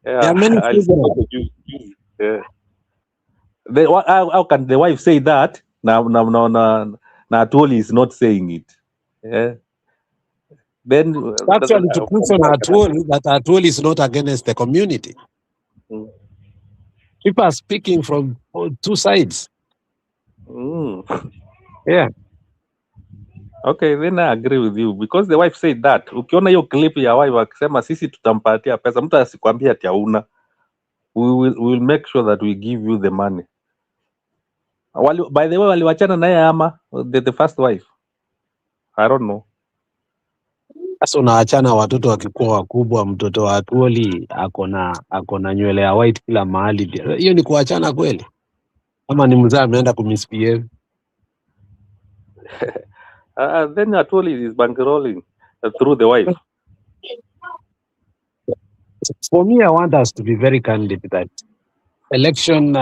There are many signals. How can the wife say that? Now Atwoli is not saying it. Yeah. Then Actually, to prove on Atwoli that Atwoli is not against the community. People are speaking from two sides. Yeah. Okay, then I agree with you because the wife said that. Ukiona hiyo clip ya wife akisema sisi tutampatia pesa, mtu asikwambia ati hauna. We will make sure that we give you the money. By the way, waliwachana naye ama the first wife? I don't know. Sasa unaachana watoto wakikuwa wakubwa, mtoto wa Atwoli akona nywele ya white kila mahali. Hiyo ni kuachana kweli? Ama ni mzee ameenda kumisbehave? Then Atwoli is bankrolling through the wife. For me, I want us to be very candid that election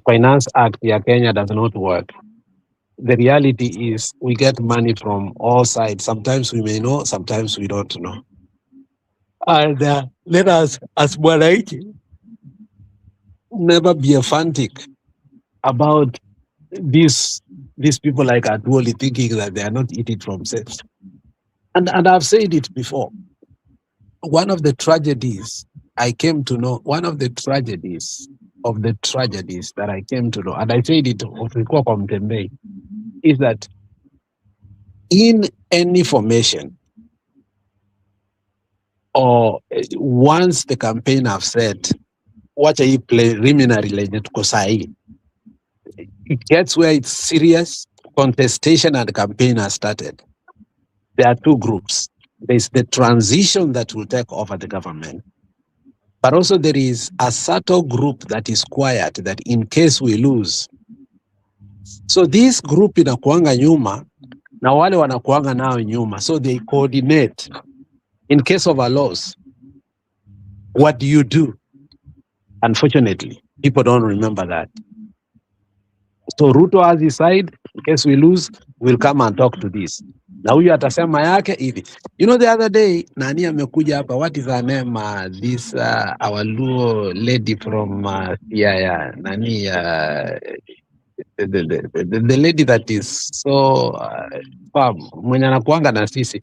finance act ya Kenya does not work. The reality is we get money from all sides. Sometimes we may know, sometimes we don't know. And let us, as Mwanaiki, never be frantic about these people like Atwoli thinking that they are not eating from sense. And I've said it before. One of the tragedies I came to know, one of the tragedies that I came to know, and I said it is that in any formation, or once the campaign have said, what are you preliminary it gets where it's serious, contestation and campaign has started. There are two groups. There's the transition that will take over the government, but also there is a subtle group that is quiet, that in case we lose. So this group inakuanga nyuma, na wale wanakuanga nao nyuma, so they coordinate. In case of a loss, what do you do? Unfortunately, people don't remember that. So Ruto has his side, in case we lose, we'll come and talk to this. Na huyu atasema yake hivi. You know, the other day, nani amekuja hapa, what is her name? This our Luo lady from nani the lady that is so mwenye anakuanga na sisi.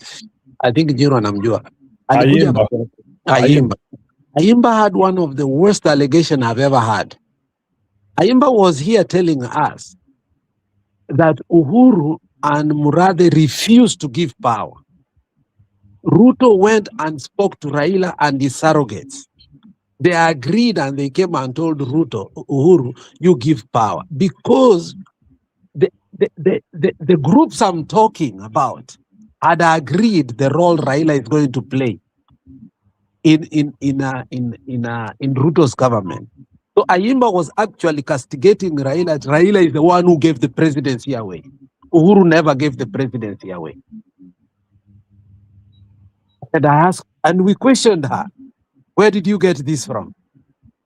I think Jiro anamjua. Ayimba had one of the worst allegations I've ever had. Ayimba was here telling us that Uhuru and Murathe refused to give power. Ruto went and spoke to Raila and his surrogates. They agreed and they came and told Ruto, Uhuru, you give power. Because the groups I'm talking about had agreed the role Raila is going to play in Ruto's government. So Ayimba was actually castigating Raila. Raila is the one who gave the presidency away. Uhuru never gave the presidency away. And I asked, and we questioned her, where did you get this from?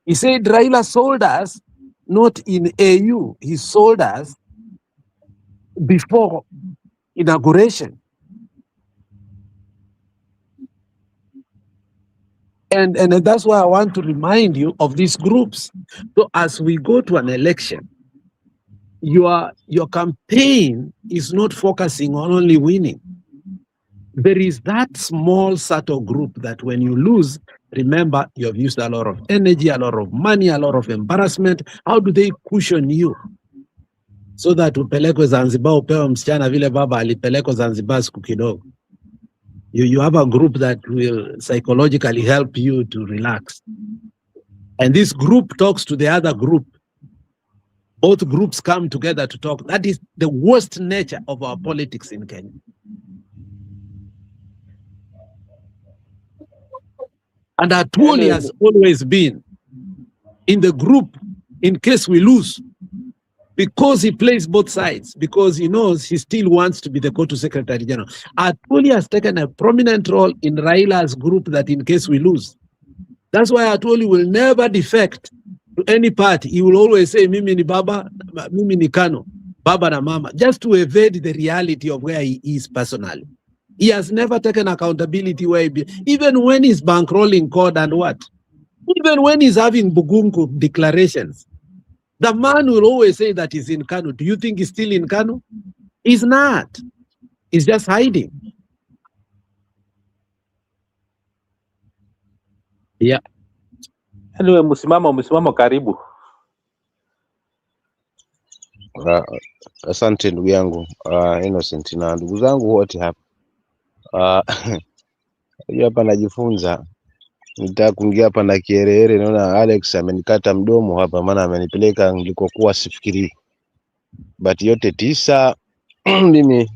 He said Raila sold us not in AU, he sold us before inauguration. And that's why I want to remind you of these groups. So as we go to an election, your campaign is not focusing on only winning. There is that small subtle group that when you lose, remember you have used a lot of energy, a lot of money, a lot of embarrassment. How do they cushion you? So that upelekwe Zanzibar upewe msichana vile baba alipelekwa Zanzibar siku kidogo. You have a group that will psychologically help you to relax. And this group talks to the other group. Both groups come together to talk. That is the worst nature of our politics in Kenya. And Atwoli has always been in the group in case we lose, because he plays both sides, because he knows he still wants to be the Kotu Secretary General. Atwoli has taken a prominent role in Raila's group that in case we lose. That's why Atwoli will never defect to any party. He will always say, Mimi ni Baba, Mimi ni Kano, Baba na Mama, just to evade the reality of where he is personally. He has never taken accountability where even when he's bankrolling code and what? Even when he's having Bugunku declarations, the man will always say that he's in Kano. Do you think he's still in Kano? He's not. He's just hiding. Yeah. Anyway, msimamo karibu. Asante ndugu yangu Innocent na ndugu zangu wote hapa. Hapa najifunza, nitaka kuingia hapa na kiherehere. Naona Alex amenikata mdomo hapa, maana amenipeleka nilikokuwa sifikiri. But yote tisa mimi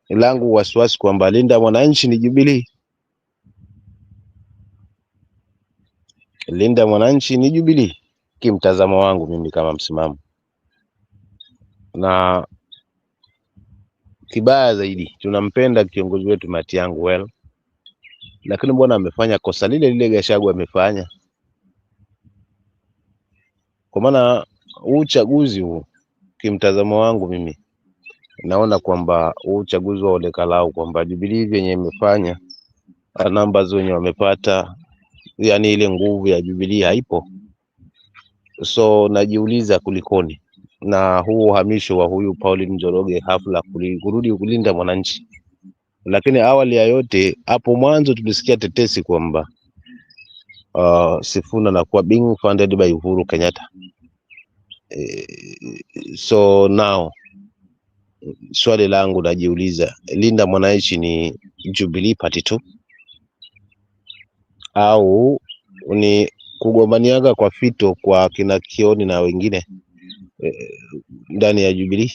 langu wasiwasi kwamba Linda Mwananchi ni Jubilee. Linda Mwananchi ni Jubilee kimtazamo wangu mimi kama msimamo. Na kibaya zaidi tunampenda kiongozi wetu Matiang'i well, lakini mbona amefanya kosa lile lile Gachagua amefanya? Kwa maana uchaguzi huu kimtazamo wangu mimi naona kwamba uchaguzi wa Olkalau kwamba Jubilee yenye imefanya namba zenye wamepata, yani ile nguvu ya Jubilee haipo. So najiuliza kulikoni na huu uhamisho wa huyu Pauline Njoroge hafla kurudi kulinda Mwananchi. Lakini awali ya yote hapo mwanzo tulisikia tetesi kwamba Sifuna na kuwa being funded by Uhuru Kenyatta. So now swali langu najiuliza, Linda Mwananchi ni Jubilee Party tu au ni kugombaniaga kwa fito kwa kina Kioni na wengine ndani ya Jubilee?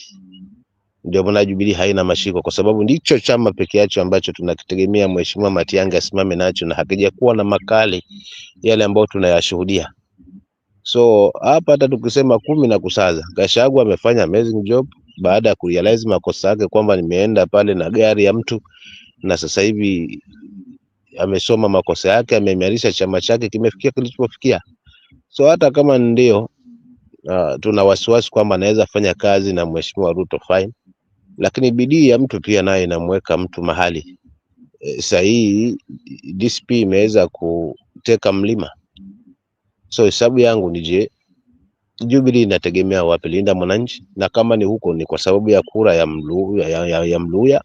Ndio maana Jubilee haina mashiko, kwa sababu ndicho chama pekee yake ambacho tunakitegemea Mheshimiwa Matiang'i asimame nacho, na hakijakuwa na makali yale ambayo tunayashuhudia. So hapa hata tukisema 10 na kusaza, Gachagua amefanya amazing job baada ya kurealize makosa yake kwamba nimeenda pale na gari ya mtu, na sasa hivi amesoma makosa yake, ameimarisha chama chake kimefikia kilichofikia. So hata kama ndio tuna wasiwasi kwamba anaweza fanya kazi na Mheshimiwa Ruto fine, lakini bidii ya mtu pia naye inamweka mtu mahali. Sasa hii DCP imeweza kuteka mlima. So hesabu yangu ni je, Jubilee inategemea wapi Linda Mwananchi? Na kama ni huko ni kwa sababu ya kura ya Mluya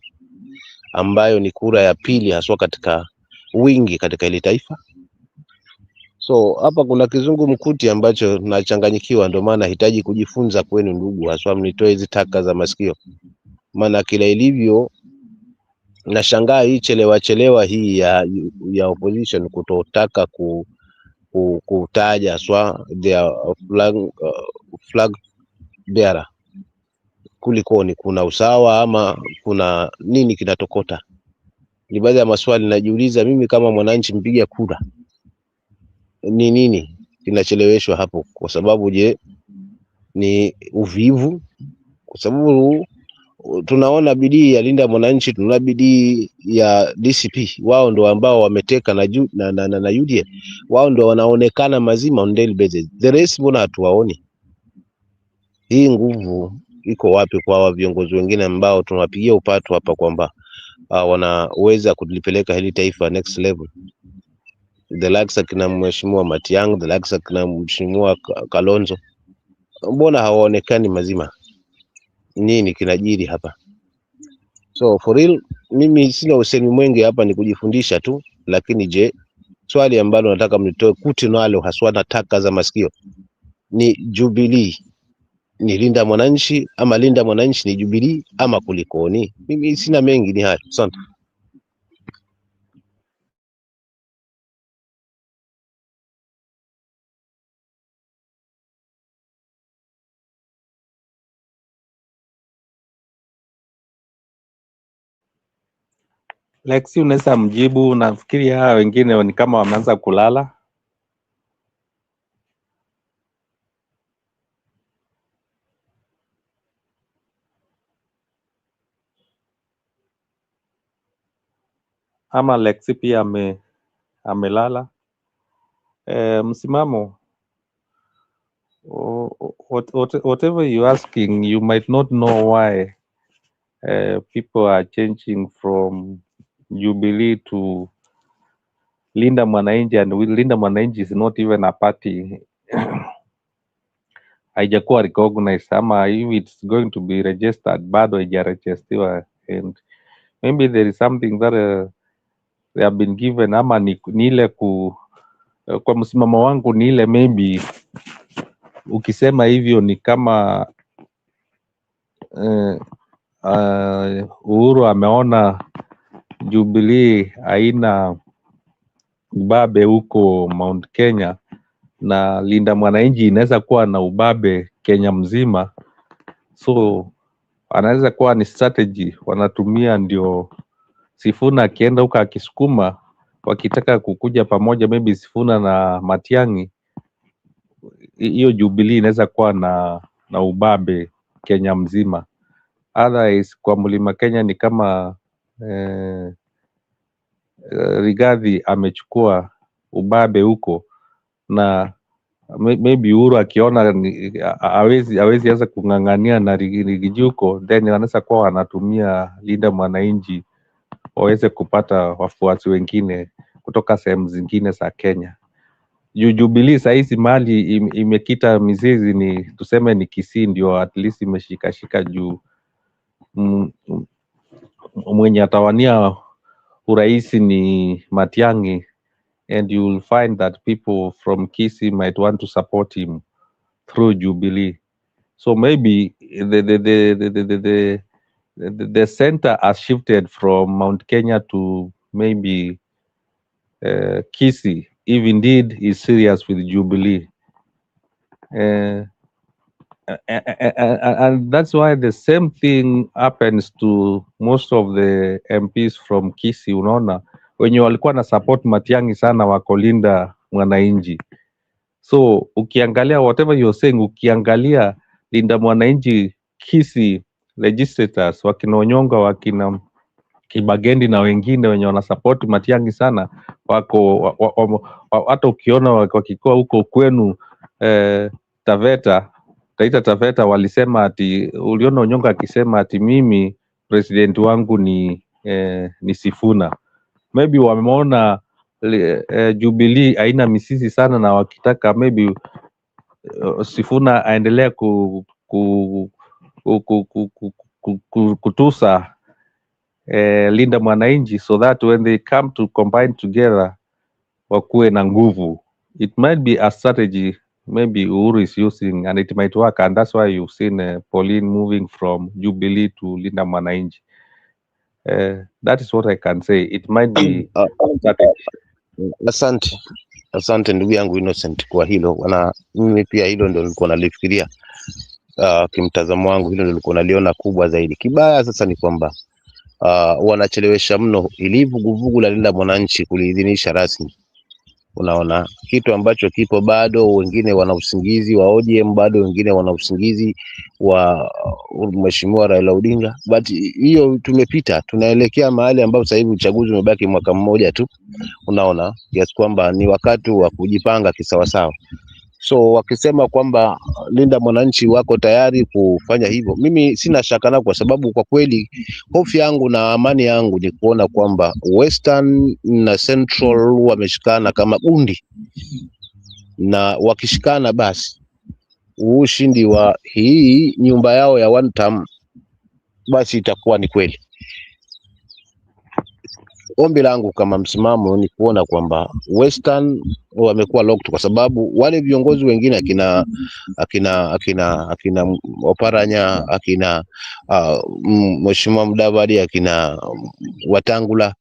ambayo ni kura ya pili haswa katika wingi katika ile taifa. So hapa kuna kizungu mkuti ambacho nachanganyikiwa, ndio maana nahitaji kujifunza kwenu ndugu, haswa mnitoe hizi taka za masikio. Maana kila ilivyo nashangaa hii chelewa hii ya opposition kutotaka kutaja haswa their flag bearer. Kulikoni, kuna usawa ama kuna nini kinatokota? Ni baadhi ya maswali najiuliza mimi kama mwananchi mpiga kura. Ni nini kinacheleweshwa hapo? Kwa sababu je, ni uvivu? Kwa sababu tunaona bidii ya Linda Mwananchi, tunaona bidii ya DCP, wao ndio ambao wameteka na UDA, wao ndio wanaonekana mazima on daily basis. The rest mbona hatuwaoni? Hii nguvu iko wapi kwa viongozi wengine ambao tunawapigia upato hapa kwamba wanaweza kulipeleka hili taifa next level? The likes kina Mheshimiwa Matiang'i, the likes kina Mheshimiwa Kalonzo, mbona hawaonekani mazima? nini kinajiri hapa. So for real, mimi sina usemi mwingi hapa, ni kujifundisha tu. Lakini je, swali ambalo nataka mnitoe kuti nalo haswa nataka za masikio ni Jubilee ni linda mwananchi ama linda mwananchi ni Jubilee ama kulikoni? Mimi sina mengi, ni hayo. Asante. Lexi, unaweza mjibu? Nafikiri hawa wengine ni kama wameanza kulala. Ama Lexi pia amelala. Msimamo, whatever you asking, you might not know why people are changing from Jubilee to Linda Mwananchi, and Linda Mwananchi is not even a party. Haijakuwa recognized, ama if it's going to be registered, bado haijaregistiwa, and maybe there is something that they have been given, ama ni ile kwa msimamo wangu ni ile, maybe ukisema hivyo ni kama Uhuru ameona Jubilee haina ubabe huko Mount Kenya, na Linda Mwananchi inaweza kuwa na ubabe Kenya mzima, so anaweza kuwa ni strategy wanatumia, ndio Sifuna akienda huko akisukuma, wakitaka kukuja pamoja, maybe Sifuna na Matiang'i, hiyo Jubilee inaweza kuwa na ubabe Kenya mzima. Otherwise kwa Mlima Kenya ni kama Rigathi amechukua ubabe huko, na maybe Uhuru akiona hawezi anza kung'ang'ania na Rigiji huko, then anaweza kuwa wanatumia Linda Mwananchi waweze kupata wafuasi wengine kutoka sehemu zingine za Kenya. Jubilee sahizi mali imekita mizizi, ni tuseme ni Kisii, ndio at least imeshikashika juu mwenye atawania urais ni Matiang'i, and you will find that people from Kisii might want to support him through Jubilee. So maybe the center has shifted from Mount Kenya to maybe Kisii, if indeed he's serious with Jubilee. And that's why the same thing happens to most of the MPs from Kisii. Unaona wenye walikuwa na support Matiang'i sana wako Linda Mwananchi. So ukiangalia whatever you're saying, ukiangalia Linda Mwananchi Kisii legislators, wakina Onyonga, wakina Kibagendi na wengine wenye wana support Matiang'i sana wako hata ukiona wakikuwa huko kwenu Taita Taveta walisema ati, uliona Onyonga akisema ati mimi president wangu ni Sifuna. Maybe wameona Jubilee haina misisi sana, na wakitaka maybe Sifuna aendelea kutusa Linda Mwananchi, so that when they come to combine together wakuwe na nguvu. It might be a strategy maybe Uhuru is using, and it might work, and that's why you've seen Pauline moving from Jubilee to Linda Mwananchi. That is what I can say. It might be strategy. Asante ndugu yangu Innocent kwa hilo. Mimi pia hilo ndio nilikuwa nalifikiria. Kimtazamo wangu hilo ndio nilikuwa naliona kubwa zaidi. Kibaya sasa ni kwamba wanachelewesha mno ili vuguvugu la Linda Mwananchi kuliidhinisha rasmi. Unaona kitu ambacho kipo bado, wengine wana usingizi wa ODM, bado wengine wana usingizi wa Mheshimiwa Raila Odinga. But hiyo tumepita, tunaelekea mahali ambapo sasa hivi uchaguzi umebaki mwaka mmoja tu. Unaona kiasi kwamba ni wakati wa kujipanga kisawasawa. So wakisema kwamba Linda Mwananchi wako tayari kufanya hivyo, mimi sina shaka nao, kwa sababu kwa kweli hofu yangu na amani yangu ni kuona kwamba Western na Central wameshikana kama bundi, na wakishikana basi ushindi wa hii nyumba yao ya one term basi itakuwa ni kweli. Ombi langu kama msimamo ni kuona kwamba Western wamekuwa locked, kwa sababu wale viongozi wengine akina Oparanya, akina Mheshimiwa Mudavadi, akina Watangula,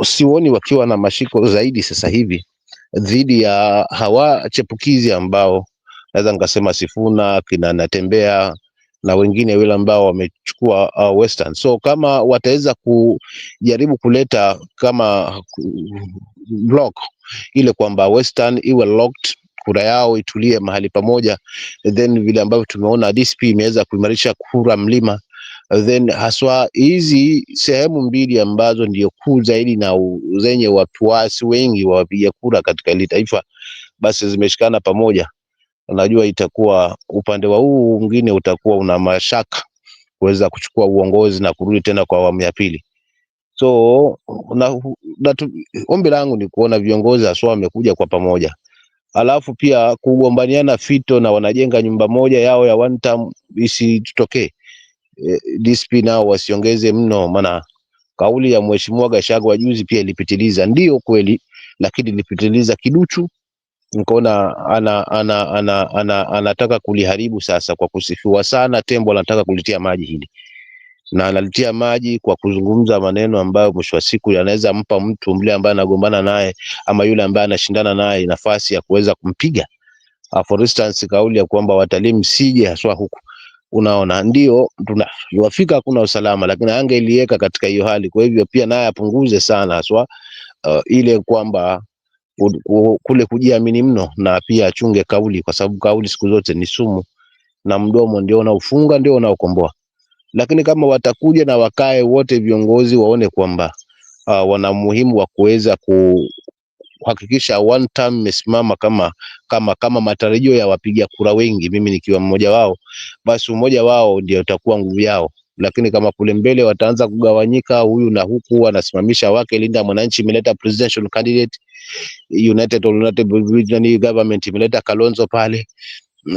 sioni wakiwa na mashiko zaidi sasa hivi dhidi ya hawa chepukizi ambao naweza nikasema Sifuna, kina Natembea na wengine wale ambao wamechukua Western. So kama wataweza kujaribu kuleta kama block ile kwamba Western iwe locked, kura yao itulie mahali pamoja, then vile ambavyo tumeona DCP imeweza kuimarisha kura mlima, then haswa hizi sehemu mbili ambazo ndio kuu zaidi na zenye watuasi wengi wa wapiga kura katika ile taifa, basi zimeshikana pamoja, unajua itakuwa upande wa huu mwingine utakuwa una mashaka kuweza kuchukua uongozi na kurudi tena kwa awamu ya pili. So ombi langu ni kuona viongozi haswa wamekuja kwa pamoja, alafu pia kugombaniana fito na wanajenga nyumba moja yao ya one term isitokee. DCP nao wasiongeze mno, maana kauli ya Mheshimiwa Gachagua juzi pia ilipitiliza, ndio kweli, lakini ilipitiliza kiduchu. Nikaona anataka kuliharibu sasa kwa kusifiwa sana. Tembo anataka kulitia maji hili, na analitia maji kwa kuzungumza maneno ambayo mwisho wa siku yanaweza mpa mtu mle ambaye anagombana naye ama yule ambaye anashindana naye nafasi ya kuweza kumpiga. For instance, kauli ya kwamba watalii msije haswa huku, unaona, ndio tunafika kuna usalama, lakini angeliweka katika hiyo hali. Kwa hivyo pia naye apunguze sana haswa ile kwamba kule kujiamini mno, na pia achunge kauli, kwa sababu kauli siku zote ni sumu na mdomo ndio unaofunga, ndio unaokomboa. Lakini kama watakuja na wakae wote viongozi waone kwamba wana muhimu wa kuweza kuhakikisha one term imesimama kama matarajio ya wapiga kura wengi, mimi nikiwa mmoja wao, basi umoja wao ndio utakuwa nguvu yao. Lakini kama kule mbele wataanza kugawanyika, huyu na huku anasimamisha wake, Linda Mwananchi imeleta presidential candidate, United Government imeleta Kalonzo pale,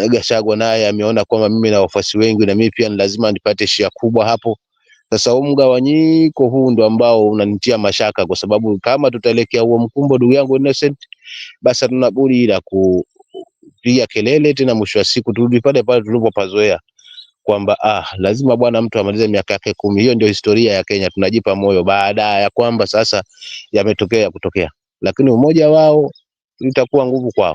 Gachagua naye ameona kwamba mimi na wafuasi wengi na mimi pia ni lazima nipate share kubwa hapo. Sasa huu mgawanyiko huu ndo ambao unanitia mashaka, kwa sababu kama tutaelekea huo mkumbo, ndugu yangu Innocent, basi hatuna budi ila kupiga kelele tena, mwisho wa siku turudi pale pale tulipopazoea kwamba lazima bwana mtu amalize miaka yake 10. Hiyo ndio historia ya Kenya. Tunajipa moyo baada ya kwamba sasa yametokea kutokea, lakini umoja wao itakuwa nguvu kwao.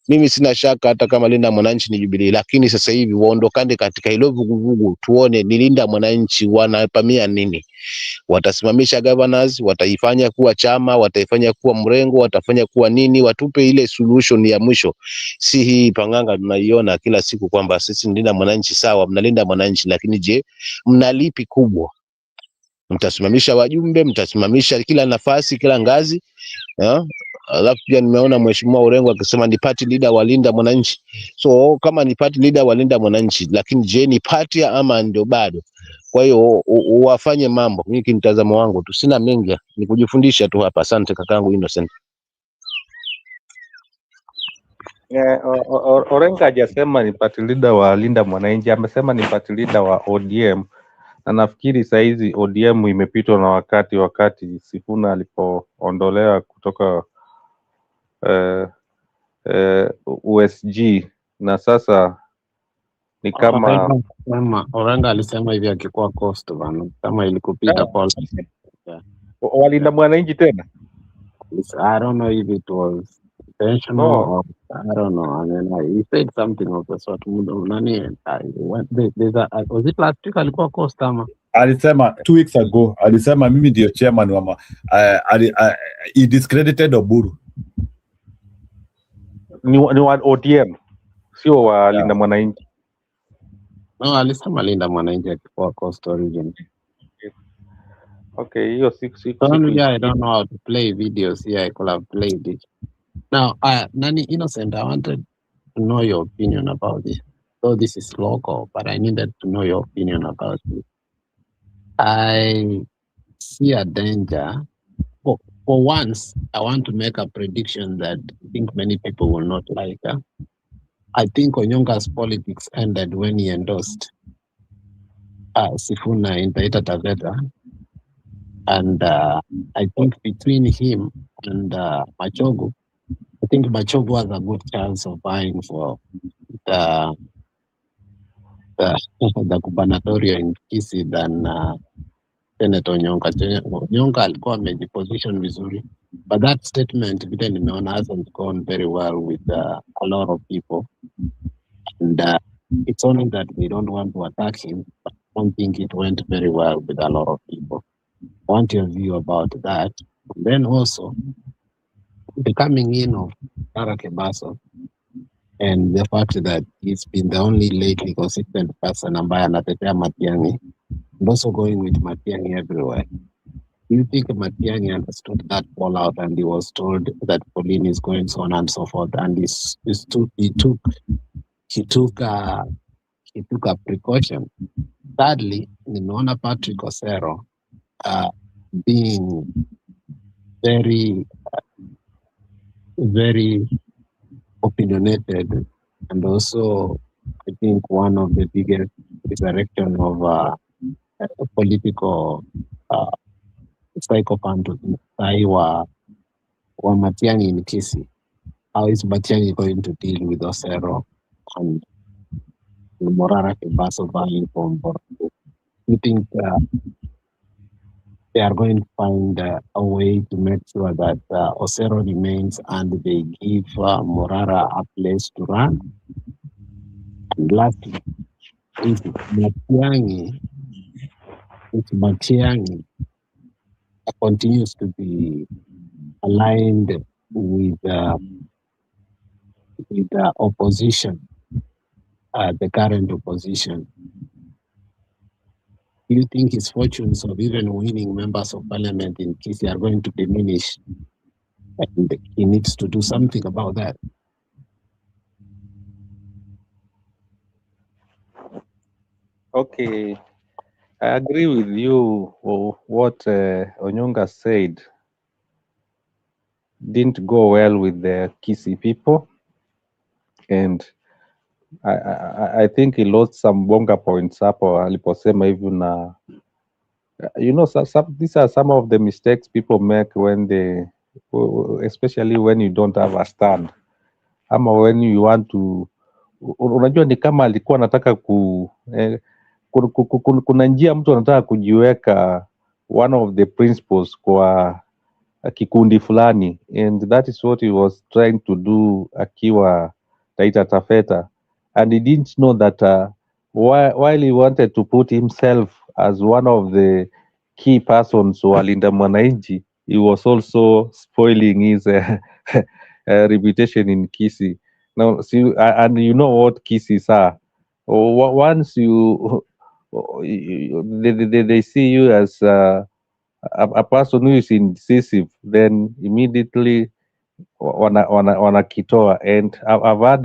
Mimi sina shaka hata kama Linda Mwananchi ni Jubilee, lakini sasa hivi waondokane katika hilo vuguvugu, tuone ni Linda Mwananchi wanapamia nini. Watasimamisha governors, wataifanya kuwa chama, wataifanya kuwa mrengo, watafanya kuwa nini, watupe ile solution ya mwisho. Si hii panganga tunaiona kila siku kwamba sisi Linda Mwananchi. Sawa, mnalinda Mwananchi, lakini je, mnalipi kubwa? Mtasimamisha wajumbe, mtasimamisha kila nafasi, kila ngazi, alafu pia nimeona Mheshimiwa Orengo akisema ni party leader wa Linda Mwananchi. So kama ni party leader wa Linda Mwananchi, lakini je, ni party ama ndio bado? Kwa hiyo wafanye mambo. Mimi kimtazamo wangu tu, sina mengi, ni kujifundisha tu hapa. Asante kakangu Innocent. Orengo hajasema ni party leader wa Linda Mwananchi, amesema ni party leader wa ODM. Na nafikiri saizi ODM imepitwa na wakati Sifuna alipoondolewa kutoka USG, na sasa ni kama Orengo alisema hivi akikuwa cost bana, kama ilikupita Paul. Walinda Mwananchi tena. I don't know if it was intentional or I don't know. I mean, he said something of the sort. Was it last week alikuwa cost ama? Alisema 2 weeks ago, alisema mimi ndio chairman wa he discredited Oburu. Ni wa ODM, sio wa Linda Mwananchi. No, alisema Linda Mwananchi akikuwa cost origin. Okay, hiyo 6 I don't know how to play videos here. I could have played it. Now, Nani Innocent, I wanted to know your opinion about this. So this is local, but I needed to know your opinion about it. I see a danger. For once, I want to make a prediction that I think many people will not like. I think Onyonga's politics ended when he endorsed Sifuna in Taita Taveta. And I think between him and Machogu, I think Machogu has a good chance of vying for the gubernatorial in Kisii than Senator Onyonka. Onyonka alikuwa amejiposition vizuri, but that statement vile nimeona hasn't gone very well with a lot of people, and it's only that we don't want to attack him, but I don't think it went very well with a lot of people. I want your view about that. And then also the coming in of Tara Kebaso and the fact that he's been the only lately consistent person ambaye anatetea Matiang'i, and also going with Matiang'i everywhere. Do you think Matiang'i understood that fallout and he was told that Pauline is going so on and so forth, and he took a precaution? Thirdly, nimeona Patrick Osero being very opinionated, and also I think one of the biggest resurrection of a political psychopath wa Matiang'i in Kisii. How is Matiang'i going to deal with Osero and Morara Kebaso vying from Borno? You think they are going to find a way to make sure that Osero remains and they give Morara a place to run? And lastly, if Matiang'i continues to be aligned with the opposition, the current opposition, do you think his fortunes of even winning members of parliament in Kisii are going to diminish, and he needs to do something about that? Okay, I agree with you. What Onyonga said didn't go well with the Kisii people, and I think he lost some bonga points hapo aliposema hivyo na these are some of the mistakes people make when they, especially when you don't have a stand, ama when you want to, unajua ni kama alikuwa anataka kuna njia mtu anataka kujiweka one of the principles kwa kikundi fulani, and that is what he was trying to do akiwa Taita Taveta, and he didn't know that while he wanted to put himself as one of the key persons wa Linda Mwananchi, he was also spoiling his reputation in Kisii. Now, see, and you know what Kisiis are. Once they see you as a person who is indecisive, then immediately wanakitoa. And I've had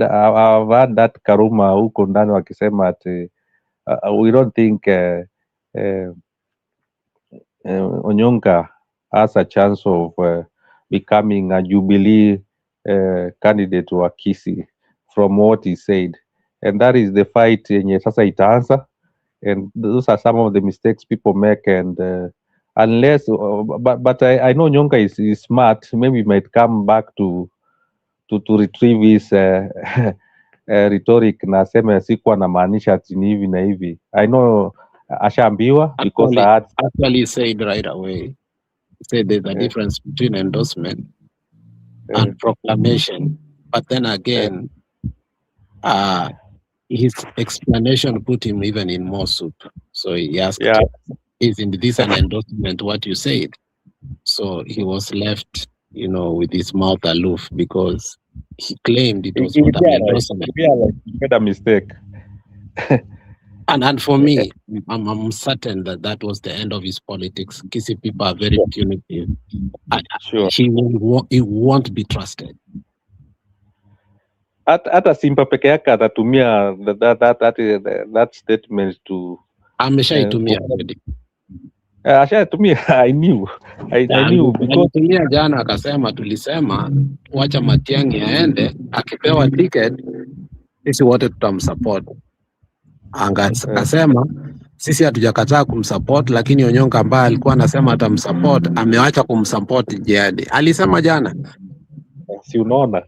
that karuma huko ndani wakisema ati we don't think Onyonka has a chance of becoming a Jubilee candidate wa Kisii from what he said, and that is the fight yenye sasa itaanza, and those are some of the mistakes people make, and unless but I know Onyonka is smart, maybe he might come back to retrieve his rhetoric na aseme sikuwa na maanisha ati ni hivi na hivi. I know ashaambiwa because actually said right away. He said there's a difference between endorsement and proclamation, but then again his explanation put him even in more soup. So he asked, isn't this an endorsement what you said? So he was left, with his mouth aloof because he claimed it was not an endorsement. He made a mistake. And for me, I'm certain that was the end of his politics. Kisii people are very punitive. Sure. He won't be trusted. Hata Simba peke yake atatumia that statement to ameshaitumia already. Ashatumia. I knew because alitumia jana akasema, tulisema wacha Matiang'i aende, akipewa ticket sisi wote tutamsupport. Akasema Sisi hatujakataa kumsupport, lakini Onyonka ambaye alikuwa anasema atamsupport ameacha kumsupport Jihadi. Alisema jana. Si unaona?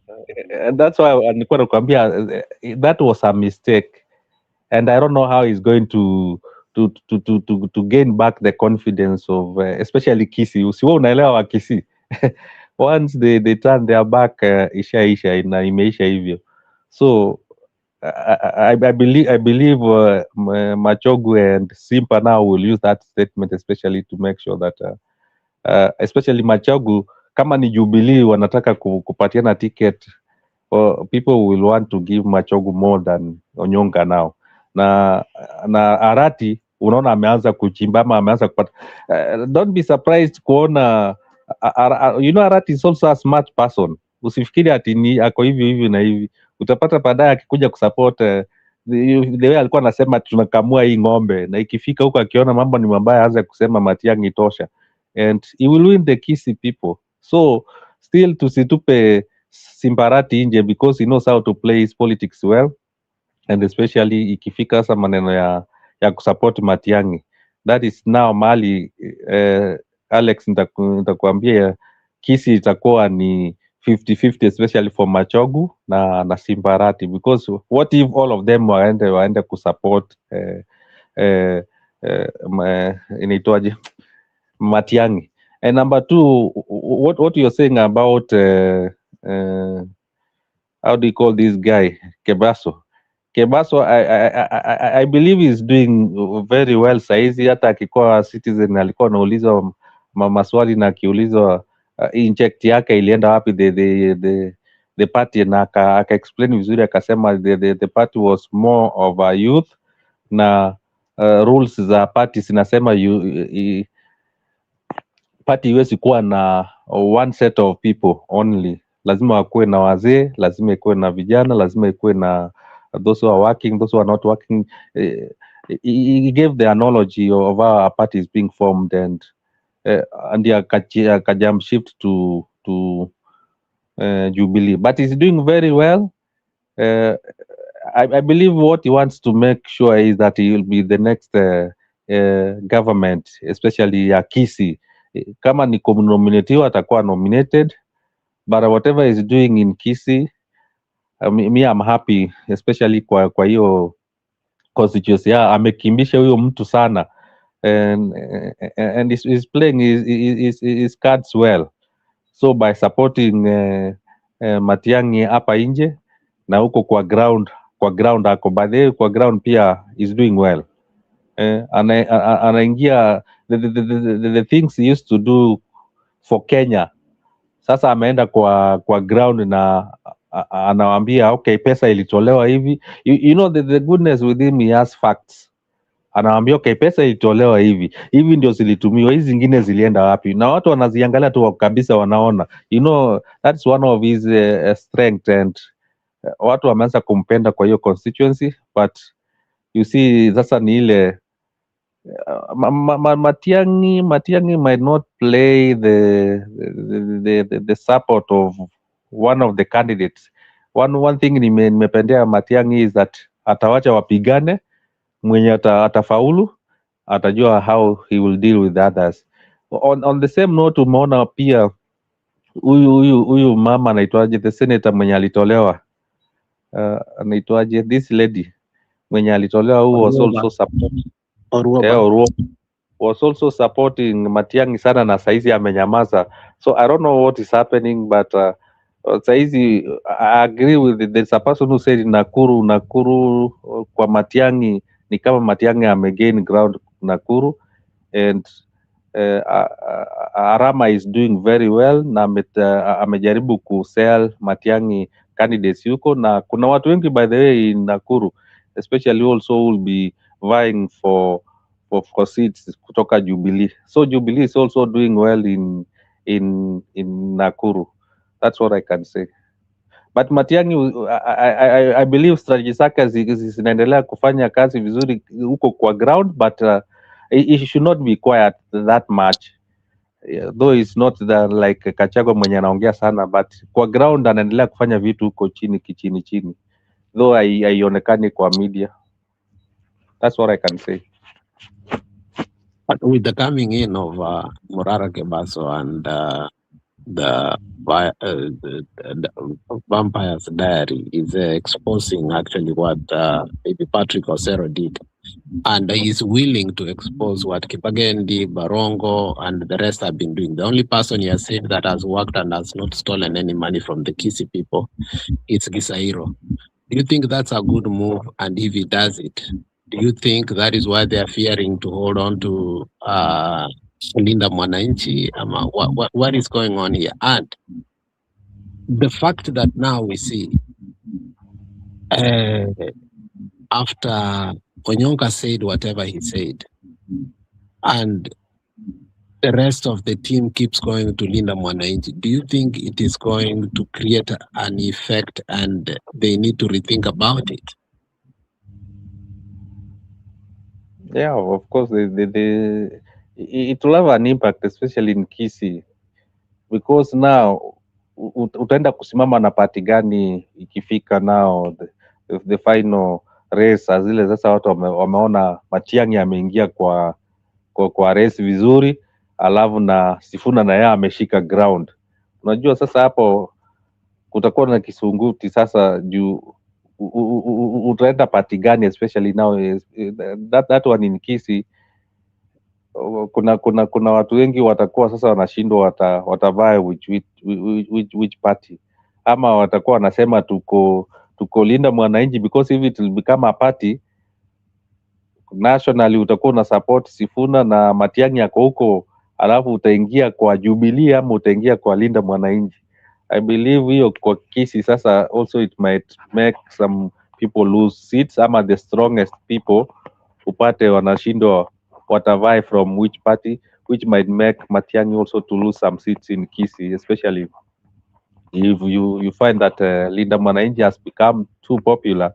And that's why nilikuwa nakwambia that was a mistake, and I don't know how he's going to gain back the confidence of especially Kisii. Usiwe unaelewa wa Kisii. Once they turn their back, isha na imeisha hivyo. So I believe Machogu and Simpa now will use that statement especially to make sure that especially Machogu, kama ni Jubilee wanataka kupatiana ticket, people will want to give Machogu more than Onyonka now. Na Arati unaona ameanza kuchimba ama ameanza kupata don't be surprised kuona Arati is also a smart person. Usifikiri ati ni ako hivi na hivi, utapata baadaye akikuja kusupport the way alikuwa anasema tunakamua hii ng'ombe, na ikifika huko akiona mambo ni mabaya aanze kusema Matiang'i tosha, and he will win the Kisii people. So still tusitupe Simbarati nje because he knows how to play his politics well, and especially ikifika sasa maneno ya kusupport Matiang'i, that is now mali Alex nitakwambia Kisii itakuwa ni 50-50 especially for Machogu na Simbarati, because what if all of them waende kusupport inaitwaje Matiang'i. And number two, what you're saying about how do you call this guy Kebaso? I believe he's doing very well saizi. Hata akikuwa Citizen alikuwa anaulizwa maswali na akiulizwa inject yake ilienda wapi the party, na aka explain vizuri, akasema the party was more of a youth, na rules za party zinasema party iwezi kuwa na one set of people only, lazima wakuwe na wazee, lazima ikuwe na vijana, lazima ikuwe na those who are working, those who are not working. He gave the analogy of how a party is being formed, and akajump shift to Jubilee, but he's doing very well. I believe what he wants to make sure is that he will be the next government, especially ya Kisii. Kama ni nominatiwa atakuwa nominated, but whatever he's doing in Kisii, me I'm happy, especially kwa hiyo constituency. Amekimbisha huyo mtu sana, and he's playing his cards well. So by supporting Matiang'i hapa nje na huko kwa ground ako, by the way, kwa ground pia is doing well. Anaingia the things he used to do for Kenya, sasa ameenda kwa ground na anawaambia okay, pesa ilitolewa hivi. You know the goodness with him, he has facts. Anawaambia okay, pesa ilitolewa hivi ndio zilitumiwa, hizi zingine zilienda wapi, na watu wanaziangalia tu kabisa, wanaona. You know, that's one of his strength, and watu wameanza kumpenda kwa hiyo constituency. But you see, sasa ni ile Matiang'i might not play the support of one of the candidates. One thing nimependea Matiang'i is that atawacha wapigane, mwenye atafaulu atajua how he will deal with others. On the same note, umeona pia huyu mama anaitwaje, the senator mwenye alitolewa, anaitwaje, this lady mwenye alitolewa, who was also supporting was also supporting Matiang'i sana, na saizi amenyamaza. So I don't know what is happening, but saizi I agree with there's a person who said Nakuru kwa Matiang'i ni kama Matiang'i amegain ground Nakuru, and Arama is doing very well, na amejaribu kusell Matiang'i candidates yuko, na kuna watu wengi by the way in Nakuru especially also will be vying for seats kutoka Jubilee. So Jubilee is also doing well in Nakuru. That's what I can say. But Matiang'i, I believe strategy zake zinaendelea kufanya kazi vizuri huko kwa ground, but he should not be quiet that much. Though it's not like Kachagwa mwenye anaongea sana, but kwa ground anaendelea kufanya vitu huko chini, though haionekani kwa media. That's what I can say. But with the coming in of Morara Kebaso and the Vampire's Diary is exposing actually what maybe Patrick Osero did. And he's willing to expose what Kipagendi, Barongo, and the rest have been doing. The only person he has said that has worked and has not stolen any money from the Kisi people is Gisairo. Do you think that's a good move? And if he does it, do you think that is why they are fearing to hold on to Linda Mwananchi? What is going on here? And the fact that now we see after Onyonka said whatever he said, and the rest of the team keeps going to Linda Mwananchi, do you think it is going to create an effect and they need to rethink about it? Yeah, of course, it will have an impact, especially in Kisii, because now utaenda kusimama na party gani ikifika now the final race zile. Sasa watu wameona Matiang'i ameingia kwa race vizuri, alafu na Sifuna na yeye ameshika ground. Unajua sasa hapo kutakuwa na kisunguti sasa juu utaenda party gani, especially now that one in Kisii. Kuna watu wengi watakuwa sasa wanashindwa watavaa which party, ama watakuwa wanasema tuko Linda Mwananchi, because if it will become a party nationally utakuwa una support Sifuna na Matiang'i yako huko, alafu utaingia kwa Jubilee ama utaingia kwa Linda Mwananchi. I believe hiyo kwa Kisii sasa also it might make some people lose seats, ama the strongest people upate wanashindwa watavai from which party, which might make Matiang'i also to lose some seats in Kisii, especially if you find that Linda Mwananchi has become too popular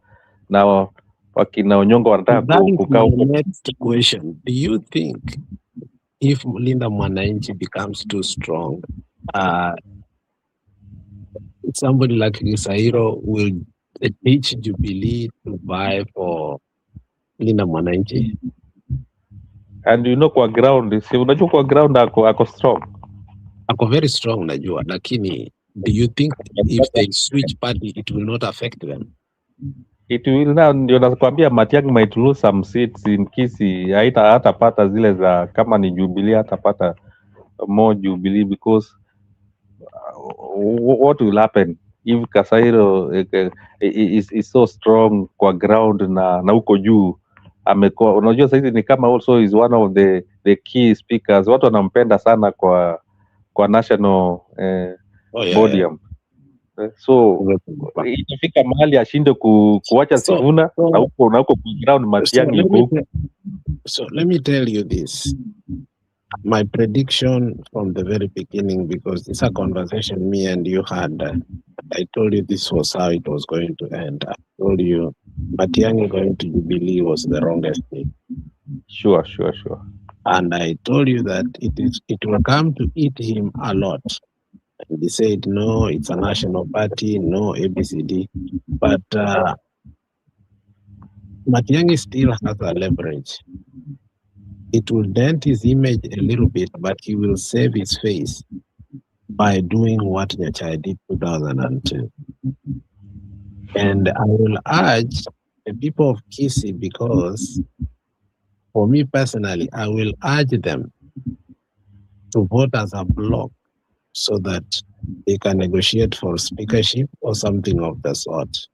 now. Wakina Onyongo wanataka kukaa huko. Next question, do you think if Linda Mwananchi becomes too strong, somebody like Gisairo will teach Jubilee to buy for Linda Mwananchi? And you know kwa ground, si unajua kwa ground ako strong. Ako very strong najua, lakini do you think if they switch party it will not affect them? It will now, ndio nakwambia Matiang'i might lose some seats in Kisii. Hatapata zile za kama ni Jubilee, hatapata more Jubilee, because what will happen if Kasairo is so strong kwa ground na huko juu amekuwa, unajua sasa ni kama also is one of the key speakers, watu wanampenda sana kwa national podium. So itafika mahali ashinde kuacha Sifuna na huko kwa ground Matiang'i yuko huko. So let me tell you this, my prediction from the very beginning, because it's a conversation me and you had. I told you this was how it was going to end. I told you Matiang'i going to Jubilee was the wrongest thing. Sure. And I told you that it will come to eat him a lot. And he said, no, it's a national party, no ABCD. But Matiang'i still has a leverage. It will dent his image a little bit, but he will save his face by doing what Nyachai did 2002. And I will urge the people of Kisii, because for me personally, I will urge them to vote as a bloc so that they can negotiate for speakership or something of the sort.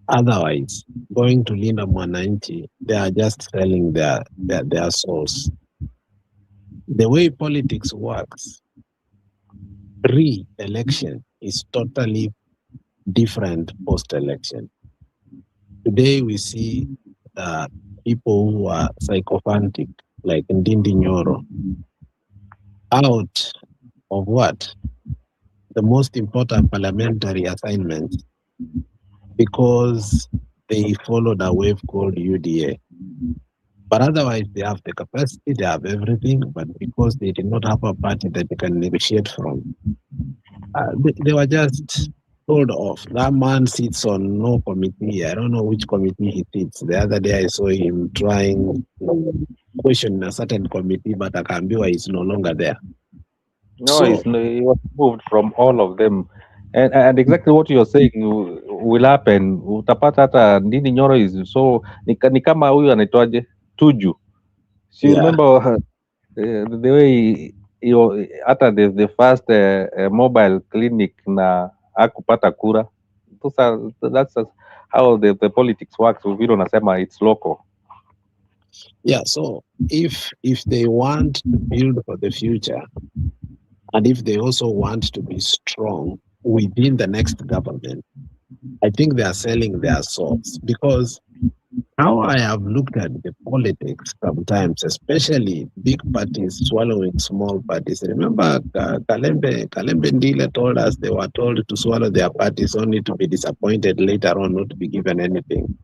Otherwise, going to Linda Mwananchi, they are just selling their souls. The way politics works, pre-election is totally different post-election. Today we see people who are psychophantic, like Ndindi Nyoro, out of what? The most important parliamentary assignment, because they followed a wave called UDA. But otherwise, they have the capacity, they have everything, but because they did not have a party that they can negotiate from, they were just told off. That man sits on no committee. I don't know which committee he sits. The other day I saw him trying to question a certain committee, but Akambiwa is no longer there. No, So he was moved from all of them. And exactly what you're saying will happen. Utapata hata Ndini Nyoro is so ni kama huyu anaitwaje Tuju. So you yeah. remember the way hata the first mobile clinic na akupata kura. That's how the politics works. Vile unasema it's local. Yeah, so if they want to build for the future, and if they also want to be strong within the next government, I think they are selling their souls. Because how I have looked at the politics sometimes, especially big parties swallowing small parties. Remember, Kalembe Ndile told us they were told to swallow their parties only to be disappointed later on, not to be given anything.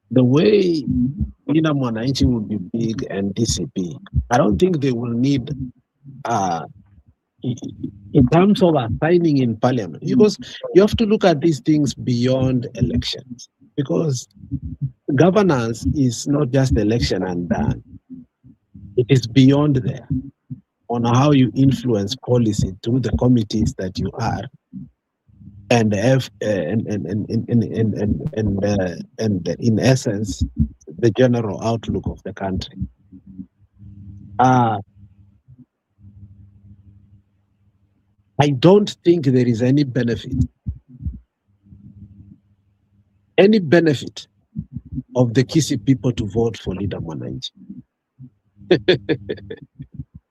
The way Linda Mwananchi will be big and DCP, I don't think they will need in terms of assigning in parliament, because you have to look at these things beyond elections, because governance is not just election and done. It is beyond there on how you influence policy through the committees that you are, and in essence, the general outlook of the country. I don't think there is any benefit of the Kisii people to vote for Leader Mwananchi.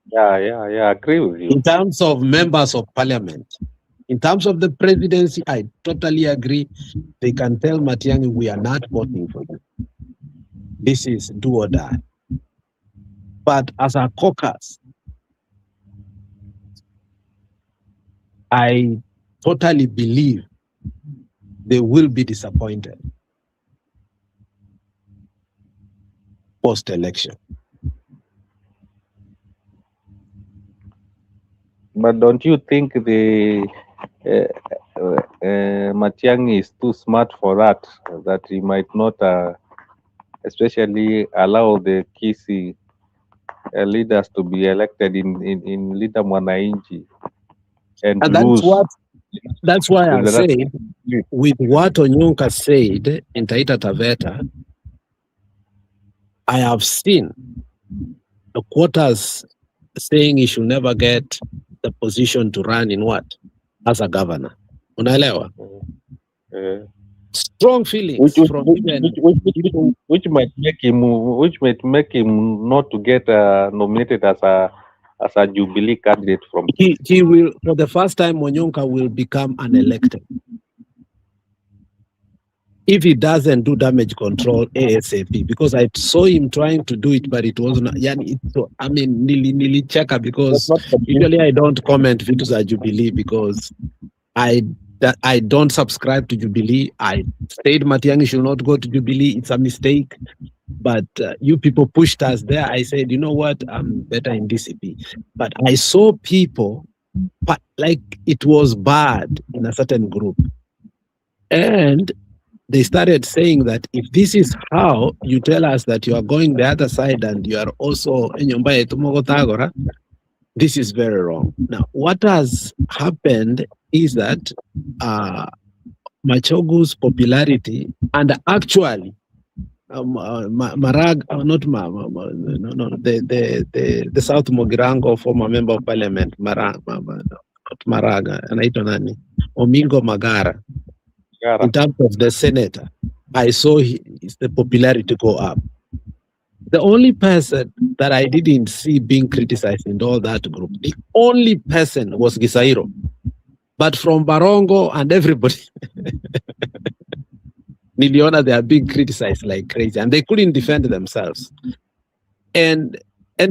Yeah, agree with you. In terms of members of parliament, in terms of the presidency, I totally agree. They can tell Matiang'i, we are not voting for you. This is do or die. But as a caucus, I totally believe they will be disappointed post-election. But don't you think the Matiang'i is too smart for that? That he might not, especially allow the Kisii leaders to be elected in Leader Mwananchi and lose. That's why I say, with what Onyonka said in Taita Taveta, I have seen the quotas saying he should never get the position to run in what? As a governor. Unaelewa? Strong feelings which might make him not to get nominated as a Jubilee candidate from. He will, for the first time, Onyonka will become unelected if he doesn't do damage control ASAP, because I saw him trying to do it, but it wasn't. I mean, nilicheka, because usually I don't comment vitu za Jubilee because I don't subscribe to Jubilee. I said Matiang'i should not go to Jubilee. It's a mistake. But you people pushed us there. I said, you know what? I'm better in DCP. But I saw people, but like it was bad in a certain group. And they started saying that if this is how you tell us that you are going the other side and you are also this is very wrong. Now, what has happened is that Machogu's popularity, and actually Marag, the South Mogirango, former member of parliament, not Maraga, anaitwa nani? Omingo Magara. In terms of the senator, I saw the popularity go up. The only person that I didn't see being criticized in all that group, the only person was Gisairo. But from Barongo and everybody, Niliona, they are being criticized like crazy, and they couldn't defend themselves. And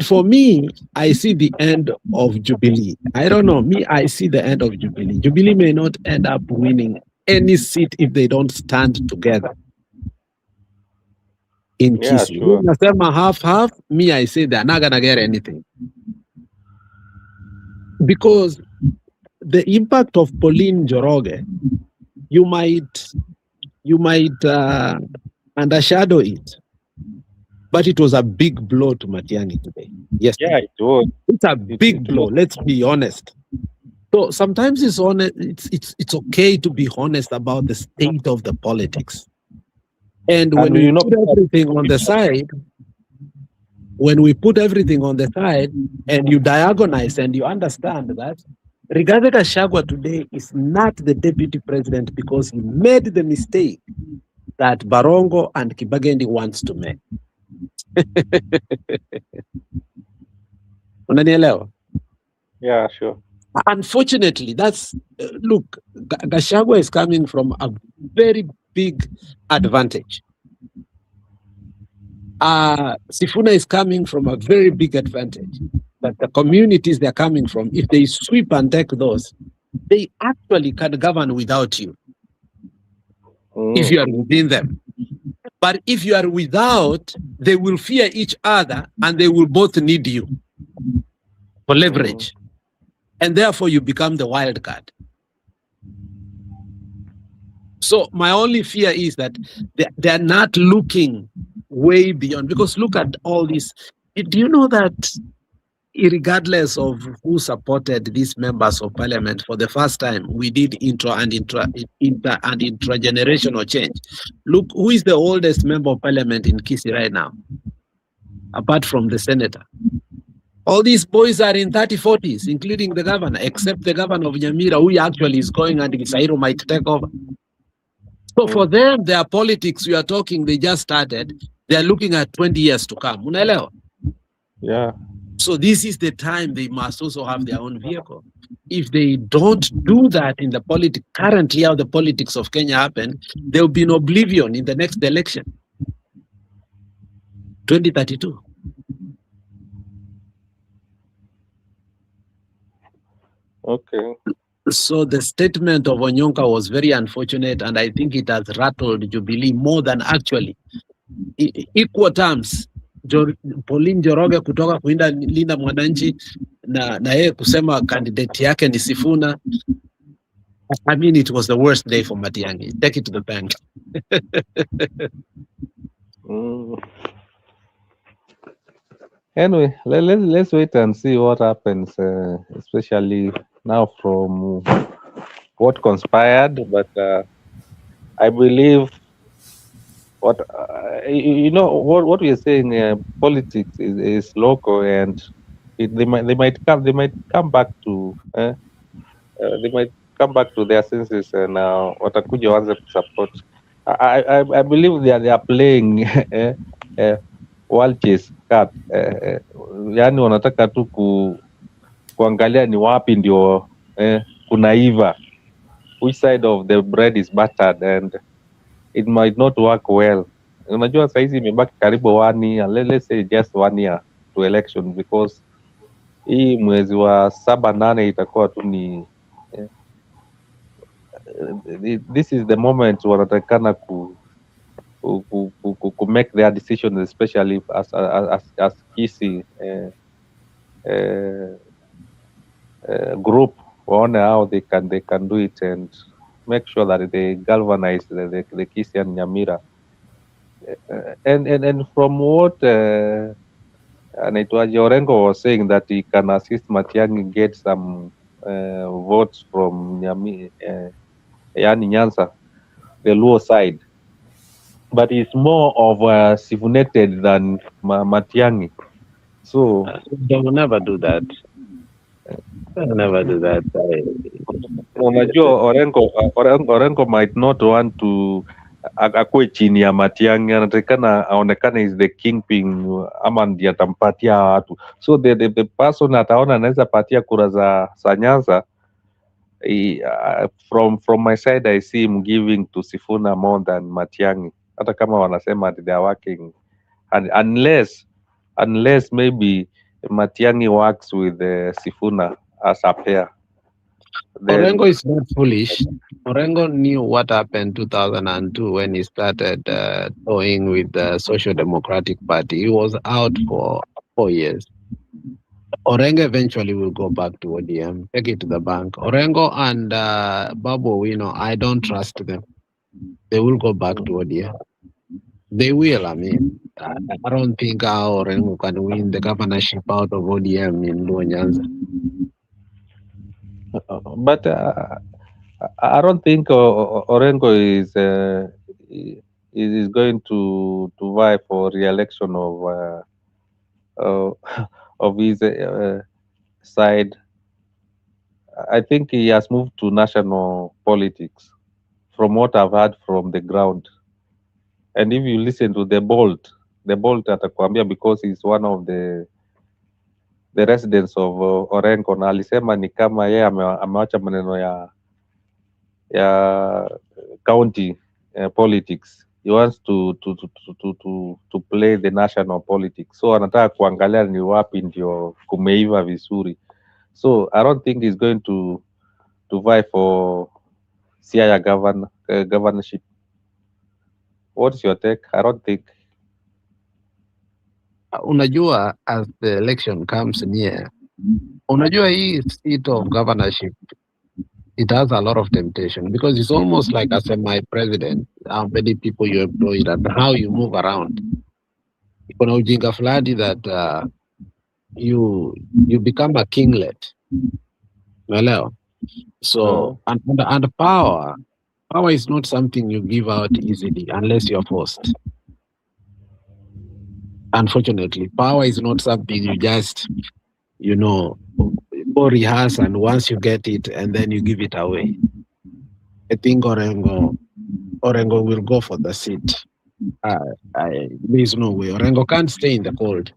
for me, I see the end of Jubilee. I don't know, I see the end of Jubilee. Jubilee may not end up winning any seat if they don't stand together in Kisii. Sure. Nasema half, me, I say they're not gonna get anything. Because the impact of Pauline Njoroge, you might undershadow it, but it was a big blow to Matiang'i today. Yes, Yeah, it was. it's a big blow. Let's be honest. So sometimes it's okay to be honest about the state of the politics. And when we put everything on the side, and you diagonalize and you understand that Rigathi Gachagua today is not the deputy president because he made the mistake that Barongo and Kibagendi wants to make. Unanielewa? Yeah, sure. Unfortunately, that's look, Gachagua is coming from a very big advantage. Sifuna is coming from a very big advantage. But the communities they're coming from, if they sweep and take those, they actually can govern without you. If you are within them. But if you are without, they will fear each other and they will both need you for leverage. And therefore you become the wild card. So my only fear is that they're not looking way beyond, because look at all this. Do you know that regardless of who supported these members of parliament, for the first time, we did intra-generational change. Look, who is the oldest member of parliament in Kisii right now, apart from the senator? All these boys are in 30s, 40s, including the governor, except the governor of Nyamira, who actually is going and Gisairo might take over. So for them, their politics, we are talking, they just started. They are looking at 20 years to come. Unaelewa? Yeah. So this is the time they must also have their own vehicle. If they don't do that in the currently how the politics of Kenya happen, there will be an oblivion in the next election, 2032. Okay. So the statement of Onyonka was very unfortunate, and I think it has rattled Jubilee more than actually. Equal terms, Pauline Njoroge kutoka kuinda linda mwananchi na yeye kusema candidate yake ni Sifuna. I mean, it was the worst day for Matiang'i. Take it to the bank. Anyway, let's wait and see what happens, especially now from what conspired. But I believe what what we are saying. Politics is local, and they might come back to they might come back to their senses and watakuja waanze support. I believe they are playing world chess card. Yani wanataka tu kuangalia ni wapi ndio kunaiva, which side of the bread is buttered, and it might not work well. Unajua saizi imebaki karibu 1 year, let's say just 1 year to election, because hii mwezi wa 7-8 itakuwa tu ni this is the moment wanatakana ku make their decisions, especially as Kisii group, waone how they can do it and make sure that they galvanize the Kisii and Nyamira. And from what Anaitwaje Orengo was saying, that he can assist Matiang'i get some votes from Yani Nyanza, the Luo side, but he's more of Sifunated than Matiang'i. So they will never do that. They'll never do that. Unajua Orengo might not want to akue chini ya Matiang'i, anatakana aonekane is the kingpin ama ndiye atampatia watu. So the person ataona anaweza patia kura za Nyanza. From my side, I see him giving to Sifuna more than Matiang'i. Hata kama wanasema they are working, and unless maybe Matiang'i works with Sifuna as a pair. Orengo is not foolish. Orengo knew what happened 2002 when he started toying with the Social Democratic Party. He was out for 4 years. Orengo eventually will go back to ODM, take it to the bank. Orengo and Babu, I don't trust them. They will go back to ODM. They will, I mean. I don't think Orengo can win the governorship out of ODM in Luo-Nyanza. But I don't think Orengo is going to vie for re-election of his side. I think he has moved to national politics, from what I've heard from the ground. And if you listen to the Bolt atakwambia, because he's one of the residents of Orengo, na alisema ni kama yeye amewacha maneno ya county politics. He wants to play the national politics, so anataka kuangalia ni wapi ndio kumeiva vizuri. So I don't think he's going to vie for Siaya governorship. What's your take? I don't think. Unajua, as the election comes near, unajua hii seat of governorship, it has a lot of temptation because it's almost like a semi-president, how many people you employ and how you move around. Kuna ujinga fulani that you become a kinglet. Unaelewa? So, and power is not something you give out easily unless you're forced. Unfortunately, power is not something you just, go rehearse and once you get it and then you give it away. I think Orengo will go for the seat. There's no way. Orengo can't stay in the cold.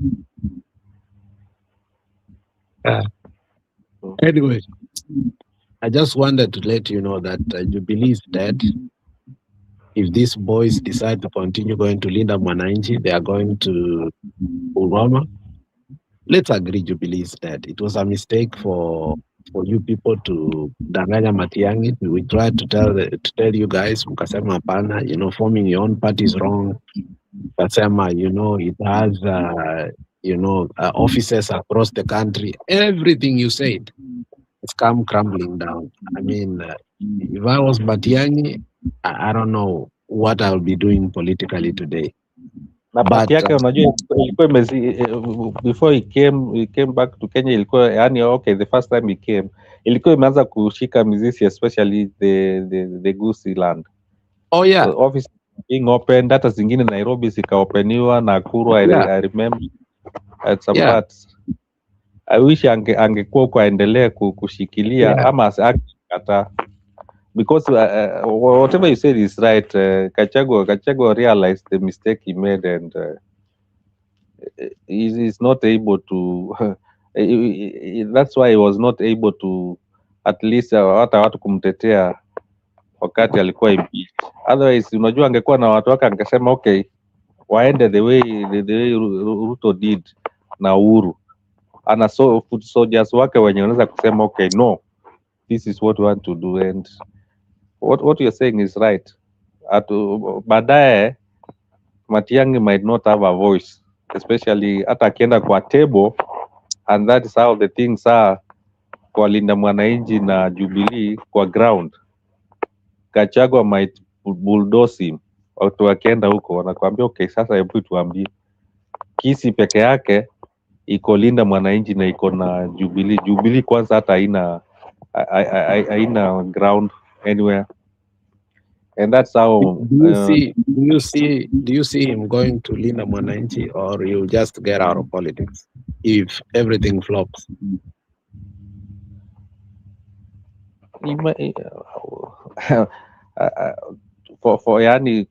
Anyway, I just wanted to let you know that Jubilee is dead. If these boys decide to continue going to Linda Mwananchi, they are going to Uroma. Let's agree Jubilee is dead. It was a mistake for you people to danganya Matiang'i. We tried to tell you guys, mkasema hapana, forming your own party is wrong. Mkasema, it has, offices across the country. Everything you said, it's come crumbling down. I mean, if I was Matiang'i, I don't know what I'll be doing politically today. Na party yake unajua ilikuwa before he came back to Kenya, ilikuwa yani okay, the first time he came ilikuwa imeanza kushika mizizi, especially the Gusii land. Oh yeah. So office being open, data zingine Nairobi zikaopeniwa, Nakuru, I remember at some parts. I wish angekuwa kuendelea kushikilia ama akata, because whatever you said is right. Gachagua realized the mistake he made and he's not able to that's why he was not able to at least hata watu kumtetea wakati alikuwa impeached. Otherwise unajua angekuwa na watu wake angesema okay, waende the way Ruto did na Uhuru, ana foot soldiers wake wenye wanaweza kusema okay, no, this is what we want to do, and what you're saying is right. Baadaye Matiang'i might not have a voice, especially hata akienda kwa table, and that is how the things are kwa Linda Mwananchi na Jubilee kwa ground. Gachagua might bulldoze him. Watu wakienda huko wanakuambia okay, sasa hebu tuambie Kisi peke yake iko Linda Mwananchi na iko na Jubilee. Jubilee kwanza hata haina ground anywhere. And that's how do you see him going to Linda Mwananchi, or you just get out of politics if everything flops? For yani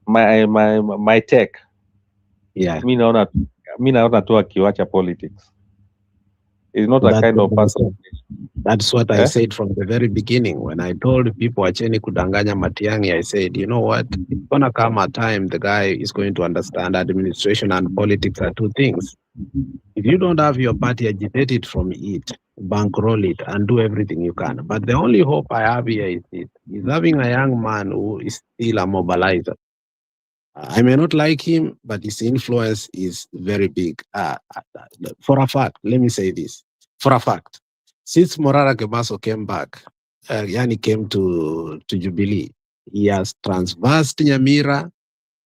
my take, mi naona tu akiwacha politics. He's not a kind of person. That's what I said from the very beginning. When I told people acheni kudanganya Matiang'i, I said, you know what? It's gonna come a time the guy is going to understand administration and politics are two things. If you don't have your party, agitate it from it, bankroll it, and do everything you can. But the only hope I have here is having a young man who is still a mobilizer. I may not like him, but his influence is very big. For a fact, let me say this. For a fact, since Morara Kebaso came back, Yani came to Jubilee, he has transversed Nyamira,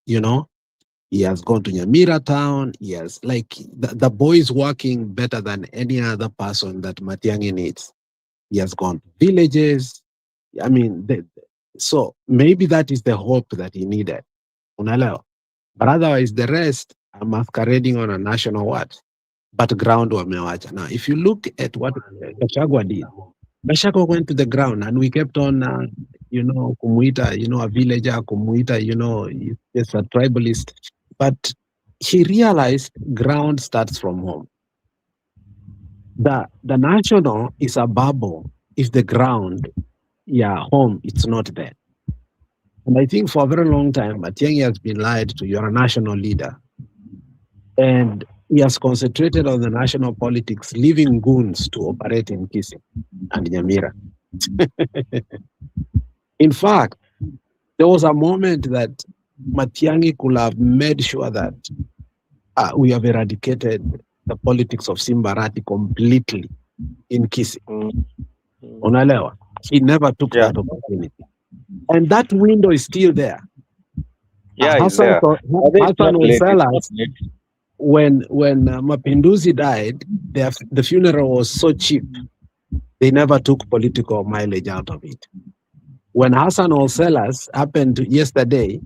you know, he has gone to Nyamira town. He has, like, the boy is working better than any other person that Matiang'i needs. He has gone to villages. I mean, so maybe that is the hope that he needed. Unalewa. But otherwise, the rest are masquerading on a national what? But ground wamewacha. Now, if you look at what Gachagua did, Gachagua went to the ground and we kept on, kumuita, a villager, kumuita, he's just a tribalist. But he realized ground starts from home. The national is a bubble if the ground, home, it's not there. And I think for a very long time, Matiang'i has been lied to. You're a national leader. And he has concentrated on the national politics, leaving goons to operate in Kisii and Nyamira. In fact, there was a moment that Matiang'i could have made sure that we have eradicated the politics of Simbarati completely in Kisii. Unalewa. He never took that opportunity. And that window is still there. Hassan will tell us when Mapinduzi died, the funeral was so cheap, they never took political mileage out of it. When Hassan will tell us happened yesterday,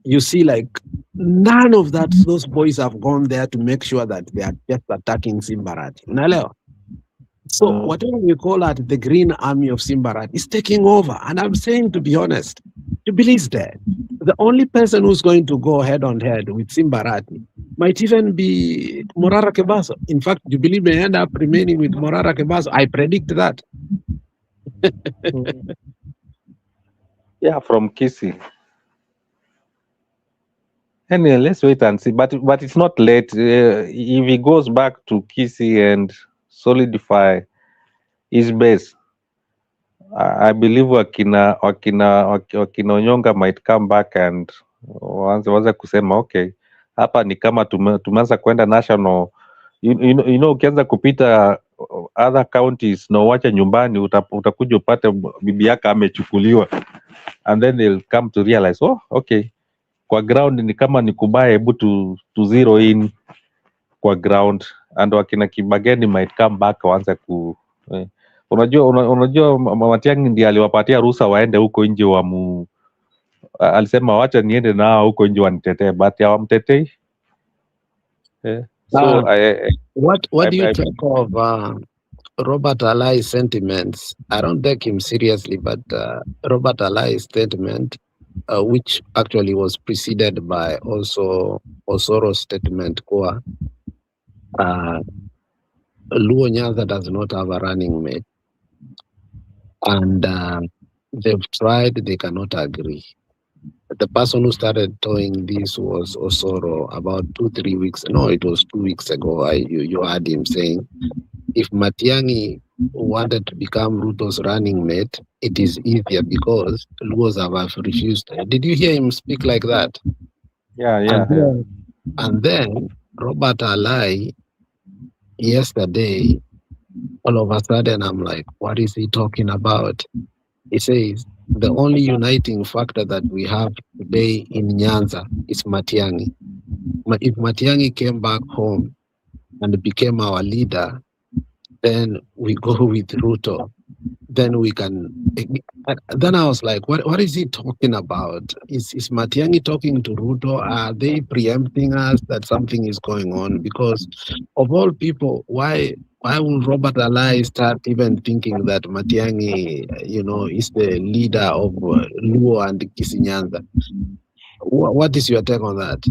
you see, like, none of those boys have gone there to make sure that they are just attacking Simbarati. Unalewa? So whatever we call it, the Green Army of Simbarati is taking over. And I'm saying, to be honest, Jubilee is dead. The only person who's going to go head on head with Simbarati might even be Morara Kebaso. In fact, Jubilee may end up remaining with Morara Kebaso. I predict that. Yeah, from Kisii. Anyway, let's wait and see. But it's not late. If he goes back to Kisii and solidify his base, I believe wakina Onyonga might come back and waanze kusema okay, hapa ni kama tumeanza kwenda national. Ukianza kupita other counties na uache nyumbani, utakuja upate bibi yake amechukuliwa, and then they'll come to realize, oh okay, kwa ground ni kama ni kubaya, hebu to zero in kwa ground, and wakina Kibageni might come back waanze ku unajua Matiang'i ndiye aliwapatia ruhusa waende huko nje alisema wacha niende nao huko nje wanitetee, but hawamtetei. So what do you think of Robert Alai's sentiments? I don't take him seriously, but Robert Alai's statement, which actually was preceded by also Osoro's statement, Luo Nyanza does not have a running mate. And they've tried, they cannot agree. The person who started towing this was Osoro about 2-3 weeks. No, it was 2 weeks ago. You heard him saying, if Matiang'i wanted to become Ruto's running mate, it is easier because Luos have refused. Did you hear him speak like that? Yeah. And then Robert Alai, yesterday, all of a sudden, I'm like, what is he talking about? He says, the only uniting factor that we have today in Nyanza is Matiang'i. If Matiang'i came back home and became our leader, then we go with Ruto. Then we can. Then I was like, what is he talking about? Is Matiang'i talking to Ruto? Are they preempting us that something is going on? Because of all people, why would Robert Alai start even thinking that Matiang'i, is the leader of Luo and Kisii Nyanza? What is your take on that?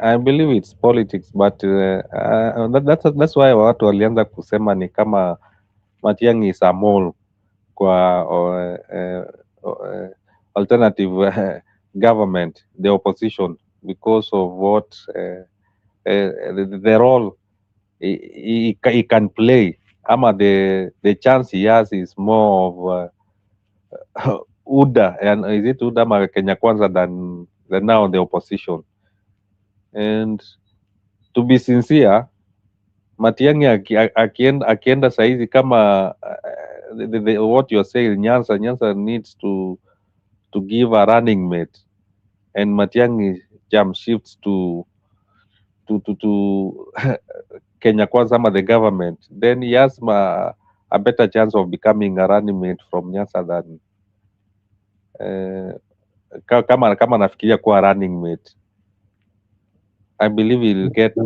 I believe it's politics, but that's why watu walianza kusema ni kama Matiang'i is a mole kwa alternative government, the opposition, because of what the role he can play. Ama the chance he has is more of UDA, and is it UDA ama Kenya Kwanza than now the opposition. And to be sincere, Matiang'i akienda saizi kama what you're saying, Nyanza needs to give a running mate, and Matiang'i jump shifts to Kenya Kwanza ama the government, then he has a better chance of becoming a running mate from Nyanza than kama nafikiria kuwa running mate. I believe he'll get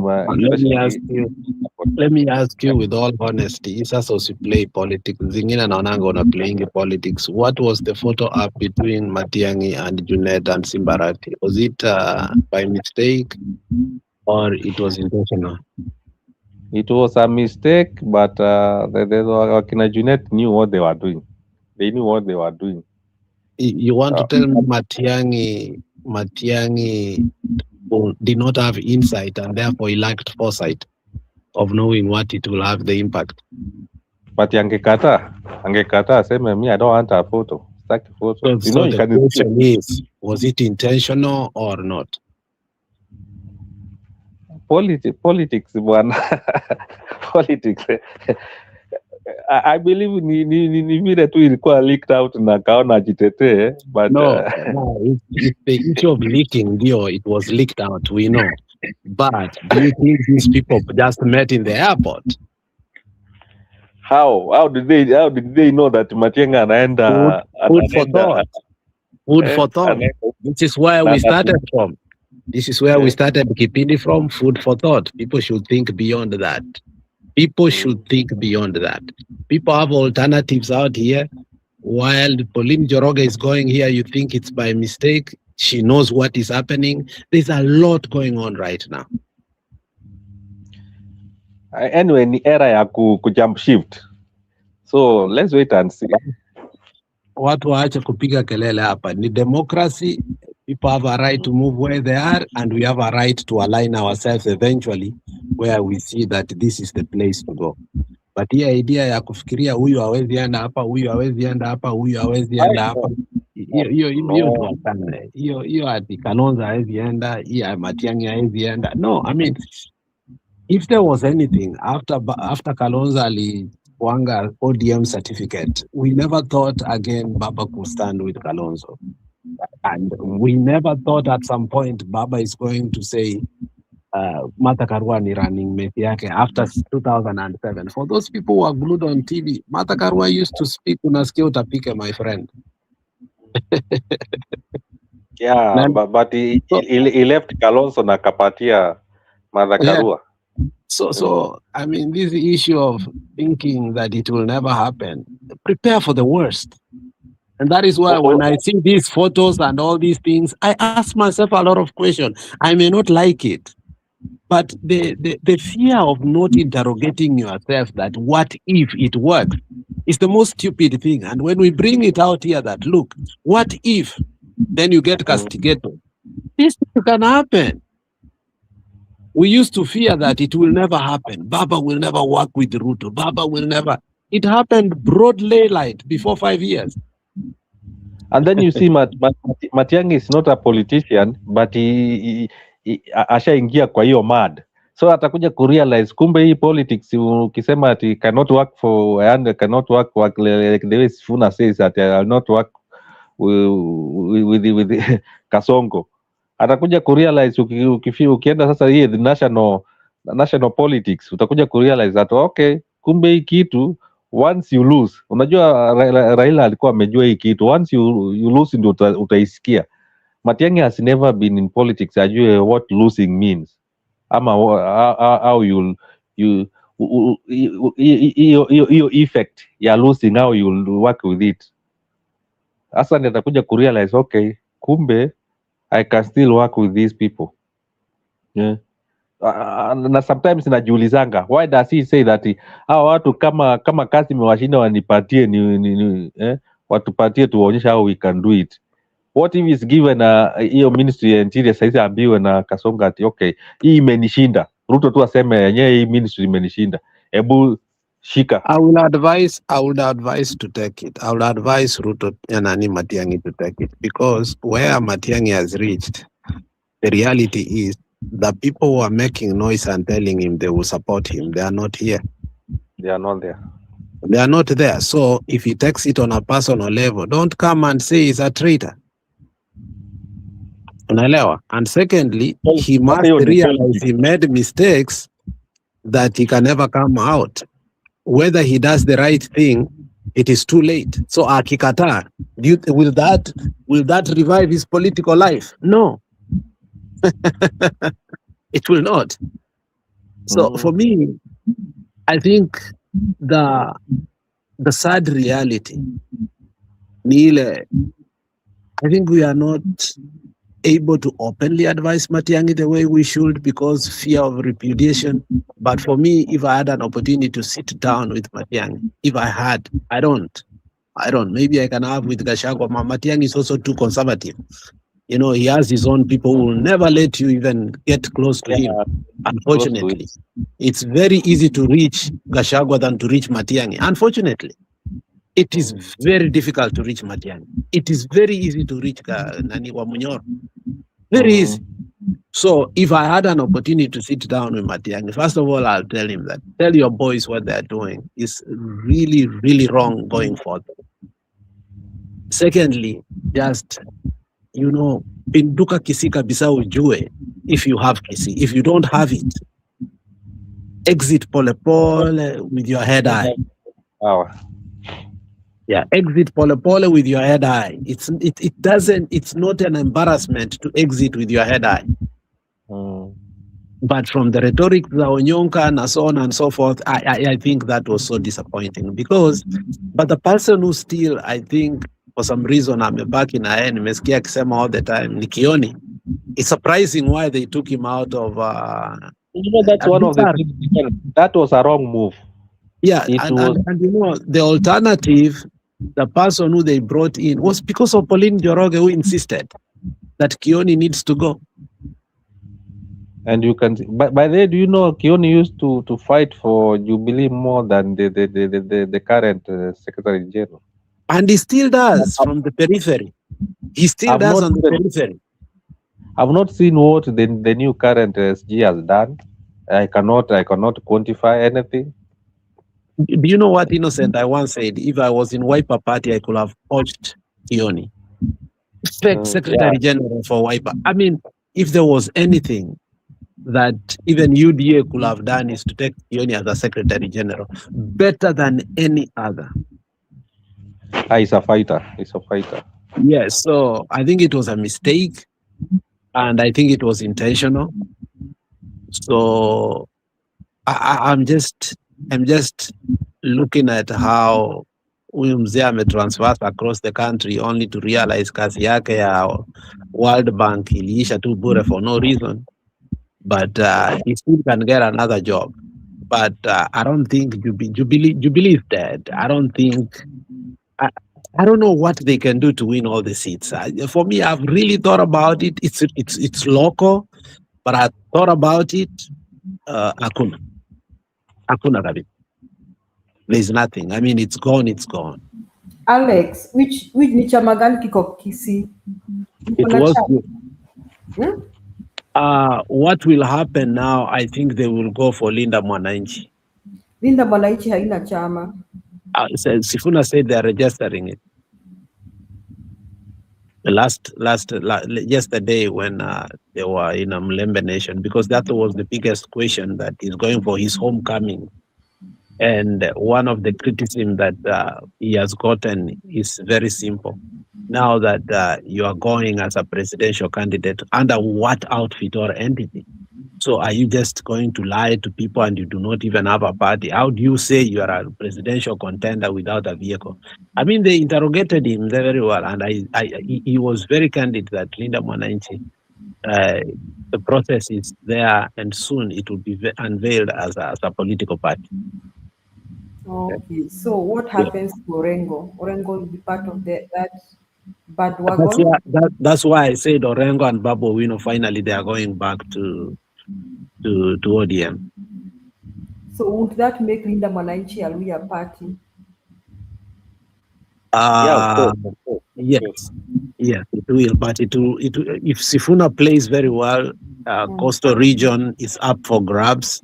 Let me ask you with all honesty, sasa usiplay politics. Zingine naonanga una playing politics. What was the photo up between Matiang'i and Junet and Simbarati? Was it by mistake or it was intentional? It was a mistake, but Wakina Junet knew what they were doing. They knew what they were doing. You want to tell me Matiang'i did not have insight and therefore he lacked foresight of knowing what it will have the impact? But angekata aseme me, I don't want a photo. Take a photo. So the question is, was it intentional or not? Politics, bwana. Politics. I believe ni vile tu ilikuwa leaked out na kaona ajitetee, but no, it's the issue of leaking, Dio. It was leaked out, we know. But do you think these people just met in the airport? How did they know that Matiang'i anaenda? Food for thought. Food for thought. This is where we started from. This is where we started Kipindi from. Food for thought. People should think beyond that. People should think beyond that. People have alternatives out here. While Pauline Njoroge is going here, you think it's by mistake. She knows what is happening. There's a lot going on right now. Anyway, ni era ya jump shift. So let's wait and see. Watu waache kupiga kelele hapa. Ni democracy. People have a right to move where they are, and we have a right to align ourselves eventually where we see that this is the place to go. But hii idea ya kufikiria huyu hawezi enda hapa, huyu hawezi enda hapa, huyu hawezi enda hapa, hiyo tuachane. Hiyo ati Kalonzo hawezi enda, hiyo Matiang'i hawezi enda. No, I mean, if there was anything after Kalonzo aliwanga ODM certificate, we never thought again Baba could stand with Kalonzo. And we never thought at some point Baba is going to say Martha Karua ni running mate yake after 2007. For those people who are glued on TV, Martha Karua used to speak, unasikia utapike, my friend. Yeah, but he left Kalonzo na kapatia Martha Karua. So I mean, this issue of thinking that it will never happen, prepare for the worst. And that is why when I see these photos and all these things, I ask myself a lot of questions. I may not like it, but the fear of not interrogating yourself that what if it works is the most stupid thing. And when we bring it out here that, look, what if, then you get castigated. This can happen. We used to fear that it will never happen. Baba will never work with Ruto. Baba will never. It happened broad daylight before 5 years. And then you see Matiang'i is not a politician, but he ashaingia kwa hiyo mad. So atakuja kurealize kumbe hii politics ukisema ati cannot work for and cannot work like the way Sifuna says that I will not work with Kasongo. Atakuja kurealize ukienda sasa hii the national politics, utakuja kurealize that okay, kumbe hii kitu once you lose, unajua Raila alikuwa amejua hii kitu, once you lose ndio utaisikia. Matiang'i has never been in politics ajue what losing means, ama how you effect ya losing, how you work with it. Sasa ndio atakuja kurealize okay, kumbe I can still work with these people. Yeah. Na sometimes najiulizanga why does he say that hawa watu kama kazi imewashinda wanipatie watupatie tuwaonyesha how we can do it. What if is given hiyo ministry ya interior saizi ambiwe na Kasongo ati okay, hii imenishinda, Ruto tu aseme yenyewe hii ministry imenishinda, hebu Shika. I would advise to take it. I would advise Ruto and Ani Matiang'i to take it, because where Matiang'i has reached, the reality is the people who are making noise and telling him they will support him, they are not here. They are not there. They are not there. So if he takes it on a personal level, don't come and say he's a traitor. Unaelewa? And secondly, he must realize he made mistakes that he can never come out. Whether he does the right thing, it is too late. So akikataa, will that revive his political life? No. It will not. So for me, I think the sad reality, Nile, I think we are not able to openly advise Matiang'i the way we should, because fear of repudiation. But for me, if I had an opportunity to sit down with Matiang'i, I don't. Maybe I can have with Gachagua. Matiang'i is also too conservative. You know, he has his own people who will never let you even get close to him. Unfortunately, it's very easy to reach Gachagua than to reach Matiang'i. Unfortunately, it is very difficult to reach Matiang'i. It is very easy to reach Nani Wamunyoro. Very easy. So if I had an opportunity to sit down with Matiang'i, first of all, I'll tell him that tell your boys what they're doing is really, really wrong going forward. Secondly, just, you know, pinduka kisi kabisa ujue if you have kisi. If you don't have it, exit pole pole with your head high. Yeah, exit pole pole with your head high. It's not an embarrassment to exit with your head high. But from the rhetoric, the Onyonka and so on and so forth, I think that was so disappointing, but the person who still, I think, for some reason, I'm back in Aen, nimesikia akisema all the time, Nikioni. It's surprising why they took him out of. You know, that's one of the things. That was a wrong move. Yeah, and you know, the alternative, the person who they brought in, was because of Pauline Njoroge, who insisted that Kioni needs to go. And you can, by the way, do you know Kioni used to fight for Jubilee more than the current Secretary General? And he still does from the periphery. He still does on the periphery. I've not seen what the new current SG has done. I cannot quantify anything. Do you know what, Innocent? I once said, if I was in Wiper Party, I could have urged Kioni, Secretary General for Wiper. I mean, if there was anything that even UDA could have done, is to take Kioni as a Secretary General, better than any other. He's a fighter. Yes, so I think it was a mistake, and I think it was intentional. So I'm just looking at how huyu mzee ametransfer across the country only to realize kazi yake ya World Bank iliisha tu bure for no reason, but he still can get another job. But I don't think Jubilee is dead. I don't think. I don't know what they can do to win all the seats. For me, I've really thought about it. It's local, but I thought about it. Hakuna kabisa. There's nothing. I mean, it's gone. Alex, which ni chama gani kiko Kisii? It was good. What will happen now? I think they will go for Linda Mwananchi. Linda Mwananchi haina chama. Sifuna said they are registering it. Yesterday when they were in a Mlembe Nation, because that was the biggest question, that he's going for his homecoming. And one of the criticism that he has gotten is very simple. Now that you are going as a presidential candidate, under what outfit or entity? So are you just going to lie to people and you do not even have a party? How do you say you are a presidential contender without a vehicle? I mean, they interrogated him very well, and he was very candid that Linda Mwananchi, the process is there, and soon it will be unveiled as a political party. Okay, so what happens to Orengo? Orengo will be part of that bad wagon? That's why I said Orengo and Babu Wino, finally they are going back to ODM. So would that make Linda Mwananchi a Luya party? Yes, yes, it will. But it will. If Sifuna plays very well, coastal region is up for grabs,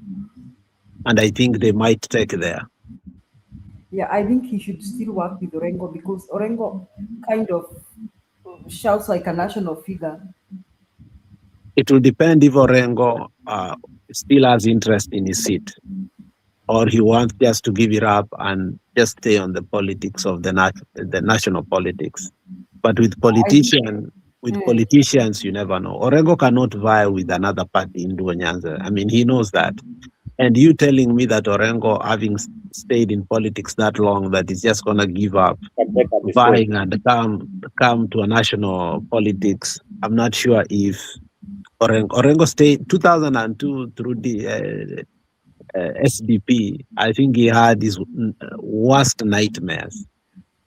and I think they might take there. Yeah, I think he should still work with Orengo because Orengo kind of shouts like a national figure. It will depend if Orengo still has interest in his seat, or he wants just to give it up and just stay on the politics of the national politics. But with politicians, you never know. Orengo cannot vie with another party in Nyanza. I mean, he knows that. And you telling me that Orengo, having stayed in politics that long, that he's just gonna give up vying and come to a national politics, I'm not sure if Orengo stayed 2002 through the SDP. I think he had his worst nightmares.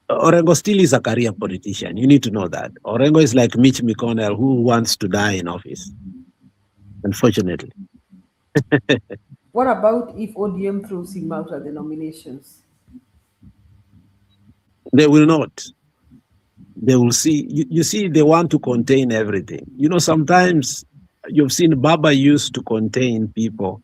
Orengo still is a career politician. You need to know that. Orengo is like Mitch McConnell, who wants to die in office, unfortunately. What about if ODM throws him out at the nominations? They will not. They will see. You see, they want to contain everything. You know, sometimes you've seen Baba used to contain people,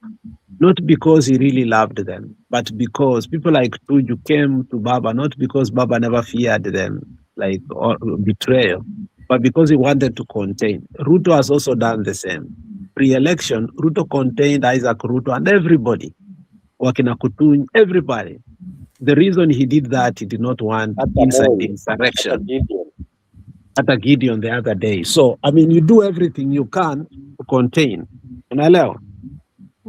not because he really loved them, but because people like Tuju came to Baba, not because Baba never feared them, like or betrayal, but because he wanted to contain. Ruto has also done the same. Pre-election, Ruto contained Isaac Ruto and everybody, Wakina Kutuny, everybody. The reason he did that, he did not want inside insurrection. At a Gideon the other day. So, I mean, you do everything you can to contain.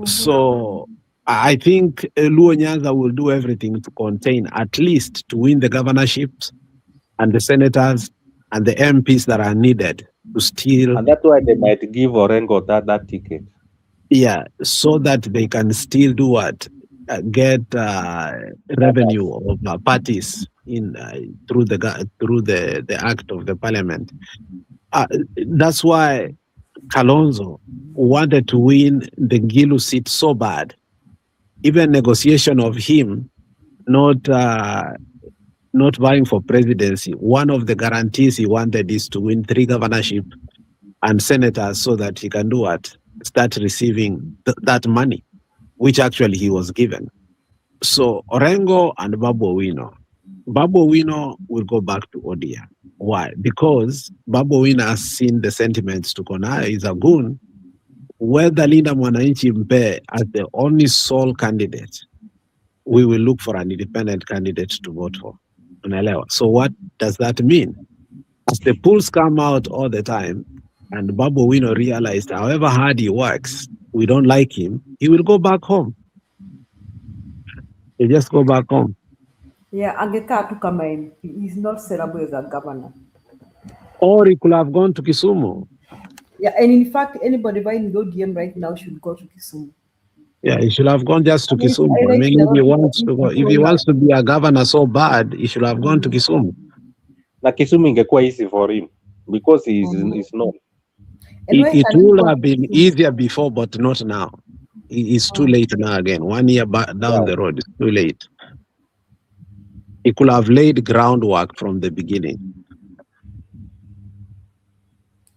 So, I think Luo Nyanza will do everything to contain, at least to win the governorships and the senators and the MPs that are needed to still. And that's why they might give Orengo that ticket. Yeah, so that they can still do what? Get revenue of parties in through the act of the parliament. That's why Kalonzo wanted to win the Gilu seat so bad. Even negotiation of him not vying for presidency, one of the guarantees he wanted is to win 3 governorships and senators so that he can do what? Start receiving that money, which actually he was given. So Orengo and Babu Owino will go back to ODM. Why? Because Babu Owino has seen the sentiments to Kona is a goon. Whether Linda Mwananchi Mpe as the only sole candidate, we will look for an independent candidate to vote for. So what does that mean? As the polls come out all the time, and Babu Owino realized however hard he works, we don't like him, he will go back home. He just go back home. Yeah, angekaa tu kama MP. He's not sellable as a governor. Or he could have gone to Kisumu. Yeah, and in fact, anybody buying the ODM right now should go to Kisumu. Yeah, he should have gone just to Kisumu. I mean, if he wants to go, if he wants to be a governor so bad, he should have gone to Kisumu. Na Kisumu ingekuwa easy for him because he's known. It would have been easier before, but not now. It's too late now again. 1 year down the road, it's too late. He could have laid groundwork from the beginning.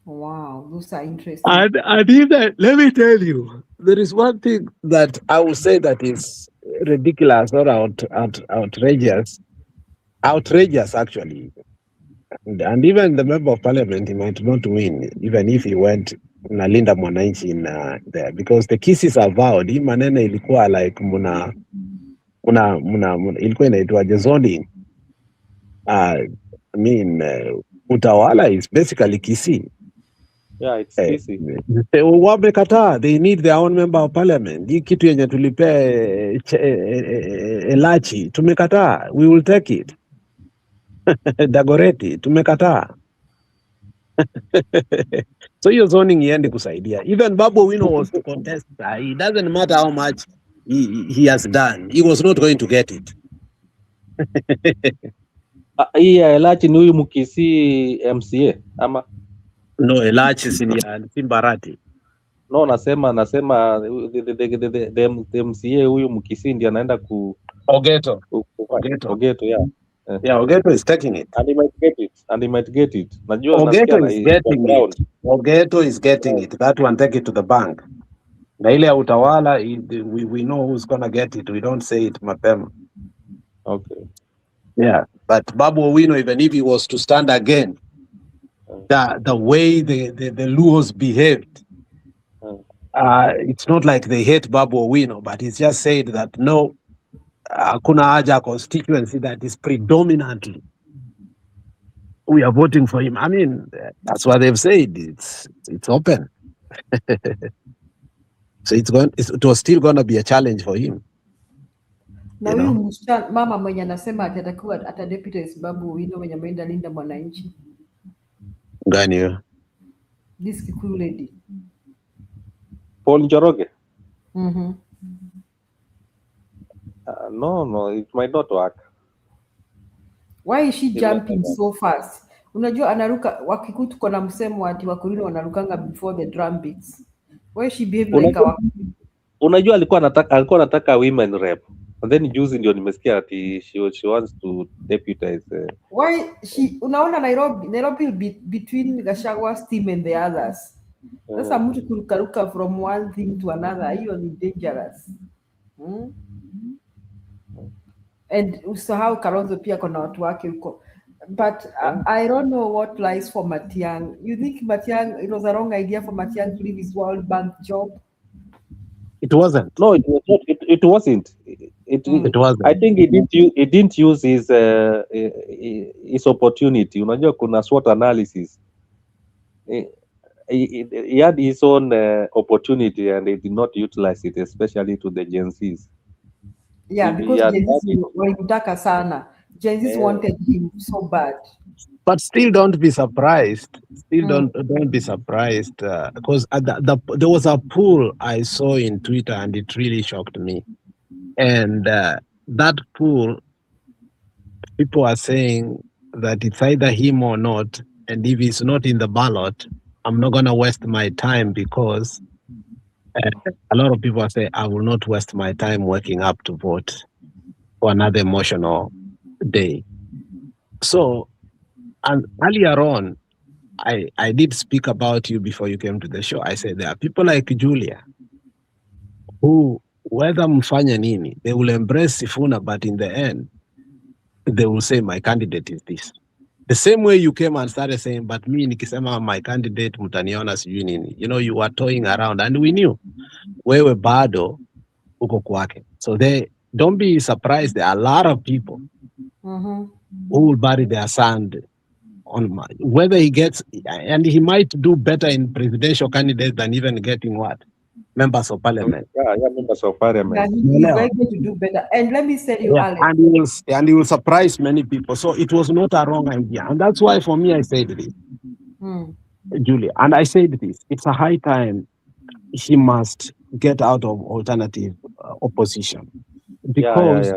Wow, those are interesting. And even, let me tell you, there is one thing that I will say that is ridiculous or outrageous. Outrageous, actually. And even the member of parliament, he might not win, even if he went Nalinda Mwananchi in there, because the kisses are vowed. Hii maneno ilikuwa like muna ilikuwa inaitwa zoning. I mean, utawala is basically kisi. Yeah, it's easy. Wamekataa, they need their own member of parliament. Hii kitu yenye tulipe Elachi, tumekataa, we will take it. Dagoreti, tumekataa. So your zoning iende kusaidia. Even Babu Owino was to contest. It doesn't matter how much he has done. He was not going to get it. Elachi ni huyu mkisi MCA ama? No, Elachi si Mbarati. No, nasema the MCA huyu Mkisindi anaenda Ogeto. Ogeto, yeah. Yeah, Ogeto is taking it. And he might get it. Najua Ogeto nasikia is getting it. Ogeto is getting it. That one, take it to the bank. Na ile ya utawala, we know who's gonna get it. We don't say it mapema. Okay. Yeah, but Babu Owino, even if he was to stand again, the way the Luos behaved, it's not like they hate Babu Owino, but it's just said that no, hakuna haja constituency that is predominantly we are voting for him. I mean, that's what they've said. It's open. So it was still going to be a challenge for him. Na huyu mama mwenye anasema atatakuwa atadepute Babu Owino mwenye ameenda Linda Mwananchi. Gani hiyo? This Kikuyu lady. Paul Njoroge? No, it might not work. Why is she jumping so fast? Unajua anaruka Wakikuyu tuko na msemo ati Wakurino wanarukanga before the drum beats. Why is she behaving like a Unajua alikuwa anataka women rep. And then juzi ndio nimesikia ati she wants to deputize. Why unaona Nairobi will be between Gachagwa's team and the others. Sasa mtu kurukaruka from one thing to another, hiyo ni dangerous. And usahau Kalonzo pia kuna watu wake huko. But I don't know what lies for Matiang'i. You think Matiang'i, it was a wrong idea for Matiang'i to leave his World Bank job? It wasn't. No, it was not. It wasn't. It wasn't. I think he didn't use his opportunity. Unajua kuna SWOT analysis. He had his own opportunity and he did not utilize it, especially to the Gen Zs. Yeah, because Gen Zs walimtaka sana. Gen Zs wanted him so bad. But still, don't be surprised. Don't be surprised because there was a poll I saw in Twitter and it really shocked me. And that poll, people are saying that it's either him or not. And if he's not in the ballot, I'm not going to waste my time because a lot of people are saying I will not waste my time waking up to vote for another emotional day. So, and earlier on, I did speak about you before you came to the show. I said there are people like Julia who, whether mfanya nini, they will embrace Sifuna, but in the end, they will say, my candidate is this. The same way you came and started saying, but me nikisema my candidate mutaniona sijui nini. You know, you were toying around and we knew wewe bado uko kwake. So don't be surprised. There are a lot of people who will bury their sand on whether he gets, and he might do better in presidential candidates than even getting what? Members of parliament. Yeah, members of parliament. Yeah, he's likely to do better. And let me tell you, Alex. And he will surprise many people. So it was not a wrong idea. And that's why for me, I said this, Julia. And I said this, it's a high time he must get out of alternative opposition. Because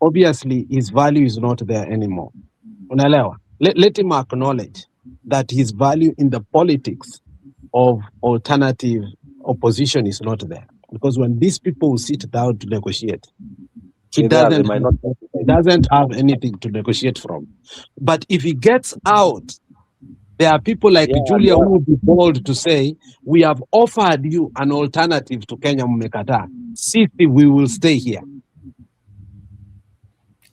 obviously his value is not there anymore. Unaelewa? Let him acknowledge that his value in the politics of alternative opposition is not there. Because when these people sit down to negotiate, he doesn't have anything to negotiate from. But if he gets out, there are people like Julia who will be bold to say, we have offered you an alternative to Kenya mmekataa. Sisi, we will stay here.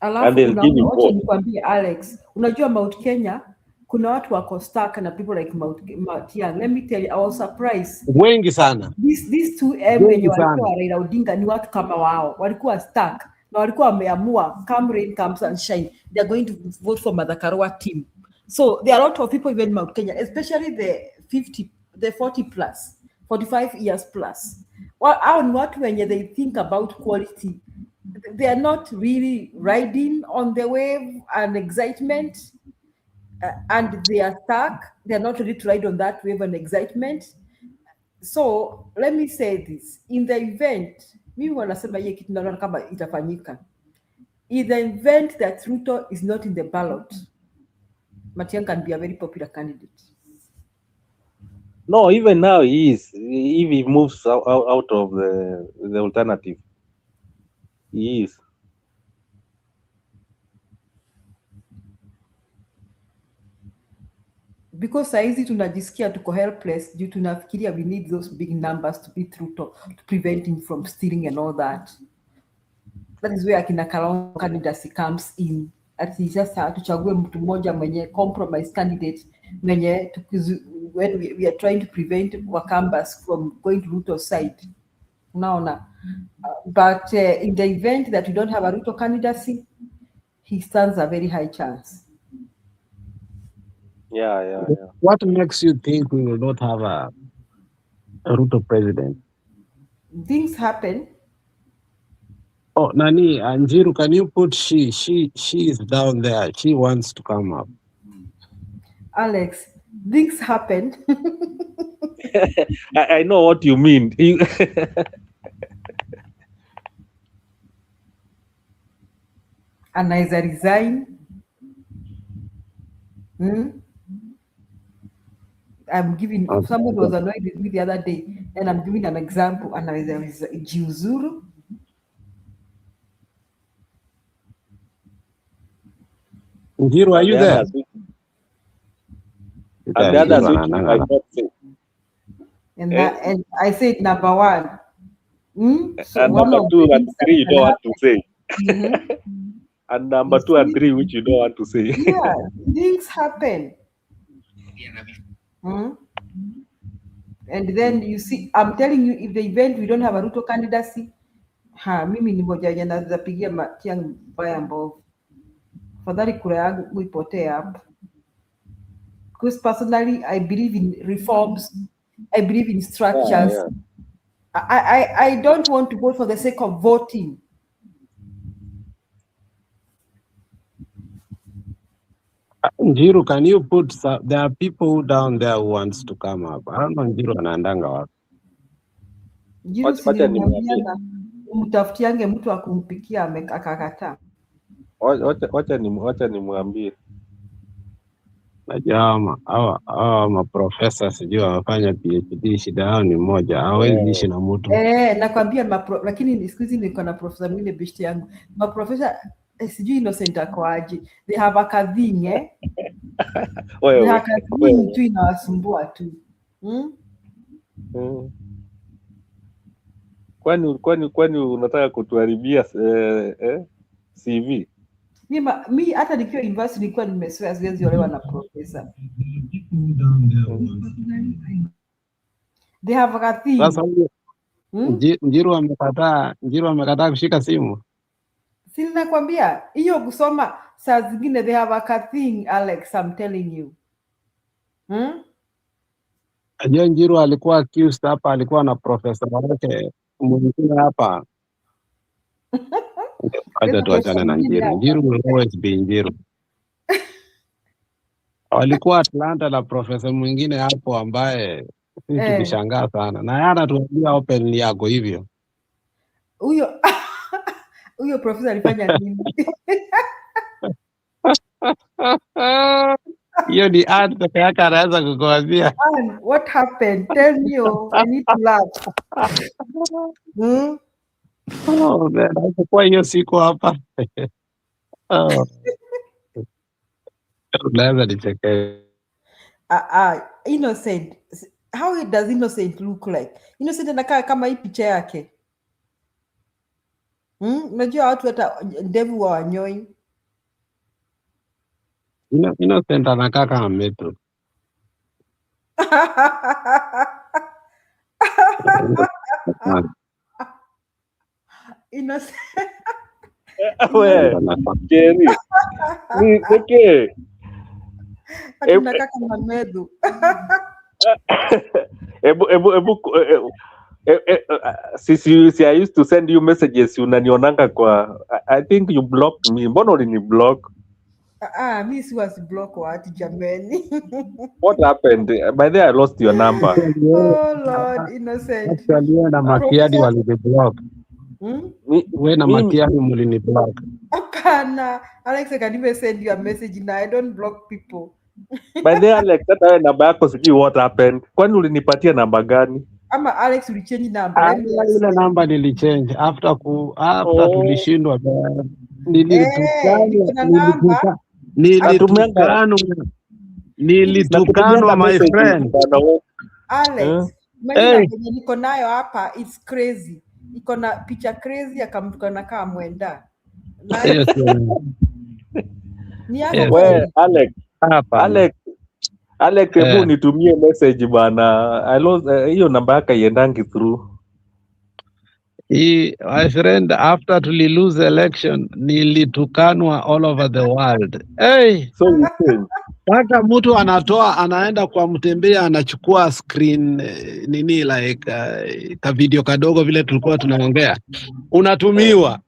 Alafu nikwambie Alex, unajua Mount Kenya kuna watu wako stuck na people like Matiang'i. Let me tell you, I was surprised. Wengi sana. These two wenye walikuwa Raila Odinga ni watu kama wao. Walikuwa stuck na walikuwa wameamua come rain come sunshine, they are going to vote for Martha Karua team. So there are a lot of people even Mount Kenya, especially the 40 plus, 45 years plus. Well, hao ni watu wenye they think about quality. They are not really riding on the wave and excitement, and they are stuck. They are not ready to ride on that wave and excitement. So let me say this: in the event, mimi wanasema hii kitu naona kama itafanyika. In the event that Ruto is not in the ballot, Matiang'i can be a very popular candidate. No, even now he is. If he moves out of the alternative, he is. Because saizi tunajisikia tuko helpless due tunafikiria we need those big numbers to be through to prevent him from stealing and all that. That is where akina Kalonzo candidacy comes in. Ati sasa tuchague mtu mmoja mwenye compromise candidate mwenye when we are trying to prevent Wakambas from going to Ruto's side. Unaona? But in the event that we don't have a Ruto candidacy, he stands a very high chance. Yeah. What makes you think we will not have a Ruto president? Things happen. Oh, Nani, Njiru, can you put she is down there. She wants to come up. Alex, things happened. I know what you mean. Anaweza resign. I'm giving, someone was annoyed with me the other day, and I'm giving an example. Anaweza jiuzuru. Njiru, are you there? And the others which you might not say. And I said number one. So and number 2 and 3 you don't want to say. And number 2 and 3 which you don't want to say. Yeah, things happen. And then you see, I'm telling you, if the event we don't have a Ruto candidacy, mimi ni moja yenye naweza pigia Matiang'i mbaya mbovu. Fadhali kura yangu ipotee hapo. Because personally, I believe in reforms. I believe in structures. Yeah. I don't want to vote for the sake of voting. Njiru, can you put there are people down there who wants to come up. I don't know Njiru anaandanga wapi. Njiru sinimwambia mtafutiange mtu akumpikia akakataa. Wacha nimwambie. Najua hawa maprofesa sijui wamefanya PhD, shida yao ni moja, hawezi ishi na mtu. Nakwambia lakini siku hizi niko na profesa mwingine bishti yangu. Maprofesa sijui Innocent akoaje. They have a kadhing They have a kadhing tu inawasumbua tu. Kwani unataka kutuharibia CV? Mi hata nikiwa university nilikuwa nimeswea siwezi olewa na profesa. They have a thing. Sasa Njiru amekataa kushika simu. Si ninakwambia hiyo kusoma saa zingine they have a thing, Alex, I'm telling you. Ajua Njiru alikuwa accused hapa, alikuwa na profesa wake mwingine hapa. Acha tuachane na Njiru. Njiru will always be Njiru. Walikuwa Atlanta na profesa mwingine hapo ambaye tulishangaa sana. Na yana tuambia openly yako hivyo. Huyo profesa alifanya nini? Hiyo ni ad peke yake anaweza kukuambia. What happened? Tell me, I need to laugh. Kwa hiyo siku hapa. Unaweza nicheke. Innocent. How does Innocent look like? Innocent anakaa kama hii picha yake. Unajua watu hata ndevu wa wanyoi. Innocent anakaa kama Metro. Innocent. Jerry. Ni pekee. Anakaa kama Medu. Sisi I used to send you messages unanionanga kwa I think you blocked me. Mbona ulini block? Mi siwasi block watu jameni. What happened? By the way, I lost your number. Oh Lord, Innocent. Actually na Makiadi waliblock. Wewe na Makiadi mlini block. Hapana. Alex, I can even send you a message now. I don't block people. By the Alex, hata namba yako sijui what happened. Kwani ulinipatia namba gani? Ama Alex ulichange number. Let me ask. Ile namba nilichange after tulishindwa niko na namba. nilitukanwa my friend. Alex, mimi niko nayo hapa, it's crazy. Iko na picha crazy akamtukana kama mwenda. Ni yako wewe Alex, hebu nitumie message bana. I lost hiyo namba yako iendangi through. My friend, after to lose election, nilitukanwa all over the world. Hey! So you think? Paka mtu anaenda kwa mtembea anachukua screen nini like ka video kadogo vile tulikuwa tunaongea. Unatumiwa.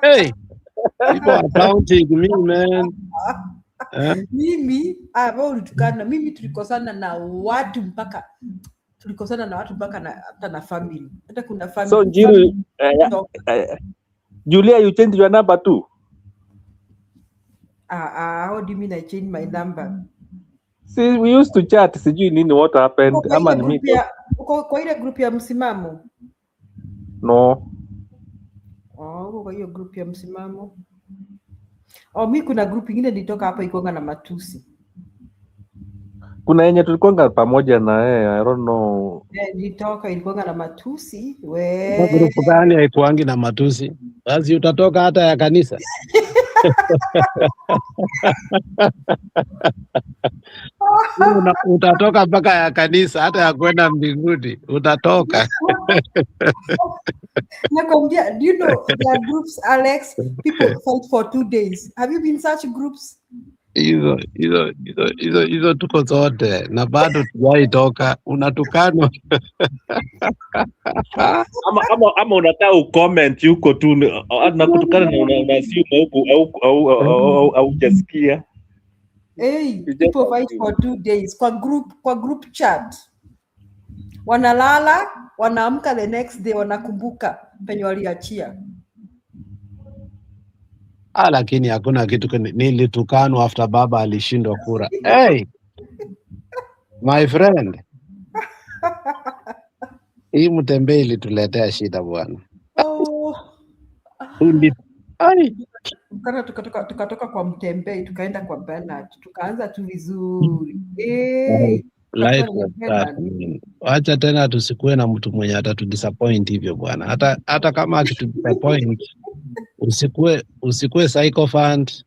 Hey! People are counting me, man. Mimi ulitukana, mimi tulikosana na watu mpaka na hata na family. Hata kuna family. So Julia, you changed your number too? How do you mean I changed my number? See, we used to chat. Sijui nini what happened. Ama ni kwa ile group ya msimamo? No. Kwa hiyo group ya msimamo. Mimi kuna group ingine nilitoka hapa ikuanga na matusi. Kuna yenye tulikuanga pamoja na yeye, I don't know. Nilitoka ilikuanga na matusi. Group gani haikuangi na matusi? Basi utatoka hata ya kanisa. Utatoka mpaka ya kanisa, hata ya kwenda mbinguni utatoka. Nakwambia, do you know there are groups, Alex, people fight for 2 days. Have you been in such groups? Hizo tuko zote na bado tujaitoka, unatukanwa. ama unataka ucomment yuko tu na kutukana na unasema huko au hujasikia. Hey, people fight for 2 days kwa group chat. Wanalala, wanaamka the next day wanakumbuka penye waliachia. Lakini hakuna kitu, nilitukanwa after baba alishindwa kura. Hey! My friend. Hii mtembei ilituletea shida bwana. Tukatoka kwa mtembei tukaenda kwa Bernard, tukaanza tu vizuri. Wacha tena tusikue na mtu mwenye atatudisappoint hivyo bwana. Hata kama akitudisappoint usikue sycophant.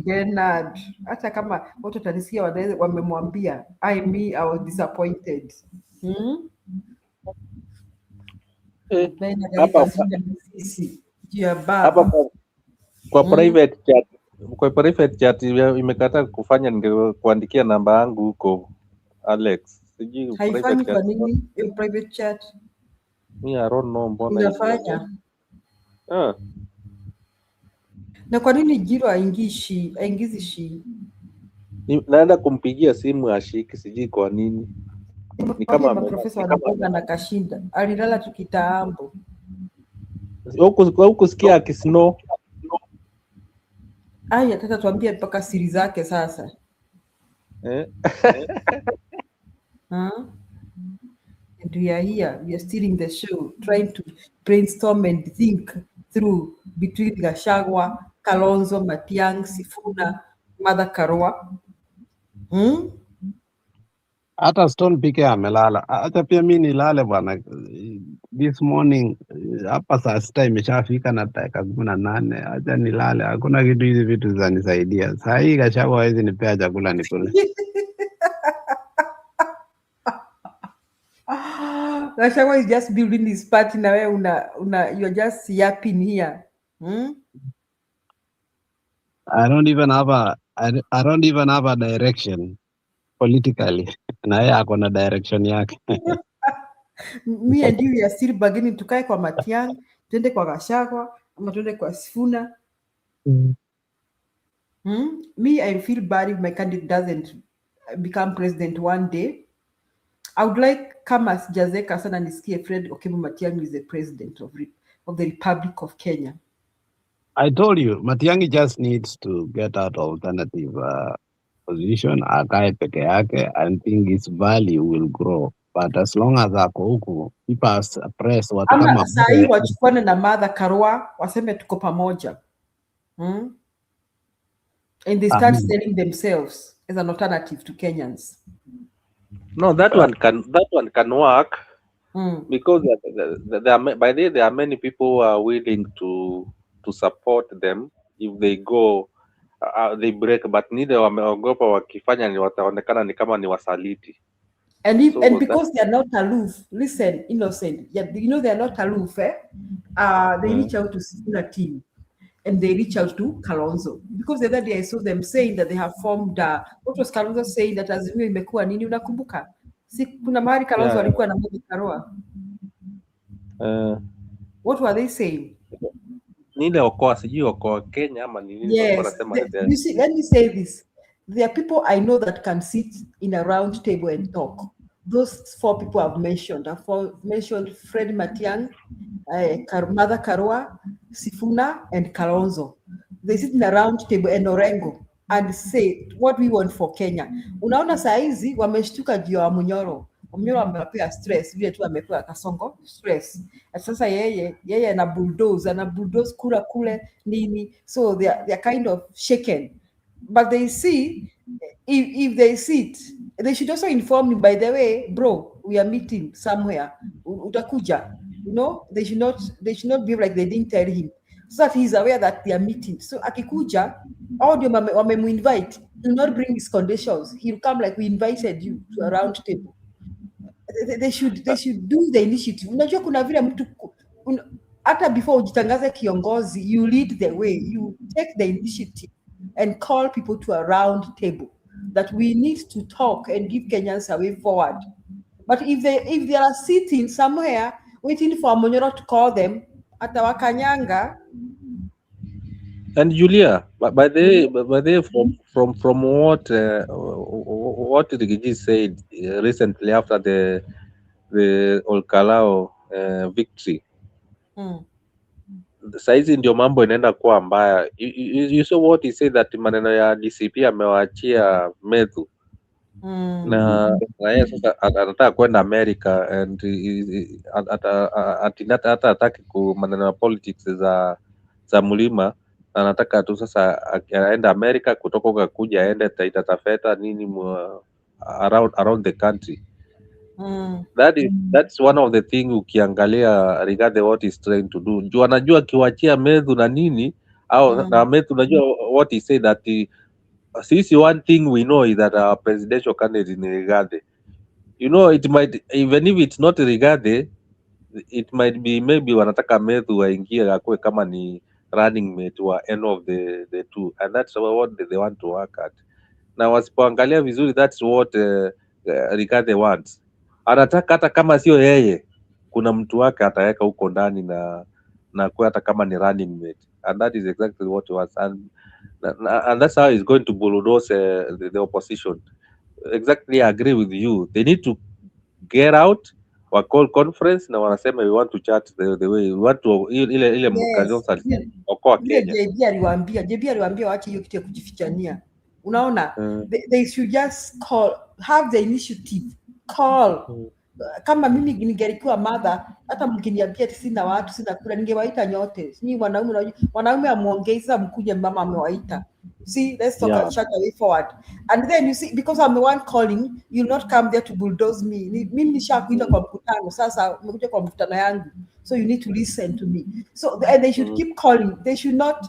Bernard, hata kama watu watanisikia wamemwambia I was disappointed. Kwa private chat imekataa kufanya kuandikia namba yangu huko Alex. Sijui haifanyi kwa nini hiyo private chat? Mimi I don't know mbona inafanya. Na kwa nini Jiro aingizi shi? Naenda kumpigia simu ashiki, sijui kwa nini. Ni kama profesa wanapoga na kashinda. Alilala tukitaambo. Huko sikia akisno. Tata tuambie mpaka siri zake sasa. And we are here, we are still in the show, trying to brainstorm and think through between Gachagua, Kalonzo, Matiang'i, Sifuna, Martha Karua. Hata Stone pike amelala. Hata pia mimi nilale bwana. This morning hapa saa 6 imeshafika na dakika 18. Acha nilale. Hakuna kitu hizi vitu zinanisaidia. Saa hii Gachagua hawezi nipea chakula nikule. Gachagua is just building his party na wewe you're just yapping here. I don't even have a direction politically. Na yeye ako na direction yake. Me and you are still bargaining, tukae kwa Matiang'i, tuende kwa Gachagua, ama tuende kwa Sifuna. Me, I feel bad if my candidate doesn't become president one day. I would like kama sijazeka sana nisikie Fred Okemo Matiang'i is the president of the Republic of Kenya. I told you, Matiang'i just needs to get out alternative position, akae peke yake, I think its value will grow. But as long as ako huku, people are suppressed, watu Ama kama sahi wachukwane na Martha Karua waseme tuko pamoja. And they start selling themselves as an alternative to Kenyans. No, that one can work because there are many people who are willing to support them if they go they break, but neither wameogopa wakifanya ni wataonekana ni kama ni wasaliti. And because they are not aloof, listen, Innocent, yeah, you know they are not aloof, they reach out to Sifuna team and they reach out to Kalonzo. Because the other day I saw them saying that they have formed, what was Kalonzo saying that Azimio imekuwa nini, unakumbuka? Si kuna mahali Kalonzo alikuwa na Martha Karua. What were they saying? Nile okoa sijui okoa Kenya ama nini. Yes, you see, let me say this. There are people I know that can sit in a round table and talk. Those 4 people I've mentioned. I've mentioned Fred Matiang'i, Martha Karua, Sifuna, and Kalonzo. They sit in a round table and Orengo and say what we want for Kenya. Unaona saa hizi wameshtuka juu ya Munyoro. Munyoro amepea stress vile tu amepewa Kasongo stress. Sasa yeye na bulldoze kura kule nini. So they are kind of shaken. But they see if they sit, they should also inform me, by the way, bro, we are meeting somewhere. Utakuja. You know, they should not be like they didn't tell him. So that he's aware that they are meeting. So akikuja, audio invite, he will not bring his conditions. He'll come like we invited you to a round table. They should do the initiative. Unajua kuna vile mtu hata before ujitangaze kiongozi, you lead the way, you take the initiative and call people to a round table that we need to talk and give Kenyans a way forward. But if they are sitting somewhere waiting for Munyoro to call them, atawakanyanga. And Julia, by the way, from what Rigiji said recently after the Olkalau victory, saizi ndio mambo inaenda kuwa mbaya. You saw what he said that maneno ya DCP amewaachia Methu na yeye sasa anataka kwenda America and hata hataki maneno ya politics za mlima, anataka tu sasa aenda America, kutoka ukakuja aende Taita Taveta nini around the country. That's one of the thing ukiangalia regarding what he's trying to do. Juu anajua akiwachia Methu na nini au na Methu, unajua what he said that sisi one thing we know is that our presidential candidate ni Rigathi. You know, it might, even if it's not Rigathi, it might be maybe wanataka Methu waingie akue kama ni running mate wa end of the two, and that's what they want to work at. Na wasipoangalia vizuri, that's what Rigathi wants. Anataka hata kama sio yeye, kuna mtu wake ataweka huko ndani na kwa hata kama ni running mate, and that is exactly what he wants, and that's how he's going to bulldoze the opposition. Exactly, I agree with you. They need to get out, wa call conference na wanasema we want to chat the way we want to ile mkazo okoa Kenya. JB aliwaambia waache hiyo kitu ya kujifichania. Unaona, they should just have the initiative, call. Kama mimi ningelikuwa Martha, hata mkiniambia sina watu sina kula, ningewaita nyote. Ni wanaume amuongei, sasa mkuje mama amewaita. See, let's talk about chat way forward. And then you see, because I'm the one calling, you'll not come there to bulldoze me. Mimi nishakuita kwa mkutano, sasa umekuja kwa mkutano yangu. So you need to listen to me. So and they should keep calling. They should not,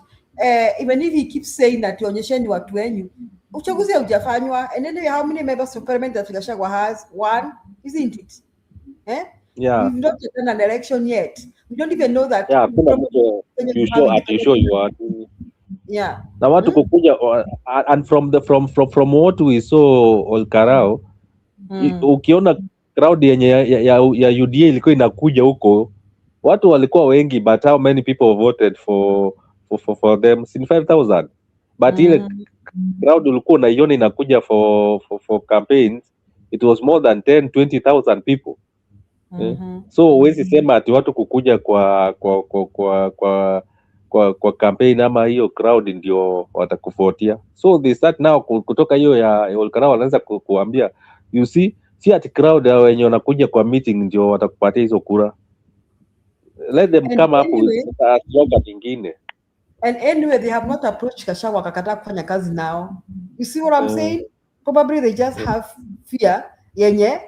even if he keeps saying that onyesheni watu wenyu, uchaguzi haujafanywa. And anyway, how many members of parliament that Gachagua has? 1, isn't it? Yeah. We've not done an election yet. We don't even know that. Yeah, you sure you are. Yeah. Na watu kukuja and from what we saw Olkalau, ukiona crowd yenye ya UDA ilikuwa inakuja huko, watu walikuwa wengi, but how many people voted for them? In 5,000. But ile crowd ulikuwa unaiona inakuja for campaigns, it was more than 10,000-20,000 people. So huwezi sema ati watu kukuja kwa kwa campaign ama hiyo crowd ndio watakufuatia. So they start now kutoka hiyo ya Olkalau wanaanza kuambia, you see, si ati crowd wenye wanakuja kwa meeting ndio watakupatia hizo kura. Let them And come up anyway, with a slogan nyingine. And anyway, they have not approached Gachagua wakakataa kufanya kazi now. You see what I'm saying? Probably they just have fear yenye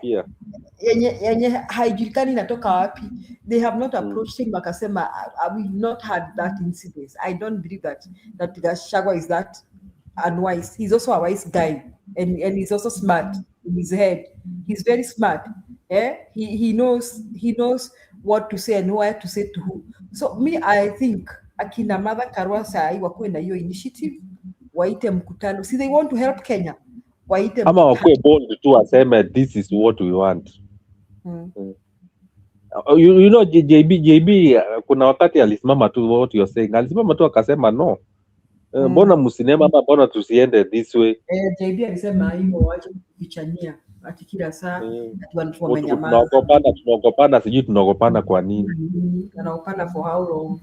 haijulikani inatoka wapi. They have not approached him wakasema, we've not had that incident. I don't believe that Gachagua is that unwise. He's also a wise guy, and he's also smart in his head. He's very smart. Yeah, he knows what to say and where to say to who. So me, I think akina Martha Karua sai wakuwe na hiyo initiative, waite mkutano. See, they want to help Kenya. Waite ama wakuwe bold tu aseme this is what we want. You know, JB kuna wakati alisimama tu, what you're saying, alisimama tu akasema no, mbona msinema ama mbona tusiende this way. JB alisema hivyo, wache kufichania ati kila saa ati tunaogopana, sijui tunaogopana kwa nini. Tunaogopana for how long?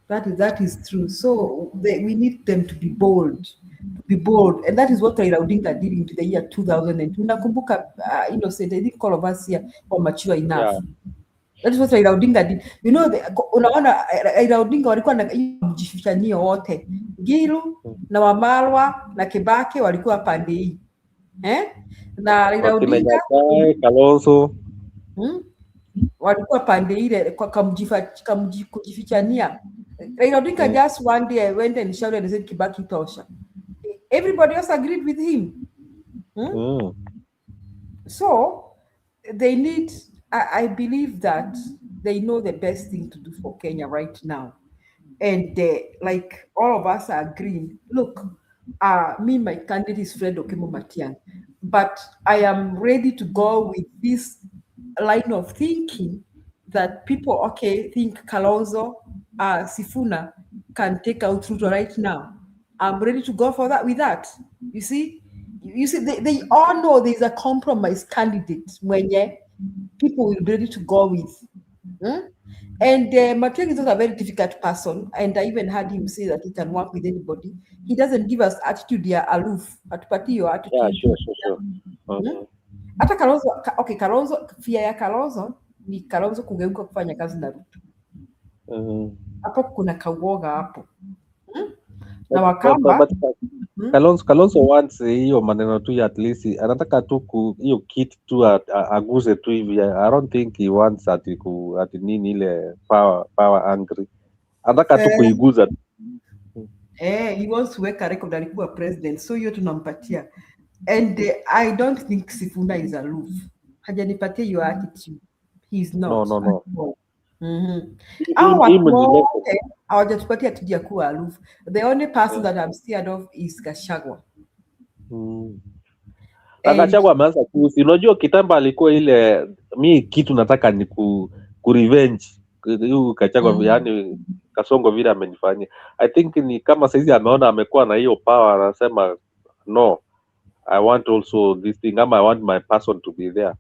That is true. So we need them to be bold. And that is what Raila Odinga did into the year 2002. Nakumbuka, Innocent, I think all of us here were mature enough. Yeah. That is what Raila Odinga did. You know, unaona Raila Odinga walikuwa na mjifishanio wote. Giru na Wamalwa na Kibaki walikuwa pande hii. Na Raila Odinga Kalonzo walikuwa pande ile kwa kujifichania. Raila Odinga just one day went and shouted and said Kibaki tosha. Everybody else agreed with him. So they need, I believe that they know the best thing to do for Kenya right now. And like all of us are agreeing. Look, me, my candidate is Fred Okemo Matiang'i, but I am ready to go with this line of thinking that people, think Kalonzo, Sifuna can take out Ruto right now. I'm ready to go for that with that. You see, they all know there's a compromise candidate when people will be ready to go with. And Matiang'i is not a very difficult person, and I even heard him say that he can work with anybody. He doesn't give us attitude ya aloof. Atupati your attitude. Yeah, sure. Hata Kalonzo, Kalonzo, fear ya Kalonzo ni Kalonzo kugeuka kufanya kazi na Ruto. Hapo kuna kauoga hapo. Na Wakamba Kalonzo wants hiyo maneno tu, at least anataka tu hiyo kit tu aguse tu hivi. I don't think he wants ati nini ile power angry. Anataka tu kuiguza. He wants to weka record alikuwa president, so hiyo tunampatia. And I don't think Sifuna is aloof. Hajanipatia your attitude. He's not. No. Hawajatupatia attitude ya kuwa aloof. The only person that I'm scared of is Gachagua. Gachagua ameanza kusi. Unajua kitambo alikuwa ile, mi kitu nataka ni ku revenge. Huyu Gachagua yani Kasongo vile amenifanyia. I think ni kama saizi ameona amekuwa na hiyo power, anasema no, I want also this thing, I want my person to be there.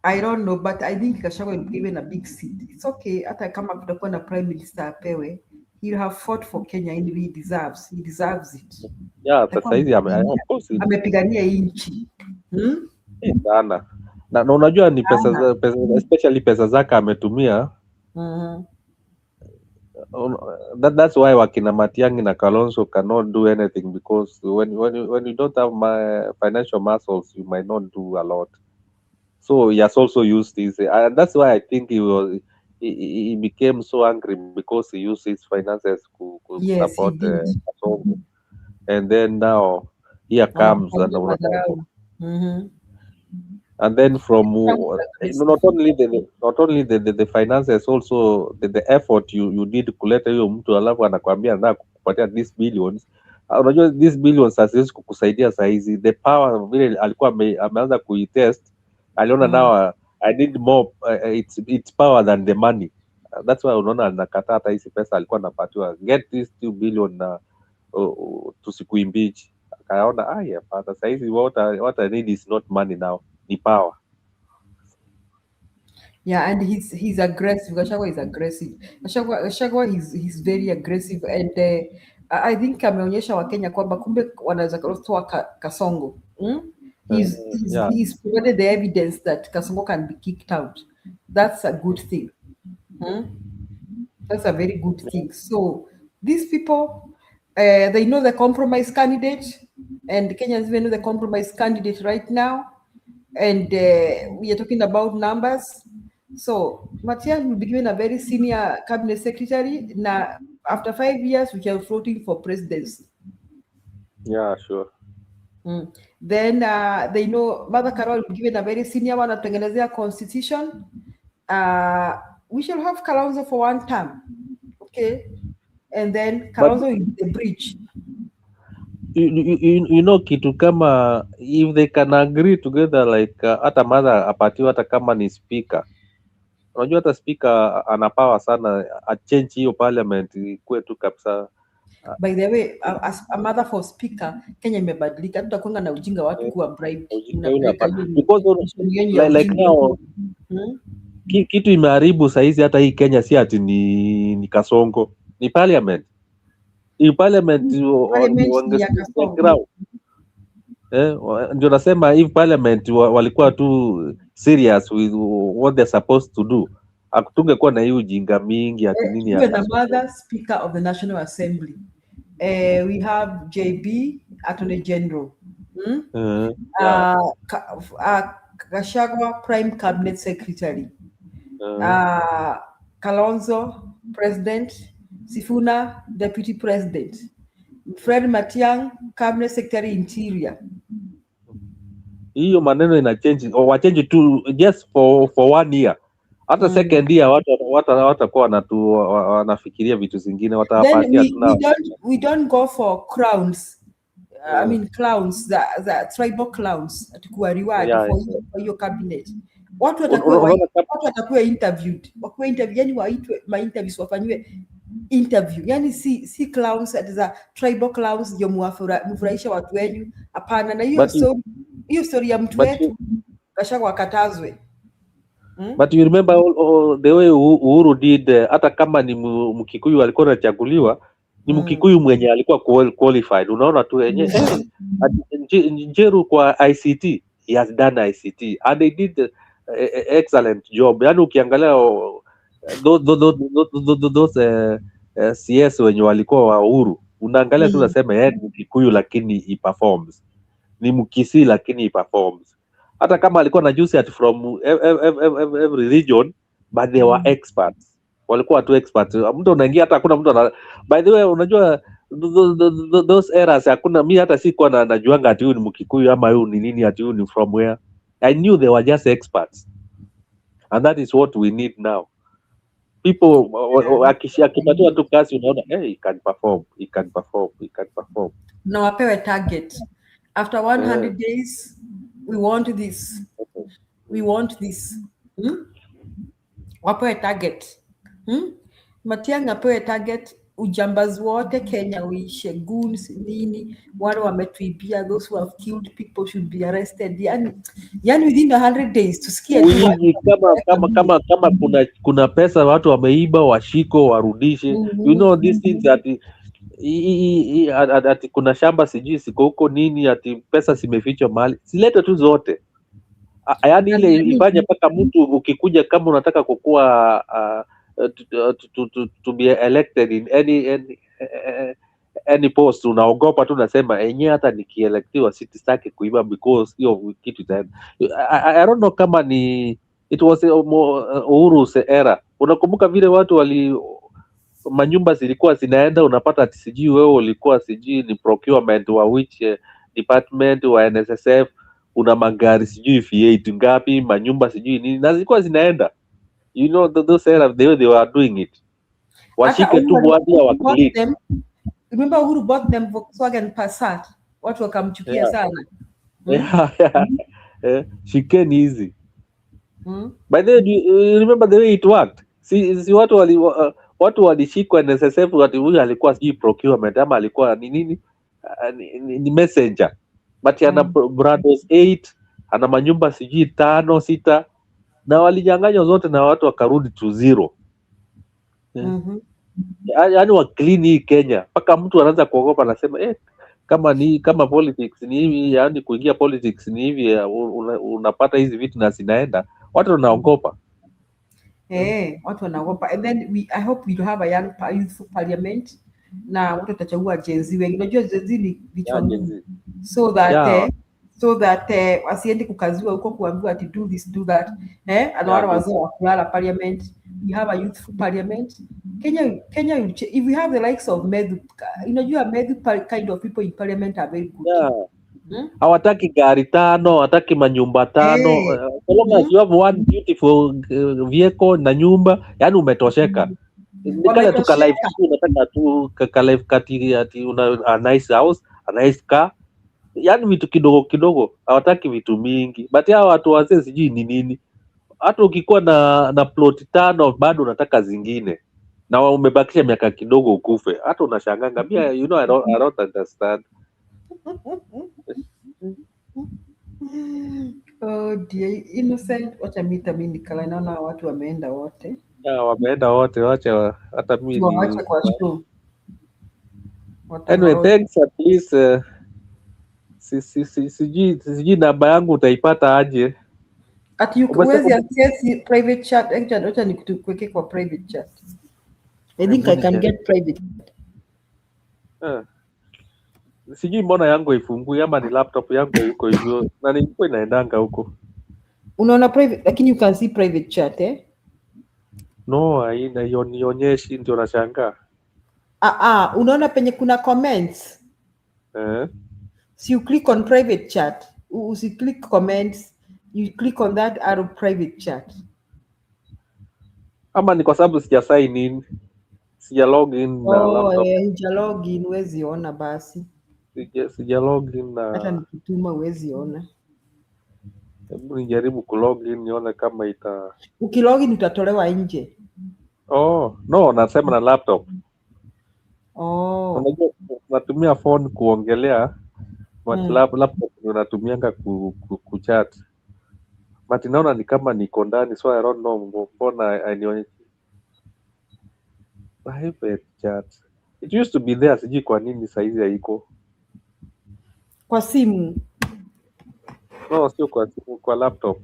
I don't know, but I think Gachagua will be given a big seat. It's okay. Hata kama kutakuwa na prime minister apewe, he'll have fought for Kenya and he deserves it. Yeah, sasa hizi amepigania nchi. Sana. Na unajua ni pesa especially pesa zake ametumia. That's why wakina Matiang'i na Kalonzo cannot do anything, because when you don't have my financial muscles, you might not do a lot. So he has also used this, and that's why I think he became so angry, because he used his finances to support Kasongo. And then now here comes and then from not only the finances, also the effort you did kuleta hiyo mtu alafu anakuambia na kukupatia these billions. Unajua these billions haziwezi kukusaidia saa hizi. The power vile alikuwa ameanza kuitest, aliona now I need more it's power than the money. That's why unaona anakataa hata hizi pesa alikuwa anapatiwa, get this 2 billion na tusikuimpeach. Akaona hapana, saa hizi what I need is not money now, ni power. Yeah, and he's aggressive. Gachagua is aggressive. Gachagua he's very aggressive, and I think ameonyesha Wakenya kwamba kumbe wanaweza kutoa Kasongo. He's provided the evidence that Kasongo can be kicked out. That's a good thing. That's a very good thing. So these people, they know the compromise candidate, and Kenyans even know the compromise candidate right now. And we are talking about numbers. So Matiang'i will be given a very senior cabinet secretary. Now, after 5 years, we are floating for presidency. Yeah, sure. Then they know Mother Carol will be given a very senior one at Tengenezea Constitution. We shall have Kalonzo for 1 term. Okay. And then Kalonzo will be the bridge. You know kitu kama if they can agree together like hata Mother apatiwa hata kama ni speaker. Unajua hata speaker ana power sana, a change hiyo parliament ikuwe tu kabisa. By the way, as a mother for speaker, Kenya imebadilika. Tutakuwa na ujinga watu kuwa bribe. Because like now kitu imeharibu saizi hata hii Kenya si ati ni Kasongo, ni parliament. Hii parliament ndio nasema hii parliament walikuwa tu serious with what they're supposed to do. Akutungekuwa na hii ujinga mingi ati nini ya the mother speaker of the National Assembly. We have JB Attorney General. Gachagua Prime Cabinet Secretary. Kalonzo President. Sifuna Deputy President. Fred Matiang'i Cabinet Secretary Interior. Hiyo maneno ina change or wachange tu just for 1 year. Hata second year watakuwa wanafikiria vitu zingine watawapatia tu. We don't go for crowns. I mean clowns, the tribal clowns atakuwa reward for your cabinet. Watu watakuwa interviewed. Wakuwa interview, yani waitwe ma interviews wafanywe interview. Yani si clowns za tribal clowns ndio mfurahisha watu wenyu. Hapana, na hiyo story ya mtu wetu Gachagua akatazwe. But you remember the way Uhuru did, hata kama ni Mkikuyu alikuwa anachaguliwa, ni Mkikuyu mwenye alikuwa qualified. Unaona tu Njeru kwa ICT, he has done ICT and they did excellent job. Yani ukiangalia those CS wenye walikuwa wa Uhuru, unaangalia tu unasema yeye ni Mkikuyu lakini he performs. Ni Mkisii lakini he performs. Hata kama alikuwa na juice at from every region, but they were experts. Walikuwa tu experts. Mtu unaingia hata hakuna mtu by the way unajua those eras hakuna mimi hata sikuwa najuanga ati huyu ni Mkikuyu ama huyu ni nini ati huyu ni from where. I knew they were just experts. And that is what we need now. People akipatiwa tu kazi unaona he can perform. Na wapewe target. After 100 days we want this. Wapewe target. Matiang'i apewe target. Ujambazi wote Kenya uishe, goons nini, wale wametuibia, those who have killed people should be arrested. Yani within 100 days tusikie kama kuna pesa watu wameiba washiko warudishe. You know these things ati kuna shamba sijui siko huko nini ati pesa zimefichwa mahali, silete tu zote. Yani ile ifanye mpaka mtu ukikuja kama unataka kukua to be elected in any post, unaogopa tu unasema enyewe hata nikielectiwa sitaki kuiba because hiyo kitu itaenda. I don't know kama ni it was Uhuru era. Unakumbuka vile watu manyumba zilikuwa zinaenda unapata sijui wewe ulikuwa sijui ni procurement wa which department wa NSSF, una magari sijui V8 ngapi, manyumba sijui nini na zilikuwa zinaenda. You know those era they were doing it. Washike tu bwadia wa click. Remember Uhuru bought them Volkswagen Passat. Watu wakamchukia sana. Shikeni easy. By the way, you remember the way it worked? Si watu walishikwa NSSF watu huyu alikuwa sijui procurement ama alikuwa ni nini? Ni messenger. But ana brothers 8, ana manyumba sijui 5, 6. na walinyang'anywa zote na watu wakarudi to zero. Yaani wa clean hii Kenya mpaka mtu anaanza kuogopa, anasema kama politics ni hivi, yaani kuingia politics ni hivi, unapata hizi vitu na zinaenda, watu wanaogopa. Watu wanaogopa. And then I hope we'll have a young youth parliament na watu watachagua Gen Z wengi. Unajua Gen Z ni vichwa ngumu, so that wasiende kukaziwa huko kuambiwa ati do this do that, and wale wazee wa kulala parliament. We have a youthful parliament. Kenya if we have the likes of Medhu, unajua Medhu kind of people in parliament are very good. Hawataki gari tano, hawataki manyumba tano. So long as you have one beautiful vehicle na nyumba, yani umetosheka. Nikala tu ka life tu, unataka tu ka life kati ati una a nice house, a nice car. Yani vitu kidogo kidogo, hawataki vitu mingi. But hao watu wazee sijui ni nini. Hata ukikuwa na plot tano bado unataka zingine. Na umebakisha miaka kidogo ukufe. Hata unashanganga. You know, I don't understand. Oh dear, Innocent, wacha mimi nikala, naona watu wameenda wote. Wameenda wote, wacha hata mimi waache kwa show. Anyway, thanks at least. Sijui namba yangu utaipata aje? Ati uwezi access private chat, acha nikuweke kwa private chat. I think I can get private. Sijui mbona yangu ifungui ama ni laptop yangu iko hivyo na nilikuwa inaendanga huko. Unaona private, lakini you can see private chat No, haina ionyeshi, ndio nashangaa. Unaona penye kuna comments. So you click on private chat. Usi click comments, you click on that arrow private chat. Ama ni kwa sababu sija sign in. Sija log in na laptop. Sija log in, huwezi ona basi. Sija log in na hata nikituma huwezi ona. Hebu nijaribu kulog in nione kama ita. Ukilog in utatolewa nje. No, nasema na laptop. Unajua natumia phone kuongelea, but laptop unatumianga kuchat. But naona ni kama niko ndani, so I don't know mbona anionyesha. Private chat. It used to be there, sijui kwa nini saizi haiko. Kwa simu? No, sio kwa simu, kwa laptop.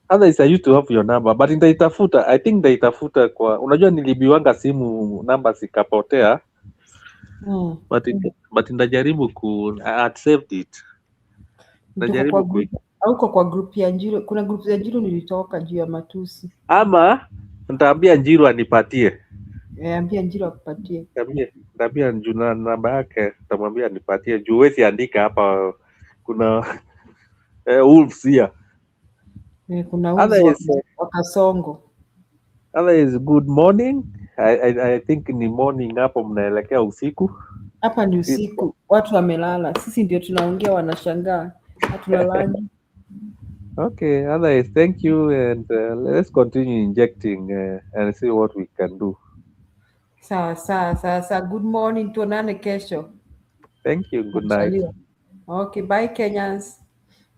Otherwise I used to have your number, but nitaitafuta. I think nitaitafuta kwa, unajua nilibiwanga simu namba zikapotea. But nitajaribu I saved it. Nitajaribu Auko kwa group ya Njiro, kuna group ya Njiro nilitoka juu ya matusi. Ama nitaambia Njiro anipatie. Ambia Njiro akupatie. Nitaambia Njuna namba yake, nitamwambia anipatie. Juu huwezi andika hapa, kuna wolves here. Kuna wolves wa Kasongo. Otherwise, good morning. I think ni morning hapo, mnaelekea usiku. Hapa ni usiku, watu wamelala. Sisi ndio tunaongea, wanashangaa. Hatulalani. Okay, otherwise, thank you, and let's continue injecting and see what we can do. Sawa. Good morning, tuonane kesho. Thank you, good night. Okay, bye Kenyans.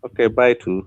Okay, bye too.